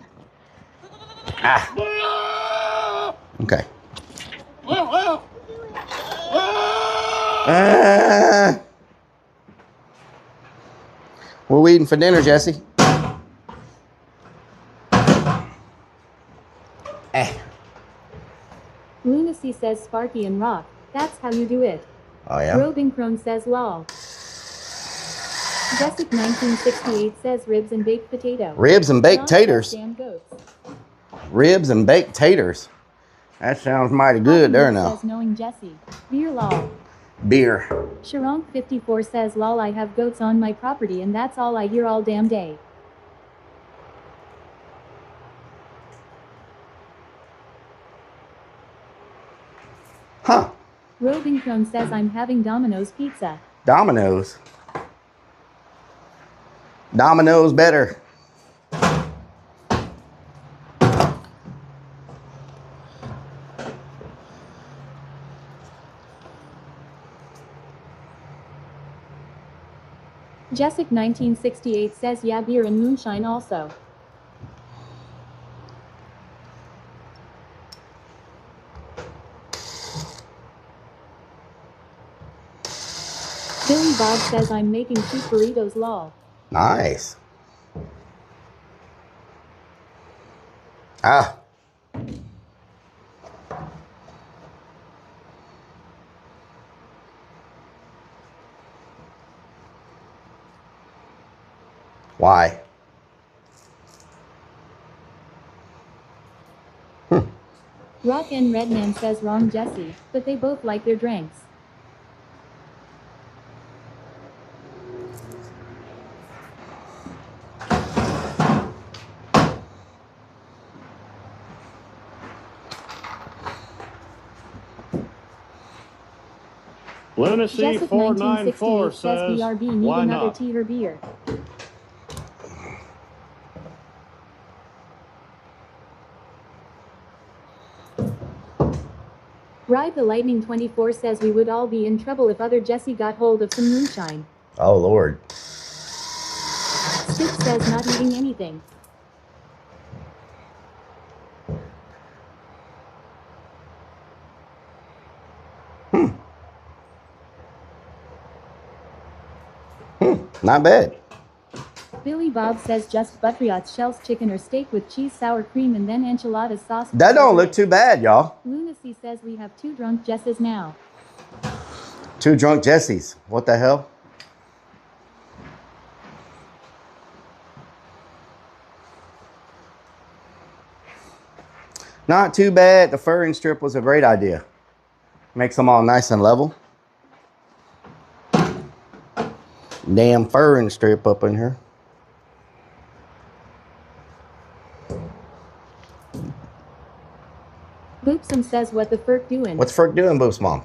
Ah. Okay. What are we eating for dinner, Jesse? Lunacy says Sparky and Rock. That's how you do it. Oh yeah? Robin Crone says lol. Jessic 1968 says ribs and baked potato. Ribs and baked taters. Damn goats. Ribs and baked taters. That sounds mighty good there now. Says knowing Jesse. Beer lol. Beer. Sharonk 54 says lol I have goats on my property and that's all I hear all damn day. Huh. Robin Crone says I'm having Domino's pizza. Domino's. Domino's better. Jessic 1968 says yeah, beer and moonshine also. Billy Bob says I'm making cheap burritos lol. Nice. Ah. Why? Rock and Redman says wrong Jesse, but they both like their drinks. Lunacy Jessic 494 1968 says says, BRB need why another not? tea or beer. Ride the Lightning 24 says we would all be in trouble if other Jesse got hold of some moonshine. Oh, Lord. Stitch says not eating anything. Not bad. Billy Bob says just Buttreot's shells chicken or steak with cheese, sour cream, and then enchilada sauce. That don't look too bad, y'all. Lunacy says we have 2 drunk Jesses now. 2 drunk Jessies. What the hell? Not too bad. The furring strip was a great idea. Makes them all nice and level. Damn furring strip up in here. Boopsum says what the furk doing? What's Furk doing, Boops Mom?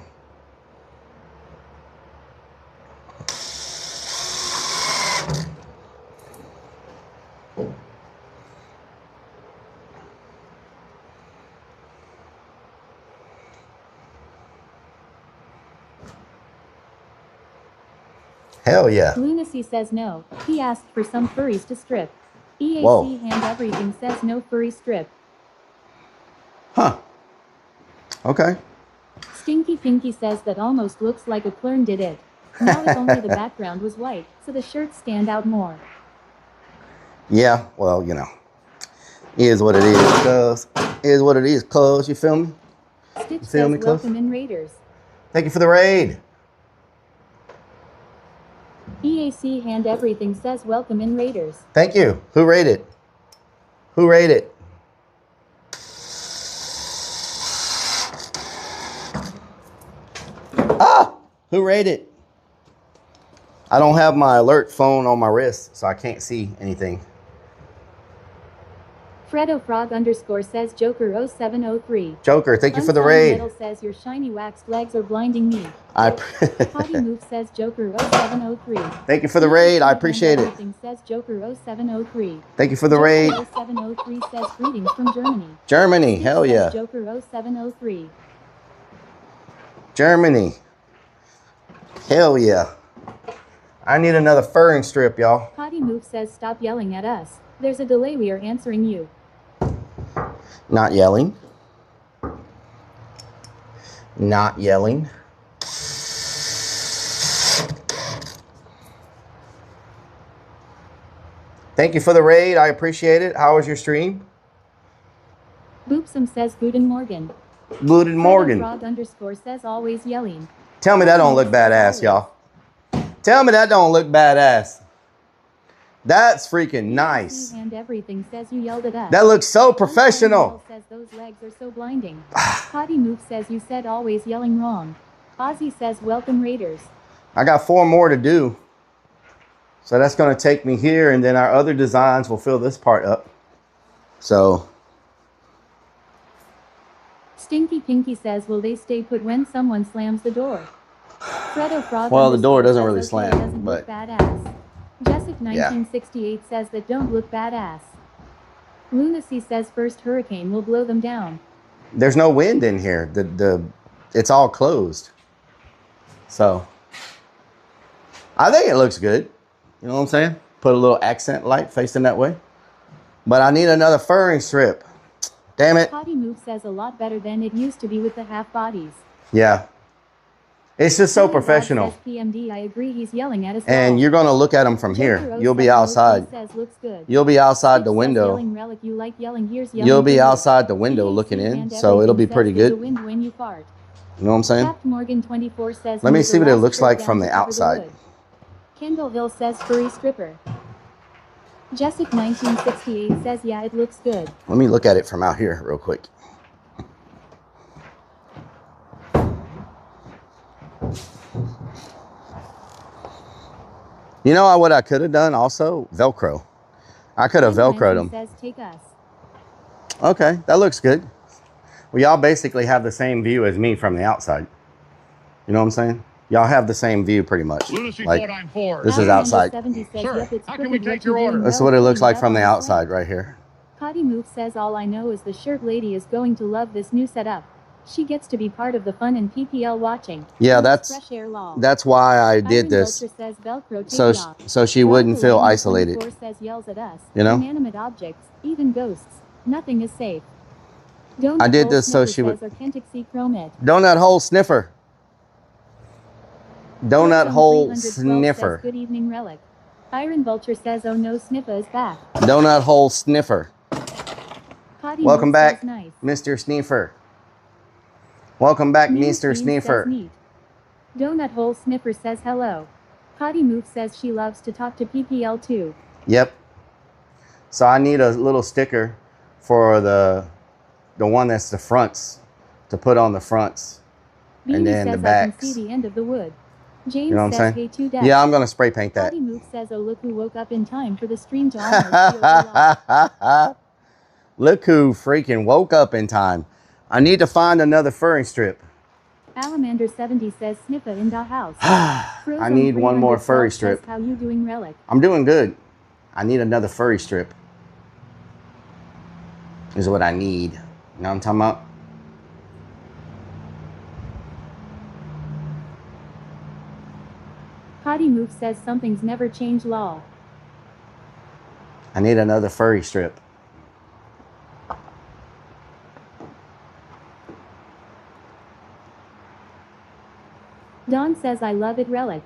Hell yeah. Lunacy says no. He asked for some furries to strip. EAC Whoa. Hand Everything says no furry strip. Huh. Okay. Stinky Pinky says that almost looks like a clone did it. Now if only the background was white, so the shirts stand out more. Yeah, well, you know. Is what it is, cuz. Is what it is, cuz. You feel me? Stitch Feel says me, cuz? welcome in Raiders. Thank you for the raid. EAC Hand Everything says welcome in Raiders. Thank you. Who rated? Who rated? Ah! Who rated? I don't have my alert phone on my wrist, so I can't see anything. Fredo Frog _ says Joker 0703. Joker, thank you for the Unsigned raid. Metal says your shiny waxed legs are blinding me. Potty Move says Joker 0703. Thank you for the raid. I appreciate it. Everything says Joker 0703. Thank you for the raid. Joker 0703 says greetings from Germany. Germany, Steve hell says yeah. Joker 0703. Germany. Hell yeah. I need another furring strip, y'all. Potty Move says stop yelling at us. There's a delay, we are answering you. Not yelling. Not yelling. Thank you for the raid. I appreciate it. How was your stream? Boopsum says Guten Morgen. Guten Morgen. Frog _ says always yelling. Tell me that don't look badass, y'all. Tell me that don't look badass. That's freaking nice. And Everything says you yelled at us. That looks so professional. Says those legs are so blinding. Potty Move says you said always yelling wrong. Ozzy says welcome Raiders. I got 4 more to do. So that's going to take me here, and then our other designs will fill this part up. So. Stinky Pinky says will they stay put when someone slams the door? Fredo Frog Well, the door doesn't says really okay, slam, doesn't but. look badass. Jessic Jessic 1968 says that don't look badass. Lunacy says first hurricane will blow them down. There's no wind in here. It's all closed. So I think it looks good. You know what I'm saying? Put a little accent light facing that way. But I need another furring strip. Damn it. Potty Move says a lot better than it used to be with the half bodies. Yeah. It's just so professional. Says PMD, I agree, he's yelling at us. And you're going to look at them from here. You'll be outside. You'll be outside the window. You'll be outside the window looking in. So it'll be pretty good. You know what I'm saying? Morgan 24 says, let me see what it looks like from the outside. Kendallville says furry stripper. Jessic 1968 says, yeah, it looks good. Let me look at it from out here real quick. You know what I could have done also? Velcro. I could have Velcroed them. Says, take us. Okay, that looks good. Well, y'all basically have the same view as me from the outside. You know what I'm saying? Y'all have the same view pretty much. Like, this is outside. Sir, how can we take your order? This is what it looks like from the outside right here. Potty Move says, all I know is the shirt lady is going to love this new setup. She gets to be part of the fun and PPL watching. Yeah, that's why I did this. So she wouldn't feel isolated. You know? Inanimate objects, even ghosts. Nothing is safe. I did this so she would. Donut hole sniffer. Donut hole sniffer. Good evening, Rellik. Iron Vulture says, oh no, Sniffa is back. Donut hole sniffer. Potty Welcome Move back, says, nice. Mr. Sniffer. Welcome back, Mr. Sniffer. Donut hole sniffer says hello. Potty Move says she loves to talk to PPL too. Yep. So I need a little sticker for the one that's the fronts, to put on the fronts. Beanie and then says, the backs. I can see the end of the wood. James You know what I'm says, saying? hey, Yeah, I'm gonna spray paint that. Potty Move says, oh look who woke up in time for the stream to honor Look who freaking woke up in time. I need to find another furring strip. Alamander 70 says, Sniffa in the house. I need one more furry strip. Says, how you doing, Rellik? I'm doing good. I need another furry strip. Is what I need. You know what I'm talking about? Potty Move says something's never changed law. I need another furry strip. Don says, I love it, Rellik.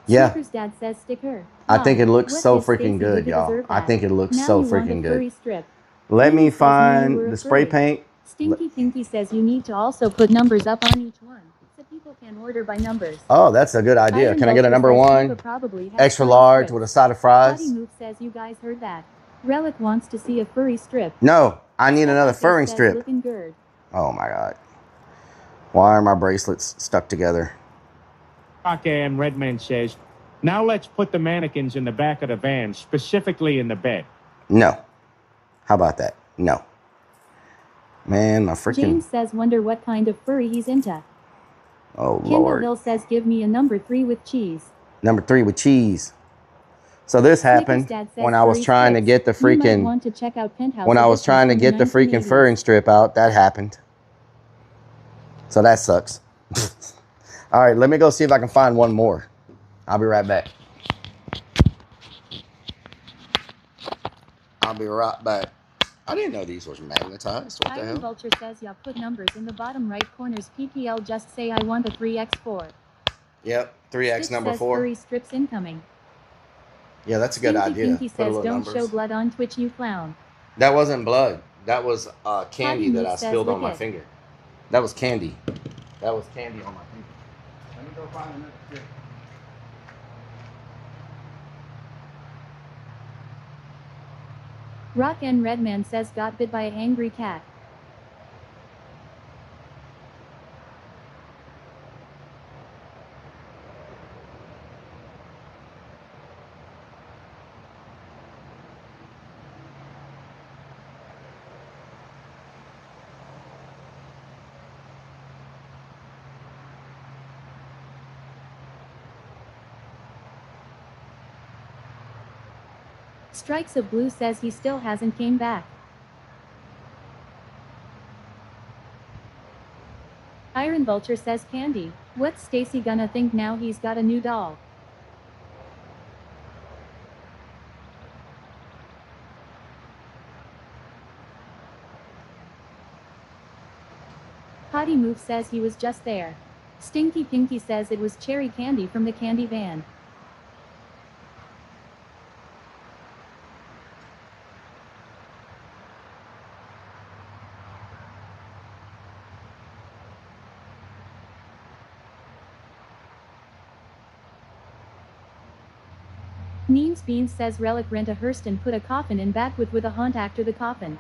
Yeah. Sniffer's dad says, stick her. I think it looks What so is freaking Stacey good, to y'all. deserve I that? think it looks Now so you want a freaking furry good. strip. Let me Amy says, no, find we're a the spray furry. paint. Stinky Pinky says you need to also put numbers up on each one, so people can order by numbers. Oh, that's a good idea. Iron Can I get a Vulture number says one? Sniffa probably has Extra furry large strips. with a side of Potty fries? Move says you guys heard that. Rellik wants to see a furry strip. No, I need another furring Says, strip. looking good. Oh my God. Why are my bracelets stuck together? Rock and Redman says, now let's put the mannequins in the back of the van, specifically in the bed. No. How about that? No. Man, my freaking... James says, wonder what kind of furry he's into. Oh, Lord. Kendallville says, give me a number 3 with cheese. Number 3 with cheese. So this happened when I was trying to get the freaking... Want to check out Penthouse when I was trying to get the freaking furring strip out, that happened. So that sucks. All right, let me go see if I can find one more. I'll be right back. I'll be right back. I didn't know these was magnetized. What the Iron hell? Vulture says, yeah, put numbers in the bottom right corners. PPL just say I want a 3x4. Yep, 3x Stitch number says 4. furry strips incoming. Yeah, that's a good Stinky idea. Pinky Put a says, little don't numbers. show blood on Twitch, you clown. That wasn't blood. That was candy that I says, spilled on lick my it. finger. That was candy. That was candy on my finger. Let me go find another strip. Rock and Redman says, got bit by an angry cat. Strikes of Blue says he still hasn't came back. Iron Vulture says Candy, what's Stacy gonna think now he's got a new doll? Potty Move says he was just there. Stinky Pinky says it was cherry candy from the candy van. Neems Beans says Relic rent a hearse and put a coffin in back with a haunt after the coffin.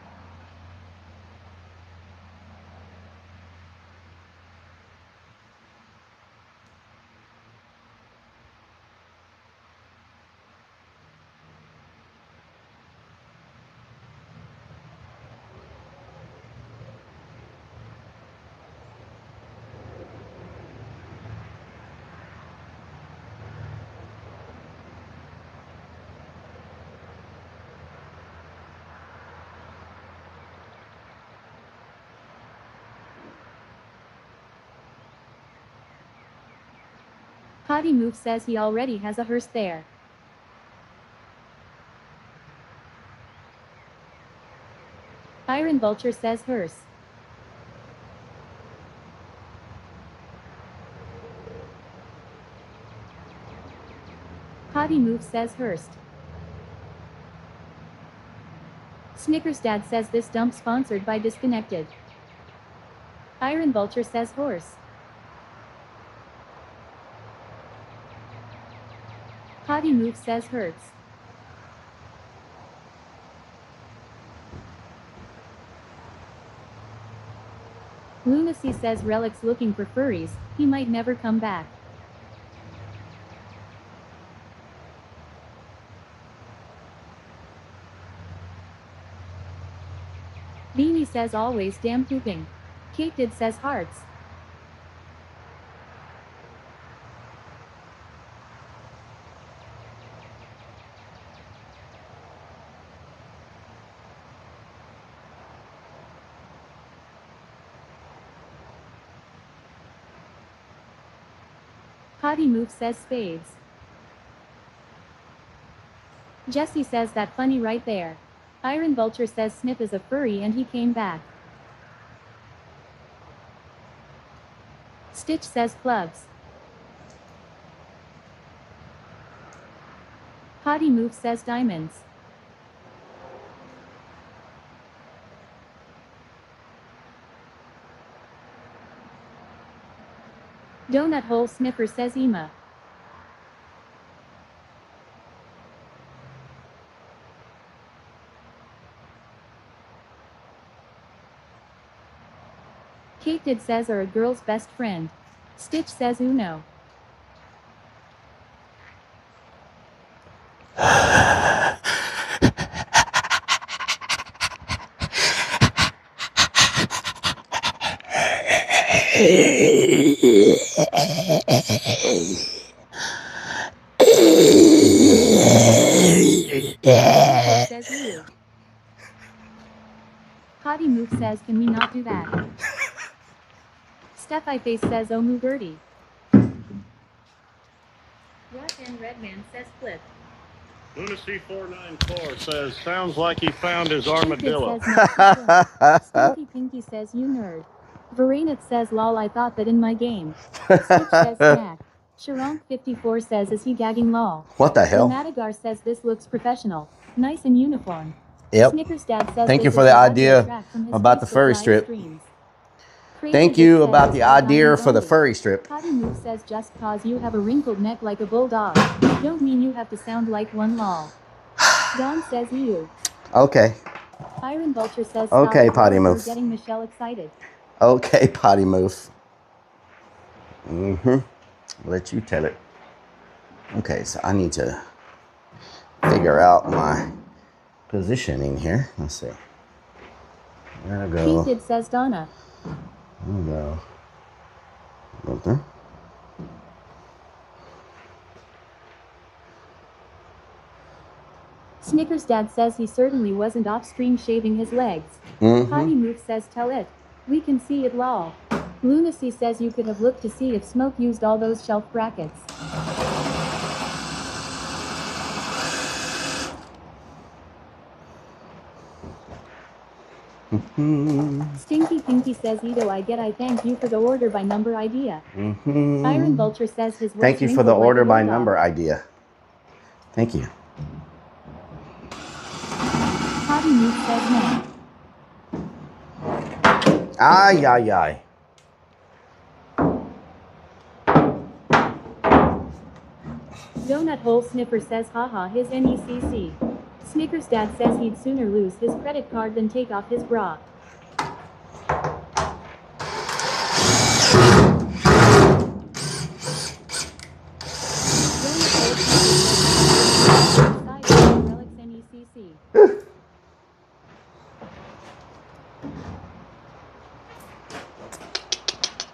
Potty Move says he already has a hearse there. Iron Vulture says hearse. Potty Move says hearse. Snickers Dad says this dump sponsored by Disconnected. Iron Vulture says horse. Potty Move says hurts. Lunacy says Relic's looking for furries, he might never come back. Beanie says always damn pooping. Kate Did says hearts. Potty Move says spades. Jesse says that funny right there. Iron Vulture says Sniff is a furry and he came back. Stitch says clubs. Potty Move says diamonds. Donut Hole Sniffer says Ema. Kate Did says are a girl's best friend. Stitch says Uno. Says you. Potty Move says can we not do that? Steph I Face says oh moo birdie. Rock and Redman says flip. Lunacy 494 says, sounds like he found his armadillo. Stinky Pinky says you nerd. Varanit says lol I thought that in my game. Stitch says snack. Sharonk 54 says is he gagging lol. What the hell? Madagar says this looks professional. Nice in uniform. Yep. Snickers Dad says thank you this for is the the idea track from his about the Facebook furry live strip. streams. Thank you about the idea for the furry strip. Potty Move says just cause you have a wrinkled neck like a bulldog, don't mean you have to sound like one lol. Don says you. Okay. Iron Vulture says okay, stop Potty it, Move. we're getting Michelle excited. Okay, Potty Move. Let you tell it. Okay, so I need to figure out my positioning here. Let's see. There I go. Kate Did says Donna. There we go. Right there. Snickers Dad says he certainly wasn't off-stream shaving his legs. Mm-hmm. Potty Move says tell it. We can see it lol. Lunacy says you could have looked to see if Smoke used all those shelf brackets. Stinky Pinky says Ito I thank you for the order by number idea. Iron Vulture says his Thank you for the order by number idea. Thank you. Potty Move says no. Ay, ay, ay. Donut Hole Sniffer says haha his NECC. Snickers Dad says he'd sooner lose his credit card than take off his bra.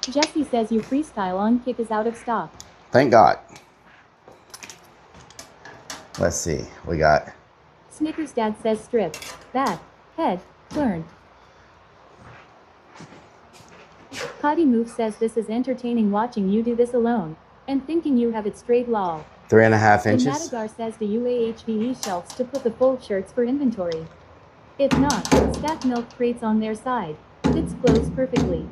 Jesse says you freestyle on Kick is out of stock. Thank God. Let's see. We got. Snickers Dad says strip. That. Head. Learn. Potty Move says this is entertaining watching you do this alone. And thinking you have it straight lol. 3.5 inches. Madagar says the UAHVE shelves to put the full shirts for inventory. If not, stack milk crates on their side. Fits clothes perfectly.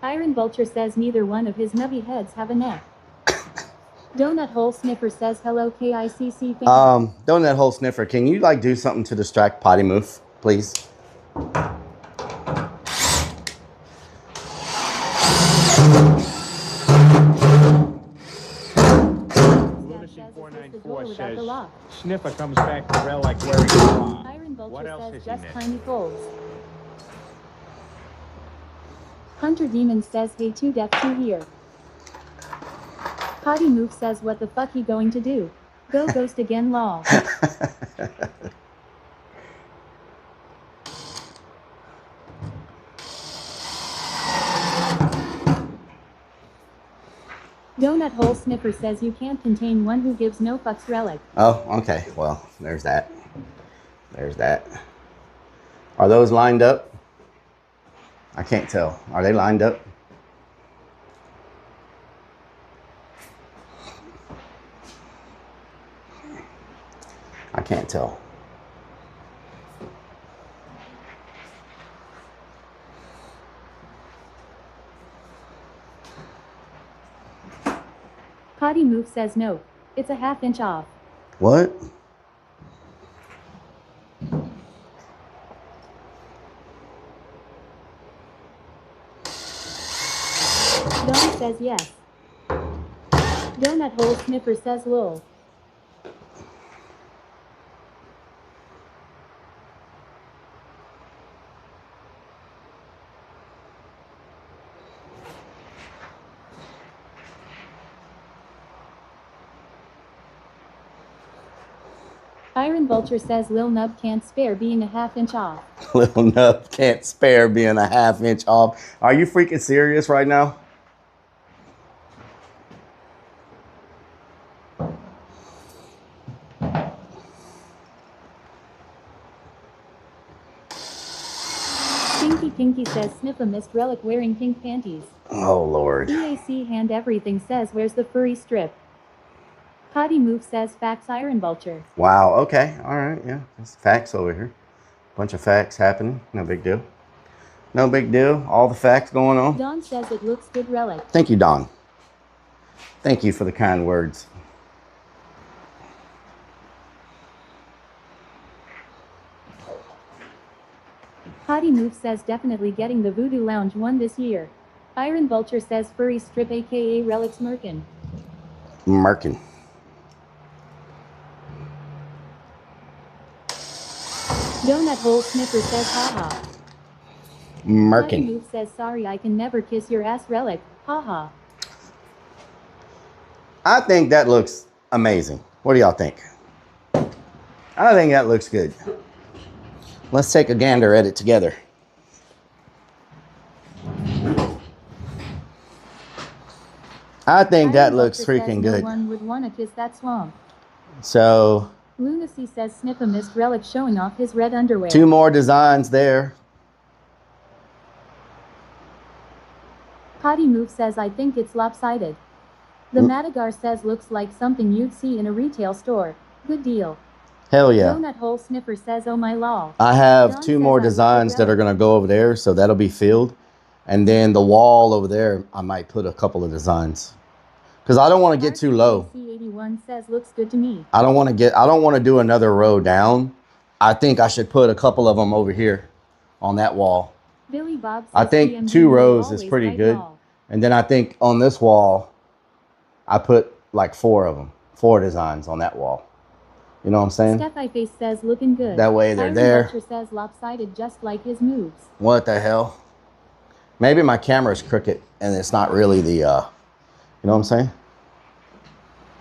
Iron Vulture says neither one of his nubby heads have a neck. Donut Hole Sniffer says hello KICC fans. Donut Hole Sniffer, can you like do something to distract Potty Move, please? Lunacy 494 says Sniffer comes back to Rellik wearing a bra. Iron Vulture What else says has he just missed? tiny folds. Hunter Demon says hey 2 def 2 here. Potty Move says what the fuck he going to do? Go ghost again lol. Donut Hole Sniffer says you can't contain one who gives no fucks Rellik. Oh, okay. Well, there's that. There's that. Are those lined up? I can't tell. Are they lined up? I can't tell. Potty Move says no. It's a ½ inch off. What? Don says yes. Donut Hole Sniffer says lol. Iron Vulture says Lil Nub can't spare being a ½ inch off. Little Nub can't spare being a ½ inch off. Are you freaking serious right now? Pinky Pinky says Sniffa missed Rellik wearing pink panties. Oh, Lord. EAC Hand Everything says where's the furry strip? Potty Move says facts Iron Vulture. Wow. Okay. All right. Yeah. That's facts over here. Bunch of facts happening. No big deal. No big deal. All the facts going on. Don says it looks good Rellik. Thank you, Don. Thank you for the kind words. Potty Move says definitely getting the Voodoo Lounge one this year. Iron Vulture says furry strip aka Rellik's Merkin. Merkin. Donut Hole Sniffer says haha. Potty Merkin. Move says sorry I can never kiss your ass Rellik. Haha. I think that looks amazing. What do y'all think? I think that looks good. Let's take a gander at it together. I think that looks freaking good. No one would want to kiss that swamp. So, Lunacy says Sniffa missed Relic showing off his red underwear. 2 more designs there. Potty Move says I think it's lopsided. The Madagar says looks like something you'd see in a retail store. Good deal. Hell yeah. Donut Hole Sniffer says oh my lol. I have John 2 says more I designs that are going to go over there, so that'll be filled. And then the wall over there, I might put a couple of designs. Because I don't want to get too low. RC81 says looks good to me. I don't want to do another row down. I think I should put a couple of them over here on that wall. Billy Bob says I think TMD 2 rows is always pretty right good. wall. And then I think on this wall, I put like 4 of them. 4 designs on that wall. You know what I'm saying? Steph I Face says looking good. That way they're Iron there. Vulture says lopsided just like his moves. What the hell? Maybe my camera's crooked and it's not really the, you know what I'm saying?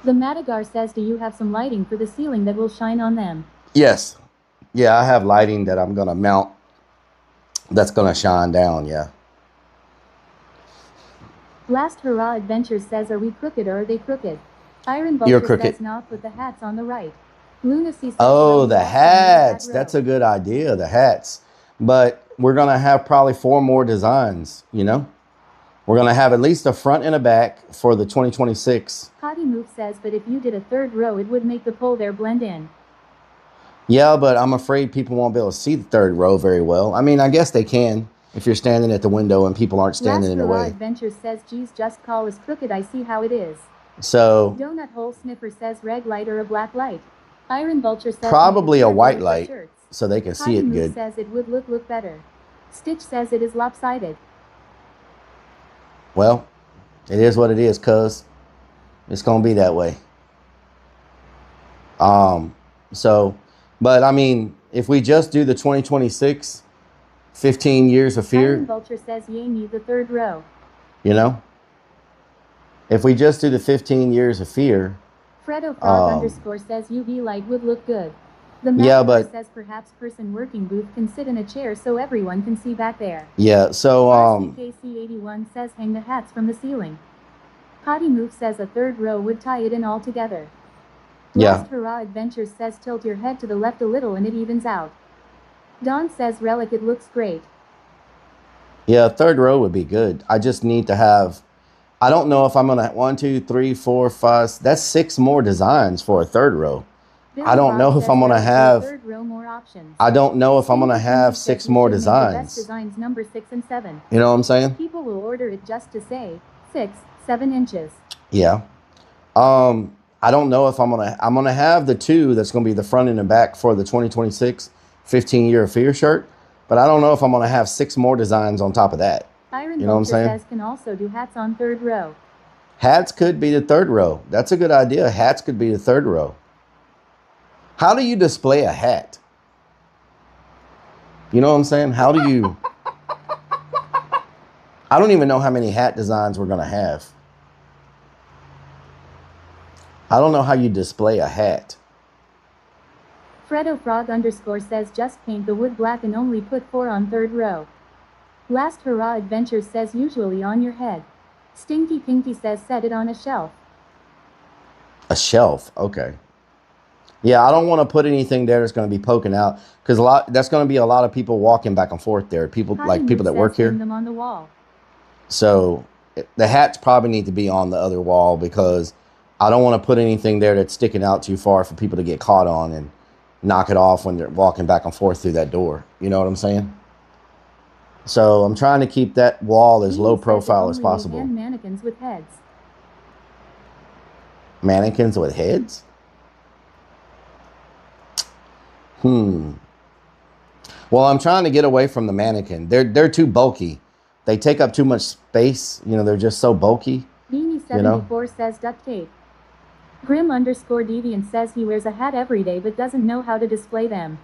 The Madagar says do you have some lighting for the ceiling that will shine on them? Yes. Yeah, I have lighting that I'm going to mount that's going to shine down, yeah. Last Hurrah Adventures says are we crooked or are they crooked? Iron You're Vulture crooked. says not with the hats on the right. Lunacy says Oh, right the walks on hats. the That's row. a good idea, the hats. But we're going to have probably 4 more designs, you know? We're going to have at least a front and a back for the 2026. Potty Move says but if you did a 3rd row it would make the pole there blend in. Yeah, but I'm afraid people won't be able to see the 3rd row very well. I mean, I guess they can if you're standing at the window and people aren't standing Last in the Hurrah way. Adventures says geez just call us crooked I see how it is. So Donut Hole Sniffer says red light or a black light. Iron Vulture says probably maybe a 3rd white row for light shirts. so they can see Potty it Move good. says it would look better. Stitch says it is lopsided. Well, it is what it is, cuz it's going to be that way. But I mean, if we just do the 2026 15 years of Iron fear, Vulture says yay need the 3rd row. you know, if we just do the 15 years of fear, Fredo Frog underscore says UV light would look good. The yeah, Madagar but says perhaps person working booth can sit in a chair so everyone can see back there. yeah, so RCKC81 says hang the hats from the ceiling. Potty Move says a 3rd row would tie it in all together. yeah. Last Hurrah Adventures says tilt your head to the left a little and it evens out. Don says Relic it looks great. Yeah, 3rd row would be good. I just need to have, I don't know if I'm going to, 1, 2, 3, 4, 5, that's 6 more designs for a 3rd row. Billy I don't Bob know if says I'm going to Relic for have, 3rd row more options. I don't know if I'm going to Stinky have Pinky says 6 we more should make the best designs. designs number 6 and 7. You know what I'm saying? People will order it just to say 6, 7 inches. Yeah. I don't know if I'm going to have the 2 that's going to be the front and the back for the 2026 15-year fear shirt, but I don't know if I'm going to have 6 more designs on top of that. Iron You know what I'm Vulture saying? says can also do hats on 3rd row. Hats could be the 3rd row. That's a good idea. Hats could be the 3rd row. How do you display a hat? You know what I'm saying? How do you... I don't even know how many hat designs we're going to have. I don't know how you display a hat. Fredo Frog underscore says just paint the wood black and only put 4 on 3rd row. Last Hurrah Adventures says usually on your head. Stinky Pinky says set it on a shelf. A shelf, okay. Yeah, I don't want to put anything there that's going to be poking out because that's going to be a lot of people walking back and forth there. People Potty like people Move that work says here. hang them on the wall. So the hats probably need to be on the other wall because I don't want to put anything there that's sticking out too far for people to get caught on and knock it off when they're walking back and forth through that door. You know what I'm saying? So I'm trying to keep that wall as low profile as possible. And mannequins with heads. Mannequins with heads? Well, I'm trying to get away from the mannequin. They're too bulky. They take up too much space. You know, they're just so bulky. Beanie74 says duct tape. Grim underscore Deviant says he wears a hat every day but doesn't know how to display them.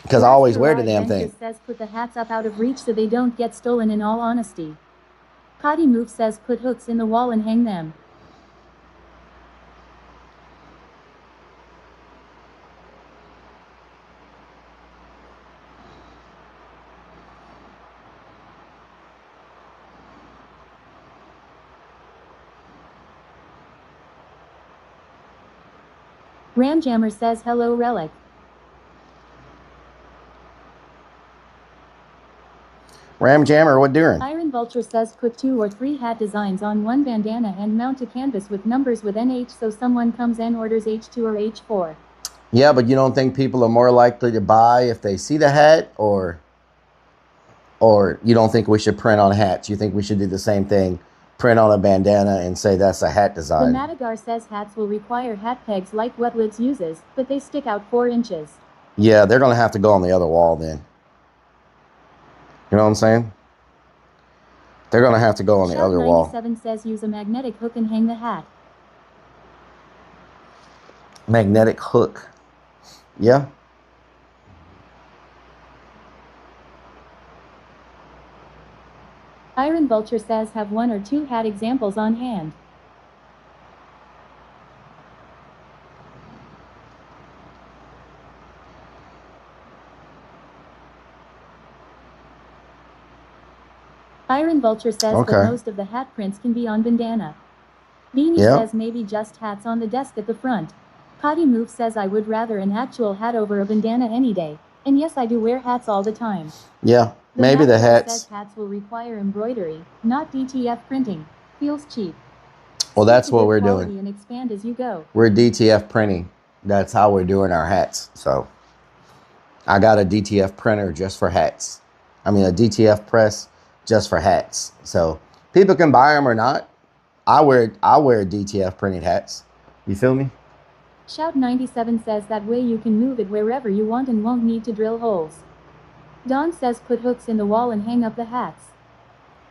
Because I always wear the damn Adventure thing. says put the hats up out of reach so they don't get stolen in all honesty. Potty Move says put hooks in the wall and hang them. Ramjammer says hello Relic. Ramjammer, what doing? Iron Vulture says put 2 or 3 hat designs on one bandana and mount a canvas with numbers with NH so someone comes and orders H2 or H4. Yeah, but you don't think people are more likely to buy if they see the hat, or you don't think we should print on hats? You think we should do the same thing, print on a bandana and say that's a hat design? The Madagar says hats will require hat pegs like Wetlids uses, but they stick out 4 inches. Yeah, they're going to have to go on the other wall then. You know what I'm saying? They're going to have to go on the other wall. 97 says use a magnetic hook and hang the hat. Magnetic hook. Yeah. Iron Vulture says have 1 or 2 hat examples on hand. Iron Vulture says that most of the hat prints can be on bandana. Beanie says maybe just hats on the desk at the front. Potty Move says I would rather an actual hat over a bandana any day. And yes, I do wear hats all the time. Yeah, maybe the hats. Says hats will require embroidery, not DTF printing. Feels cheap. Well, that's what we're doing. And expand as you go. We're DTF printing. That's how we're doing our hats. So I got a DTF printer just for hats. I mean, a DTF press just for hats. So people can buy them or not. I wear DTF printed hats. You feel me? Shout 97 says that way you can move it wherever you want and won't need to drill holes. Don says put hooks in the wall and hang up the hats.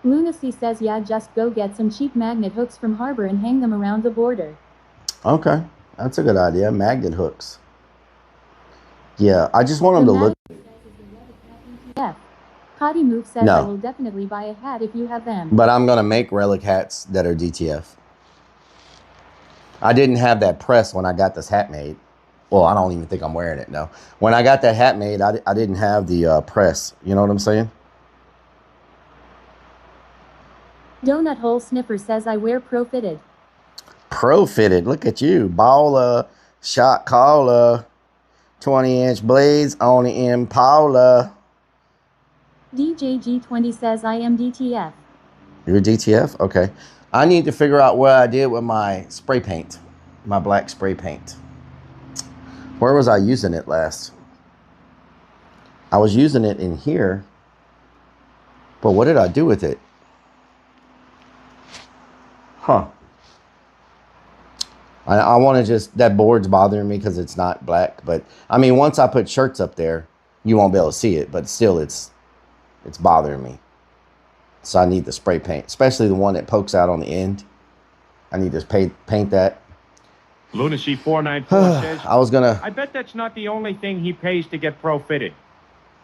Lunacy says yeah, just go get some cheap magnet hooks from Harbor and hang them around the border. Okay, that's a good idea. Magnet hooks. Yeah, I just want them to look. Yeah. Potty Move says I will definitely buy a hat if you have them. But I'm going to make Relic hats that are DTF. I didn't have that press when I got this hat made. Well, I don't even think I'm wearing it, no. When I got that hat made, I didn't have the press. You know what I'm saying? Donut Hole Sniffer says I wear Pro-Fitted. Pro-Fitted. Look at you. Baller. Shot caller. 20-inch blades on the Impala. DJG20 says I am DTF. You're DTF? Okay. I need to figure out what I did with my spray paint. My black spray paint. Where was I using it last? I was using it in here. But what did I do with it? Huh. I want to just... That board's bothering me because it's not black. But, I mean, once I put shirts up there, you won't be able to see it. But still, it's bothering me. So I need the spray paint, especially the one that pokes out on the end. I need to paint that. Lunacy 494 says, I bet that's not the only thing he pays to get Pro-Fitted.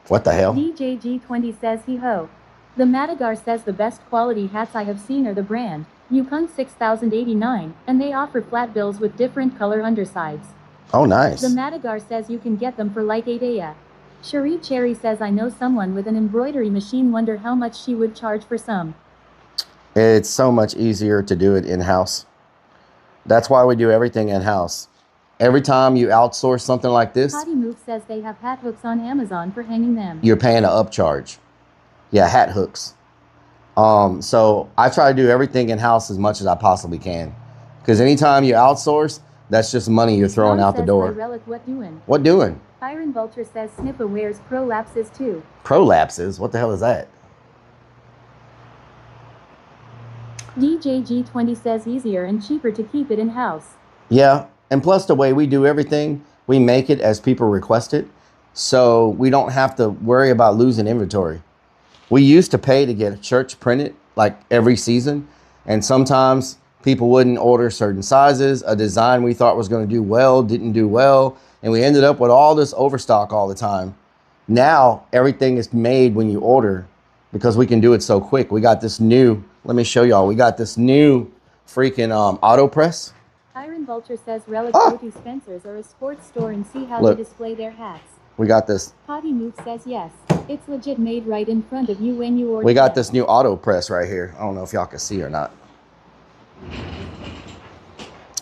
What the hell? DJG20 says he ho. The Madagar says the best quality hats I have seen are the brand Yukon 6089, and they offer flat bills with different color undersides. Oh, nice. The Madagar says you can get them for like 8 a. Cherie Cherry says I know someone with an embroidery machine, wonder how much she would charge for some. It's so much easier to do it in-house. That's why we do everything in-house. Every time you outsource something like this, Potty Move says they have hat hooks on Amazon for hanging them. You're paying an upcharge. Yeah, hat hooks. So I try to do everything in-house as much as I possibly can. Because anytime you outsource, that's just money you're throwing out the door. Relic, what doing? What doing? Iron Vulture says Snipper wears prolapses too. Prolapses? What the hell is that? DJG20 says easier and cheaper to keep it in-house. Yeah, and plus the way we do everything, we make it as people request it. So we don't have to worry about losing inventory. We used to pay to get shirts printed like every season. And sometimes people wouldn't order certain sizes. A design we thought was going to do well didn't do well. And we ended up with all this overstock all the time. Now, everything is made when you order because we can do it so quick. We got this new, let me show y'all. We got this new freaking auto press. Iron Vulture says Relic Beauty Spencer's are a sports store and see how they display their hats. We got this. Potty Move says yes. It's legit made right in front of you when you order. We got this new auto press right here. I don't know if y'all can see or not.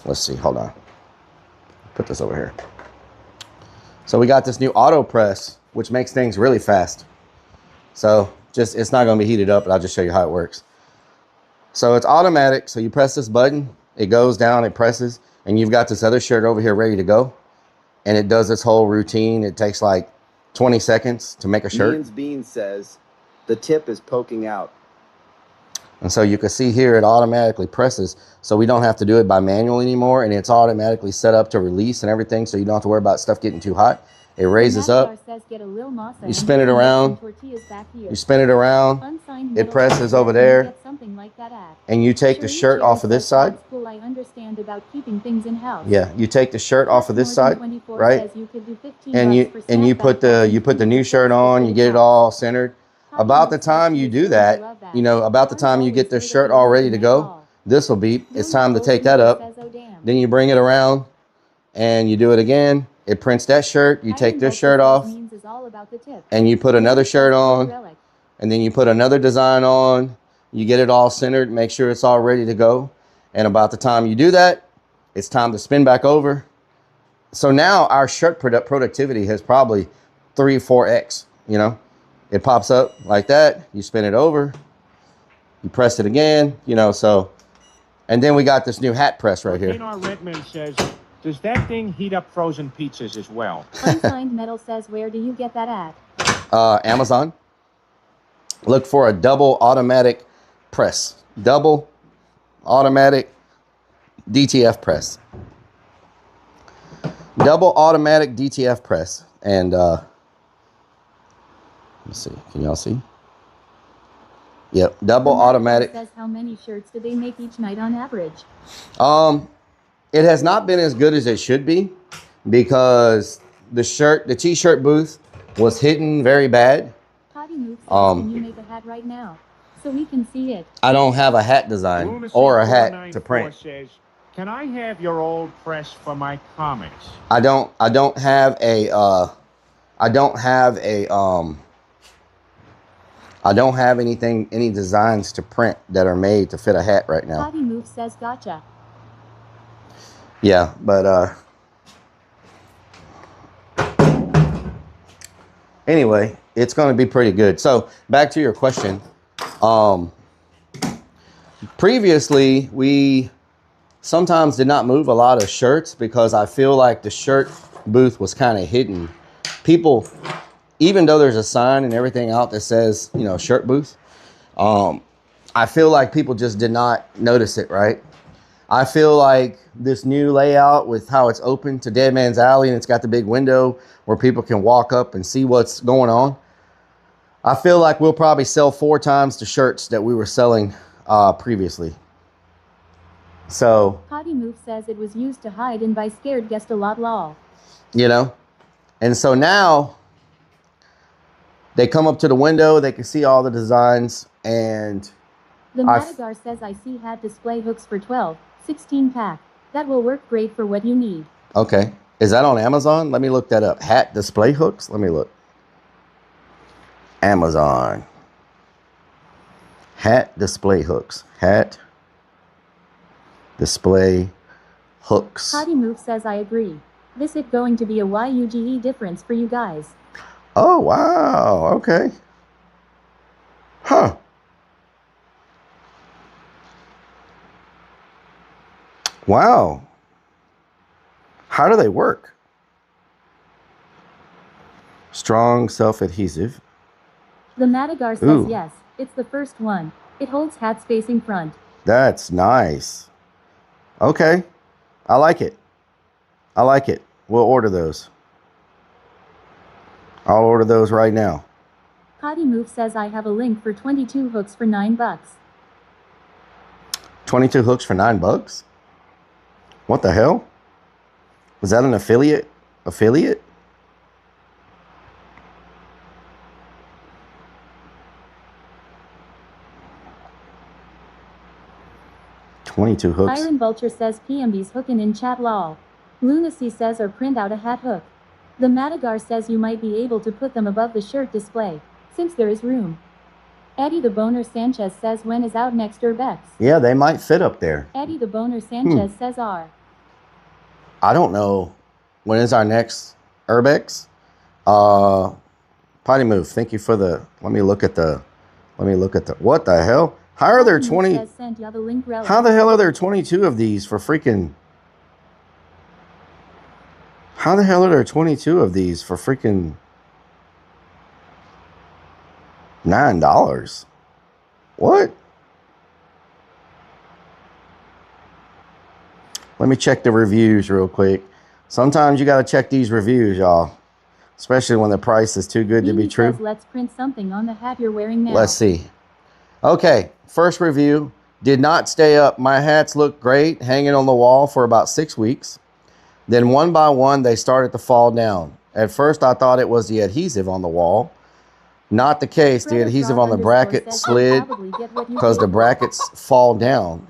Let's see. Hold on. Put this over here. So we got this new auto press, which makes things really fast. So just, it's not going to be heated up, but I'll just show you how it works. So it's automatic. So you press this button, it goes down, it presses, and you've got this other shirt over here ready to go. And it does this whole routine. It takes like 20 seconds to make a shirt. Ian's Bean says the tip is poking out. And so you can see here, it automatically presses. So we don't have to do it by manual anymore. And it's automatically set up to release and everything. So you don't have to worry about stuff getting too hot. It raises up. You spin it around. You spin it around. It presses over there. And you take the shirt off of this side. Yeah, you take the shirt off of this side, right? And you put the new shirt on. You get it all centered. About the time you do that, you know, about the time you get the shirt all ready to go, this will beep. It's time to take that up. Then you bring it around and you do it again. It prints that shirt. You take this shirt off and you put another shirt on, and then you put another design on. You get it all centered, make sure it's all ready to go. And about the time you do that, it's time to spin back over. So now our shirt productivity has probably 3-4x, you know. It pops up like that. You spin it over. You press it again, you know, so. And then we got this new hat press right here. Redmond says, does that thing heat up frozen pizzas as well? Unsigned Metal says, where do you get that at? Amazon. Look for a double automatic press. Double automatic DTF press. Double automatic DTF press. And let's see. Can y'all see? Yep. Double automatic. Says how many shirts do they make each night on average? It has not been as good as it should be because the t-shirt booth was hidden very bad. Potty Move says, can you make a hat right now so we can see it? I don't have a hat design or a hat to print. Says, can I have your old press for my comics? I don't have any designs to print that are made to fit a hat right now. Potty Move says, gotcha. Yeah, but anyway, it's going to be pretty good. So back to your question. Previously, we sometimes did not move a lot of shirts because I feel like the shirt booth was kind of hidden. People, even though there's a sign and everything out that says, you know, shirt booth, I feel like people just did not notice it, right? I feel like this new layout with how it's open to Dead Man's Alley and it's got the big window where people can walk up and see what's going on. I feel like we'll probably sell 4 times the shirts that we were selling previously. So Potty Move says it was used to hide and buy scared guest a lot lol. You know, and so now they come up to the window, they can see all the designs, and the Madagar says I see hat display hooks for 16 pack. That will work great for what you need. Okay. Is that on Amazon? Let me look that up. Hat display hooks? Let me look. Amazon. Hat display hooks. Hat display hooks. Potty Move says I agree. This is going to be a YUGE difference for you guys. Oh, wow. Okay. Huh. Wow. How do they work? Strong self-adhesive. The Madagar says yes. It's the first one. It holds hats facing front. That's nice. Okay. I like it. I like it. We'll order those. I'll order those right now. Potty Move says I have a link for 22 hooks for $9. 22 hooks for $9? What the hell? Was that an affiliate? Affiliate? $22 hooks. Iron Vulture says PMB's hooking in chat lol. Lunacy says or print out a hat hook. The Madagar says you might be able to put them above the shirt display, since there is room. Eddie the Boner Sanchez says when is out next Urbex. Yeah, they might fit up there. Eddie the Boner Sanchez says R. I don't know. When is our next Urbex? Potty Move. Thank you for the. Let me look at the. What the hell? How are there 20? How the hell are there 22 of these for freaking? How the hell are there 22 of these for freaking $9? What? Let me check the reviews real quick. Sometimes you got to check these reviews, y'all. Especially when the price is too good to be true. Says, let's print something on the hat you're wearing now. Let's see. Okay, first review. Did not stay up. My hats look great hanging on the wall for about 6 weeks. Then one by one, they started to fall down. At first, I thought it was the adhesive on the wall. Not the case. The adhesive on the bracket slid because the brackets fall down.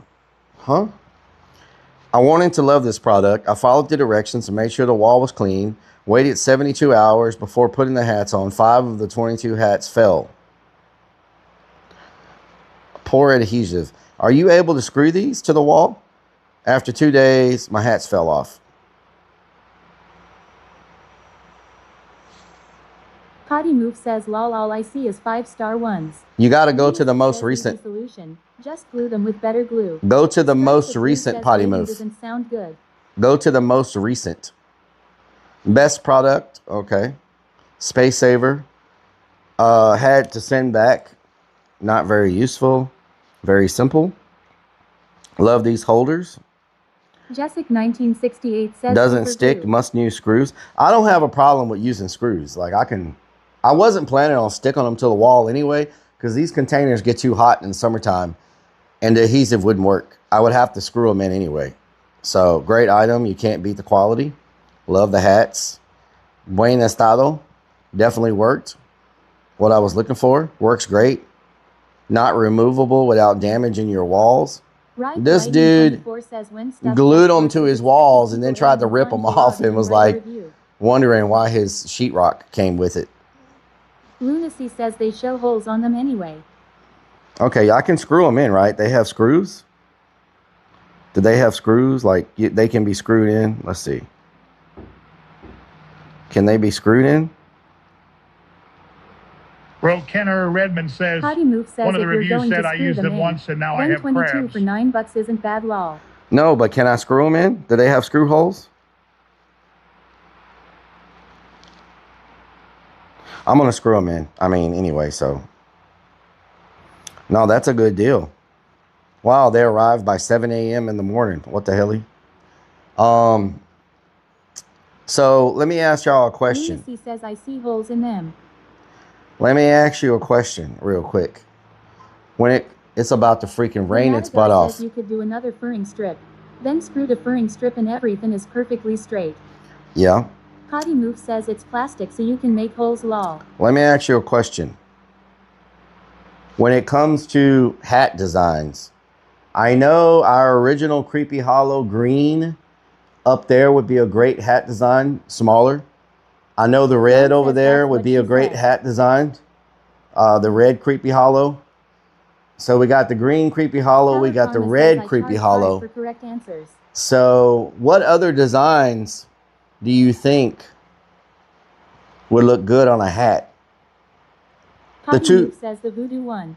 Huh? I wanted to love this product. I followed the directions and made sure the wall was clean. Waited 72 hours before putting the hats on. 5 of the 22 hats fell. Poor adhesive. Are you able to screw these to the wall? After 2 days, my hats fell off. Potty Move says, lol, all I see is 5-star ones. You got to go to the most recent. Solution. Just glue them with better glue. Go to the most recent Potty Move. Doesn't sound good. Go to the most recent. Best product. Okay. Space saver. Had to send back. Not very useful. Very simple. Love these holders. Jessic 1968 says doesn't stick. glue. Must use screws. I don't have a problem with using screws. Like I wasn't planning on sticking them to the wall anyway, because these containers get too hot in the summertime and the adhesive wouldn't work. I would have to screw them in anyway. So great item. You can't beat the quality. Love the hats. Buen estado. Definitely worked. What I was looking for. Works great. Not removable without damaging your walls. This dude glued them to his walls and then tried to rip them off and was like wondering why his sheetrock came with it. Lunacy says they show holes on them anyway. Okay, I can screw them in, right? They have screws? Do they have screws? Like, they can be screwed in? Let's see. Can they be screwed in? Bro, Kenner Redmond says, Potty Move says one of the if you're reviews going said to I screw used them it in, once and now I have 122 crabs. for $9 isn't bad lol. No, but can I screw them in? Do they have screw holes? I'm going to screw them in. I mean, anyway, so. No, that's a good deal. Wow, they arrived by 7 a.m. in the morning. What the hell? So let me ask y'all a question. Lunacy says I see holes in them. Let me ask you a question real quick. When it's about to freaking rain its butt off. Says you could do another furring strip. Then screw the furring strip and everything is perfectly straight. Yeah. Potty Move says it's plastic so you can make holes lol. Let me ask you a question. When it comes to hat designs, I know our original Creepy Hollow green up there would be a great hat design, smaller. I know the red over there would be a great hat design. The red Creepy Hollow. So we got the green Creepy Hollow. We got the red Creepy Hollow. For correct answers. So what other designs do you think would look good on a hat? Potty The two Move says the voodoo one.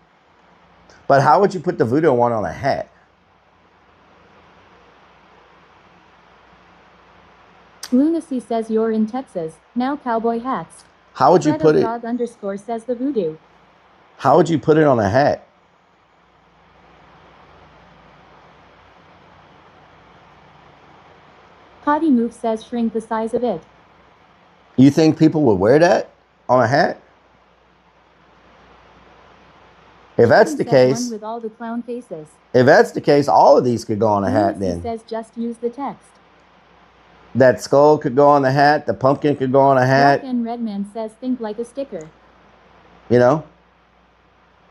But how would you put the voodoo one on a hat? Lunacy says you're in Texas. Now cowboy hats. How would you put it? __ says the voodoo. How would you put it on a hat? Potty Move says shrink the size of it. You think people would wear that on a hat? If that's the case, one with all the clown faces. If that's the case, all of these could go on a hat Lunacy then. says just use the text. That skull could go on the hat. The pumpkin could go on a hat. Black and Redman says think like a sticker. You know?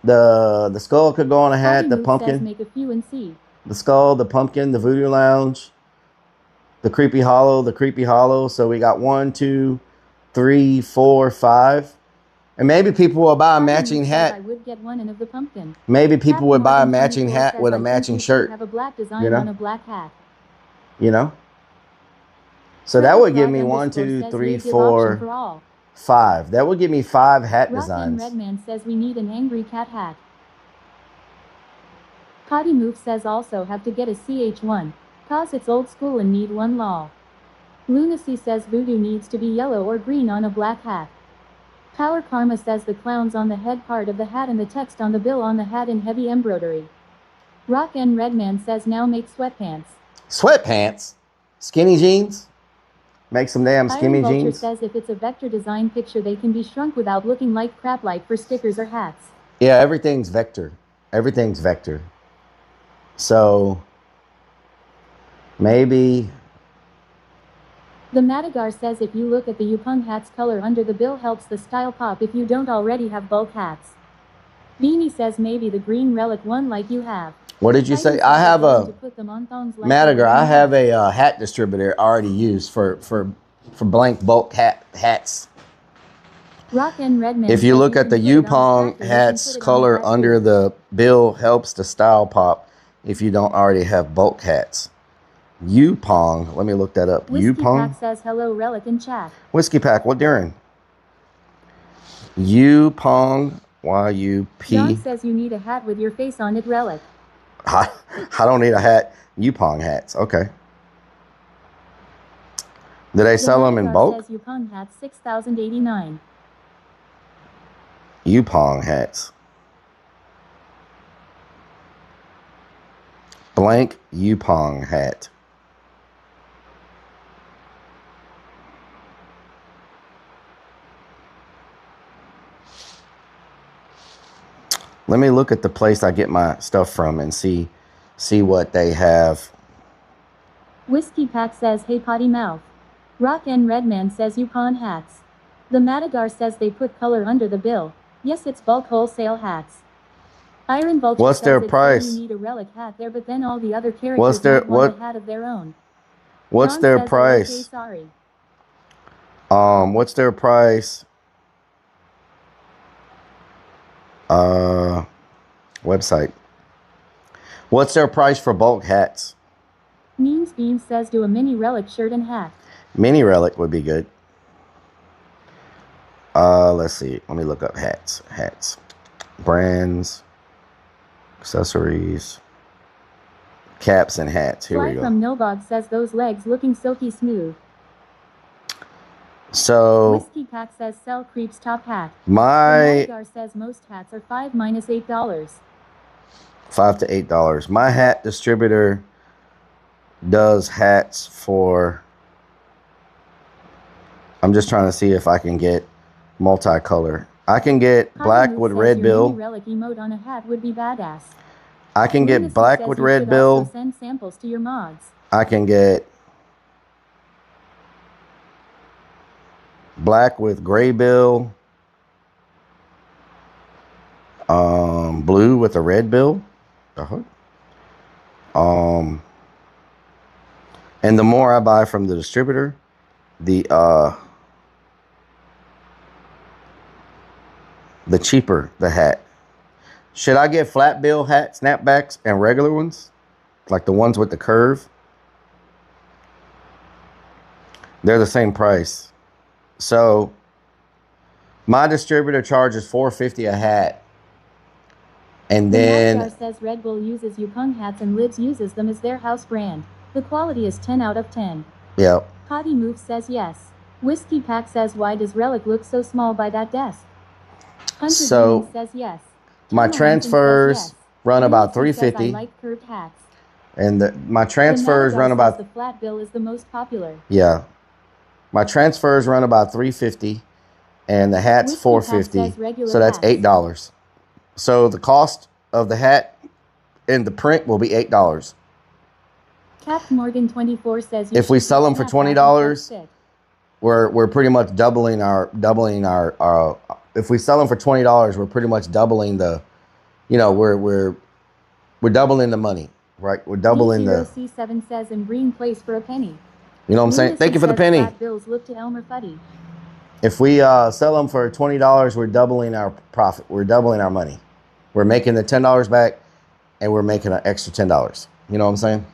The skull could go on a hat. Potty The Move pumpkin. says make a few and see. The skull, the pumpkin, the voodoo lounge. The creepy hollow, the creepy hollow. So we got 1, 2, 3, 4, 5. And maybe people will buy a matching hat. I would get one and of the pumpkin. Maybe people Captain would buy a Morgan matching 24 hat says, with a I think matching you should shirt. Have a black design You know? on a black hat. You know? So that would give Rock me underscore 1, 2, says 3, we give option 4, for all. 5. That would give me 5 hat Rock and designs. Redman says we need an angry cat hat. Cotty Move says also have to get a CH1. Cause it's old school and need one lol. Lunacy says voodoo needs to be yellow or green on a black hat. Power Karma says the clowns on the head part of the hat and the text on the bill on the hat in heavy embroidery. Rock and Redman says now make sweatpants. Sweatpants? Skinny jeans? Make some damn skinny Iron Vulture jeans? says if it's a vector design picture they can be shrunk without looking like crap like for stickers or hats. Yeah, everything's vector. Everything's vector. So maybe. The Madagar says if you look at the Yupeng hat's color under the bill helps the style pop if you don't already have bulk hats. Beanie says maybe the green relic one like you have. What did you say? I have a Madagar. I have a hat distributor already used for blank bulk hats. Rock and Redman If you look at the Yupeng hats, color under the bill helps the style pop if you don't already have bulk hats. Yupeng, let me look that up. Whiskey Yupeng? Pack says hello Relic in chat. Whiskey Pack, what during? Yupeng, Y-U-P. John says you need a hat with your face on it, Relic. I don't need a hat. Yupeng hats, okay. Do they sell them in bulk? Says Yupeng hats 6,089. Yupeng hats. Blank Yupeng hat. Let me look at the place I get my stuff from and see what they have. Whiskey Pack says hey potty mouth. Rock and Redman says Yupeng hats. The Madagar says they put color under the bill. Yes, it's bulk wholesale hats. Iron Vulture What's says their it's price? You need a relic hat there, but then all the other characters want a hat of their own. What's John their says, price? okay, sorry. What's their price? Website. What's their price for bulk hats? Means Beans says do a mini relic shirt and hat. Mini relic would be good. Let's see. Let me look up hats. Hats. Brands. Accessories. Caps and hats. Here we go. From Nilbog says those legs looking silky smooth. So Whiskey Pack says sell creeps top hat. My Madagar says most hats are $5 minus $8. $5 to $8. My hat distributor does hats for. I'm just trying to see if I can get multicolor. I can get black with red bill. Relic emote on a hat would be badass. I can get black with red bill. Send samples to your mods. I can get black with gray bill. Blue with a red bill. And the more I buy from the distributor, the cheaper the hat. Should I get flat bill hat snapbacks and regular ones? Like the ones with the curve? They're the same price. So my distributor charges $4.50 a hat. And then Madagar says Red Bull uses Yupeng hats and Lids uses them as their house brand. The quality is 10 out of 10. Yep. Potty Move says yes. Whiskey Pack says why does Relic look so small by that desk? Hunter So says yes. my transfers run about $3.50. I like curved hats. And my transfers run about. The flat bill is the most popular. Yeah, my transfers run about $3.50, and the hat's $4.50. So that's $8. So the cost of the hat and the print will be $8. Cap Morgan 24 says if we sell them for $20, we're pretty much doubling our. If we sell them for $20, we're pretty much doubling the. We're doubling the money, right? We're doubling the. C7 says in green place for a penny. You know what I'm saying? Thank you for the penny. Bills look to Elmer Fuddy. If we sell them for $20, we're doubling our profit. We're doubling our money. We're making the $10 back, and we're making an extra $10. You know what I'm saying?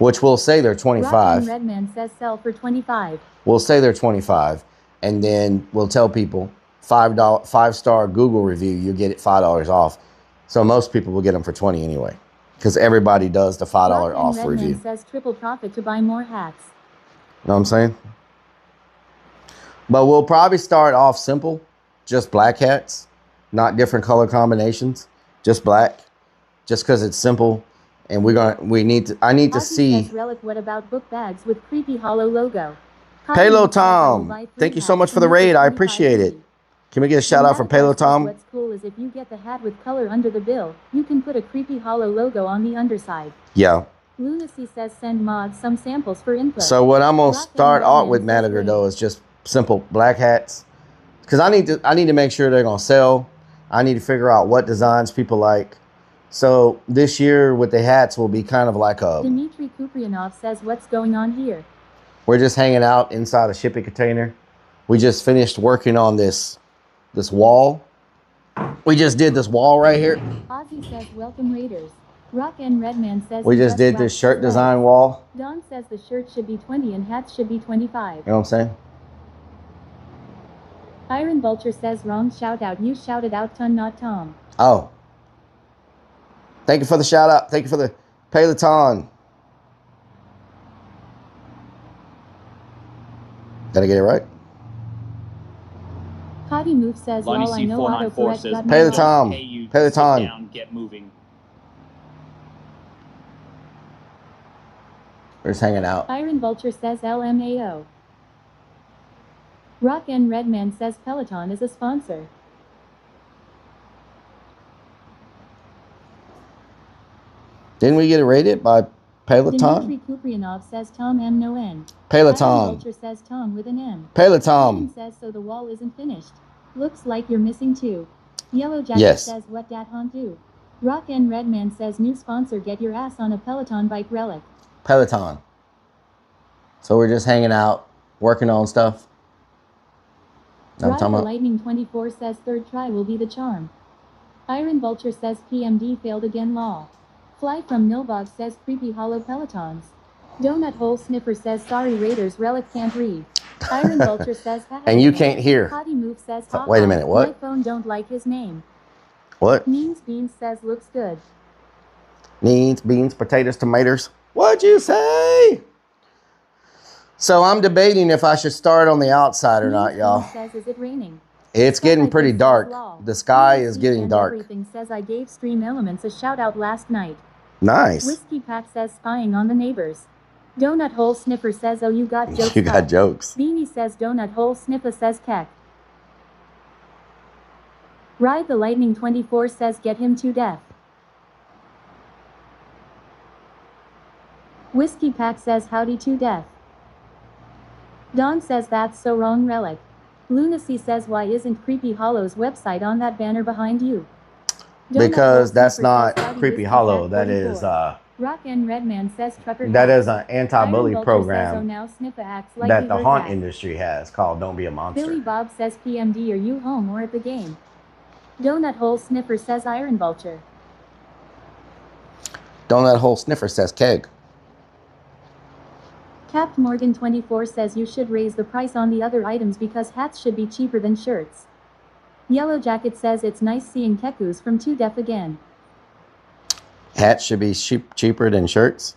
which we'll say they're Rock 25. and Redman says sell for 25. We'll say they're 25, and then we'll tell people $5 Google review, you get it $5 off. So most people will get them for 20 anyway, because everybody does the $5 Rock and off Redman review. says triple profit to buy more hats. Know what I'm saying? But we'll probably start off simple, just black hats, not different color combinations, just black, just because it's simple. And I need to Ozzy see. says, Relic, what about book bags with creepy hollow logo? Palo Tom, thank you so much for the raid. I appreciate it. Can we get a shout out for Palo Tom? What's cool is if you get the hat with color under the bill, you can put a creepy hollow logo on the underside. Yeah. Lunacy says send mods some samples for input. So what I'm gonna Rock start and out Redman with, says Manager, raid. though, is just simple black hats, because I need to make sure they're gonna sell. I need to figure out what designs people like. So this year with the hats will be kind of like a. Dmitry Kuprianov says what's going on here. We're just hanging out inside a shipping container. We just finished working on this wall. We just did this wall right here. Ozzy says welcome Raiders. Rock and Redman says We he just did this waxed shirt his legs. design wall. Don says the shirt should be 20 and hats should be 25. You know what I'm saying? Iron Vulture says wrong shout out. You shouted out ton, not Tom. Oh. Thank you for the shout out. Thank you for the Peloton. Did I get it right? Potty Move says, Lonnie well, I know C494 autocorrect says, got Pay the me time. pay you to Pay the sit time. down, get moving. We're just hanging out. Iron Vulture says LMAO. Rock and Redman says Peloton is a sponsor. Didn't we get it rated by Peloton? Dmitry Kuprianov says Tom M no N. Peloton. Iron Vulture says Tom with an M. Peloton. Ian says so the wall isn't finished. Looks like you're missing two. Yellow Jacket Yes. says what dat haunt do. Rock and Redman says new sponsor, get your ass on a Peloton bike. Relic. Peloton. So we're just hanging out, working on stuff. I'm Ride talking the about. Lightning 24 says third try will be the charm. Iron Vulture says PMD failed again law. Fly from Nilbog says creepy hollow Pelotons. Donut Hole Sniffer says sorry Raiders. Relic can't read. Iron Vulture says haha. And you can't hear. Potty Move says haha. Wait a minute, what? My phone don't like his name. What? Means Beans says looks good. Needs, beans, potatoes, tomatoes. What'd you say? So I'm debating if I should start on the outside or not, y'all. Says is it raining? It's getting pretty dark. The sky is getting And dark. Everything says I gave Stream Elements a shout out last night. Nice. Whiskey Pack says spying on the neighbors. Donut Hole Sniffer says oh you got jokes. You got jokes. Beanie says Donut Hole Sniffer says keck. Ride the Lightning 24 says get him to death. Whiskey Pack says howdy to death. Don says that's so wrong Relic. Lunacy says why isn't Creepy Hollow's website on that banner behind you? Because that's not Creepy Hollow. That is Rock and Redman says trucker. that is an anti-bully Iron Vulture says, oh, program now Sniffer acts like that he the heard haunt that. industry has called Don't Be a Monster. Billy Bob says PMD, are you home or at the game? Donut Hole Sniffer says Iron Vulture. Donut Hole Sniffer says keg. Capt Morgan 24 says you should raise the price on the other items because hats should be cheaper than shirts. Yellow Jacket says it's nice seeing Kekus from 2 Def again. Hats should be cheaper than shirts.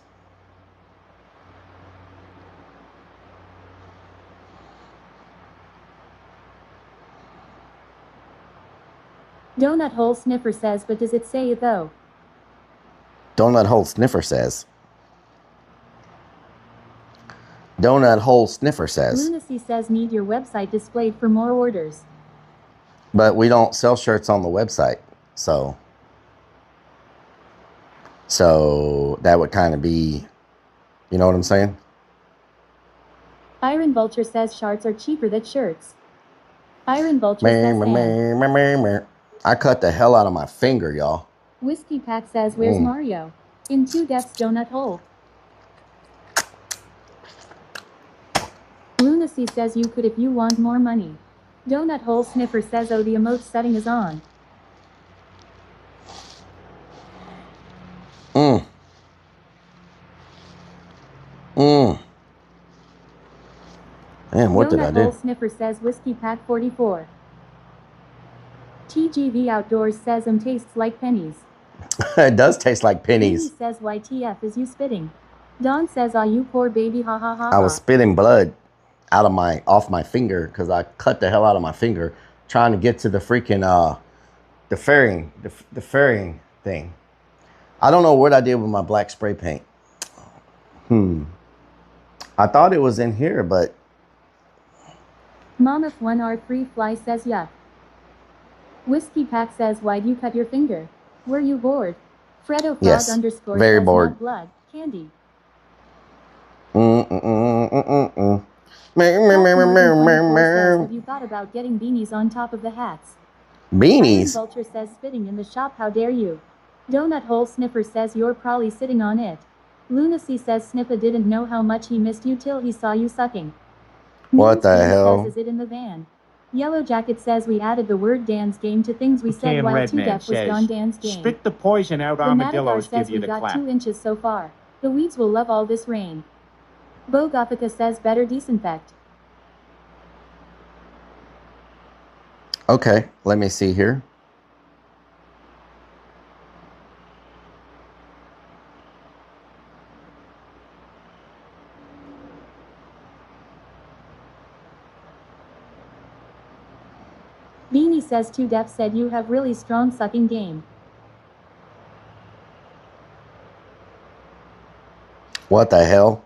Donut Hole Sniffer says but does it say it though? Donut Hole Sniffer says. Donut Hole Sniffer says. Lunacy says need your website displayed for more orders. But we don't sell shirts on the website. So that would kind of be, you know what I'm saying? Iron Vulture says shirts are cheaper than shirts. Iron Vulture says and. I cut the hell out of my finger, y'all. Whiskey Pack says where's Mario? In 2 Def's Donut Hole. Lunacy says you could if you want more money. Donut Hole Sniffer says oh the emote setting is on. Man, what did I Donut Hole do? Sniffer says Whiskey Pack 44. TGV Outdoors says tastes like pennies. It does taste like pennies. Beanie says YTF is you spitting. Don says you poor baby ha ha ha I ha. was spitting blood off my finger because I cut the hell out of my finger trying to get to the freaking the fairing thing. I don't know what I did with my black spray paint. I thought it was in here, but Mom if 1R3 Fly says yuck. Whiskey Pack says why'd you cut your finger? Were you bored? Fredo Frog yes, underscore very says bored. not blood, candy. Says, Have you thought about getting beanies on top of the hats? beanies? Iron Vulture says spitting in the shop, how dare you? Donut Hole Sniffer says you're probably sitting on it. Lunacy says Sniffa didn't know how much he missed you till he saw you sucking. What the hell? Says, is it in the van? Yellow Jacket says we added the word Dan's game to things we said Cam while Redman 2 Def was says, gone Dan's game. spit the poison out, The armadillos Madagar give says you we the got clap. 2 inches so far. The weeds will love all this rain. Bo Gothica says better disinfect. Okay, let me see here. Beanie says 2 Def said you have really strong sucking game. What the hell?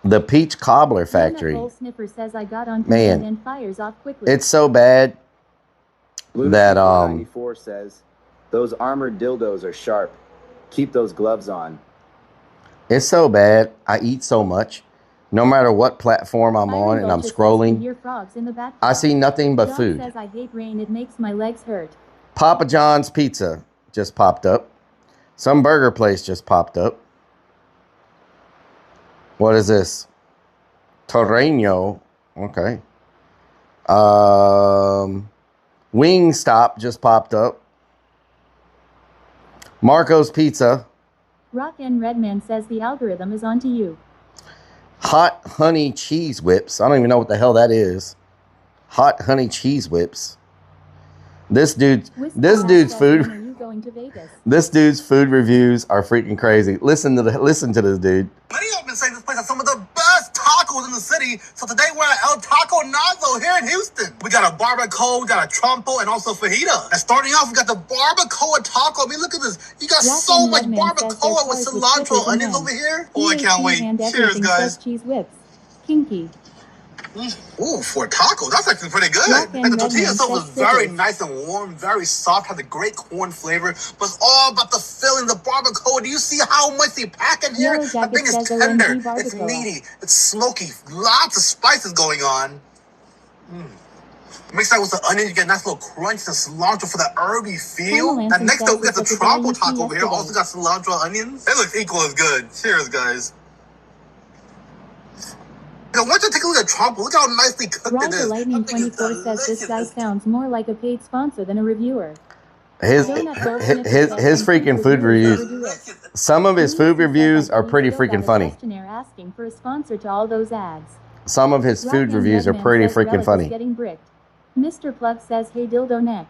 The Peach Cobbler Factory. Hole Sniffer says I got on Man, command and fires off quickly. it's so bad that 94 says those armored dildos are sharp. Keep those gloves on. it's so bad. I eat so much. No matter what platform I'm on and I'm scrolling, I see nothing but food. Says I hate rain, it makes my legs hurt. Papa John's Pizza just popped up. Some burger place just popped up. What is this? Torreño. Okay. Wingstop just popped up. Marco's Pizza. Rock and Redman says the algorithm is onto you. Hot honey cheese whips. I don't even know what the hell that is. Hot honey cheese whips. This dude's food. This dude's food reviews are freaking crazy. Listen to this dude. Many of them been saying this place has some of the best tacos in the city. So today we're at El Taco Nazo here in Houston. We got a barbacoa, we got a trompo, and also fajita. And starting off, we got the barbacoa taco. I mean, look at this. You got so much barbacoa with cilantro onions over here. Oh, I can't wait. Cheers, guys. Cheese whips. Kinky. Ooh, for a taco, that's actually pretty good. And the tortilla itself was very nice and warm, very soft, has a great corn flavor, but it's all about the filling, the barbacoa. Do you see how much they pack in here? That thing is tender, it's meaty, it's smoky, lots of spices going on. Mix that with the onion, you get a nice little crunch, the cilantro for the herby feel. And next up, we got the trompo taco over here, also got cilantro onions. It looks equal as good. Cheers, guys. Now, once you take a look at Trump, look how nicely cooked it is. Lightning 24 says this guy sounds more like a paid sponsor than a reviewer. His freaking food reviews. Some of his food reviews are pretty freaking funny. Asking for a sponsor to all those ads. Some of his food reviews are pretty freaking funny. Getting bricked. Mr. Plug says, "Hey dildo neck."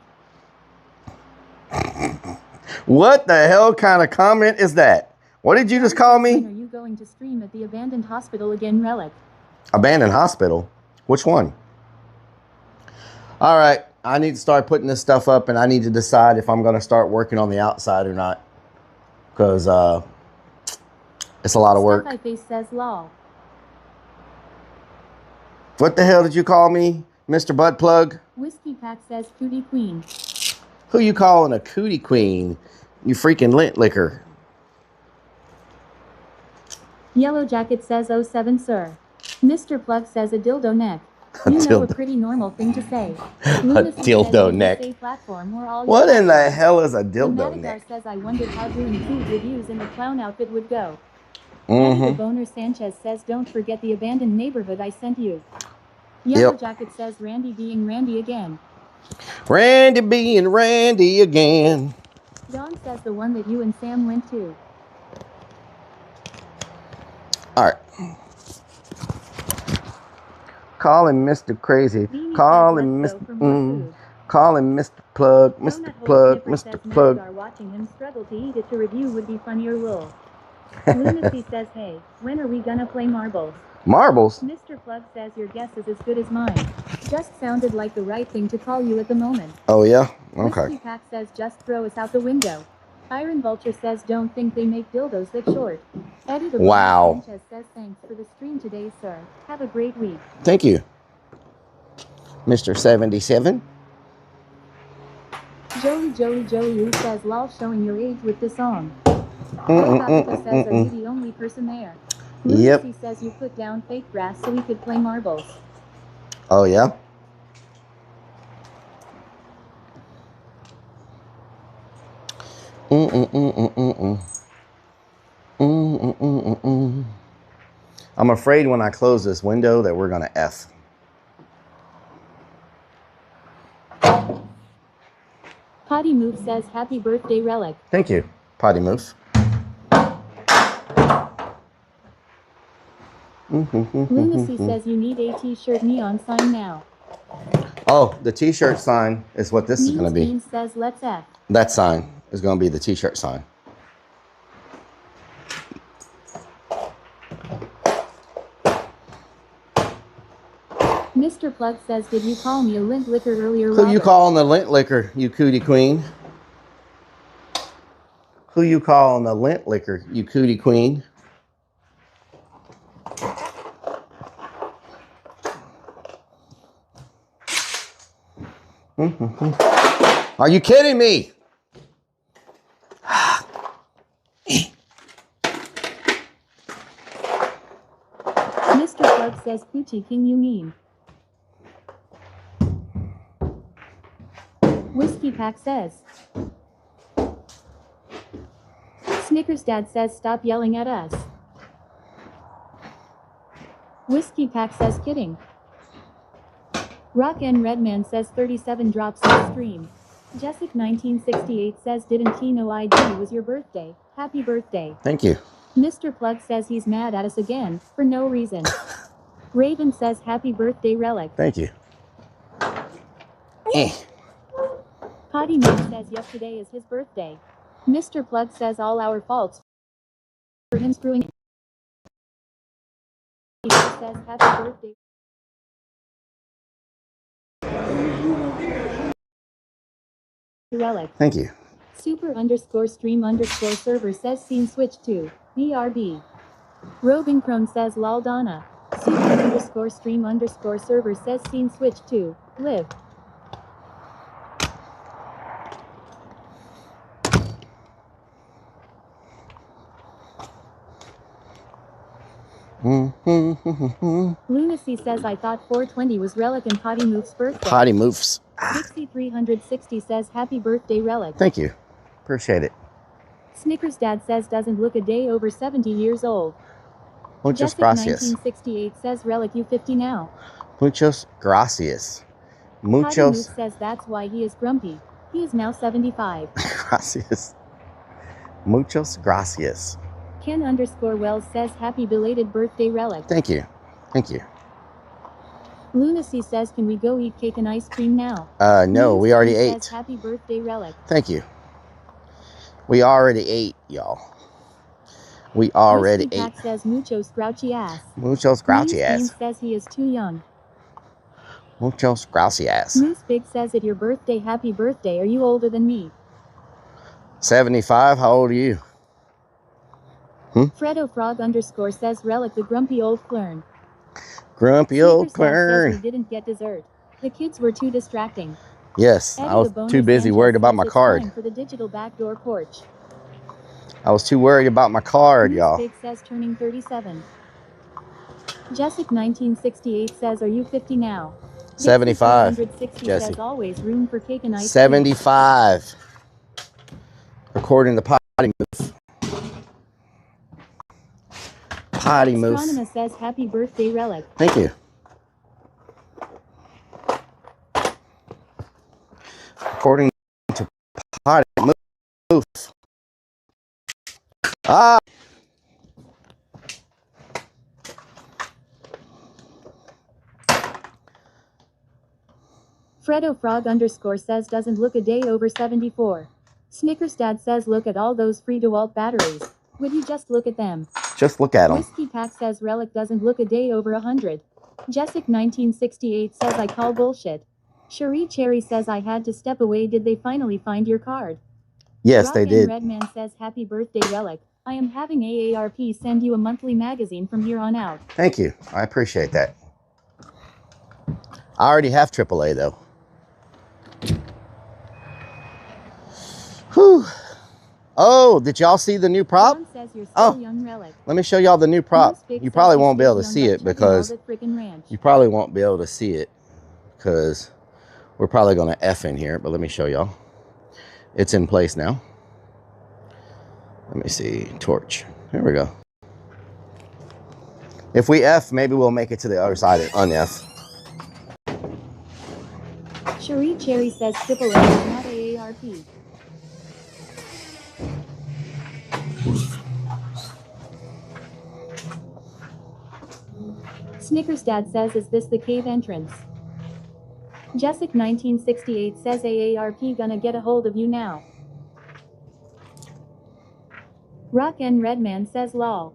What the hell kind of comment is that? What did you just call me? When are you going to stream at the abandoned hospital again, Rellik? Abandoned hospital? Which one? All right, I need to start putting this stuff up, and I need to decide if I'm going to start working on the outside or not, because it's a lot of work. Face says, "Lol." What the hell did you call me, Mr. Butt Plug? Whiskey Pack says, "Cootie Queen." Who you calling a cootie queen? You freaking lint liquor. Yellow Jacket says, "07 sir." Mr. Plug says, "A dildo neck." You know, a pretty normal thing to say. A dildo neck. What in the hell is a dildo neck? Says, "I wondered how doing food reviews in the clown outfit would go." The Boner Sanchez says, "Don't forget the abandoned neighborhood I sent you." Yellow Jacket says, "Randy being Randy again." Randy being Randy again. Don says, "The one that you and Sam went to." All right. Call him Mr. Crazy. Beanie Call says, him let's Mr. go for more food. Call him Mr. Plug. Donut Mr. Hole Plug. Sniffer Mr. says Plug. Mags are watching him struggle to eat it to review would be funnier lol. Lunacy says, hey, when are we gonna play marbles? Marbles? Mr. Plug says your guess is as good as mine. Just sounded like the right thing to call you at the moment. Oh, yeah? Okay. Whiskey Pack says just throw us out the window. Iron Vulture says don't think they make dildos that short. Eddie the Wow. Sanchez says thanks for the stream today, sir. Have a great week. Thank you. Mr. 77. Joey says lol showing your age with this song. Paprika says are you the only person there? Yep. Lucy says you put down fake grass so we could play marbles. Oh, yeah? I'm afraid when I close this window that we're going to F. Potty Move says happy birthday, Relic. Thank you, Potty Moose. Lunacy says you need a t-shirt neon sign now. Oh, the t-shirt sign is what this is going to be. Means says let's F. That sign is going to be the t-shirt sign. Mr. Plug says, did you call me a lint liquor earlier, Who Robert? you calling the lint liquor, you cootie queen? Who you calling the lint liquor, you cootie queen? Are you kidding me? Mr. Plug says, Coochie King you mean? Whiskey Pack says. Snickers Dad says, stop yelling at us. Whiskey Pack says, kidding. Rock and Redman says 37 drops in stream. Jessic 1968 says, didn't he know ID was your birthday? Happy birthday. Thank you. Mr. Plug says he's mad at us again, for no reason. Raven says, happy birthday, Relic. Thank you. Potty Move says, yup, today is his birthday. Mr. Plug says all our faults for him screwing. He says, happy birthday. Relic. Thank you. Super underscore stream underscore server says scene switch to BRB. Robin Crone says lol Donna. Super underscore stream underscore server says scene switch to live. Lunacy says I thought 420 was Relic and Potty Move's birthday. Potty Moves. Dixie 360 says happy birthday, Relic. Thank you. Appreciate it. Snickers Dad says doesn't look a day over 70 years old. Muchas Jessic gracias. 1968 says Relic you 50 now. Muchas gracias. Potty Move Muchos says that's why he is grumpy. He is now 75. gracias. Muchos gracias. Ken underscore Wells says happy belated birthday, Relic. Thank you. Thank you. Lunacy says can we go eat cake and ice cream now? No, we already Says, ate. happy birthday, Relic. Thank you. We already ate, y'all. We already Whiskey ate. Pack says muchos grouchy ass. Muchos gracias. Moose says he is too young. Muchos gracias. Moose Big says at your birthday, happy birthday. Are you older than me? 75. How old are you? Fredo Frog underscore says Relic the grumpy old flern. Grumpy old Snickers Dad says we Kern. didn't get dessert. The kids were too distracting. Yes, Eddie I was the Boner too busy Sanchez worried about says my it's card. time for the digital backdoor porch. I was too worried about my card, Moose y'all. Big says turning 37. Jessic 1968 says are you 50 now? 75, 360 Jesse. says always room for cake and ice cream. 75. According to Potty Move. Potty Move. Astronomer says happy birthday, Relic. Thank you. According to Potty Move. Ah. Fredo Frog _ says doesn't look a day over 74. Snickers Dad says look at all those free DeWalt batteries. Would you just look at them? Just look at them. Whiskey Pack says Relic doesn't look a day over 100. Jessic 1968 says I call bullshit. Cherie Cherry says I had to step away. Did they finally find your card? Yes, they did. Redman says happy birthday Relic. I am having AARP send you a monthly magazine from here on out. Thank you. I appreciate that. I already have AAA though. Whew. Oh, did y'all see the new prop? Oh, let me show y'all the new prop. You probably won't be able to see it because we're probably going to F in here, but let me show y'all. It's in place now. Let me see. Torch. Here we go. If we F, maybe we'll make it to the other side and un-F. Cherie Cherry says AAA is not AARP. Snickers Dad says is this the cave entrance? Jessic 1968 says AARP gonna get a hold of you now. Rock N Redman says lol.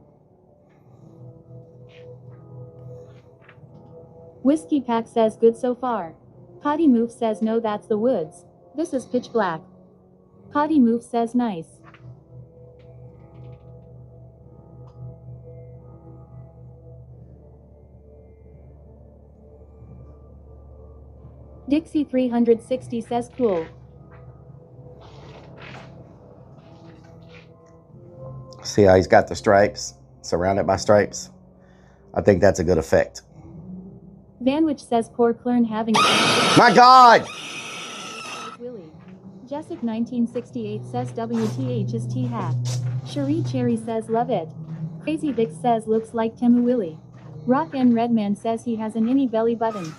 Whiskey Pack says good so far. Potty Move says no, that's the woods. This is pitch black. Potty Move says nice. Dixie 360 says cool. See how he's got the stripes, surrounded by stripes? I think that's a good effect. Vanwich says poor Clern having a My God! Willie. Jessic 1968 says WTH is T-hat. Cherie Cherry says love it. Crazy Dick says looks like Temu Willie. Rock N Redman says he has an innie belly button.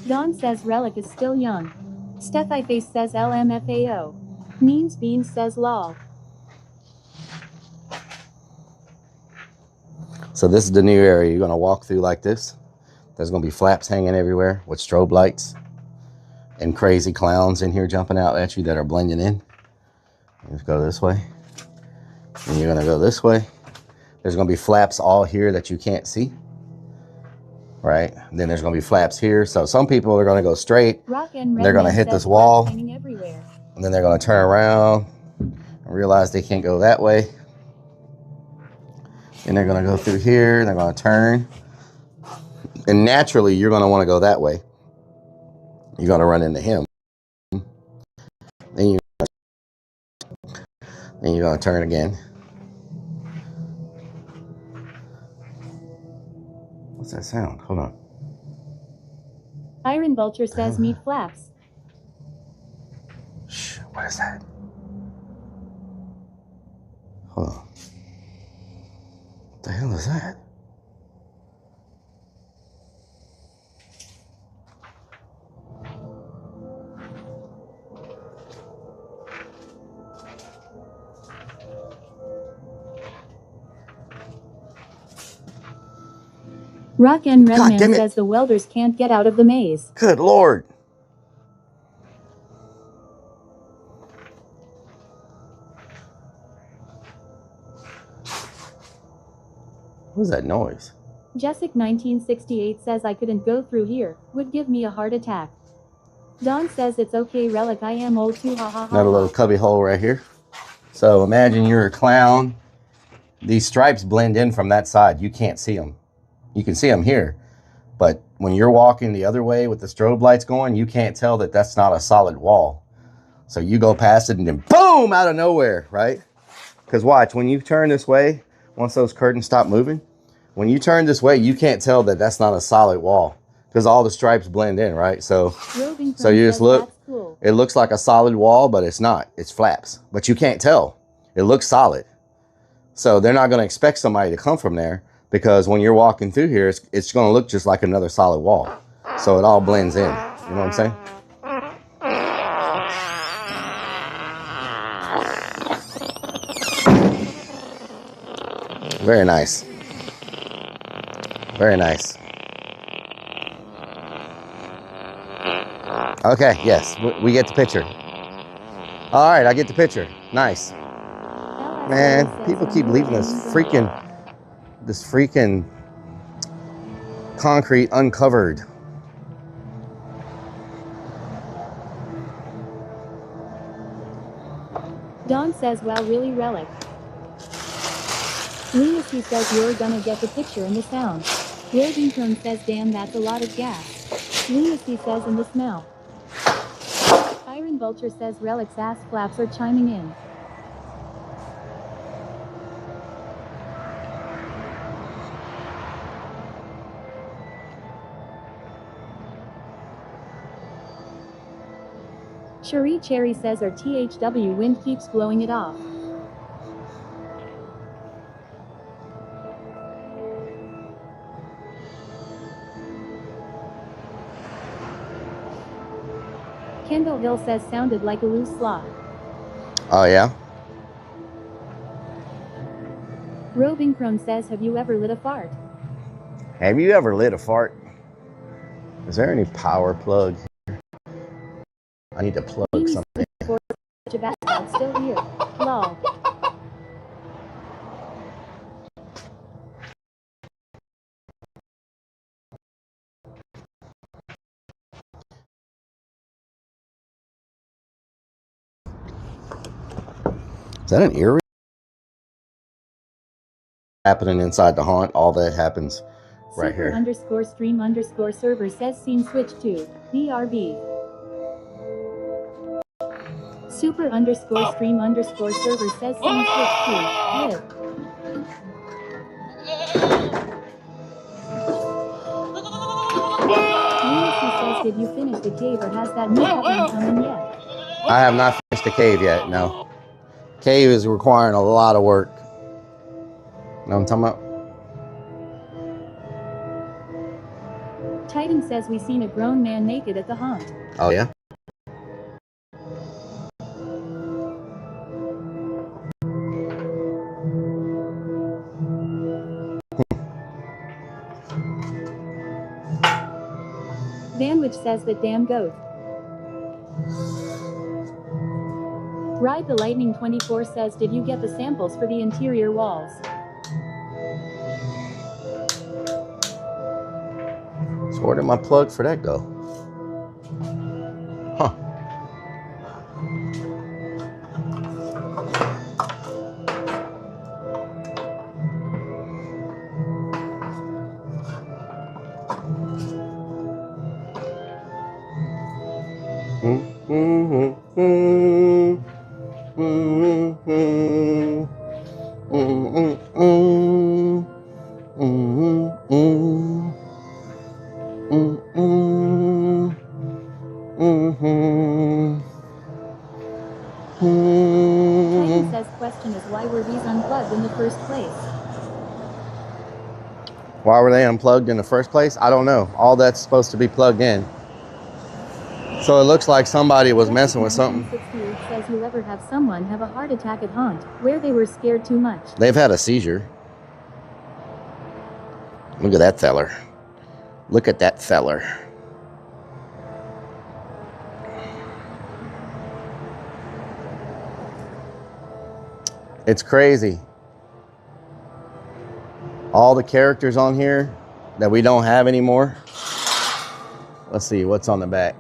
Dawn says Relic is still young. Steffi Face says LMFAO. Means Beans says lol. So this is the new area you're going to walk through like this. There's going to be flaps hanging everywhere with strobe lights and crazy clowns in here jumping out at you that are blending in. Let's go this way. And you're going to go this way. There's going to be flaps all here that you can't see. Right? And then there's going to be flaps here. So some people are going to go straight. They're going to hit this wall. And then they're going to turn around and realize they can't go that way. And they're going to go through here. And they're going to turn. And naturally, you're going to want to go that way. You're going to run into him. Then you're going to turn again. What's that sound? Hold on. Iron Vulture says meat flaps. Shh, what is that? Hold on. What the hell is that? Rock N Redman says the welders can't get out of the maze. Good Lord. What was that noise? Jessic 1968 says I couldn't go through here. Would give me a heart attack. Dawn says it's okay Relic, I am old too, ha ha ha. Another little cubby hole right here. So imagine you're a clown. These stripes blend in from that side. You can't see them. You can see them here. But when you're walking the other way with the strobe lights going, you can't tell that that's not a solid wall. So you go past it and then boom, out of nowhere, right? Because watch, when you turn this way, once those curtains stop moving, when you turn this way, you can't tell that that's not a solid wall because all the stripes blend in, right? So you just look, it looks like a solid wall, but it's not. It's flaps, but you can't tell. It looks solid. So they're not going to expect somebody to come from there because when you're walking through here, it's going to look just like another solid wall. So it all blends in. You know what I'm saying? Very nice. Very nice. Okay, yes, we get the picture. All right, I get the picture. Nice. Man, people keep leaving this freaking concrete uncovered. Dawn says, wow, really, Rellik. Lunacy says, you're gonna get the picture and the sound. Worthington says, damn, that's a lot of gas. Lunacy says, and the smell. Iron Vulture says, Rellik's ass flaps are chiming in. Cherie Cherry says, our THW wind keeps blowing it off. Kendall Hill says, sounded like a loose slot. Oh yeah? Roving Crone says, have you ever lit a fart? Have you ever lit a fart? Is there any power plug here? I need to plug something. Still here. Lol. Is that an earring? Happening inside the haunt, all that happens right Super here. _ server says scene switch to BRB. Super _ server says scene switch to live. Lunacy says, did you finish the cave or has that new covering come in yet? I have not finished the cave yet, no. Cave is requiring a lot of work. Know what I'm talking about? Titan says, we seen a grown man naked at the haunt. Oh yeah? Vanwich says, that damn goat. Ride the Lightning 24 says, did you get the samples for the interior walls? So where did my plug for that go? Huh. Titan says, question is, why were these unplugged in the first place? Why were they unplugged in the first place? I don't know. All that's supposed to be plugged in. So it looks like somebody was messing with something. 1968 says, you ever have someone have a heart attack at haunt, where they were scared too much? They've had a seizure. Look at that feller. Look at that feller. It's crazy. All the characters on here that we don't have anymore. Let's see what's on the back.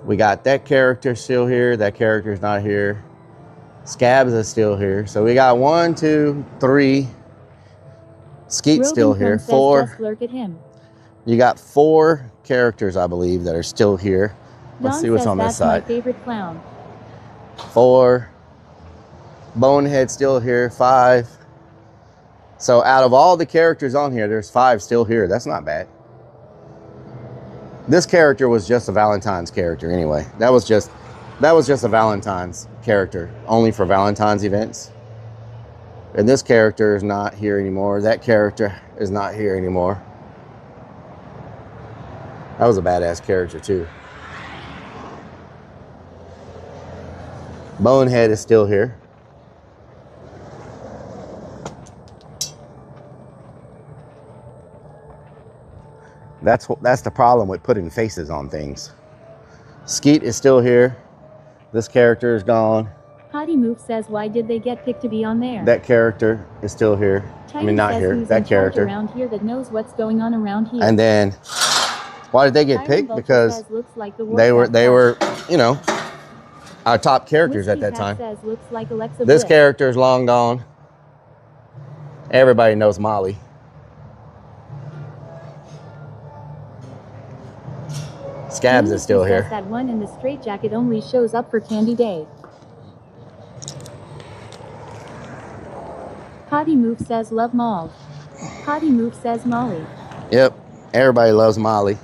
We got that character still here. That character's not here. Scabs is still here. So we got 1, 2, 3. Skeet's still here. 4. Just lurk at him. You got 4 characters, I believe, that are still here. Let's see what's on this side. My favorite clown. 4. Bonehead still here. 5. So out of all the characters on here, there's 5 still here. That's not bad. This character was just a Valentine's character anyway. That was just a Valentine's character, only for Valentine's events. And this character is not here anymore. That character is not here anymore. That was a badass character too. Bonehead is still here. That's the problem with putting faces on things. Skeet is still here. This character is gone. Hottie Move says, why did they get picked to be on there? That character is still here. I mean, not here. That character around here that knows what's going on around here. And then, why did they get picked? Because they were, you know, our top characters at that time. This character is long gone. Everybody knows Molly. Scabs is still here. That one in the straitjacket only shows up for Candy Day. Hottie Move says love Maul. Hottie Move says Molly. Yep, everybody loves Molly.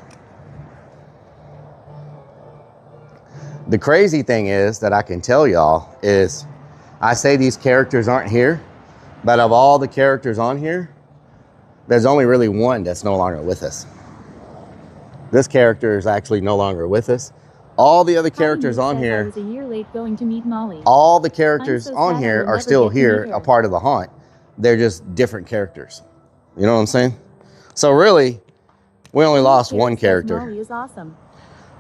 The crazy thing is that I can tell y'all is, I say these characters aren't here, but of all the characters on here, there's only really one that's no longer with us. This character is actually no longer with us. All the other characters on here, I was a year late going to meet Molly. all the characters on here are still here, a part of the haunt. They're just different characters. You know what I'm saying? So really, we only lost one character. Molly is awesome.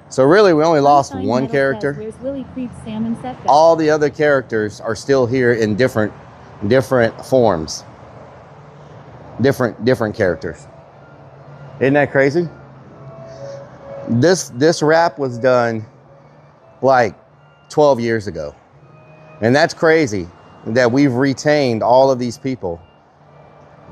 So really, we only lost one character. Where's Willie, Creep, Sam, and Seth? All the other characters are still here in different forms. Different characters. Isn't that crazy? This rap was done like 12 years ago. And that's crazy that we've retained all of these people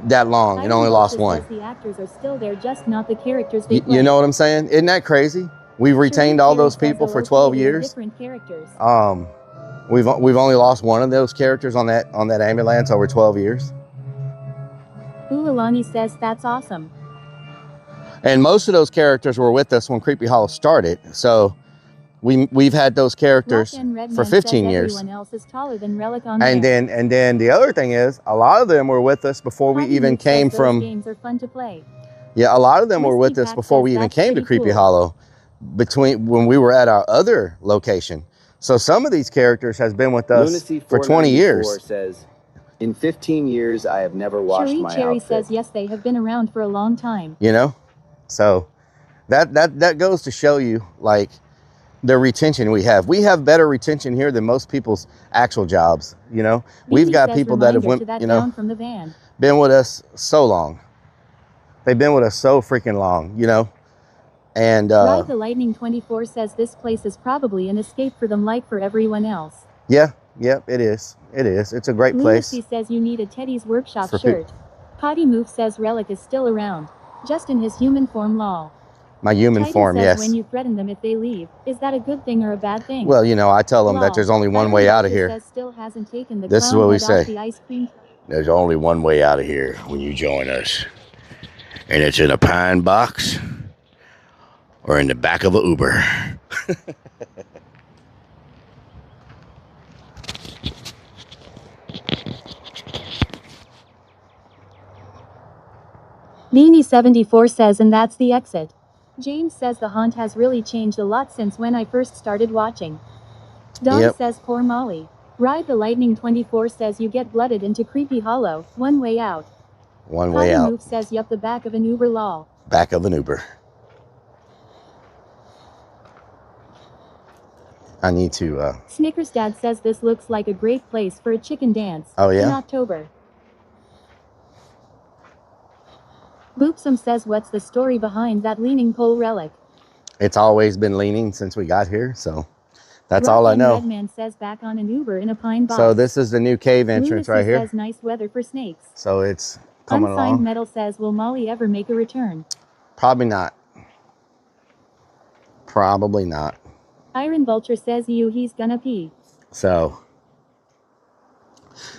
that long and only lost one. The actors are still there, just not the characters they You know what I'm saying? Isn't that crazy? We've retained all those people for 12 years. Different characters. We've only lost one of those characters on that ambulance over 12 years. Alani says that's awesome. And most of those characters were with us when Creepy Hollow started. So we've had those characters for 15 years. Everyone else is taller than Rellik on and then the other thing is, a lot of them were with us before we even came from. Games are fun to play. Yeah, a lot of them were with us before we even came to Creepy Hollow, between when we were at our other location. So some of these characters has been with us for 20 years. Says, in 15 years, I have never washed my Cherry outfit. says yes, they have been around for a long time. You know, so that goes to show you like the retention we have. We have better retention here than most people's actual jobs. You know, we've got people that have been with us so long. They've been with us so freaking long. You know. And Ride the Lightning 24 says this place is probably an escape for them like for everyone else. Yeah, it is. It's a great place. Lunacy says you need a Teddy's Workshop shirt. Potty Move says Rellik is still around, just in his human form lol. My human form, says yes. When you threaten them if they leave, is that a good thing or a bad thing? Well, you know, I tell them that there's only one way out of here. Still hasn't taken the this is what we say. The ice cream. There's only one way out of here when you join us. And it's in a pine box. Or in the back of an Uber. Beanie74 says, and that's the exit. James says the haunt has really changed a lot since when I first started watching. Don says poor Molly. Ride the Lightning 24 says you get blooded into Creepy Hollow. One way out. One way out. Move says yup, the back of an Uber lol. Back of an Uber. I need to Snickers Dad says this looks like a great place for a chicken dance. Oh yeah? In October. Boopsum says what's the story behind that leaning pole relic? It's always been leaning since we got here, so that's all I know. Redman says back on an Uber in a pine box. So this is the new cave entrance right here. Says nice weather for snakes. So it's coming Unsigned along. Metal says will Molly ever make a return? Probably not. Probably not. Iron Vulture says he's gonna pee. So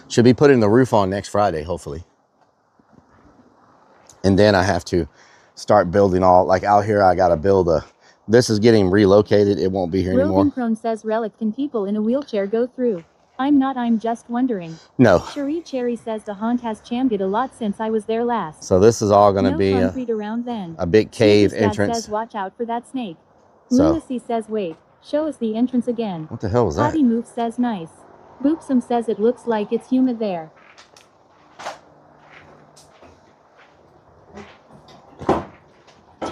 should be putting the roof on next Friday, hopefully. And then I have to start building all, like out here I gotta build a, this is getting relocated, it won't be here anymore. Rogan Crone says Rellik, can people in a wheelchair go through? I'm just wondering. No. Cherie Cherry says the haunt has changed a lot since I was there last. So this is all gonna be a big cave entrance. Says watch out for that snake. So. Lunacy says wait, show us the entrance again. What the hell was that? Potty Move says nice. Boopsum says it looks like it's humid there.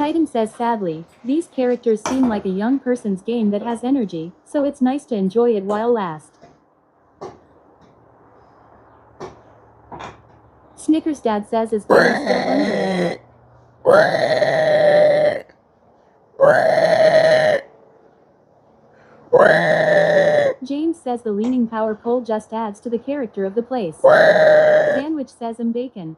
Titan says sadly, these characters seem like a young person's game that has energy, so it's nice to enjoy it while last. Snickers Dad says is Daddy still hungry? James says the leaning power pole just adds to the character of the place. Sandwich says bacon.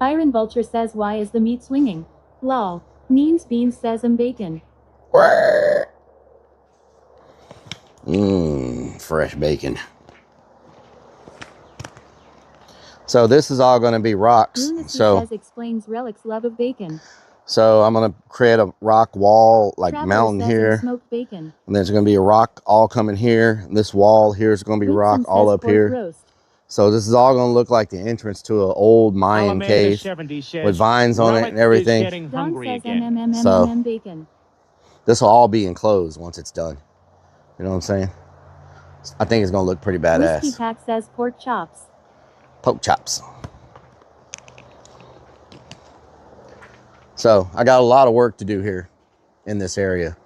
Iron Vulture says why is the meat swinging? Lol. Neems Beans says bacon. Fresh bacon. So this is all going to be rocks. Lunacy So says explains Rellik's love of bacon. So I'm going to create a rock wall, like Traveler mountain says here. smoked bacon. And there's going to be a rock all coming here. This wall here is going to be rock Winston all says up pork here. roast. So this is all going to look like the entrance to an old Mayan cave with vines on it and everything. Don says So bacon. this will all be enclosed once it's done. You know what I'm saying? I think it's going to look pretty badass. Whiskey Pack says pork chops. Pork chops. So I got a lot of work to do here in this area.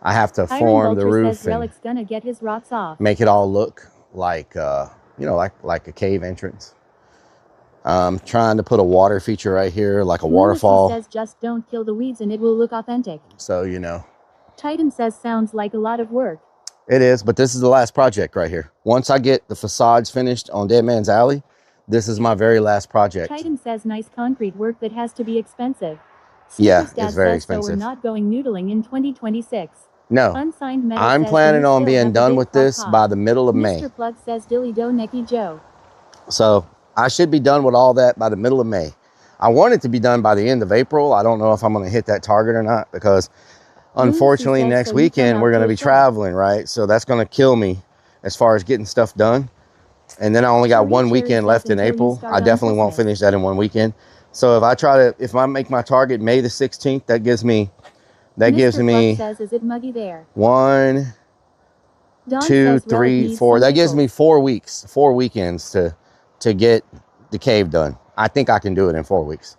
I have to form the roof says Rellik's gonna get his rocks off. Make it all look like, you know, like a cave entrance. I'm trying to put a water feature right here, like a waterfall. Says just don't kill the weeds and it will look authentic. So, you know. Titan says sounds like a lot of work. It is, but this is the last project right here. Once I get the facades finished on Dead Man's Alley, this is my very last project. Titan says nice concrete work that has to be expensive. Yeah, it's very expensive. So we're not going noodling in 2026. No, Unsigned Metal I'm says planning on still being have done the with big this pot. by the middle of May. Mr. Plug says Dilly Do Necky Joe. So I should be done with all that by the middle of May. I want it to be done by the end of April. I don't know if I'm going to hit that target or not because unfortunately next weekend we're going to be traveling, right? So that's going to kill me as far as getting stuff done. And then I only got one weekend left in April. I definitely won't finish that in one weekend. So if I make my target May the 16th, that gives me says, is it muggy there? 1, 2, 3, 4. That gives me 4 weeks, 4 weekends to get the cave done. I think I can do it in 4 weeks.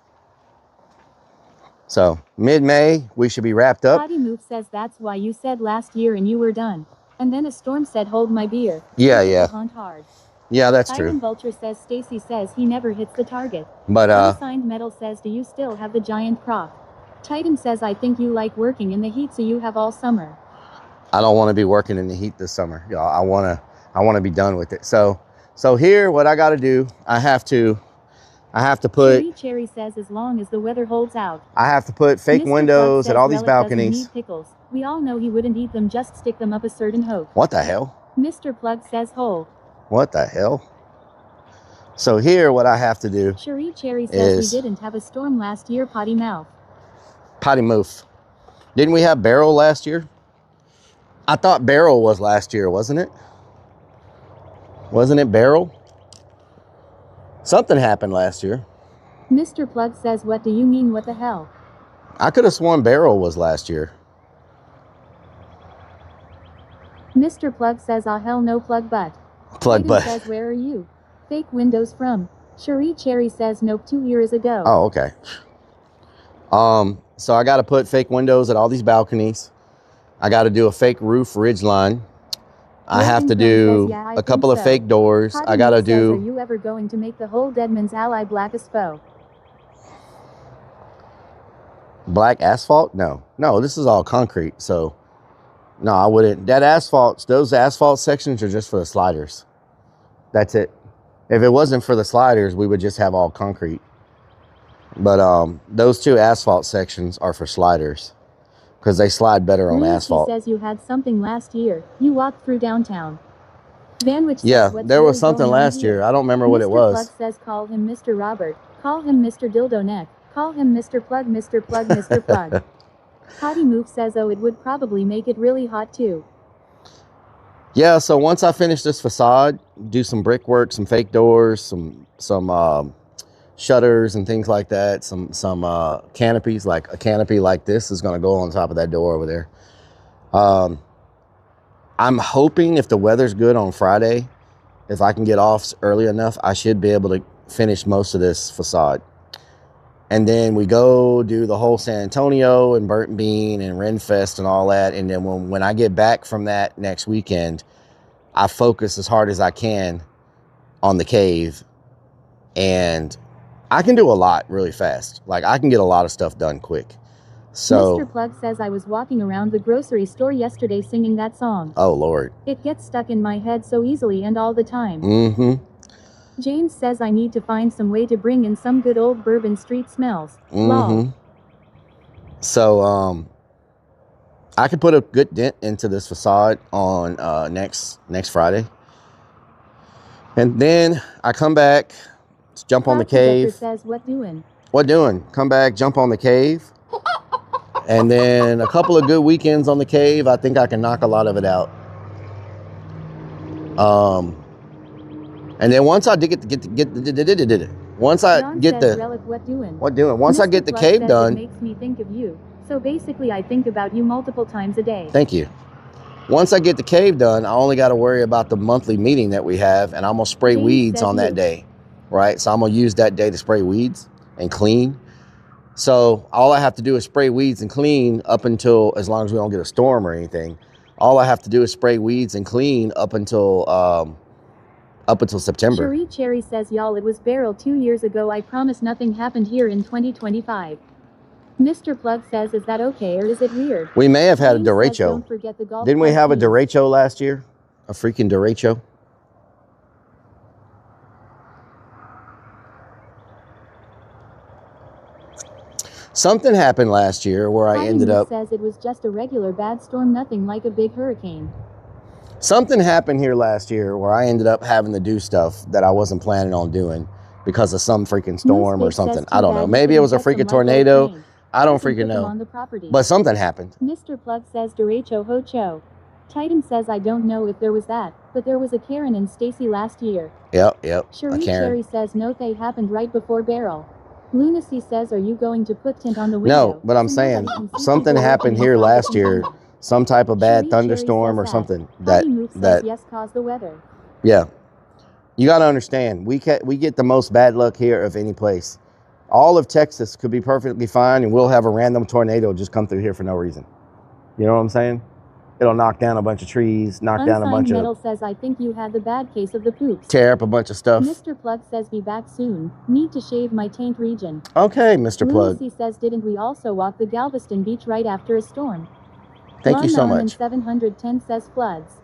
So mid-May, we should be wrapped up. Potty Move says that's why you said last year and you were done. And then a storm said hold my beer. Yeah. Haunt hard. Yeah, that's true. Iron Vulture says Stacy says he never hits the target. But Unsigned Metal says do you still have the giant croc? Titan says I think you like working in the heat so you have all summer. I don't want to be working in the heat this summer. Y'all, I want to be done with it. So here what I got to do, I have to put Cherry says as long as the weather holds out. I have to put fake Mr. windows Plug at all says these Rellik doesn't balconies. need pickles. We all know he wouldn't eat them, just stick them up a certain hook. What the hell? Mr. Plug says hole. What the hell? So here what I have to do Cherie Cherry says we didn't have a storm last year, potty mouth. Potty move. Didn't we have Beryl last year? I thought Beryl was last year, wasn't it? Wasn't it Beryl? Something happened last year. Mr. Plug says what do you mean what the hell? I could have sworn Beryl was last year. Mr. Plug says ah hell no plug butt. Plug butt. says where are you? Fake windows from. Cherie Cherry says nope 2 years ago. Oh, okay. So I got to put fake windows at all these balconies. I got to do a fake roof ridge line. I have to do a couple of fake doors. I got to do. Are you ever going to make the whole Deadman's Ally black as foe? Black asphalt? No, this is all concrete. So no, I wouldn't. Those asphalt sections are just for the sliders. That's it. If it wasn't for the sliders, we would just have all concrete. But those 2 asphalt sections are for sliders because they slide better on asphalt. Says you had something last year. You walked through downtown. Vanwich yeah, says, there was something last year. I don't remember what it was. Plug says call him Mr. Robert. Call him Mr. Dildo Neck. Call him Mr. Plug, Mr. Plug, Mr. Plug. Potty Move says oh it would probably make it really hot too. Yeah, so once I finish this facade, do some brickwork, some fake doors, some shutters and things like that, some canopies, like a canopy like this is going to go on top of that door over there. I'm hoping if the weather's good on Friday if I can get off early enough, I should be able to finish most of this facade. And then we go do the whole San Antonio and Burnt Bean and Renfest and all that. And then when I get back from that next weekend, I focus as hard as I can on the cave. And I can do a lot really fast. Like, I can get a lot of stuff done quick. So, Mr. Plug says I was walking around the grocery store yesterday singing that song. oh, Lord. It gets stuck in my head so easily and all the time. Mm-hmm. James says I need to find some way to bring in some good old Bourbon Street smells. Mm-hmm. So, I could put a good dent into this facade on next Friday. And then I come back, jump on the cave. Says, what doing? What doing? Come back, jump on the cave. And then a couple of good weekends on the cave, I think I can knock a lot of it out. And then once I once I get the Relic, what doing? Once I get the cave done, it makes me think of you. So basically, I think about you multiple times a day. Thank you. Once I get the cave done, I only got to worry about the monthly meeting that we have, and I'm gonna spray weeds on that day, right? So I'm gonna use that day to spray weeds and clean. So all I have to do is spray weeds and clean up until, as long as we don't get a storm or anything, all I have to do is spray weeds and clean up until September. Cherie Cherry says, y'all, it was Beryl 2 years ago. I promise nothing happened here in 2025. Mr. Plug says, is that okay or is it weird? We may have had a James says, derecho. don't forget the golf Didn't we have a piece. derecho last year? A freaking derecho? Something happened last year where I ended up... says it was just a regular bad storm, nothing like a big hurricane. Something happened here last year where I ended up having to do stuff that I wasn't planning on doing because of some freaking storm or something. I don't know. Maybe it was a freaking tornado. I don't freaking know. But something happened. Mr. Plug says derecho ho cho. Titan says I don't know if there was that, but there was a Karen and Stacy last year. Yep. Cherie Cherry says no, they happened right before Beryl. Lunacy says, are you going to put tint on the window? No, but I'm saying something happened here last year. Some type of bad thunderstorm or something that yes, caused the weather. Yeah. You got to understand, we get the most bad luck here of any place. All of Texas could be perfectly fine and we'll have a random tornado just come through here for no reason. You know what I'm saying? It'll knock down a bunch of trees, knock down a bunch Metal of... says, I think you had the bad case of the poops. Tear up a bunch of stuff. Mr. Plug says, be back soon. Need to shave my taint region. Okay, Mr. Plug. Lucy says, didn't we also walk the Galveston beach right after a storm? Thank you so much. 710 says floods.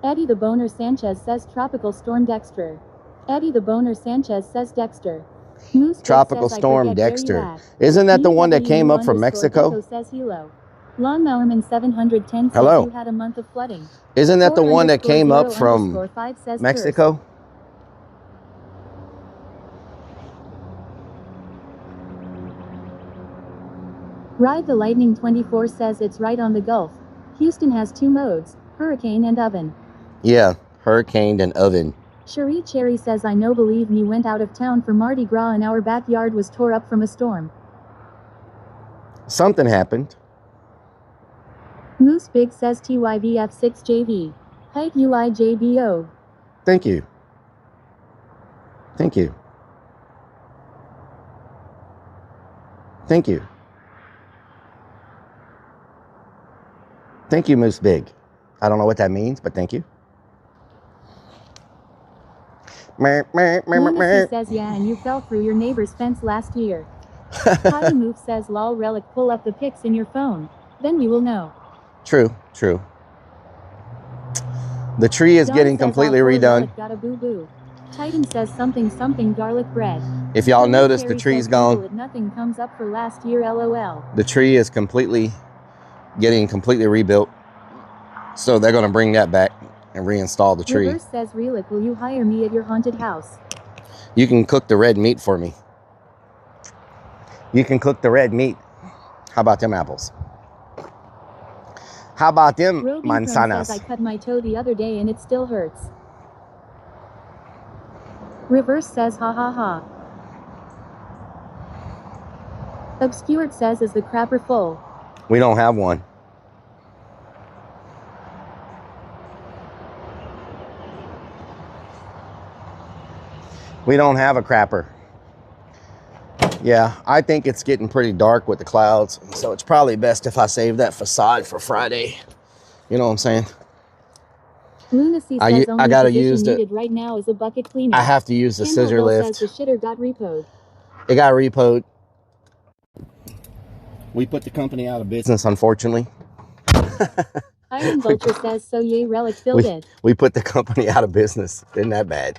Eddie the Boner Sanchez says tropical storm Dexter. Eddie the Boner Sanchez says Dexter. Moose Tropical says, storm Dexter. Isn't that the one that came up from Mexico? Says Hilo. Lawnmowerman 710 says Hello. you had a month of flooding. Isn't that the one that came up from Mexico? Ride the Lightning 24 says it's right on the Gulf. Houston has 2 modes, hurricane and oven. Yeah, hurricane and oven. Cherie Cherry says I know, believe me, went out of town for Mardi Gras and our backyard was tore up from a storm. Something happened. Moose Big says TYVF6JV. Height UIJBO. Thank you. Thank you. Thank you. Thank you, Moose Big. I don't know what that means, but thank you. Lunacy says yeah, and you fell through your neighbor's fence last year. Potty Move says lol, Relic, pull up the pics in your phone. Then you will know. True. The tree is getting completely redone. Got a boo-boo. Titan says something garlic bread. If y'all notice, the tree's gone. Nothing comes up for last year, LOL. The tree is getting completely rebuilt. So they're going to bring that back and reinstall the tree. Reverse says, Rellik, will you hire me at your haunted house? You can cook the red meat for me. You can cook the red meat. How about them apples? How about them manzanas? Says, I cut my toe the other day and it still hurts. Reverse says, ha ha ha. Obscured says, is the crapper full? We don't have one. We don't have a crapper. Yeah, I think it's getting pretty dark with the clouds, so it's probably best if I save that facade for Friday. You know what I'm saying? Lunacy I says only gotta position use needed right now is a bucket cleaner. I have to use the scissor lift. Says the shitter got repoed. It got repoed. We put the company out of business, unfortunately. Iron Vulture says so yay Relic filled it. We put the company out of business. Isn't that bad?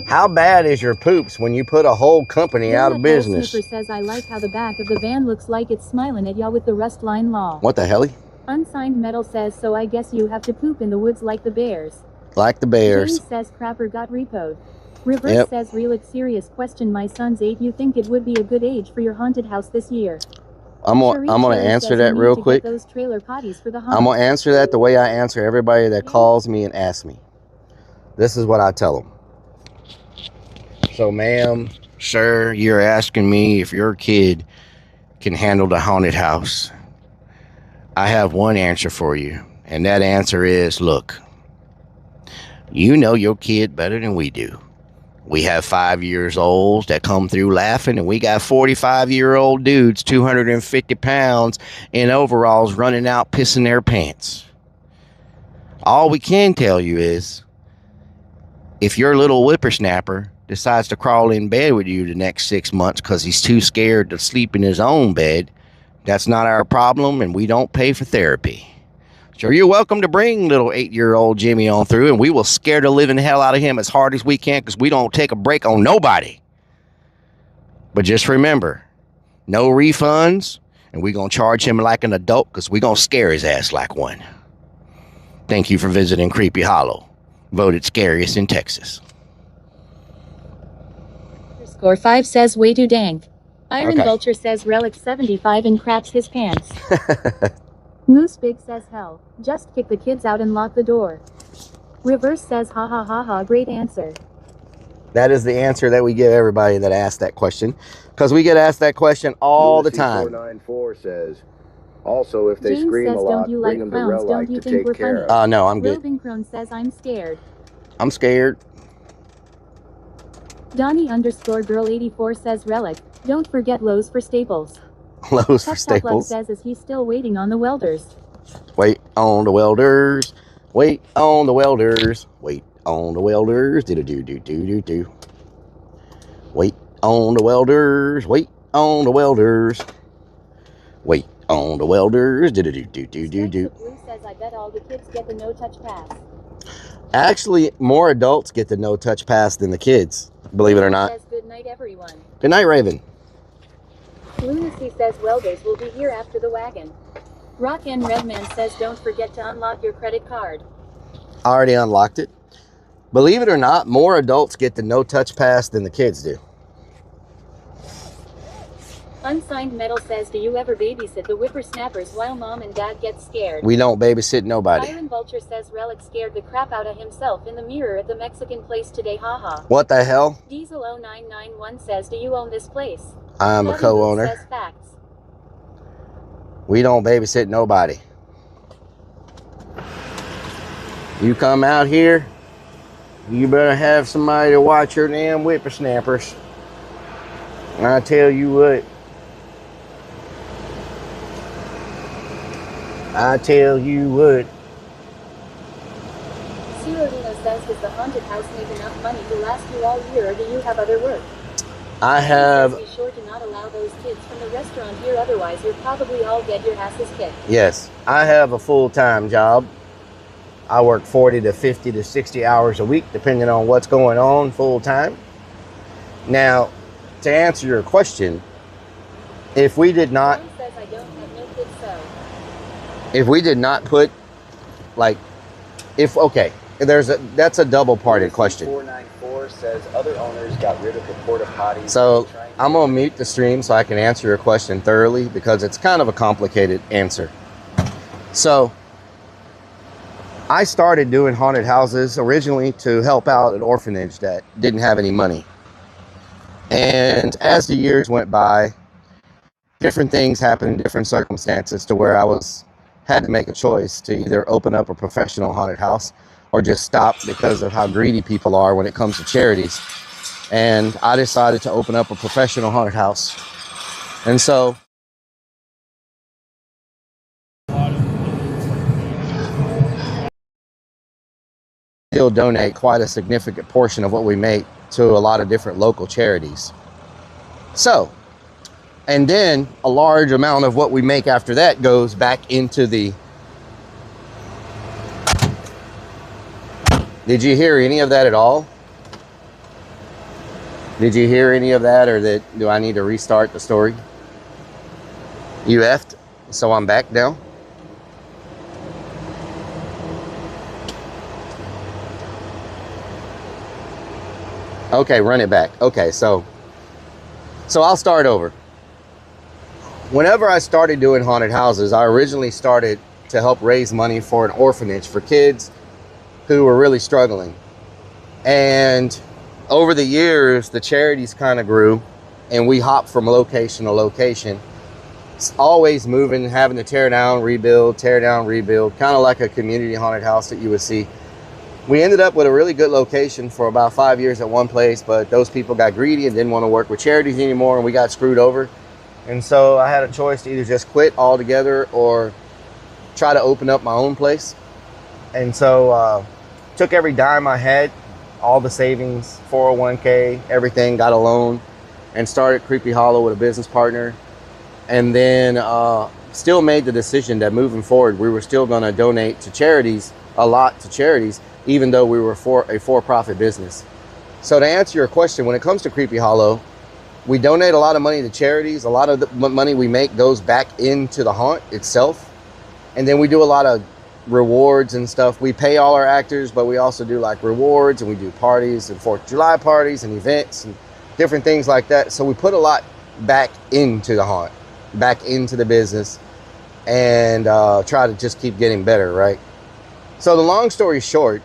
How bad is your poops when you put a whole company out of business? Snipper says I like how the back of the van looks like it's smiling at y'all with the rust line law. What the hell? Unsigned Metal says so I guess you have to poop in the woods like the bears. Like the bears. James says crapper got repoed. Reverse says Relic serious question my son's 8. You think it would be a good age for your haunted house this year? I'm gonna answer that real quick. Those trailer potties for the I'm gonna answer that the way I answer everybody that calls me and asks me. This is what I tell them. So, ma'am, sir, you're asking me if your kid can handle the haunted house. I have one answer for you, and that answer is, look, you know your kid better than we do. We have 5-year-olds that come through laughing, and we got 45-year-old dudes, 250 pounds in overalls running out pissing their pants. All we can tell you is, if your little whippersnapper decides to crawl in bed with you the next 6 months because he's too scared to sleep in his own bed, that's not our problem, and we don't pay for therapy. So you're welcome to bring little 8-year-old Jimmy on through, and we will scare the living hell out of him as hard as we can because we don't take a break on nobody. But just remember, no refunds, and we're going to charge him like an adult because we're going to scare his ass like one. Thank you for visiting Creepy Hollow, voted scariest in Texas. Score 5 says way too dank. Iron Vulture says Relic 75 and craps his pants. Moose Big says hell, just kick the kids out and lock the door. Reverse says ha ha ha ha, great answer. That is the answer that we give everybody that asks that question, because we get asked that question all the time. 494 says, also if they James scream says, a lot, don't you bring like them to clowns? Don't Rellik you to think we're take care funny? of. No, I'm good. Robin Crone says I'm scared. I'm scared. Donnie _girl 84 says Relic, don't forget Lowe's for staples. Lowe's for Love staples. says is he still waiting on the welders? Wait on the welders. Wait on the welders. Wait on the welders. Do do do do do do. Wait on the welders. Wait on the welders. Wait on the welders. Do do do do do do do. Blue says I bet all the kids get the no touch pass. Actually, more adults get the no touch pass than the kids. Believe it or not. Says good night everyone. Good night, Raven. Lunacy says welders will be here after the wagon. Rock and Redman says don't forget to unlock your credit card. I already unlocked it. Believe it or not, more adults get the no touch pass than the kids do. Unsigned Metal says do you ever babysit the whippersnappers while mom and dad get scared? We don't babysit nobody. Iron Vulture says Relic scared the crap out of himself in the mirror at the Mexican place today, haha. What the hell? Diesel 0991 says do you own this place? I'm a co-owner. Says facts. We don't babysit nobody. You come out here, you better have somebody to watch your damn whippersnappers. And I tell you what. I tell you what. Cirodino says does the haunted house make enough money to last you all year, or do you have other work? I have. Be sure to not allow those kids from the restaurant here, otherwise you'll probably all get your asses kicked. Yes, I have a full-time job. I work 40 to 50 to 60 hours a week, depending on what's going on full-time. Now, to answer your question, if we did not, says I don't have no kids, so. if we did not put, like, if, okay, that's a double-parted question. 494 says other owners got rid of the porta potties. So I'm gonna mute the stream so I can answer your question thoroughly, because it's kind of a complicated answer. So I started doing haunted houses originally to help out an orphanage that didn't have any money. And as the years went by, different things happened in different circumstances to where I had to make a choice to either open up a professional haunted house or just stop because of how greedy people are when it comes to charities. and I decided to open up a professional haunted house. And so still donate quite a significant portion of what we make to a lot of different local charities. So, and then a large amount of what we make after that goes back into the... Did you hear any of that at all? Did you hear any of that, or do I need to restart the story? You effed, so I'm back now. Okay, run it back. Okay, so I'll start over. Whenever I started doing haunted houses, I originally started to help raise money for an orphanage for kids who were really struggling. And over the years, the charities kind of grew, and we hopped from location to location. It's always moving, having to tear down, rebuild, kind of like a community haunted house that you would see. We ended up with a really good location for about 5 years at one place, but those people got greedy and didn't want to work with charities anymore, and we got screwed over. And so I had a choice to either just quit altogether or try to open up my own place. And so took every dime I had, all the savings, 401k, everything, got a loan, and started Creepy Hollow with a business partner. And then still made the decision that moving forward, we were still going to donate to charities, a lot to charities, even though we were a for-profit business. So to answer your question, when it comes to Creepy Hollow, we donate a lot of money to charities. A lot of the money we make goes back into the haunt itself. And then we do a lot of rewards and stuff. We pay all our actors, but we also do like rewards, and we do parties and 4th of July parties and events and different things like that. So we put a lot back into the haunt, back into the business, and try to just keep getting better, right? So the long story short,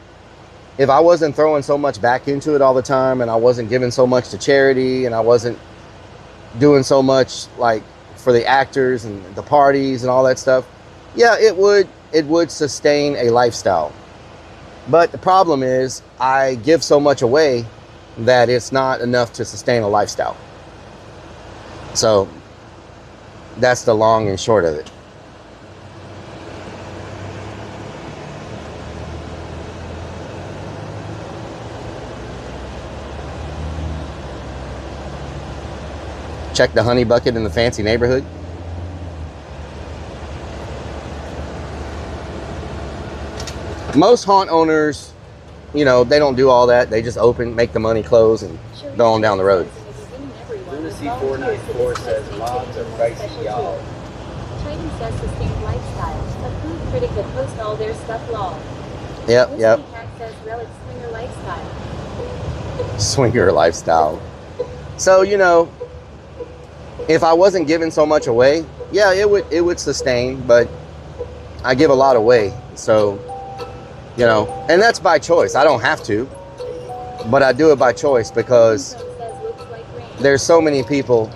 if I wasn't throwing so much back into it all the time, and I wasn't giving so much to charity, and I wasn't doing so much like for the actors and the parties and all that stuff, yeah, it would sustain a lifestyle. But the problem is I give so much away that it's not enough to sustain a lifestyle. So that's the long and short of it. Check the honey bucket in the fancy neighborhood. Most haunt owners, you know, they don't do all that. They just open, make the money, close, and go on down the road. Lunacy 494 says moms are pricey, y'all. Trading says sustained lifestyle. A food critic that posts all their stuff law. Yep. Cat says Rellik swinger lifestyle. Swinger lifestyle. So, you know, if I wasn't giving so much away, yeah, it would sustain, but I give a lot away. So, you know, and that's by choice. I don't have to, but I do it by choice because there's so many people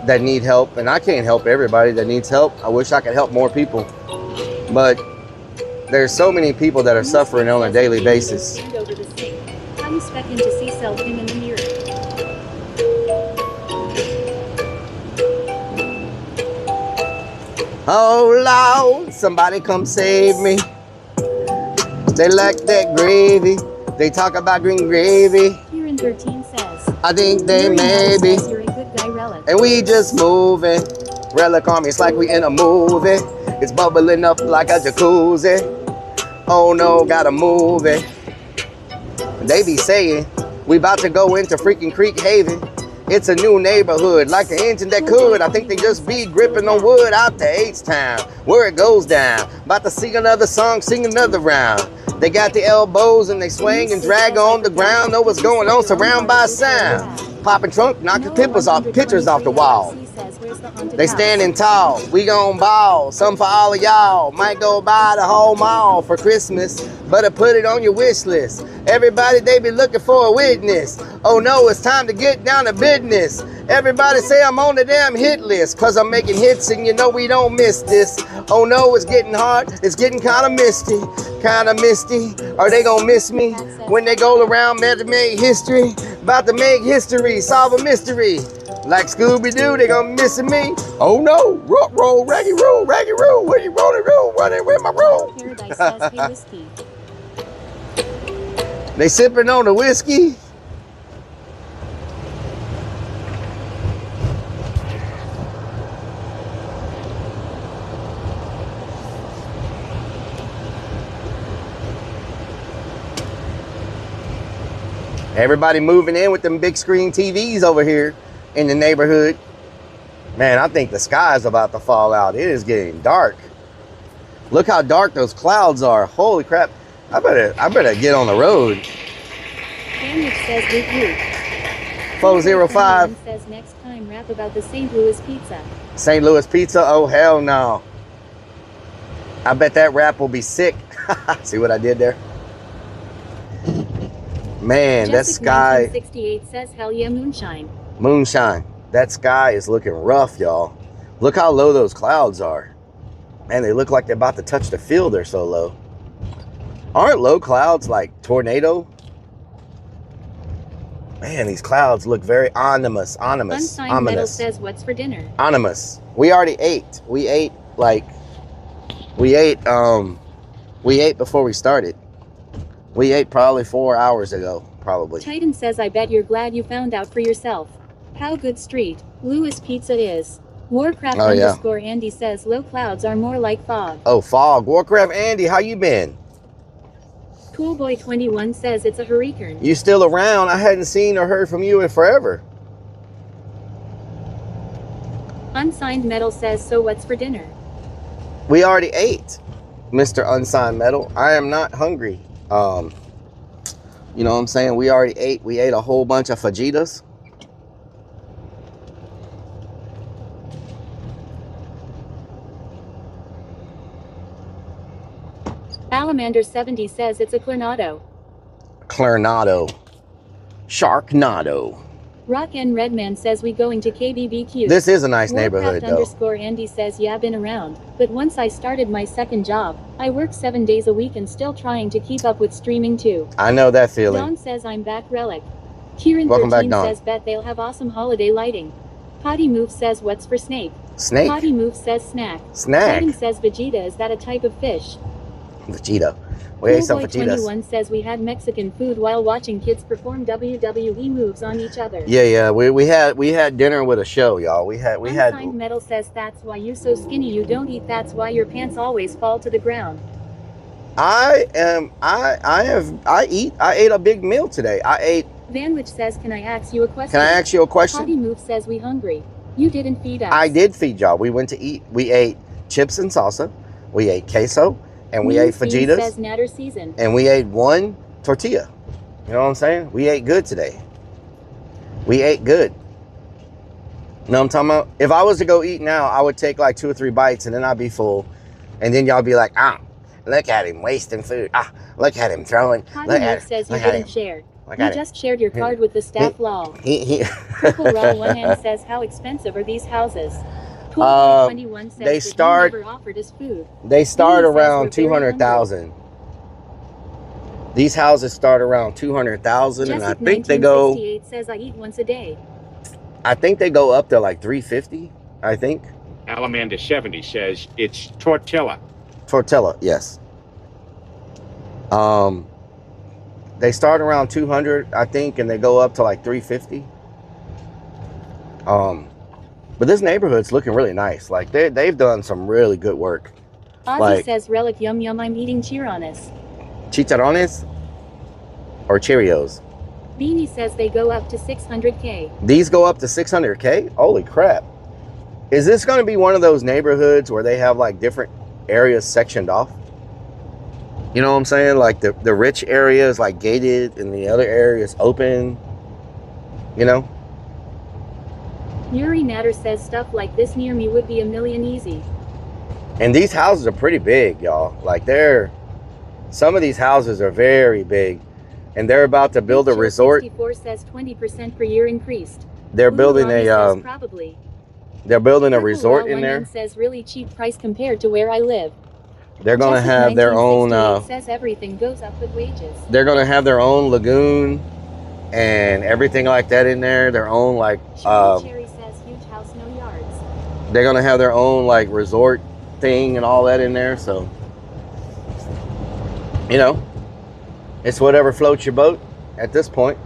that need help, and I can't help everybody that needs help. I wish I could help more people, but there's so many people that are suffering on a daily basis. Time spec in to see self-in the mirror. Oh Lord, somebody come save me. They like that gravy. They talk about green gravy. Here in 13 says, I think they may be. You're a good guy, Rellik. And we just moving. Rellik Army, it's like we in a movie. It's bubbling up like a jacuzzi. Oh no, gotta move it. They be saying we about to go into freaking Creek Haven. It's a new neighborhood, like an engine that could. I think they just be gripping on wood out to H-Town, where it goes down. About to sing another song, sing another round. They got the elbows and they swing and drag on the ground. Know what's going on, surrounded by sound. Popping trunk, knocking pictures off the wall. They standing tall, we gon' ball. Some for all of y'all. Might go buy the whole mall for Christmas. Better put it on your wish list. Everybody, they be looking for a witness. Oh no, it's time to get down to business. Everybody say I'm on the damn hit list, cause I'm making hits and you know we don't miss this. Oh no, it's getting hard, it's getting kinda misty. Kinda misty, are they gonna miss me? When they go around, made history. About to make history, solve a mystery. Like Scooby-Doo, they gonna missing me. Oh no, roll, raggy roll, where you rolling, roll, running with my roll. Paradise says, hey, whiskey. They sipping on the whiskey. Everybody moving in with them big screen TVs over here in the neighborhood. Man, I think the sky's about to fall out. It is getting dark. Look how dark those clouds are. Holy crap. I better get on the road. Sandwich says with 405 says next time rap about the St. Louis pizza. St. Louis pizza? Oh, hell no. I bet that rap will be sick. See what I did there? Man, that sky. 1968 says hell yeah, moonshine. Moonshine. That sky is looking rough, y'all. Look how low those clouds are. Man, they look like they're about to touch the field. They're so low. Aren't low clouds like tornado? Man, these clouds look very ominous. Unsigned Metal says what's for dinner? Ominous. We already ate. We ate before we started. We ate probably 4 hours ago, probably. Titan says, I bet you're glad you found out for yourself. How good street Louis Pizza is. Warcraft underscore Andy says low clouds are more like fog. Oh, fog. Warcraft Andy, how you been? Coolboy21 says it's a hurricane. You still around? I hadn't seen or heard from you in forever. Unsigned Metal says, so what's for dinner? We already ate, Mr. Unsigned Metal. I am not hungry. You know what I'm saying? We already ate. We ate a whole bunch of fajitas. Alamander70 says it's a Clarnado. Clarnado. Sharknado. Rock N Redman says we going to KBBQ. This is a nice neighborhood, though. Underscore Andy says yeah, been around. But once I started my second job, I work 7 days a week and still trying to keep up with streaming too. I know that feeling. Don says I'm back, Rellik. Kieran Welcome 13 back, Don. says bet they'll have awesome holiday lighting. Potty Move says what's for snake? Snake? Potty Move says snack. Snack. Titan says Vegeta, is that a type of fish? Vegeta. We ate some fajitas. 21 says we had Mexican food while watching kids perform WWE moves on each other. Yeah. We had dinner with a show, y'all. We had. Unsigned Metal says that's why you so skinny you don't eat. That's why your pants always fall to the ground. I ate a big meal today. I ate. Vanwich says, can I ask you a question? Can I ask you a question? Potty Move says we hungry. You didn't feed us. I did feed y'all. We went to eat. We ate chips and salsa. We ate queso. And we ate fajitas. Says Natter season. And we ate one tortilla. You know what I'm saying? We ate good today. We ate good. You know what I'm talking about? If I was to go eat now, I would take like 2 or 3 bites and then I'd be full. And then y'all be like, look at him wasting food. Look at him throwing. Potty Move says you didn't share. You just shared your card with the staff lol. Triple Raw One Hand says, how expensive are these houses? 21 says they start. Never offered us food. They start around 200,000. These houses start around 200,000, and I think they go. 1968 says I eat once a day. I think they go up to like 350. I think. Alamander70 says it's tortilla. Tortilla, yes. They start around 200, I think, and they go up to like 350. But this neighborhood's looking really nice. Like they've done some really good work. Ozzy says, Rellik yum yum, I'm eating chicharrones. Chicharrones? Or Cheerios? Beanie says they go up to 600K. These go up to 600K? Holy crap. Is this going to be one of those neighborhoods where they have like different areas sectioned off? You know what I'm saying? Like the rich area is like gated and the other area is open. You know? Yuri Natter says stuff like this near me would be a million easy. And these houses are pretty big, y'all. Like some of these houses are very big. And they're about to build a resort. 64 says 20% per year increased. They're building probably. They're building a resort in there. Says really cheap price compared to where I live. They're going to have their own says everything goes up with wages. They're going to have their own lagoon and everything like that in there. Their own like Cherry says huge house, no yards. they're gonna have their own like resort thing and all that in there. So, you know, it's whatever floats your boat at this point.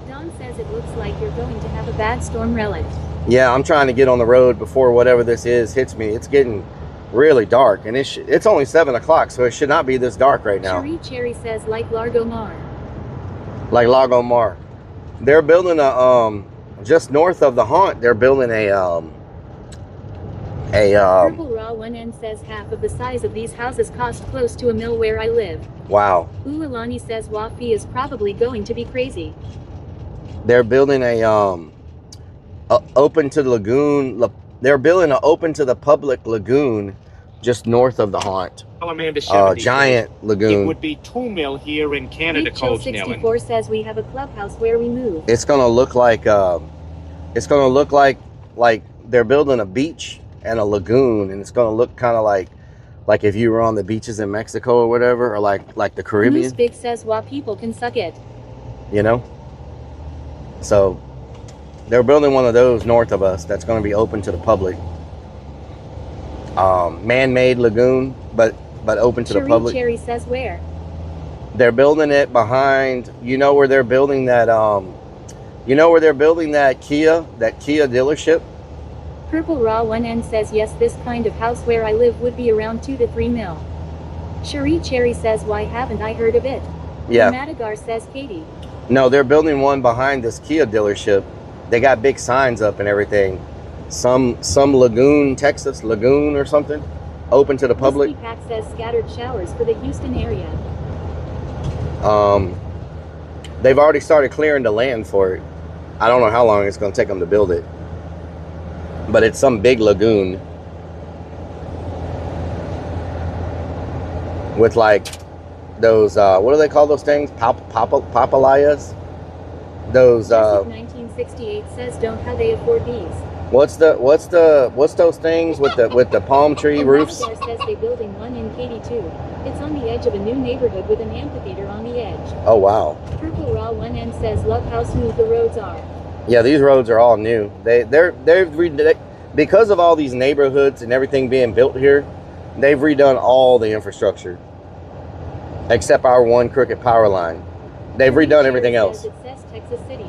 Don says it looks like you're going to have a bad storm, Rellik. Yeah, I'm trying to get on the road before whatever this is hits me. It's getting really dark, and it's only 7 o'clock, so it should not be this dark right now. Cherry says like Largo Mar. Like Lago Mar. They're building a just north of the haunt. They're building Purple Raw 1N says half of the size of these houses cost close to $1 million where I live. Wow. Ulalani says Wafi is probably going to be crazy. They're building a open to the lagoon. They're building an open to the public lagoon just north of the haunt. Giant lagoon. It would be 2 mil here in Canada, Coach 64 says we have a clubhouse where we move. It's gonna look like like they're building a beach and a lagoon, and it's gonna look kind of like if you were on the beaches in Mexico or whatever, or like the Caribbean. Moose Big says why people can suck it. You know. So they're building one of those north of us that's going to be open to the public. Man-made lagoon, but open to the public. Cherry says where? They're building it behind. You know where they're building that. You know where they're building that Kia dealership. Purple Raw 1N says yes, this kind of house where I live would be around 2 to 3 mil. Cherie Cherry says why haven't I heard of it? Yeah. Madagar says Katie. No, they're building one behind this Kia dealership. They got big signs up and everything. Some lagoon, Texas lagoon or something, open to the public. Whiskey Pack says scattered showers for the Houston area. They've already started clearing the land for it. I don't know how long it's going to take them to build it, but it's some big lagoon with like those what do they call those things? Papalayas. Those 1968 says don't how they afford these. What's those things with the palm tree roofs? Madagar says they building one in Katy too. It's on the edge of a new neighborhood with an amphitheater on the edge. Oh wow. Purple Raw 1N says love how smooth the roads are. Yeah, these roads are all new. They're because of all these neighborhoods and everything being built here, they've redone all the infrastructure except our one crooked power line. They've redone everything else. It says Texas City.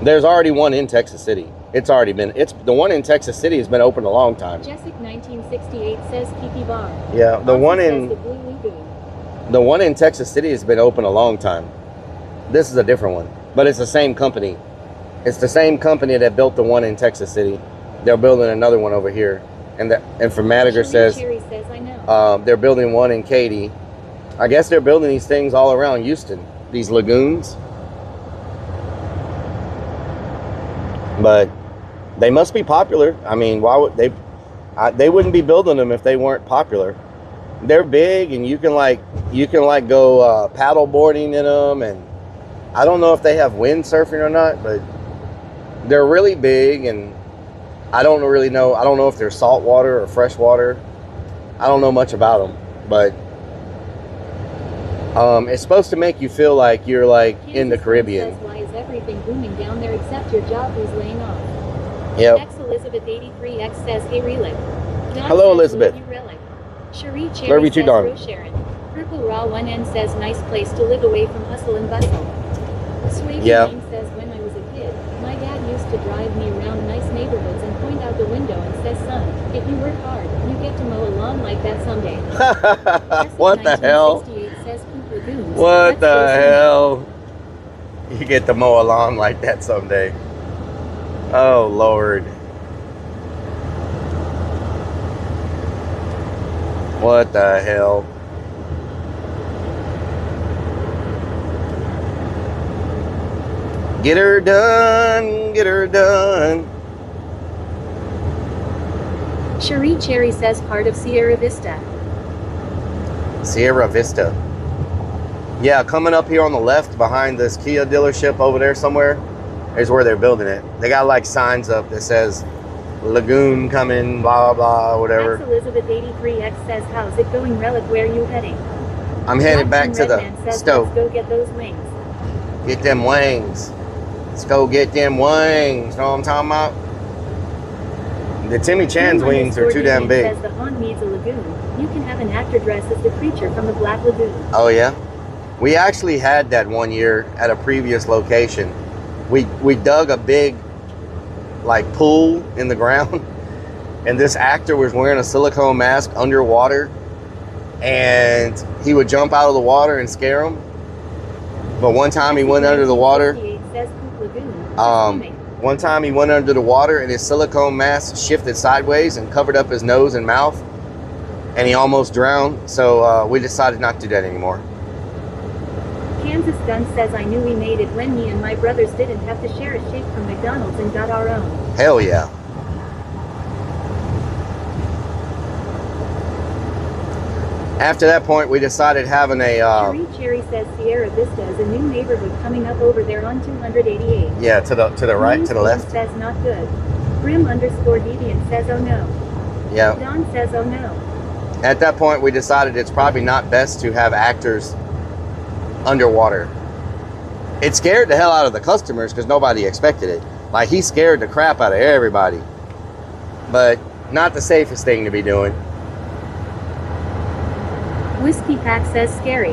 There's already one in Texas City. It's the one in Texas City has been open a long time. Jessic 1968 says Kiki Bar. Yeah, the one in Texas City has been open a long time. This is a different one, but it's the same company. It's the same company that built the one in Texas City. They're building another one over here, and from Madiger says I know. they're building one in Katy. I guess they're building these things all around Houston. These lagoons. But they must be popular. I mean, why would they wouldn't be building them if they weren't popular. They're big, and you can go paddle boarding in them, and I don't know if they have windsurfing or not, but they're really big, and I don't really know. I don't know if they're saltwater or freshwater. I don't know much about them, but it's supposed to make you feel like you're like in the Caribbean. Says, why is everything booming down there except your job who's laying off? Yep. X Elizabeth 83X says, hey Rellik. Hello Elizabeth. Cherie Cherry Love you too, says, Dawn. Sharon. Purple Raw 1N says, nice place to live away from hustle and bustle. Sway Yeah. says, when I was a kid, my dad used to drive me around nice neighborhoods and point out the window and says, son, if you work hard, you get to mow a lawn like that someday. What the hell? Says, Lagoons. What the hell? You get to mow a lawn like that someday. Oh, Lord. What the hell? Get her done. Get her done. Cherie Cherry says part of Sierra Vista. Sierra Vista. Yeah, coming up here on the left behind this Kia dealership over there somewhere is where they're building it. They got like signs up that says lagoon coming, blah, blah, whatever. X Elizabeth 83X says, how's it going, Rellik? Where are you heading? I'm headed back to the says, stove. let's go get those wings. Get them wings. Let's go get them wings. Know what I'm talking about? The Timmy Chan's wings are too damn big. Says the pond needs a lagoon. You can have an actor dressed as the creature from the Black Lagoon. Oh yeah? We actually had that one year at a previous location. We dug a big like pool in the ground, and this actor was wearing a silicone mask underwater, and he would jump out of the water and scare them. But one time he went under the water. One time he went under the water and his silicone mask shifted sideways and covered up his nose and mouth, and he almost drowned. So we decided not to do that anymore. Kansas Gun says, I knew we made it when me and my brothers didn't have to share a shake from McDonald's and got our own. Hell yeah. After that point, we decided having a... Cherry says Sierra Vista is a new neighborhood coming up over there on 288. Yeah, to the right, to the left. Says not good. Grim_deviant says, oh no. Yeah. Don says, oh no. At that point, we decided it's probably not best to have actors underwater. It scared the hell out of the customers because nobody expected it. Like, he scared the crap out of everybody. But not the safest thing to be doing. Whiskey Pack says scary.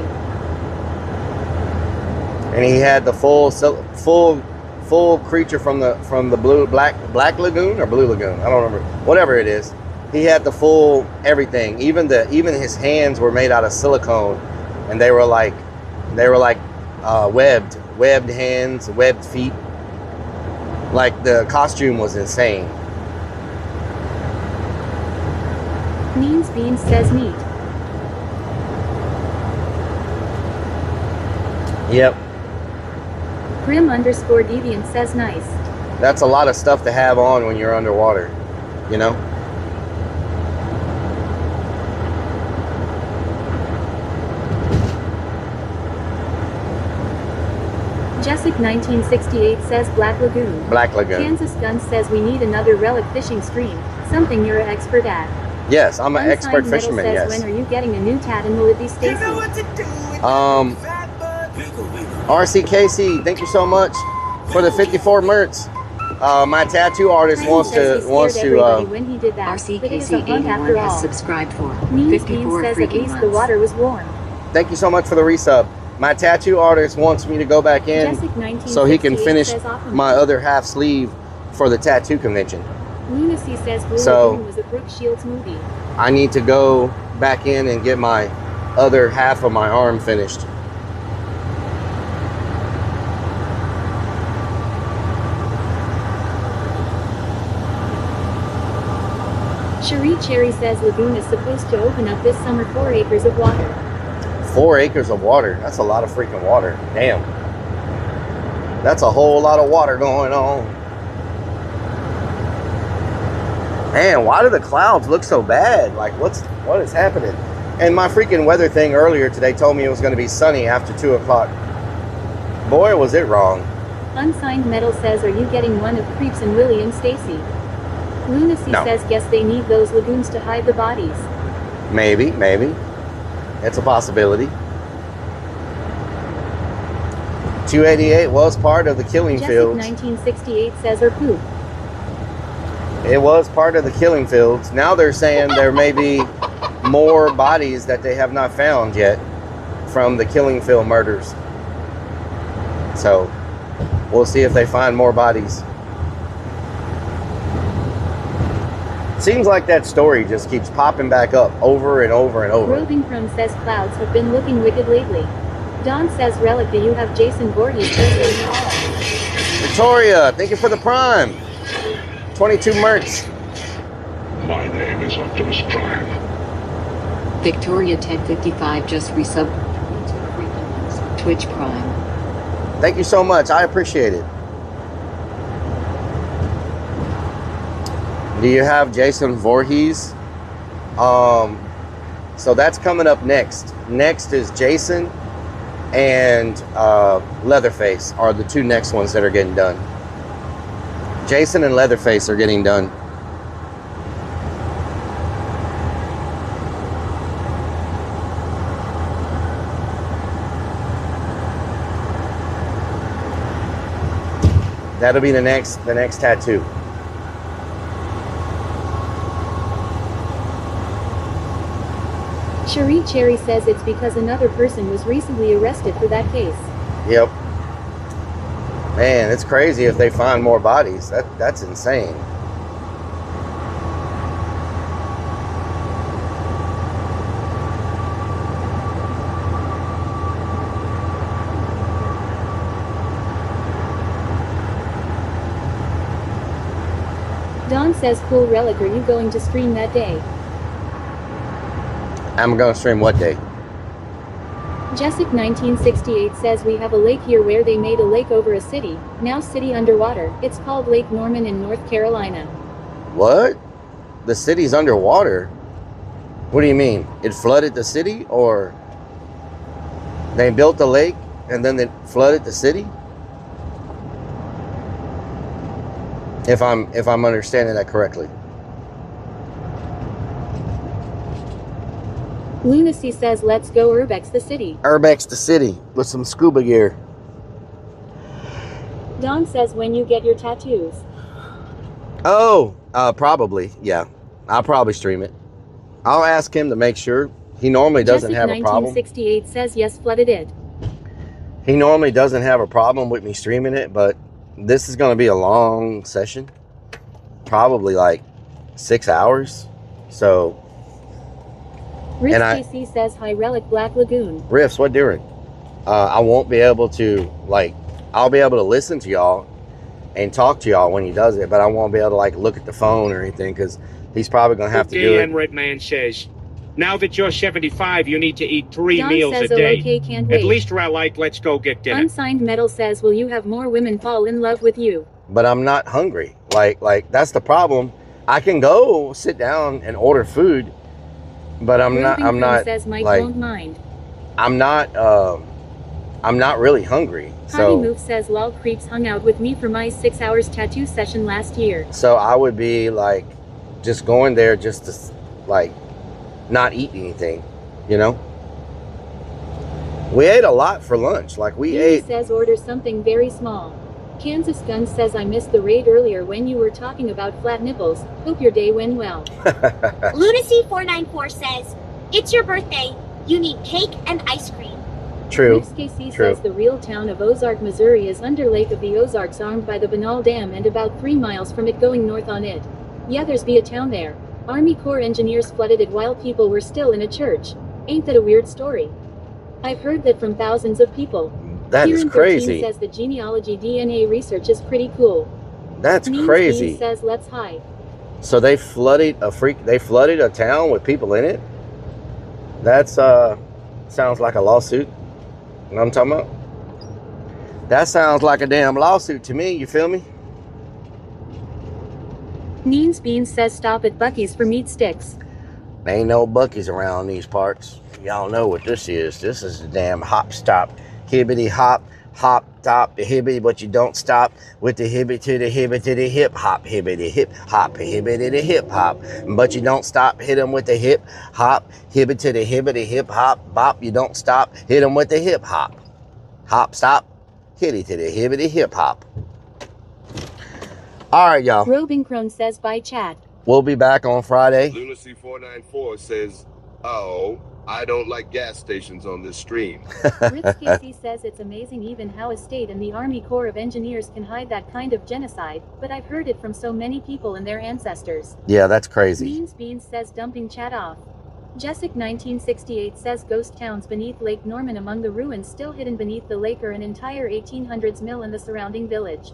And he had the full creature from the black lagoon or blue lagoon. I don't remember. Whatever it is. He had the full everything. Even his hands were made out of silicone, and they were like webbed hands, webbed feet. Like, the costume was insane. Means Beans says neat. Yep. Grim_deviant says nice. That's a lot of stuff to have on when you're underwater, you know? Jessic1968 says Black Lagoon. Black Lagoon. Kansas Gun says we need another relic fishing stream. Something you're an expert at. Yes, I'm an expert fisherman, says, yes. when are you getting a new tat and will it be Stacy? RC Casey, thank you so much for the 54 merch. My tattoo artist wants to when he did that. RCKC81 has subscribed for 54 says freaking at least months. the water was warm. Thank you so much for the resub. My tattoo artist wants me to go back in so he can finish my other half sleeve for the tattoo convention. Lunacy says Blue So, Lagoon was a Brooke Shields movie. I need to go back in and get my other half of my arm finished. Cherie Cherry says Lagoon is supposed to open up this summer 4 acres of water. 4 acres of water. That's a lot of freaking water. Damn. That's a whole lot of water going on. Man, why do the clouds look so bad? Like, what is happening? And my freaking weather thing earlier today told me it was going to be sunny after 2 o'clock. Boy, was it wrong. Unsigned Metal says, are you getting one of Creeps and Willie and Stacy? Lunacy says, guess they need those lagoons to hide the bodies. Maybe. It's a possibility. 288 was part of the killing fields. 1968 says, or poop. It was part of the killing fields. Now they're saying there may be more bodies that they have not found yet from the killing field murders. So we'll see if they find more bodies. Seems like that story just keeps popping back up over and over and over. Roving Chrome says clouds have been looking wicked lately. Don says, Relic, do you have Jason Voorhees? Victoria, thank you for the Prime. 22 merch. My name is Optimus Prime. Victoria Ted 55 just resubbed Twitch Prime. Thank you so much. I appreciate it. Do you have Jason Voorhees? So that's coming up next. Next is Jason and Leatherface are the 2 next ones that are getting done. Jason and Leatherface are getting done. That'll be the next tattoo. Cherie Cherry says it's because another person was recently arrested for that case. Yep. Man, it's crazy if they find more bodies. That's insane. Don says, cool Rellik, are you going to stream that day? I'm gonna stream what day? Jessic 1968 says we have a lake here where they made a lake over a city, now city underwater. It's called Lake Norman in North Carolina. What? The city's underwater? What do you mean? It flooded the city, or they built the lake and then they flooded the city? If I'm understanding that correctly. Lunacy says let's go Urbex the city. Urbex the city with some scuba gear. Don says when you get your tattoos. Oh, probably, yeah. I'll probably stream it. I'll ask him to make sure. He normally doesn't have a problem. 1968 says yes, flooded it. He normally doesn't have a problem with me streaming it, but this is going to be a long session. Probably like 6 hours. So... Riff KC says hi Rellik Black Lagoon. Riffs, what doing? I won't be able to, like, I'll be able to listen to y'all and talk to y'all when he does it, but I won't be able to, like, look at the phone or anything, because he's probably going to have to do it. Redman says, now that you're 75, you need to eat 3 Don meals says, a day. okay, can't wait. At least Rellik, let's go get dinner. Unsigned Metal says, will you have more women fall in love with you? But I'm not hungry. Like that's the problem. I can go sit down and order food, but I'm not says Mike like, won't mind. I'm not really hungry. Hobby Move says lol creeps hung out with me for my 6 hours tattoo session last year. So I would be like just going there just to like not eat anything, you know? We ate a lot for lunch. Like we ate. says order something very small. Kansas Gun says I missed the raid earlier when you were talking about flat nipples. Hope your day went well. Lunacy494 says, it's your birthday. You need cake and ice cream. True. KC says the real town of Ozark, Missouri is under Lake of the Ozarks, armed by the Banal Dam and about 3 miles from it going north on it. Yeah, there's be a town there. Army Corps engineers flooded it while people were still in a church. Ain't that a weird story? I've heard that from thousands of people. That is crazy. Says the genealogy DNA research is pretty cool. That's crazy. Says let's hide. So they flooded a town with people in it? That's sounds like a lawsuit. You know what I'm talking about? That sounds like a damn lawsuit to me, you feel me? Neens Beans says stop at Buc-ee's for meat sticks. There ain't no Buc-ee's around these parts. Y'all know what this is. This is a damn hop stop. Hibbity hop, hop, top, the hibbity, but you don't stop with the hibbity to the hibbity to the hip hop, hibbity hip hop, hibbity to hip hop. But you don't stop, hit them with the hip hop, hibbity to the hibbity hip hop, bop. You don't stop, hit them with the hip hop. Hop, stop, hitty to the hibbity hip hop. All right, y'all. Robin Crone says bye, chat. We'll be back on Friday. Lunacy494 says, oh, I don't like gas stations on this stream. Ritz Casey says it's amazing even how a state and the Army Corps of Engineers can hide that kind of genocide, but I've heard it from so many people and their ancestors. Yeah, that's crazy. Means Beans says dumping chat off. Jessic 1968 says ghost towns beneath Lake Norman. Among the ruins still hidden beneath the lake are an entire 1800s mill and the surrounding village.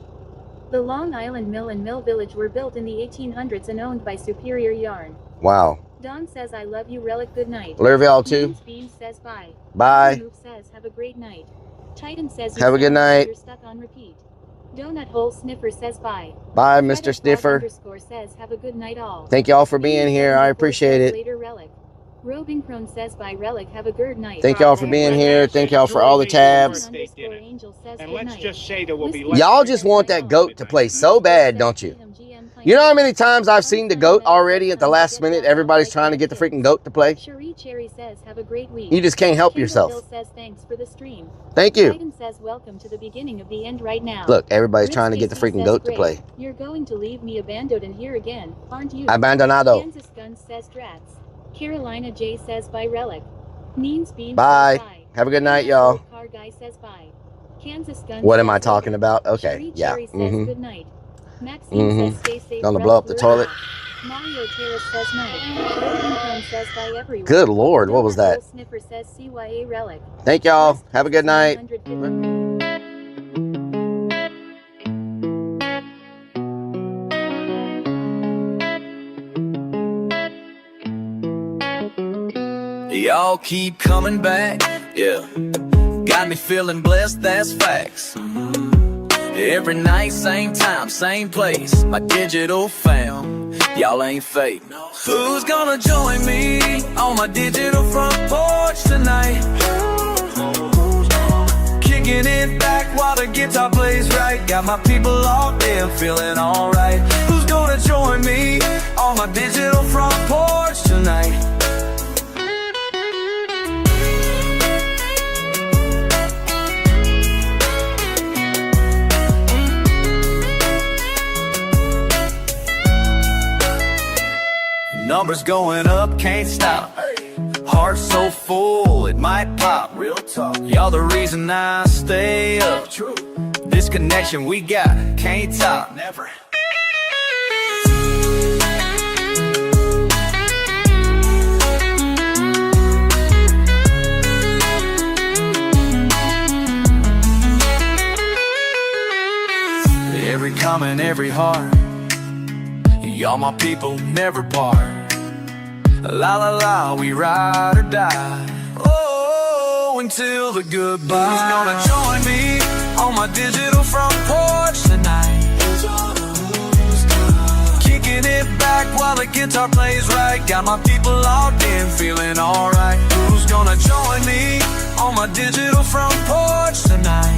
The Long Island Mill and Mill Village were built in the 1800s and owned by Superior Yarn. Wow. Don says I love you, Rellik. Good night. Love y'all too. Beans says bye. Bye. Move says have a great night. Titan says have a good night. You're stuck on repeat. Donut Hole Sniffer says bye. Bye, Mr. Sniffer. Says have a good night all. Thank y'all for being here. I appreciate it. Later, Rellik. Robin Crone says bye, Rellik. Have a good night. Thank y'all for being here. Thank y'all for all the tabs. And let's just say there will be y'all just want that goat to play so bad, don't you? You know how many times I've seen the goat already at the last minute? Everybody's trying to get the freaking goat to play. Cherie Cherry says, have a great week. You just can't help yourself. Bill says, thanks for the stream. Thank you. Biden says, welcome to the beginning of the end right now. Look, everybody's trying to get the freaking goat to play. You're going to leave me abandoned in here again, aren't you? Abandonado. Kansas Gun says, drats. Carolina J says, bye Relic. Means Bean Bye. says, bye. Have a good night, y'all. Car guy says, bye. Kansas Gun What says, am I talking about? Okay, Cherie yeah. Cherry says, good night. Maxine says, stay safe. Gonna blow up the toilet. Mario Terrace says night. Broken Cone says bye everyone. Good Lord, what was that? Sniffer says CYA Relic. Thank y'all. Have a good night. Y'all keep coming back, yeah. Got me feeling blessed, that's facts. Every night, same time, same place. My digital fam, y'all ain't fake. Who's gonna join me on my digital front porch tonight? Kicking it back while the guitar plays right. Got my people locked in, feeling alright. Who's gonna join me on my digital front porch tonight? Numbers going up, can't stop. Heart so full, it might pop. Real talk. Y'all the reason I stay up. True. This connection we got, can't top. Never. Every comment, every heart. Y'all my people, never part. La la la, we ride or die. Oh, until the goodbye. Who's gonna join me on my digital front porch tonight? Kicking it back while the guitar plays right. Got my people locked in, feeling alright. Who's gonna join me on my digital front porch tonight?